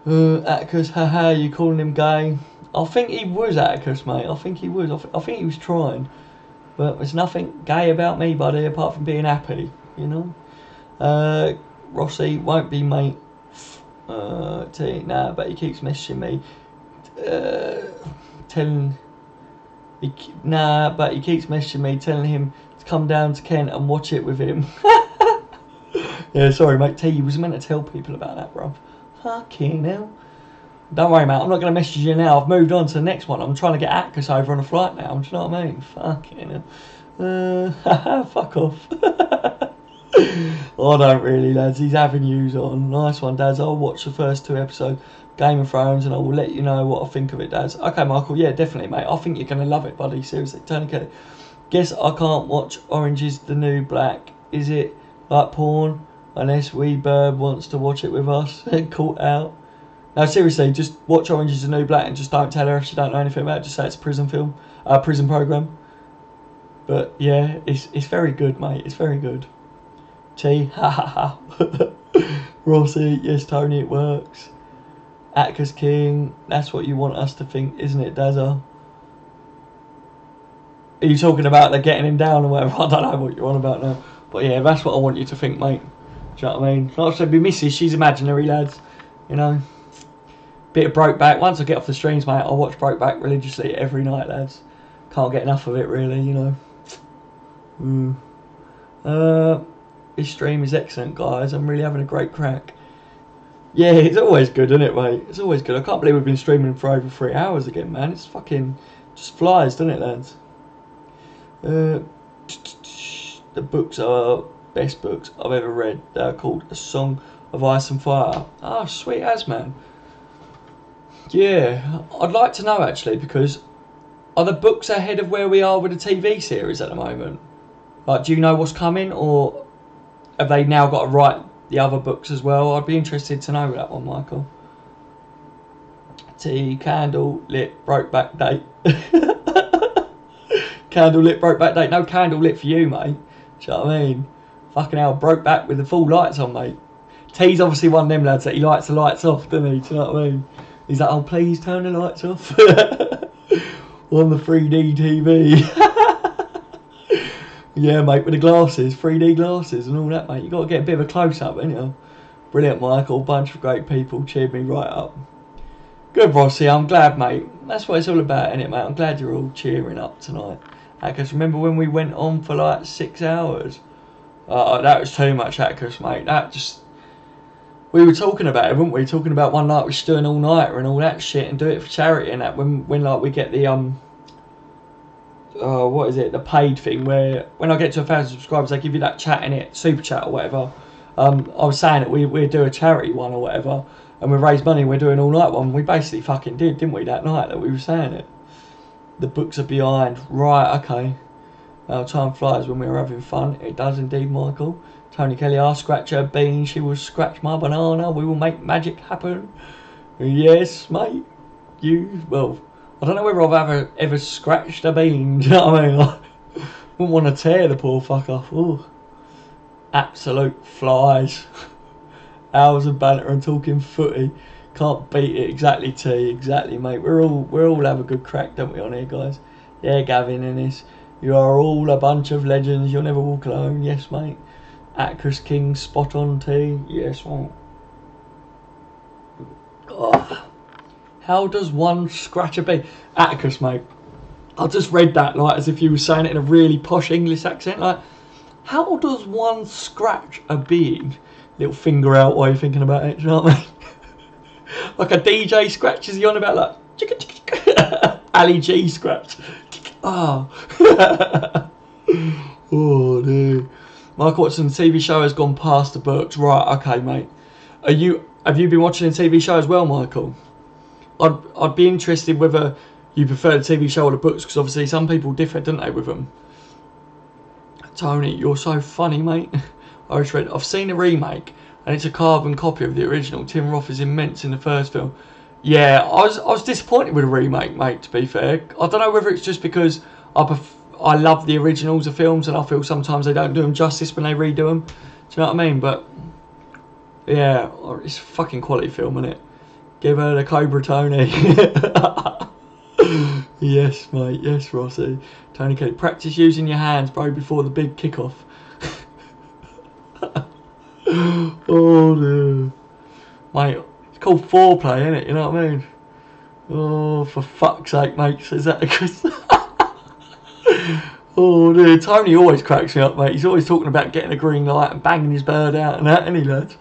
Atticus, haha, you calling him gay? I think he was, Atticus, mate. I think he was. I think he was trying. But there's nothing gay about me, buddy, apart from being happy, you know? Rossi, won't be, mate. Nah, but he keeps messaging me. But he keeps messaging me, telling him to come down to Kent and watch it with him. Yeah, sorry, mate. T, you was meant to tell people about that, bro. Fucking hell. Don't worry, mate. I'm not going to message you now. I've moved on to the next one. I'm trying to get Atticus over on a flight now. Do you know what I mean? Fucking hell. Fuck off. I don't really, lads. He's having yous on. Nice one, Daz. I'll watch the first 2 episodes, Game of Thrones, and I will let you know what I think of it, Daz. Okay, Michael. Yeah, definitely, mate. I think you're going to love it, buddy. Seriously. Tony Kelly. Guess I can't watch Orange is the New Black. Is it like porn? Unless Wee Bird wants to watch it with us. Caught out. No, seriously, just watch Orange is the New Black and just don't tell her if she don't know anything about it. Just say it's a prison film. Prison program. But yeah, it's very good, mate. It's very good. T, ha ha ha. Rossi, yes, Tony, it works. Atticus King, that's what you want us to think, isn't it, Dazza? Are you talking about the getting him down or whatever? I don't know what you're on about now. But yeah, that's what I want you to think, mate. Do you know what I mean? Like I said, be missus, she's imaginary, lads. You know? Bit of Brokeback. Once I get off the streams, mate, I'll watch Brokeback religiously every night, lads. Can't get enough of it, really, you know. This stream is excellent, guys. I'm really having a great crack. Yeah, it's always good, isn't it, mate? It's always good. I can't believe we've been streaming for over 3 hours again, man. It's fucking just flies, doesn't it, lads? The books are best books I've ever read. They're called A Song of Ice and Fire. Oh, sweet as, man. Yeah, I'd like to know, actually, because are the books ahead of where we are with the TV series at the moment? Like, do you know what's coming, or have they now got to write the other books as well? I'd be interested to know that one, Michael. T, candle lit Brokeback date. Candle lit Brokeback date. No candle lit for you, mate. Do you know what I mean? Fucking hell, Brokeback with the full lights on, mate. T's obviously one of them lads that he likes the lights off, doesn't he? Do you know what I mean? He's like, oh, please turn the lights off. On the 3D TV. Yeah, mate, with the glasses, 3D glasses and all that, mate. You got to get a bit of a close-up, ain't you? Brilliant, Michael. Bunch of great people cheered me right up. Good, Rossi. I'm glad, mate. That's what it's all about, innit, mate? I'm glad you're all cheering up tonight. Atticus, remember when we went on for like 6 hours? That was too much, Atticus, mate. That just... We were talking about it, weren't we? Talking about one night we should do an all-nighter and all that shit and do it for charity and that. When like we get the what is it? The paid thing where when I get to 1,000 subscribers they give you that chat in it, super chat or whatever. I was saying that we'd do a charity one or whatever, and we raise money. We're doing all night one. We basically fucking did, didn't we? That night that we were saying it. The books are behind. Right, okay. Time flies when we were having fun. It does indeed, Michael. Tony Kelly, I'll scratch her bean, she will scratch my banana, we will make magic happen. Yes, mate. Well, I don't know whether I've ever scratched a bean, do you know what I mean? I wouldn't want to tear the poor fuck off. Ooh. Absolute flies. Hours of banter and talking footy. Can't beat it. Exactly, T. Exactly, mate. We're all have a good crack, don't we, on here, guys? Yeah, Gavin, Ennis. You are all a bunch of legends. You'll never walk alone. Yes, mate. Atticus King, spot on, T. Yes, mate. Oh. How does one scratch a bean? Atticus, mate. I just read that like as if you were saying it in a really posh English accent. Like, how does one scratch a being? Little finger out while you're thinking about it, do you know what I mean? Like a DJ scratches you on about like chicka chicka chicka. Ali G scratch. Oh. Oh dear. Michael Watson, the TV show has gone past the books. Right, okay, mate. Have you been watching the TV show as well, Michael? I'd be interested whether you prefer the TV show or the books, because obviously some people differ, don't they, with them? Tony, you're so funny, mate. I've seen the remake, and it's a carbon copy of the original. Tim Roth is immense in the first film. Yeah, I was disappointed with the remake, mate, to be fair. I don't know whether it's just because I love the originals of films, and I feel sometimes they don't do them justice when they redo them. Do you know what I mean? But yeah, it's a fucking quality film, isn't it? Give her the Cobra, Tony. Yes, mate. Yes, Rossi. Tony Kelly, practice using your hands, bro, before the big kickoff. Oh dear, mate. It's called foreplay, isn't it? You know what I mean? Oh, for fuck's sake, mate. Says that Chris. Oh dear, Tony always cracks me up, mate. He's always talking about getting a green light and banging his bird out and that, isn't he, lads?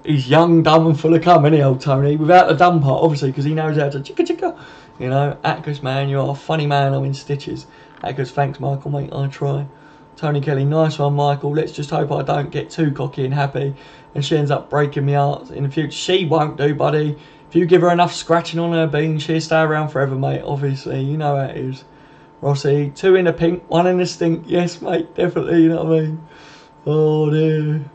He's young, dumb and full of cum, isn't he, old Tony? Without the dumb part, obviously, because he knows how to chicka chicka. You know, Atticus, man, you're a funny man, I'm in stitches. Atticus, thanks, Michael, mate, I try. Tony Kelly, nice one, Michael. Let's just hope I don't get too cocky and happy and she ends up breaking me heart in the future. She won't do, buddy. If you give her enough scratching on her bean, she'll stay around forever, mate, obviously. You know how it is. Rossi, 2 in a pink, 1 in a stink. Yes, mate, definitely, you know what I mean? Oh, dear.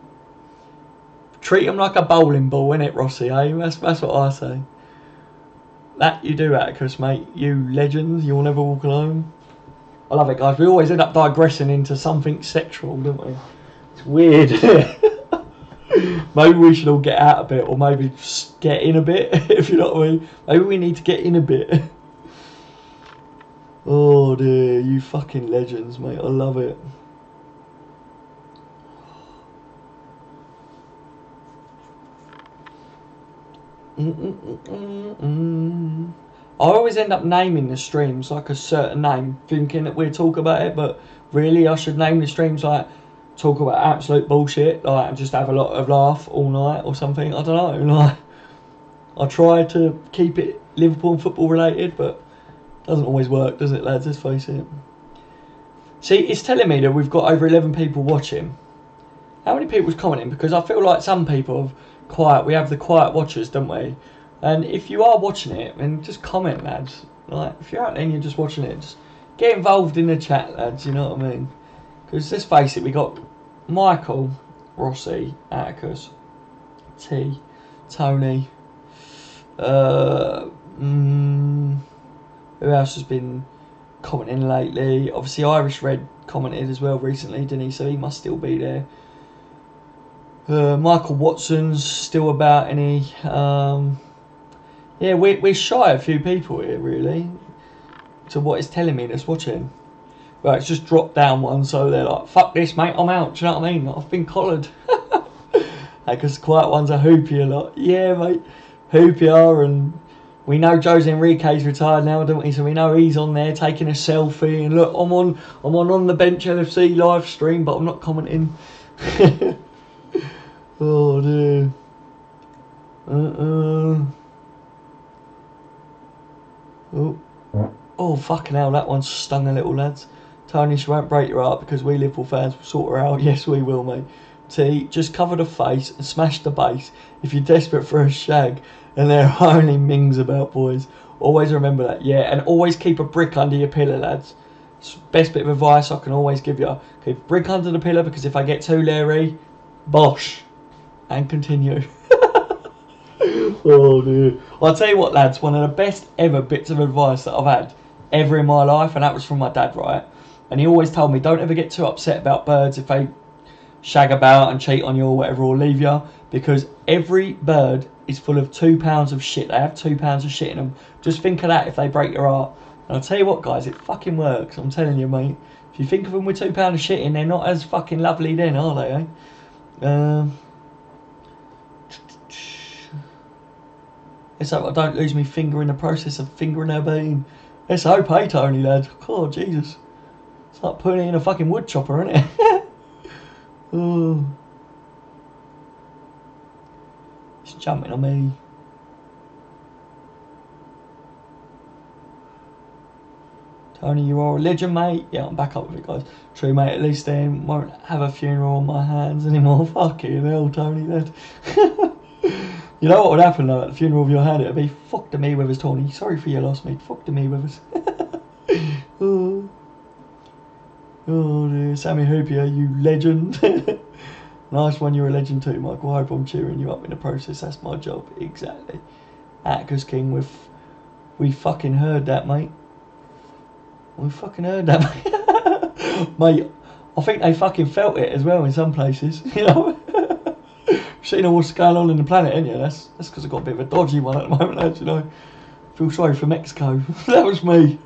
Treat them like a bowling ball, innit, Rossi, eh? That's what I say. That you do, Atticus, mate. You legends, you'll never walk alone. I love it, guys. We always end up digressing into something sexual, don't we? It's weird. Maybe we should all get out a bit, or maybe just get in a bit, if you know what I mean. Maybe we need to get in a bit. Oh dear, you fucking legends, mate. I love it. I always end up naming the streams like a certain name, thinking that we'll talk about it, but really I should name the streams like talk about absolute bullshit, like and just have a lot of laugh all night or something. I don't know. Like, I try to keep it Liverpool and football related, but it doesn't always work, does it, lads? Let's face it. See, it's telling me that we've got over 11 people watching. How many people's commenting? Because I feel like some people have we have the quiet watchers, don't we? And if you are watching it, then just comment, lads. Like, if you're out there and you're just watching it, just get involved in the chat, lads, you know what I mean? Because let's face it, we got Michael, Rossi, Atticus, T, Tony, who else has been commenting lately? Obviously Irish Red commented as well recently, didn't he? So he must still be there. Michael Watson's still about, any yeah, we're shy of a few people here, really, to what it's telling me that's watching. Right, it's just dropped down one, so they're like, fuck this, mate, I'm out. Do you know what I mean? I've been collared. Because quiet ones are hoopy a lot. Yeah, mate, hoopy are, and we know Jose Enrique's retired now, don't we? So we know he's on there taking a selfie, and look, I'm on the bench LFC live stream, but I'm not commenting. Oh dear. Oh fucking hell, that one stung a little, lads. Tony, she won't break your heart because we Liverpool fans will sort her out. Yes, we will, mate. T, just cover the face and smash the base if you're desperate for a shag, and there are only mings about, boys. Always remember that, yeah, and always keep a brick under your pillow, lads. It's the best bit of advice I can always give you. Keep a brick under the pillow, because if I get too leery, bosh. And continue. Oh dear. I'll tell you what, lads, one of the best ever bits of advice that I've had ever in my life, and that was from my dad, right? And he always told me, don't ever get too upset about birds if they shag about and cheat on you or whatever, or leave you, because every bird is full of 2 pounds of shit. They have 2 pounds of shit in them. Just think of that if they break your heart. And I'll tell you what, guys, it fucking works. I'm telling you, mate. If you think of them with 2 pounds of shit in, they're not as fucking lovely then, are they, eh? Let's hope I don't lose my finger in the process of fingering her bean. SOP, Tony, lad. God, Jesus. It's like putting it in a fucking wood chopper, isn't it? Oh. It's jumping on me. Tony, you are a legend, mate. Yeah, I'm back up with it, guys. True, mate. At least then won't have a funeral on my hands anymore. Fucking hell, Tony, lad. You know what would happen though, at the funeral of your hand? It'd be fuck the Mayweathers, Tony. Sorry for your loss, mate. Fuck the Mayweathers. Oh dear. Sammy Hoopier, you legend. Nice one, you're a legend too, Michael. I hope I'm cheering you up in the process. That's my job. Exactly. Atticus King, we fucking heard that, mate. We fucking heard that, mate. Mate, I think they fucking felt it as well in some places, you know. Seen what's going on in the planet, ain't you? That's because I've got a bit of a dodgy one at the moment, lads, you know. Feel sorry for Mexico. That was me.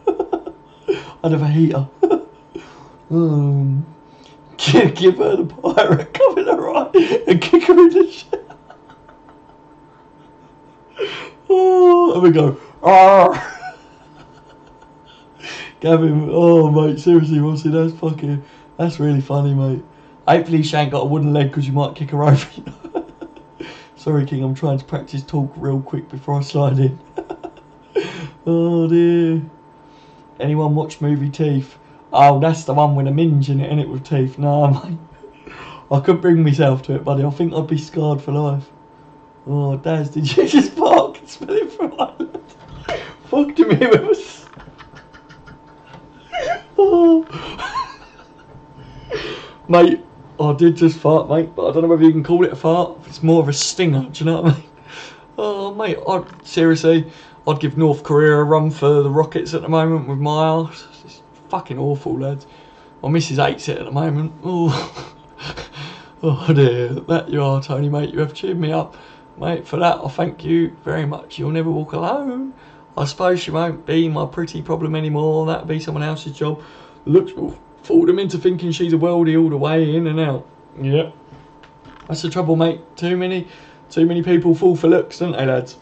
I'd have a heater. Give her the pirate, cover the right, and kick her in the shit. Oh, there we go. Arr. Gavin, oh mate, seriously, Rossi, that's really funny, mate. Hopefully she ain't got a wooden leg because you might kick her over. You know? Sorry, King, I'm trying to practice talk real quick before I slide in. Oh dear. Anyone watch movie Teeth? Oh, that's the one with a minge in it, innit, with teeth? Nah, mate. I couldn't bring myself to it, buddy. I think I'd be scarred for life. Oh, Daz, did you just bark and spell it from Ireland? Fucked him here with us. Oh. Mate, I did just fart, mate, but I don't know whether you can call it a fart. It's more of a stinger, do you know what I mean? Oh, mate, I'd give North Korea a run for the rockets at the moment with my arse. It's fucking awful, lads. My missus hates it at the moment. Oh, oh dear. That you are, Tony, mate. You have cheered me up. Mate, for that, I thank you very much. You'll never walk alone. I suppose she won't be my pretty problem anymore. That'll be someone else's job. Looks will fool them into thinking she's a worldie all the way in and out. Yeah. That's the trouble, mate. Too many people fall for looks, don't they, lads?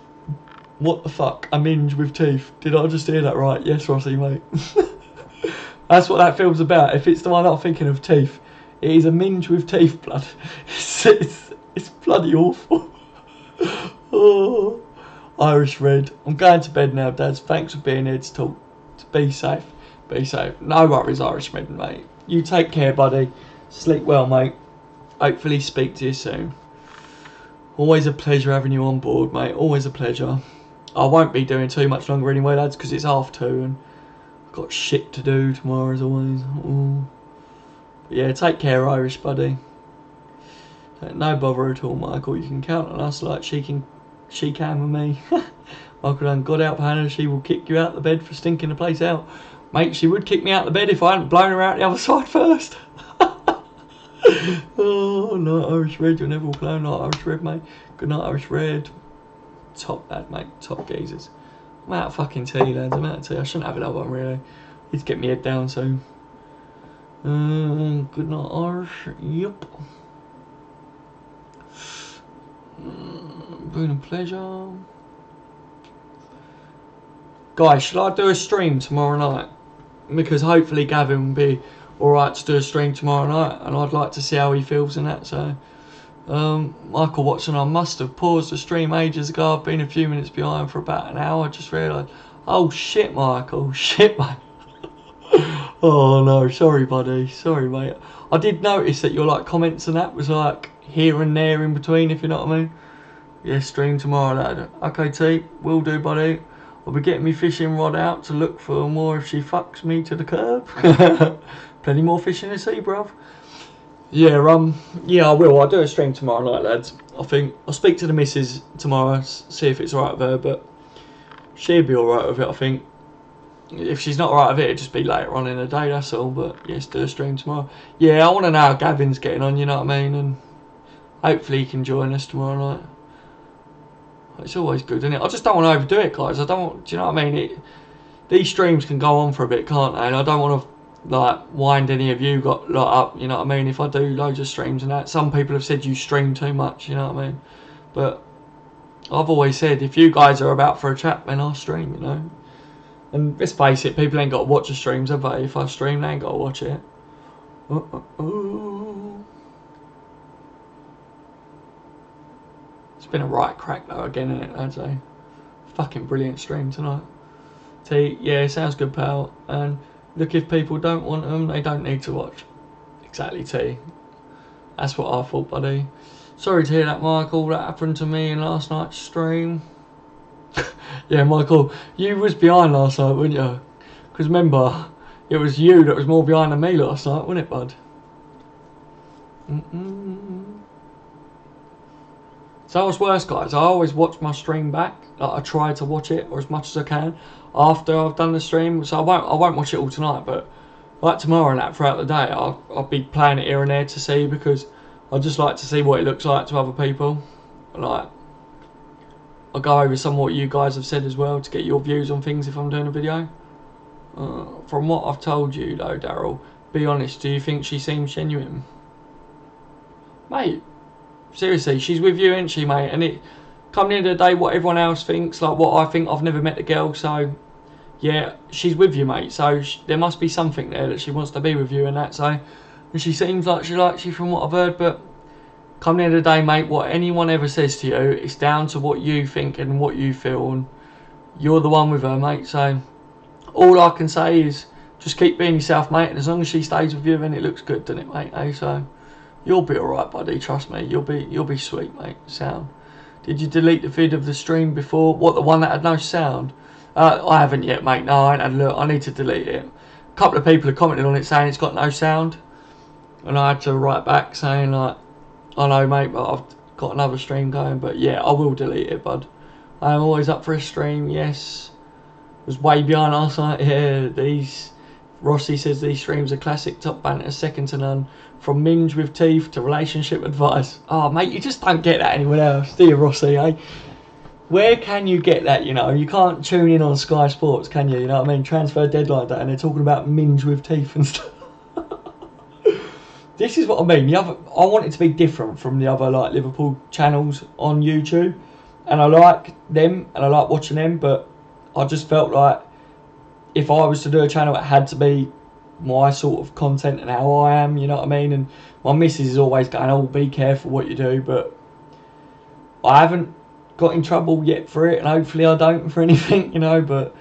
What the fuck? A minge with teeth. Did I just hear that right? Yes, Rossi, mate. That's what that film's about. If it's the one I'm thinking of, teeth. It is a minge with teeth, blood. It's bloody awful. Oh. Irish Red. I'm going to bed now, Dads. Thanks for being here to talk. Be safe. Be safe. No worries, Irish Red, mate. You take care, buddy. Sleep well, mate. Hopefully speak to you soon. Always a pleasure having you on board, mate. Always a pleasure. I won't be doing too much longer anyway, lads, because it's 2:30 and I've got shit to do tomorrow as always. But yeah, take care, Irish, buddy. No bother at all, Michael. You can count on us like she can with me. Michael done, God help Hannah, she will kick you out the bed for stinking the place out. Mate, she would kick me out the bed if I hadn't blown her out the other side first. Oh, no, Irish Red, you'll never walk alone. Night, Irish Red, mate. Good night, Irish Red. Top lad, mate. Top geezers. I'm out of fucking tea, lads. I'm out of tea. I shouldn't have another one, really. Need to get my head down soon. Good night, Irish. Yup. Been a pleasure. Guys, shall I do a stream tomorrow night? Because hopefully Gavin will be alright to do a stream tomorrow night, and I'd like to see how he feels in that. So, Michael Watson, I must have paused the stream ages ago. I've been a few minutes behind for about an hour. I just realised. Oh shit, Michael. Shit, mate. Oh no, sorry, buddy. Sorry, mate. I did notice that your like comments and that was like here and there in between, if you know what I mean. Yeah, stream tomorrow, lad. Okay, T, will do, buddy. I'll be getting my fishing rod out to look for more if she fucks me to the curb. Plenty more fish in the sea, bruv. Yeah, yeah, I will. I'll do a stream tomorrow night, lads. I think I'll speak to the missus tomorrow, see if it's alright with her, but she'll be alright with it, I think. If she's not alright with it, it'll just be later on in the day, that's all. But yes, do a stream tomorrow. Yeah, I want to know how Gavin's getting on, you know what I mean? And hopefully he can join us tomorrow night. It's always good, isn't it? I just don't want to overdo it, guys. I don't want, do you know what I mean? These streams can go on for a bit, can't they? And I don't want to like wind any of you got lot up, you know what I mean? If I do loads of streams and that, some people have said you stream too much, you know what I mean? But I've always said if you guys are about for a chat, then I'll stream, you know. And let's face it, people ain't got to watch the streams, have they? If I stream, they ain't got to watch it. It's been a right crack though again, isn't it? I'd say. Fucking brilliant stream tonight. T, yeah, sounds good, pal. And look, if people don't want them, they don't need to watch. Exactly, T. That's what I thought, buddy. Sorry to hear that, Michael. That happened to me in last night's stream. Yeah, Michael, you was behind last night, weren't you? Because remember, it was you that was more behind than me last night, wasn't it, bud? So what's worse, guys? I always watch my stream back. Like, I try to watch it, or as much as I can, after I've done the stream. So I won't watch it all tonight, but like tomorrow and that, throughout the day, I'll be playing it here and there to see, because I just like to see what it looks like to other people. Like, I'll go over some of what you guys have said as well to get your views on things if I'm doing a video. From what I've told you though, Daryl, be honest, do you think she seems genuine? Mate, seriously, she's with you, ain't she, mate? And it, come the end of the day, what everyone else thinks, like what I think, I've never met the girl, so yeah, she's with you, mate. So there must be something there that she wants to be with you and that. So, and she seems like she likes you from what I've heard, but come the end of the day, mate, what anyone ever says to you, it's down to what you think and what you feel, and you're the one with her, mate. So all I can say is just keep being yourself, mate, and as long as she stays with you, then it looks good, doesn't it, mate? Hey, so you'll be alright, buddy, trust me. You'll be sweet, mate. Sound. Did you delete the feed of the stream before? What, the one that had no sound? I haven't yet, mate. No, I ain't had a look. I need to delete it. A couple of people have commented on it saying it's got no sound, and I had to write back saying, like, I know, mate, but I've got another stream going. But yeah, I will delete it, bud. I'm always up for a stream, yes. Was way behind last night. Yeah, Rossi says these streams are classic, top banter, second to none. From minge with teeth to relationship advice. Oh, mate, you just don't get that anywhere else, do you, Rossi, eh? Where can you get that, you know? You can't tune in on Sky Sports, can you? You know what I mean? Transfer deadline day, and they're talking about minge with teeth and stuff. This is what I mean. I want it to be different from the other, like, Liverpool channels on YouTube. And I like them, and I like watching them, but I just felt like if I was to do a channel, it had to be my sort of content and how I am, you know what I mean? And my missus is always going, oh, be careful what you do, but I haven't got in trouble yet for it, and hopefully I don't for anything, you know, but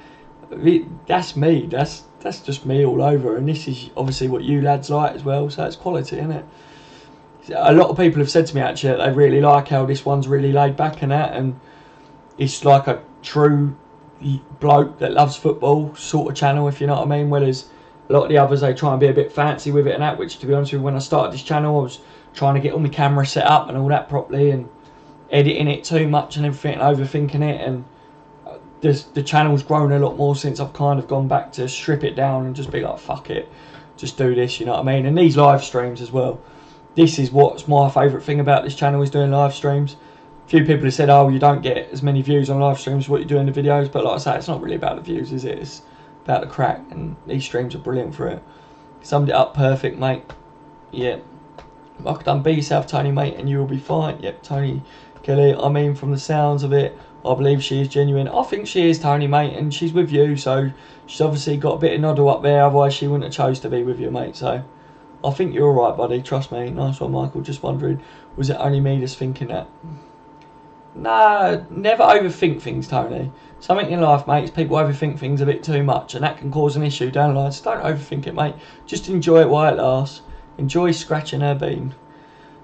that's me, that's just me all over, and this is obviously what you lads like as well, so it's quality, isn't it? A lot of people have said to me actually that they really like how this one's really laid back and that, and it's like a true bloke that loves football sort of channel, if you know what I mean. Whereas a lot of the others, they try and be a bit fancy with it and that, which to be honest with you, when I started this channel I was trying to get all my camera set up and all that properly and editing it too much and everything and overthinking it, and the channel's grown a lot more since I've kind of gone back to strip it down and just be like, fuck it, just do this, you know what I mean. And these live streams as well, this is what's my favourite thing about this channel, is doing live streams. A few people have said, oh, you don't get as many views on live streams as what you do in the videos, but like I say, it's not really about the views, is it? It's about the crack, and these streams are brilliant for it. Summed it up perfect, mate. Yeah. Like done, be yourself, Tony, mate, and you will be fine. Yep, Tony Kelly, I mean, from the sounds of it, I believe she is genuine. I think she is, Tony, mate, and she's with you, so she's obviously got a bit of noddle up there, otherwise she wouldn't have chose to be with you, mate, so I think you're alright, buddy, trust me. Nice one, Michael. Just wondering, was it only me that's thinking that? No, never overthink things, Tony. Something in life, mate, is people overthink things a bit too much, and that can cause an issue down the line, so don't overthink it, mate. Just enjoy it while it lasts. Enjoy scratching her bean.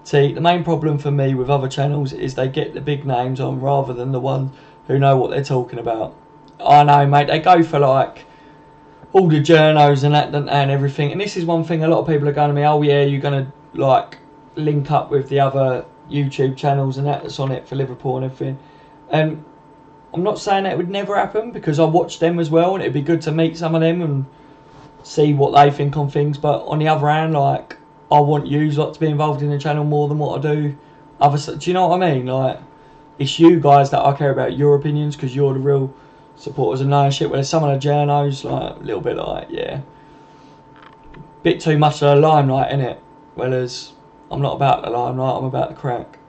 See, the main problem for me with other channels is they get the big names on rather than the ones who know what they're talking about. I know, mate, they go for like all the journos and that and everything, and this is one thing a lot of people are going to me, oh yeah, you're going to like link up with the other YouTube channels and that's on it for Liverpool and everything, and I'm not saying that it would never happen, because I watch them as well and it'd be good to meet some of them and see what they think on things, but on the other hand, like, I want you lot to be involved in the channel more than what I do other. Do you know what I mean? Like, it's you guys that I care about, your opinions, because you're the real supporters and knowing shit. Whereas some of the journos, like, a little bit like, yeah, bit too much of the limelight, innit? Whereas I'm not about the limelight, I'm about the crack.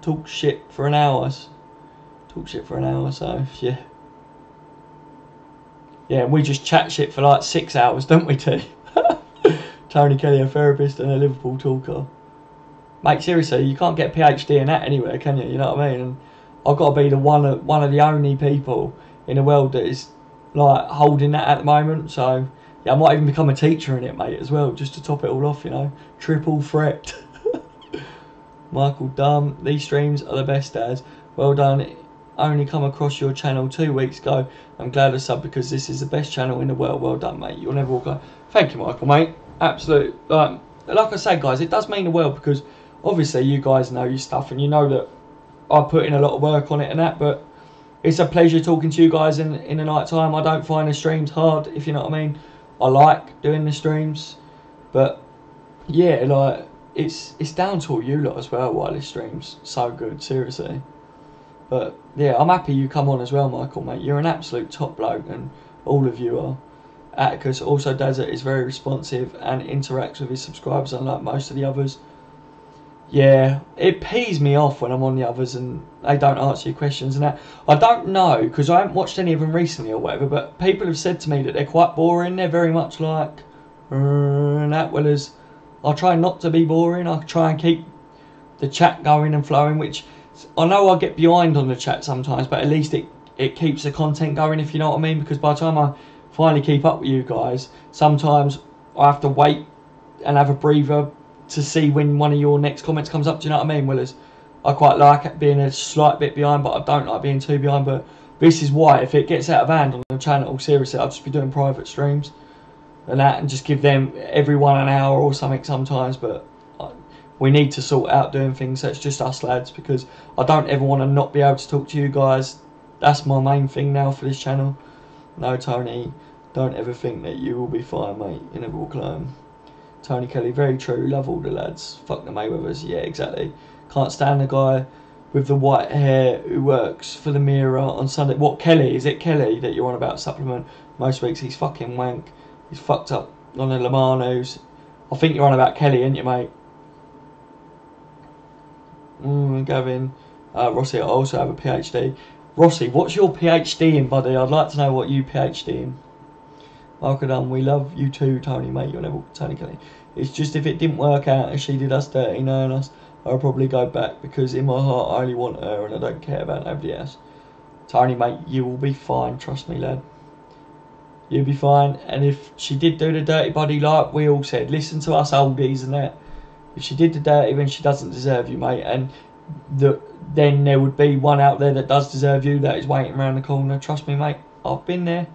Talk shit for an hour. Talk shit for an hour, so yeah. Yeah, and we just chat shit for like 6 hours, don't we, T? Tony Kelly, a therapist and a Liverpool talker. Mate, seriously, you can't get a PhD in that anywhere, can you? You know what I mean? And I've got to be the one of the only people in the world that is like holding that at the moment. So yeah, I might even become a teacher in it, mate, as well, just to top it all off. You know, triple threat. Michael Dunn, these streams are the best, Daz. Well done. Only come across your channel 2 weeks ago. I'm glad I sub because this is the best channel in the world. Well done, mate. You'll never walk away. Thank you, Michael, mate. Absolute. Like I say, guys, it does mean the world because obviously you guys know your stuff and you know that I put in a lot of work on it and that, but it's a pleasure talking to you guys in the night time. I don't find the streams hard, if you know what I mean. I like doing the streams, but yeah, like it's down to all you lot as well why this stream's so good, seriously. But yeah, I'm happy you come on as well, Michael, mate. You're an absolute top bloke, and all of you are. Atticus also does it, is very responsive and interacts with his subscribers unlike most of the others. Yeah, it pees me off when I'm on the others and they don't answer your questions and that. I don't know, because I haven't watched any of them recently or whatever, but people have said to me that they're quite boring. They're very much like, and that, well as I try not to be boring. I try and keep the chat going and flowing, which I know I get behind on the chat sometimes, but at least it keeps the content going, if you know what I mean, because by the time I finally keep up with you guys, sometimes I have to wait and have a breather to see when one of your next comments comes up. Do you know what I mean, Willers? I quite like being a slight bit behind, but I don't like being too behind. But this is why, if it gets out of hand on the channel, seriously, I'll just be doing private streams and that, and just give them everyone an hour or something sometimes. But we need to sort out doing things so it's just us lads, because I don't ever want to not be able to talk to you guys. That's my main thing now for this channel. No, Tony, don't ever think that you will be fine, mate. You never will climb. Tony Kelly, very true. Love all the lads. Fuck the Mayweathers. Yeah, exactly. Can't stand the guy with the white hair who works for the Mirror on Sunday. What, Kelly? Is it Kelly that you're on about supplement? Most weeks he's fucking wank. He's fucked up on the Le Mans news. I think you're on about Kelly, ain't you, mate? Gavin. Rossi, I also have a PhD. Rossi, what's your PhD in, buddy? I'd like to know what you PhD in. Marco, we love you too, Tony, mate. You'll never Tony Kelly. It's just if it didn't work out and she did us dirty, knowing us, I'll probably go back because in my heart I only want her and I don't care about nobody else. Tony, mate, you will be fine. Trust me, lad. You'll be fine. And if she did do the dirty, buddy, like we all said, listen to us oldies and that. If she did the dirty, then she doesn't deserve you, mate. And then there would be one out there that does deserve you, that is waiting around the corner. Trust me, mate. I've been there.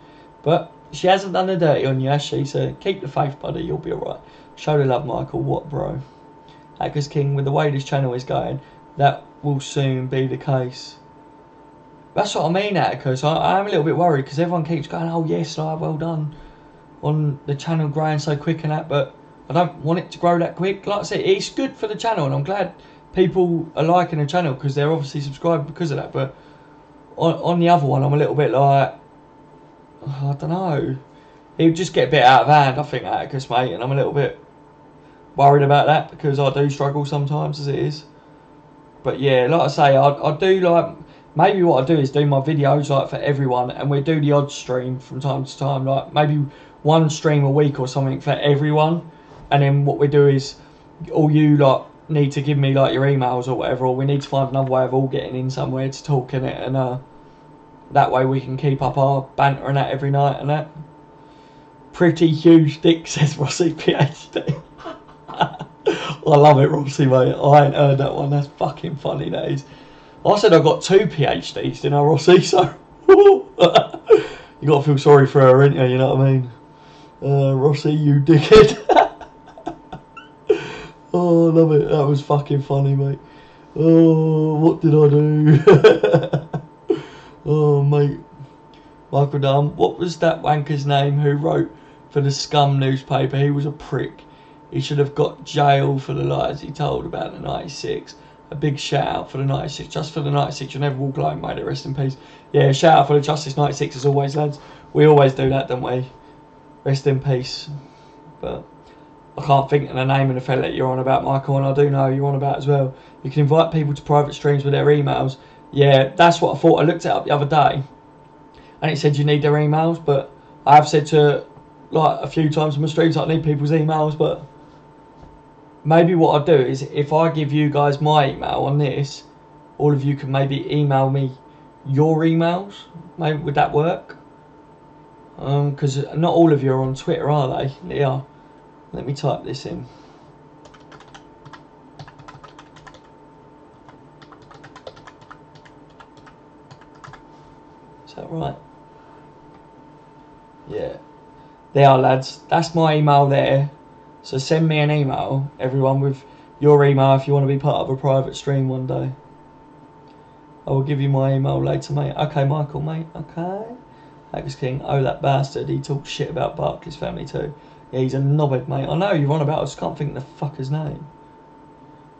But she hasn't done the dirty on you, has she? So keep the faith, buddy. You'll be alright. Show the love, Michael. What, bro? Hackers King, with the way this channel is going, that will soon be the case. That's what I mean, Atticus. I am a little bit worried because everyone keeps going, oh yes, like, well done on the channel growing so quick and that, but I don't want it to grow that quick. Like I said, it's good for the channel and I'm glad people are liking the channel because they're obviously subscribed because of that. But on the other one, I'm a little bit like, I don't know. It would just get a bit out of hand, I think, Atticus, mate, and I'm a little bit worried about that because I do struggle sometimes as it is. But yeah, like I say, I do like, maybe what I do is do my videos like for everyone and we do the odd stream from time to time, like maybe one stream a week or something for everyone. And then what we do is all you like need to give me like your emails or whatever, or we need to find another way of all getting in somewhere to talk in it, and that way we can keep up our banter and that every night and that. Pretty huge dick, says Rossi, PhD. I love it, Rossi, mate. I ain't heard that one. That's fucking funny, that is. I said I got 2 PhDs, didn't I, Rossi? So you got to feel sorry for her, ain't you? You know what I mean? Rossi, you dickhead. Oh, I love it. That was fucking funny, mate. Oh, what did I do? Oh, mate. Michael Dunn, what was that wanker's name who wrote for the Scum newspaper? He was a prick. He should have got jail for the lies he told about the 96. A big shout out for the 96. Just for the 96, you'll never walk alone, mate. Rest in peace. Yeah, shout out for the Justice 96 as always, lads. We always do that, don't we? Rest in peace. But I can't think of the name of the fella that you're on about, Michael, and I do know you're on about as well. You can invite people to private streams with their emails. Yeah, that's what I thought. I looked it up the other day and it said you need their emails, but I have said to like a few times on my streams I need people's emails, but maybe what I'll do is if I give you guys my email on this, all of you can maybe email me your emails. Maybe would that work? Because not all of you are on Twitter, are they? Yeah. Let me type this in. Is that right? Yeah. There are, lads. That's my email there. So send me an email, everyone, with your email if you want to be part of a private stream one day. I will give you my email later, mate. Okay, Michael, mate. Okay. Hackers King. Oh, that bastard. He talks shit about Barclays family too. Yeah, he's a knobhead, mate. I know you're on about. I just can't think of the fucker's name.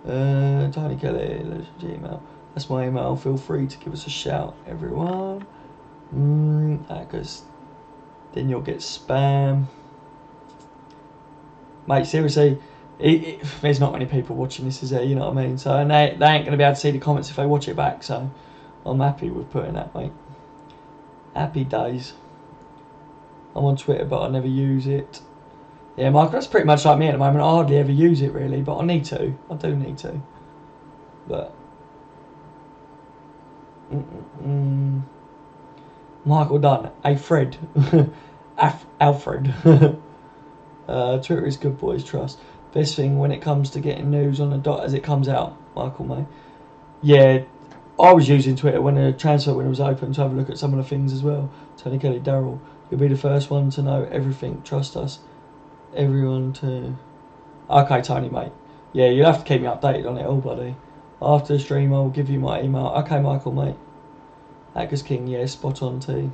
Tony Kelly, Gmail. That's my email. Feel free to give us a shout, everyone. Hackers. Then you'll get spam. Mate, seriously, there's not many people watching this, is there? You know what I mean? So and they ain't going to be able to see the comments if they watch it back. So I'm happy with putting that, mate. Happy days. I'm on Twitter, but I never use it. Yeah, Michael, that's pretty much like me at the moment. I hardly ever use it, really, but I need to. I do need to. But... Michael Dunn. Hey, Fred. Alfred. Twitter is good, boys, trust. Best thing when it comes to getting news on the dot as it comes out, Michael, mate. Yeah, I was using Twitter when the transfer window was open to have a look at some of the things as well. Tony Kelly, Daryl, you'll be the first one to know everything. Trust us. Everyone to... Okay, Tony, mate. Yeah, you'll have to keep me updated on it all, buddy. After the stream, I'll give you my email. Okay, Michael, mate. Hackers King, yeah, spot on, T.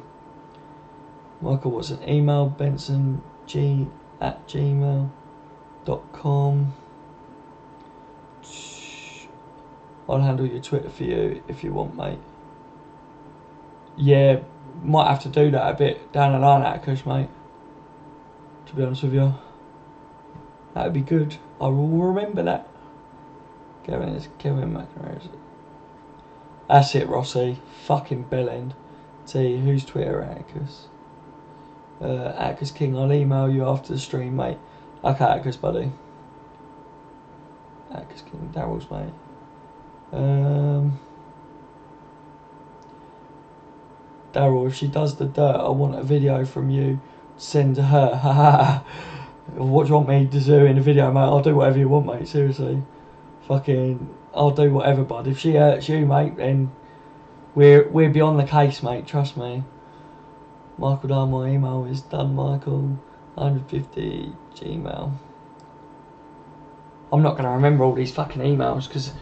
Michael, what's an email? Benson G at gmail.com. I'll handle your Twitter for you if you want, mate. Yeah, might have to do that a bit down the line, Hackers, mate. To be honest with you. That would be good. I will remember that. Kevin McInerney. That's it, Rossi. Fucking bellend. T, who's Twitter, Hackers? Hackers King, I'll email you after the stream, mate. Okay, Hackers, buddy. Hackers King, Daryl's, mate. Daryl, if she does the dirt, I want a video from you. Send to her. Haha. What do you want me to do in the video, mate? I'll do whatever you want, mate. Seriously. Fucking, I'll do whatever, bud. If she hurts you, mate, then we're beyond the case, mate. Trust me. Michael Dunn, my email is dunmichael150 Gmail. I'm not going to remember all these fucking emails because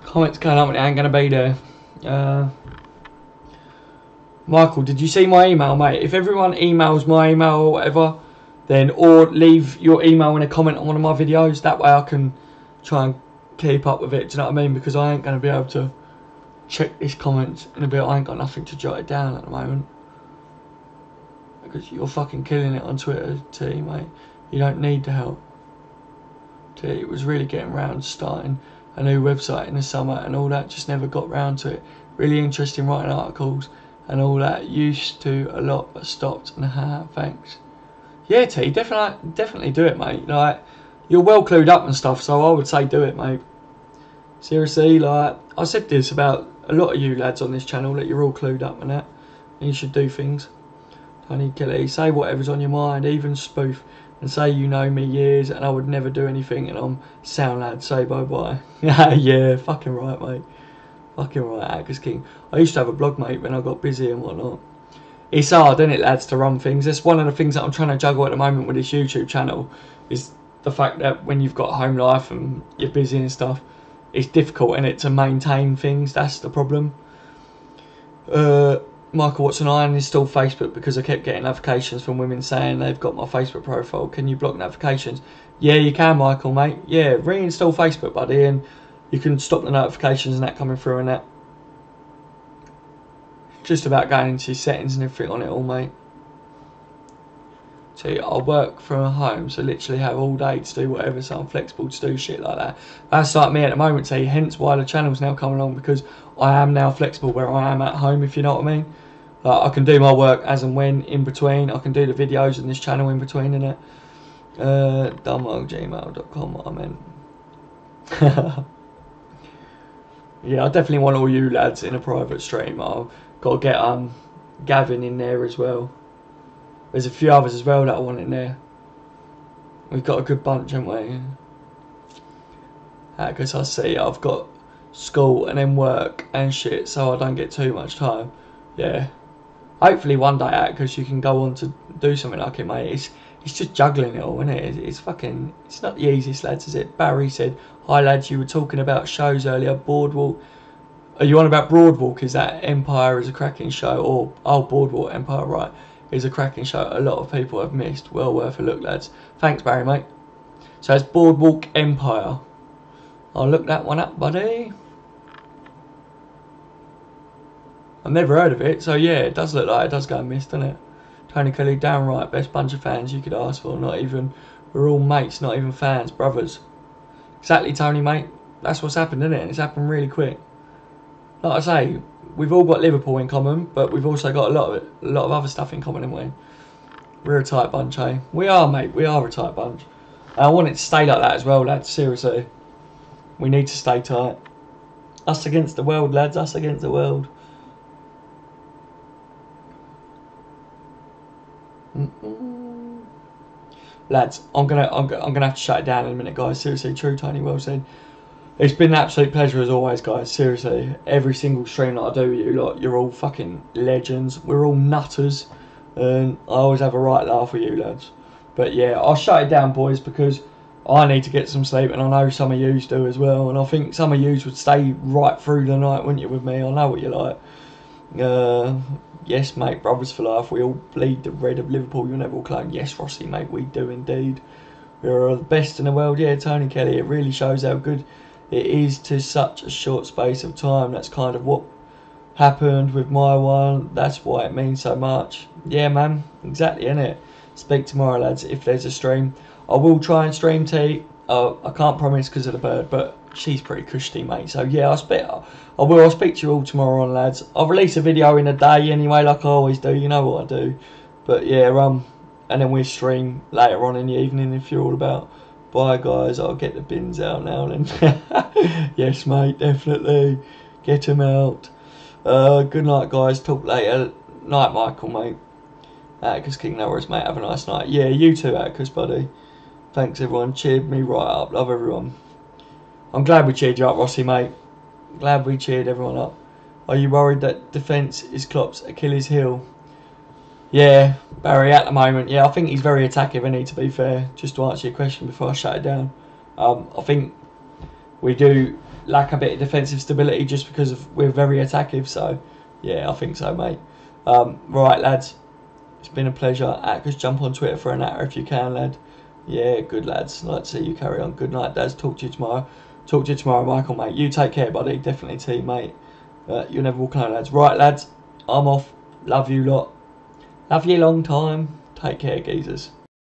comments going up and it ain't going to be there. Michael, did you see my email, mate? If everyone emails my email or whatever, then or leave your email in a comment on one of my videos. That way I can try and keep up with it. Do you know what I mean? Because I ain't going to be able to check these comments in a bit. I ain't got nothing to jot it down at the moment. Because you're fucking killing it on Twitter, T, mate. You don't need the help. T, it was really getting round starting a new website in the summer and all that. Just never got round to it. Really interesting writing articles and all that. Used to a lot but stopped. And thanks. Yeah, T, definitely do it, mate. Like, you're well clued up and stuff, so I would say do it, mate. Seriously, like, I said this about a lot of you lads on this channel, that you're all clued up and that. And you should do things. Tony Kelly, say whatever's on your mind, even spoof, and say you know me years and I would never do anything and I'm sound lad, say bye bye. Yeah, fucking right, mate. Fucking right, Hackers King. I used to have a blog, mate, when I got busy and whatnot. It's hard, isn't it, lads, to run things. That's one of the things that I'm trying to juggle at the moment with this YouTube channel, is the fact that when you've got home life and you're busy and stuff, it's difficult, isn't it, to maintain things. That's the problem. Michael Watson, I uninstalled Facebook because I kept getting notifications from women saying they've got my Facebook profile. Can you block notifications? Yeah, you can, Michael, mate. Yeah, reinstall Facebook, buddy, and you can stop the notifications and that coming through and that. Just about going into your settings and everything on it all, mate. See, I work from home, so literally have all day to do whatever, so I'm flexible to do shit like that. That's like me at the moment, hence why the channel's now coming along, because I am now flexible where I am at home, if you know what I mean. I can do my work as and when in between. I can do the videos in this channel in between, innit? Dumbo@gmail.com, I meant. Yeah, I definitely want all you lads in a private stream. I've got to get Gavin in there as well. There's a few others as well that I want in there. We've got a good bunch, haven't we? Because I see I've got school and then work and shit, so I don't get too much time. Yeah. Hopefully one day, because you can go on to do something like it, mate. It's just juggling it all, isn't it? It's fucking... It's not the easiest, lads, is it? Barry said, "Hi, lads, you were talking about shows earlier. Boardwalk... Are you on about Broadwalk? Is that Empire is a cracking show?" Or, oh, Boardwalk Empire, right. Is a cracking show. A lot of people have missed. Well worth a look, lads. Thanks, Barry, mate. So it's Boardwalk Empire. I'll look that one up, buddy. I've never heard of it, so yeah, it does look like it does go missed, doesn't it? Tony Kelly, downright best bunch of fans you could ask for. Not even, we're all mates, not even fans, brothers. Exactly, Tony, mate. That's what's happened, isn't it? It's happened really quick. Like I say, we've all got Liverpool in common, but we've also got a lot of other stuff in common, haven't we? We're a tight bunch, eh? We are, mate. We are a tight bunch. And I want it to stay like that as well, lads. Seriously. We need to stay tight. Us against the world, lads. Us against the world. Lads, I'm gonna have to shut it down in a minute, guys. Seriously, true, Tony. Well said. It's been an absolute pleasure as always, guys. Seriously, every single stream that I do with you lot, you're all fucking legends. We're all nutters, and I always have a right laugh with you, lads. But yeah, I'll shut it down, boys, because I need to get some sleep, and I know some of yous do as well. And I think some of yous would stay right through the night, wouldn't you, with me? I know what you're like. Yes, mate, brothers for life. We all bleed the red of Liverpool. You'll never walk alone. Yes, Rossi, mate, we do indeed. We're the best in the world. Yeah, Tony Kelly, it really shows how good it is to such a short space of time. That's kind of what happened with my one. That's why it means so much. Yeah, man, exactly, innit? Speak tomorrow, lads, if there's a stream. I will try and stream T. I can't promise because of the bird, but she's pretty cushy, mate. So yeah, I'll speak to you all tomorrow on, lads. I'll release a video in a day anyway, like I always do. You know what I do. But yeah, and then we'll stream later on in the evening if you're all about. Bye, guys. I'll get the bins out now then. Yes, mate, definitely. Get them out. Good night, guys. Talk later. Night, Michael, mate. Atticus King Norris, mate. Have a nice night. Yeah, you too, Atticus, buddy. Thanks, everyone. Cheered me right up. Love everyone. I'm glad we cheered you up, Rossi, mate. Glad we cheered everyone up. Are you worried that defence is Klopp's Achilles heel? Yeah, Barry, at the moment, yeah, I think he's very attackive, isn't he, to be fair? Just to answer your question before I shut it down. I think we do lack a bit of defensive stability just because we're very attackive, so yeah, I think so, mate. Right, lads, it's been a pleasure. Atticus, jump on Twitter for an hour if you can, lad. Yeah, good, lads. I'd like to see you carry on. Good night, Daz. Talk to you tomorrow. Talk to you tomorrow, Michael, mate. You take care, buddy. Definitely team, mate. You'll never walk alone, lads. Right, lads, I'm off. Love you lot. Love you long time. Take care, geezers.